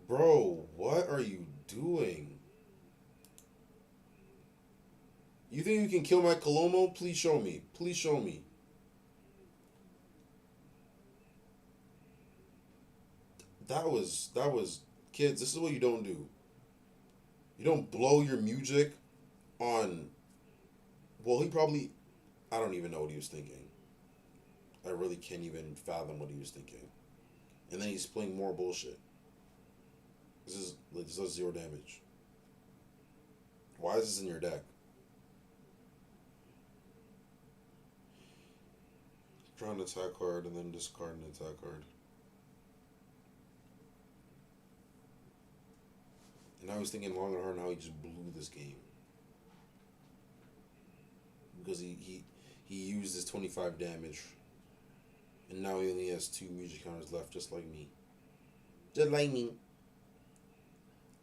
Bro, what are you doing? You think you can kill my Kolomo? Please show me. Please show me. That was kids, this is what you don't do. You don't blow your music on well, he probably I don't even know what he was thinking. I really can't even fathom what he was thinking. And then he's playing more bullshit. This does 0 damage. Why is this in your deck? Draw an attack card and then discard an attack card. And now he's thinking long and hard how he just blew this game. Because he used his 25 damage. And now he only has two Ouija counters left, just like me. Just like me.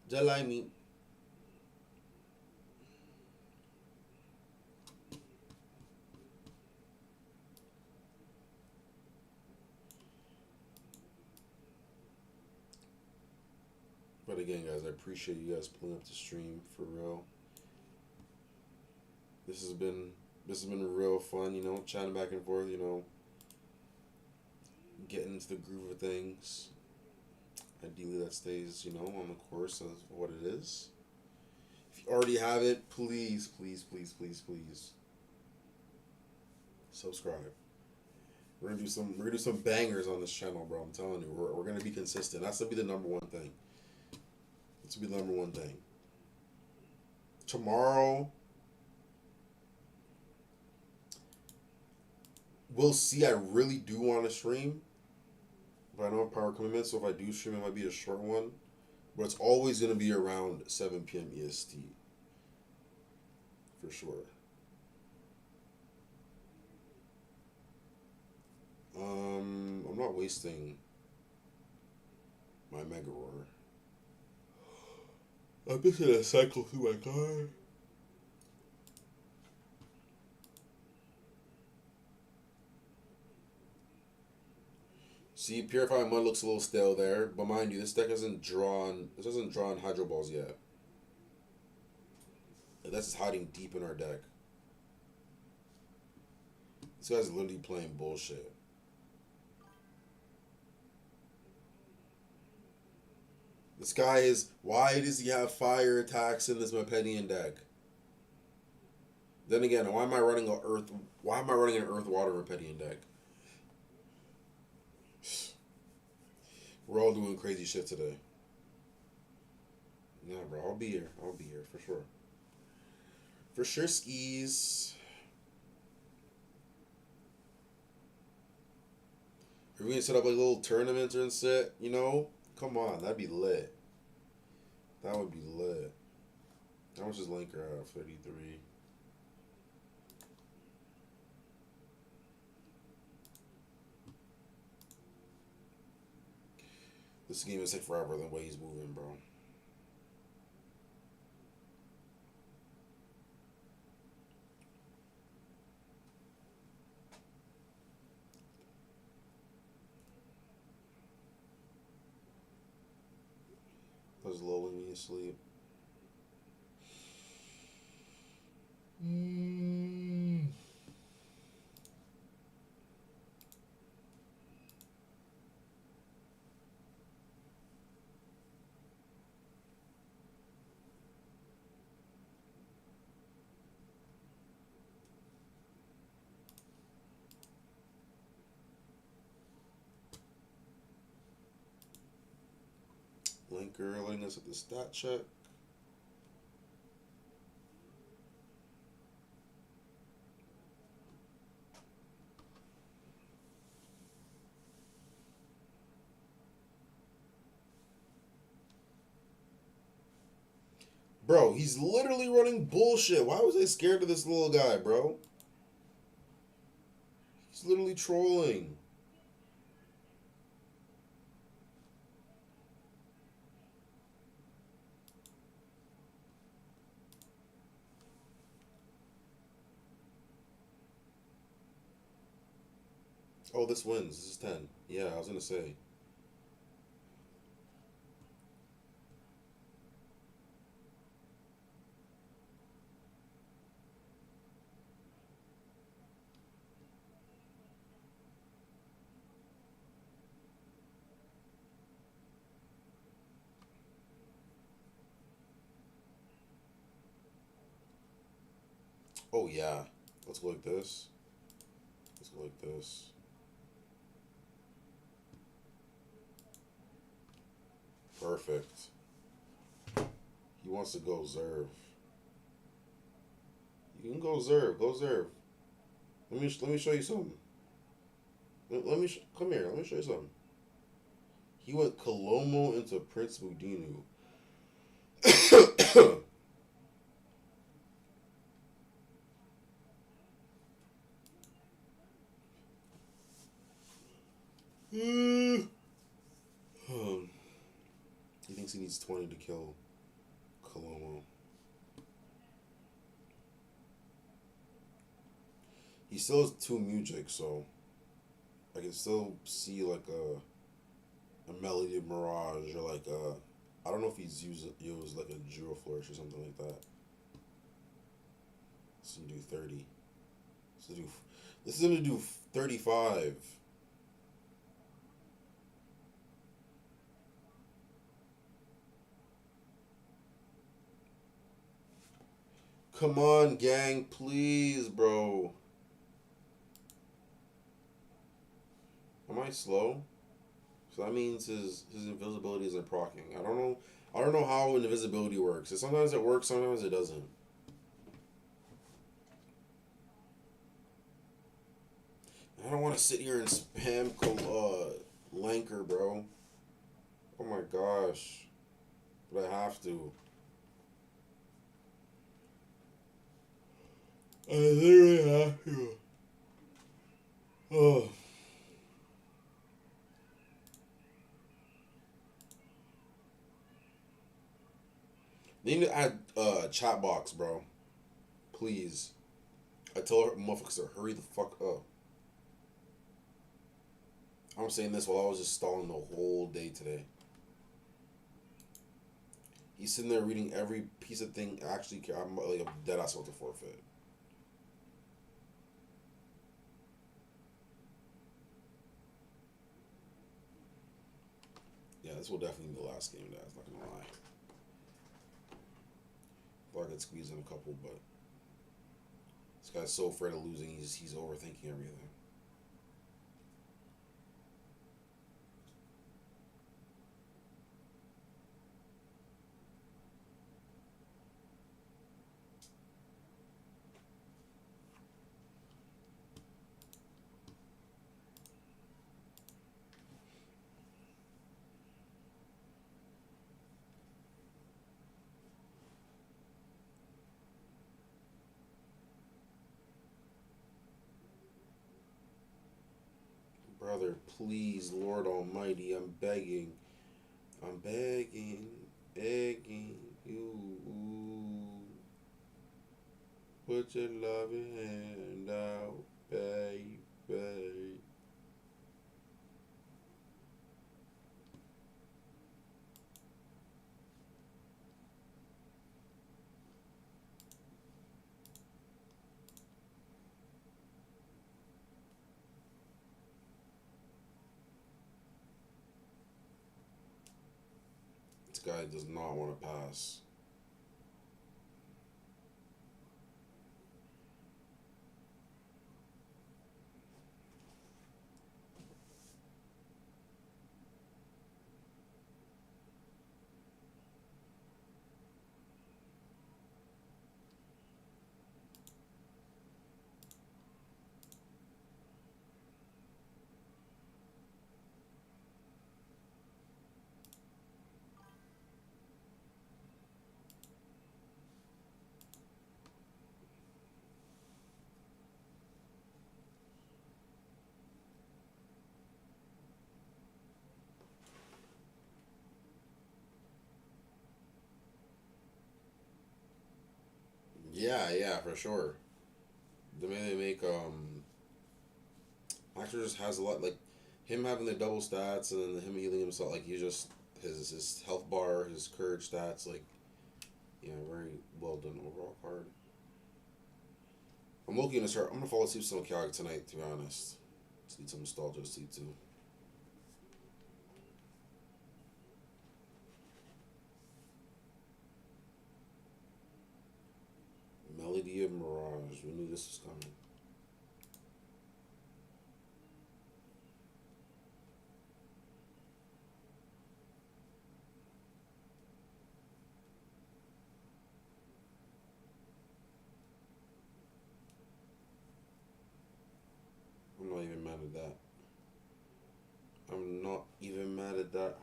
Just like me. But again, guys, I appreciate you guys pulling up the stream for real. This has been this has been real fun, chatting back and forth, getting into the groove of things. Ideally, that stays, on the course of what it is. If you already have it, please, please, please, please, please subscribe. We're gonna do some bangers on this channel, bro. I'm telling you, we're gonna be consistent. That's gonna be the number one thing. That's gonna be the number one thing. Tomorrow, we'll see. I really do want to stream, but I don't have power commitment, so if I do stream, it might be a short one. But it's always gonna be around 7 p.m. EST, for sure. I'm not wasting my Mega Roar. I'm just gonna cycle through my car. See, Purifying Mud looks a little stale there, but mind you, this deck hasn't drawn. This hasn't drawn Hydro Balls yet. That's just hiding deep in our deck. This guy's literally playing bullshit. This guy is. Why does he have fire attacks in this Mepedian deck? Then again, why am I running an Earth? Why am I running an Earth Water Mepedian deck? We're all doing crazy shit today. Yeah, bro, I'll be here. I'll be here for sure. For sure, skis. Are we gonna set up like little tournaments and shit? Come on, that'd be lit. That would be lit. How much is Linker at? 33. This game is take forever the way he's moving, bro. That's lulling me asleep. Linker letting us at the stat check. Bro, he's literally running bullshit. Why was I scared of this little guy, bro? He's literally trolling. Oh, this wins. This is 10. Yeah, I was gonna say. Oh, yeah. Let's go like this. Let's go like this. Perfect. He wants to go Zerv. You can go Zerv. Go Zerv. Let me show you something. Come here. Let me show you something. He went Kolomo into Prince Mudinu. needs 20 to kill Colomo. He still has 2 music, so I can still see like a Melody of Mirage or like a, I don't know if he's used like a Jewel Flourish or something like that. This is gonna do 30. This is gonna do 35. Come on, gang, please, bro. Am I slow? So that means his invisibility isn't proccing. I don't know. I don't know how invisibility works. Sometimes it works, sometimes it doesn't. I don't want to sit here and spam Lanker, bro. Oh my gosh. But I have to. I literally have to. Oh. They need to add chat box, bro. Please. I tell her motherfuckers to hurry the fuck up. I'm saying this while I was just stalling the whole day today. He's sitting there reading every piece of thing. Actually, I'm like a dead ass about to forfeit. Yeah, this will definitely be the last game, guys. Not gonna lie. Thought I could squeeze in a couple, but this guy's so afraid of losing. He's overthinking everything. Brother, please, Lord Almighty, I'm begging. I'm begging you. Put your loving hand out, baby. This guy does not want to pass. Yeah, for sure. The way they make Actor just has a lot, like him having the double stats and then him healing himself, like he just his health bar, his courage stats, like yeah, very well done overall card. I'm looking to start. I'm gonna fall asleep some Calc tonight, to be honest. Just need some nostalgia to sleep too. Melody of Mirage. We knew this was coming. I'm not even mad at that. I'm not even mad at that.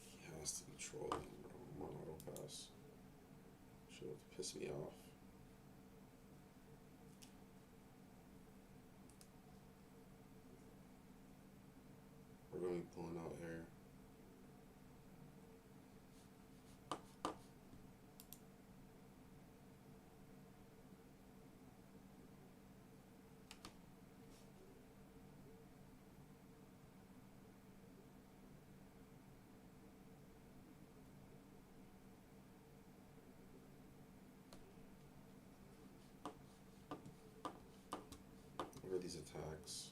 He has to be trolling, bro. Piss me off. We're gonna be pulling out here. What are these attacks?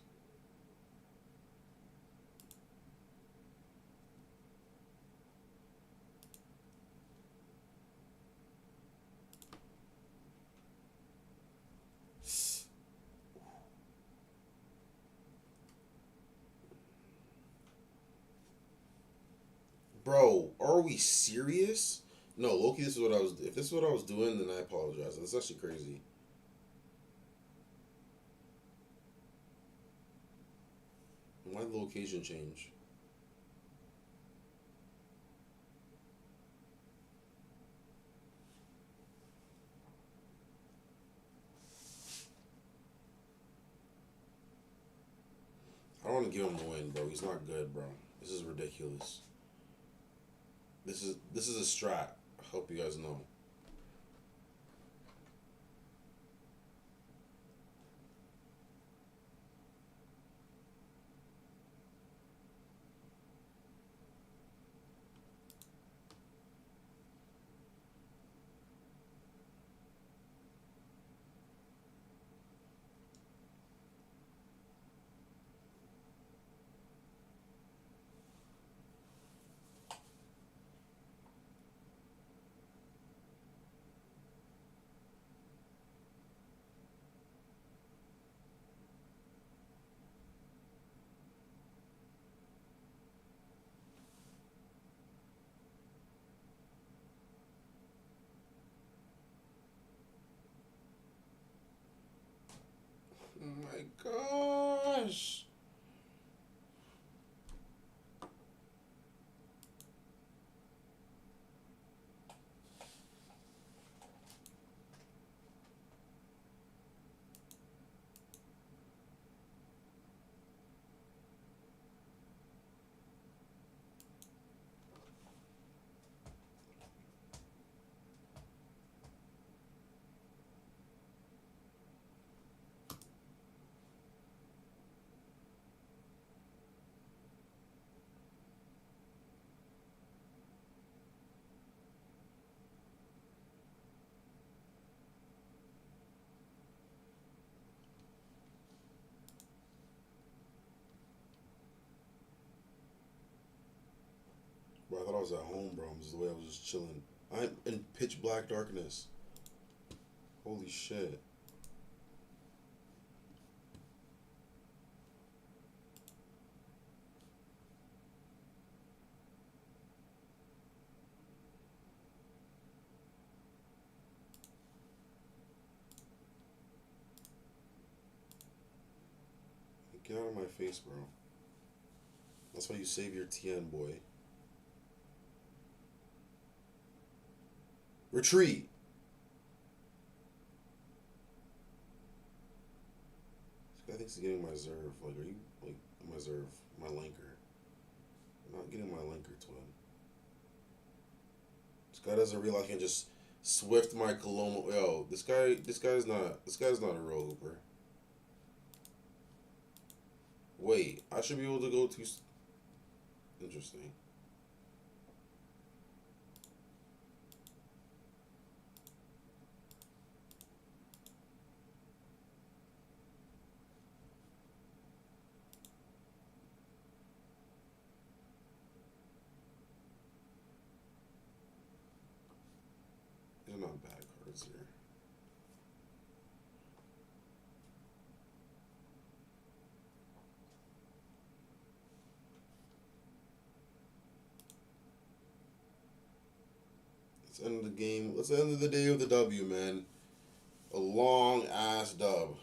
Bro, are we serious? No, Loki, this is what I was. If this is what I was doing, then I apologize. That's actually crazy. Why did the location change? I don't want to give him the win, bro. He's not good, bro. This is ridiculous. This is a strat. I hope you guys know. Oh my gosh. Bro, I thought I was at home, bro. This is the way I was just chilling. I'm in pitch black darkness. Holy shit. Get out of my face, bro. That's why you save your TN, boy. Retreat. This guy thinks he's getting my Zerv. Like, are you, like, my Zerv? My Linker. I'm not getting my Linker, twin. This guy doesn't realize I can just swift my Coloma. Yo, this guy's not a real hooper. Wait, I should be able to go to... Interesting. They're not bad cards here. Let's end the game. Let's end the day with a W, man. A long ass dub.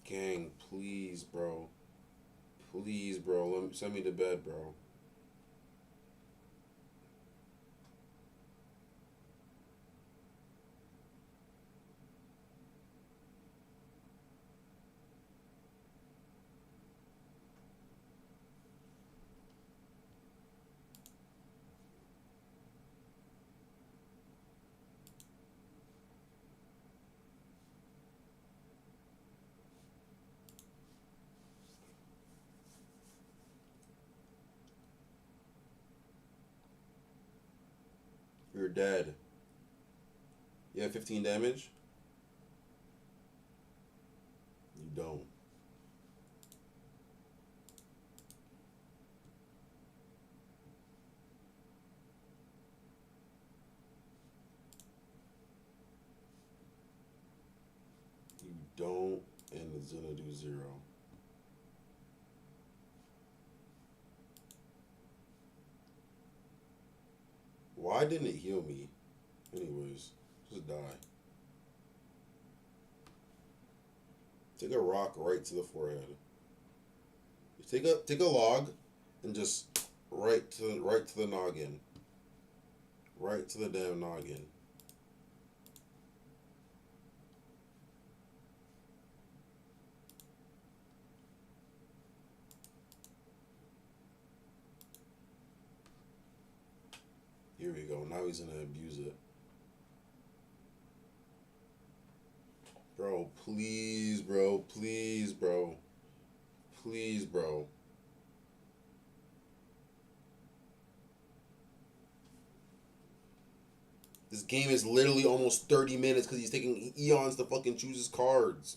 Gang, please, bro. Please, bro. Send me to bed, bro. You're dead. You have 15 damage? You don't. You don't, and it's gonna do 0. Why didn't it heal me? Anyways, just die. Take a rock right to the forehead. Take a log and just right to the noggin. Right to the damn noggin. Here we go. Now he's gonna abuse it. Bro, please, bro. Please, bro. Please, bro. This game is literally almost 30 minutes because he's taking eons to fucking choose his cards.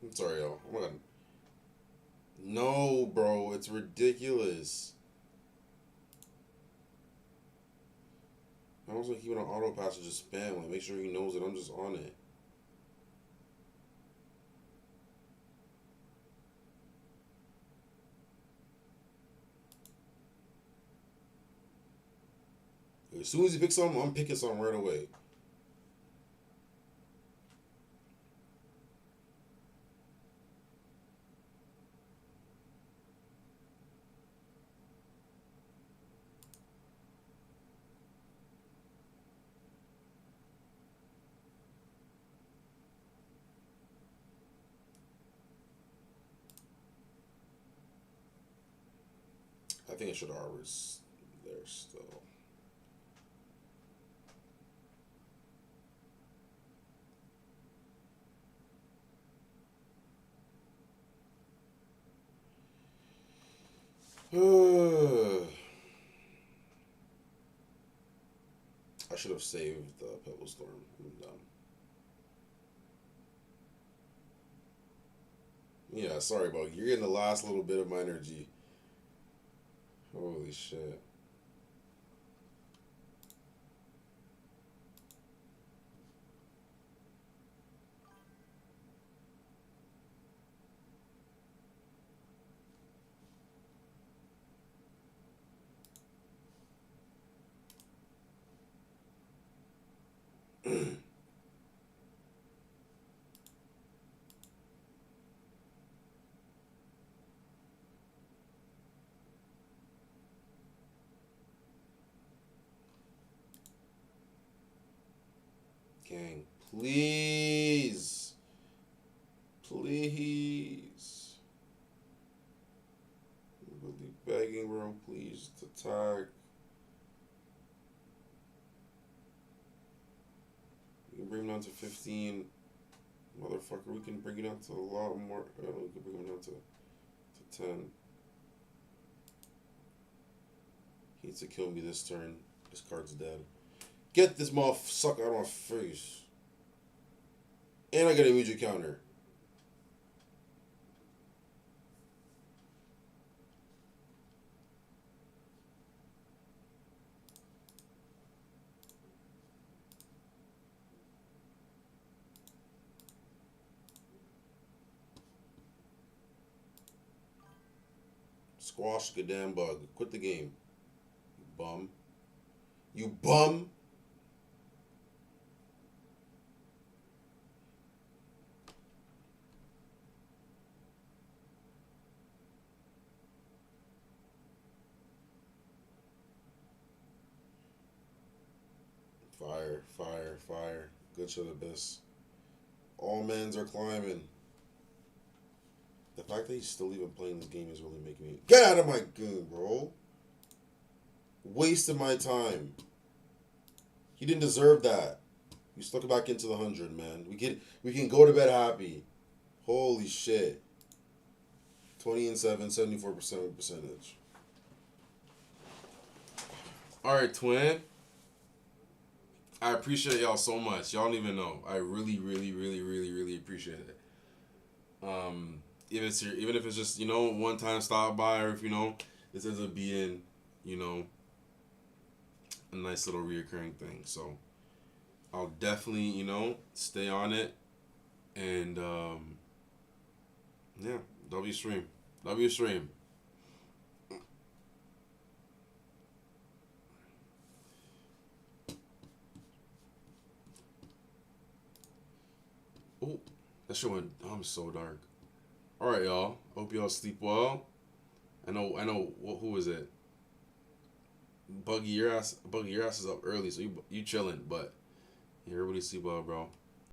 I'm sorry, y'all. Oh my god. No, bro. It's ridiculous. I was like, keep it on auto pass or just spam. Like, make sure he knows that I'm just on it. As soon as he picks something, I'm picking something right away. I think I should have armored there still. I should have saved the Pebble Storm. I'm dumb. Yeah, sorry, bro. You're getting the last little bit of my energy. Holy shit. Gang, please. Please. I'm really begging, bro. Please, to attack. We can bring him down to 15. Motherfucker, we can bring it down to a lot more. We can bring him down to 10. He needs to kill me this turn. This card's dead. Get this motherfucker out of my face. And I get a music counter. Squash the damn bug. Quit the game. You bum. You bum. Fire, fire, fire. Good shit, Abyss. All men's are climbing. The fact that he's still even playing this game is really making me... Get out of my game, bro. Wasted my time. He didn't deserve that. You stuck it back into the 100, man. We can go to bed happy. Holy shit. 20-7, 74% percentage. Alright, twin. I appreciate y'all so much. Y'all don't even know. I really, really, really, really, really appreciate it. Even if it's just, one time stop by, or if, this ends up being, a nice little reoccurring thing. So I'll definitely, stay on it. And yeah, W stream. W stream. Oh, that shit went. I'm so dark. All right, y'all. Hope y'all sleep well. I know. Who is it? Buggy, your ass is up early, so you chilling. But everybody sleep well, bro.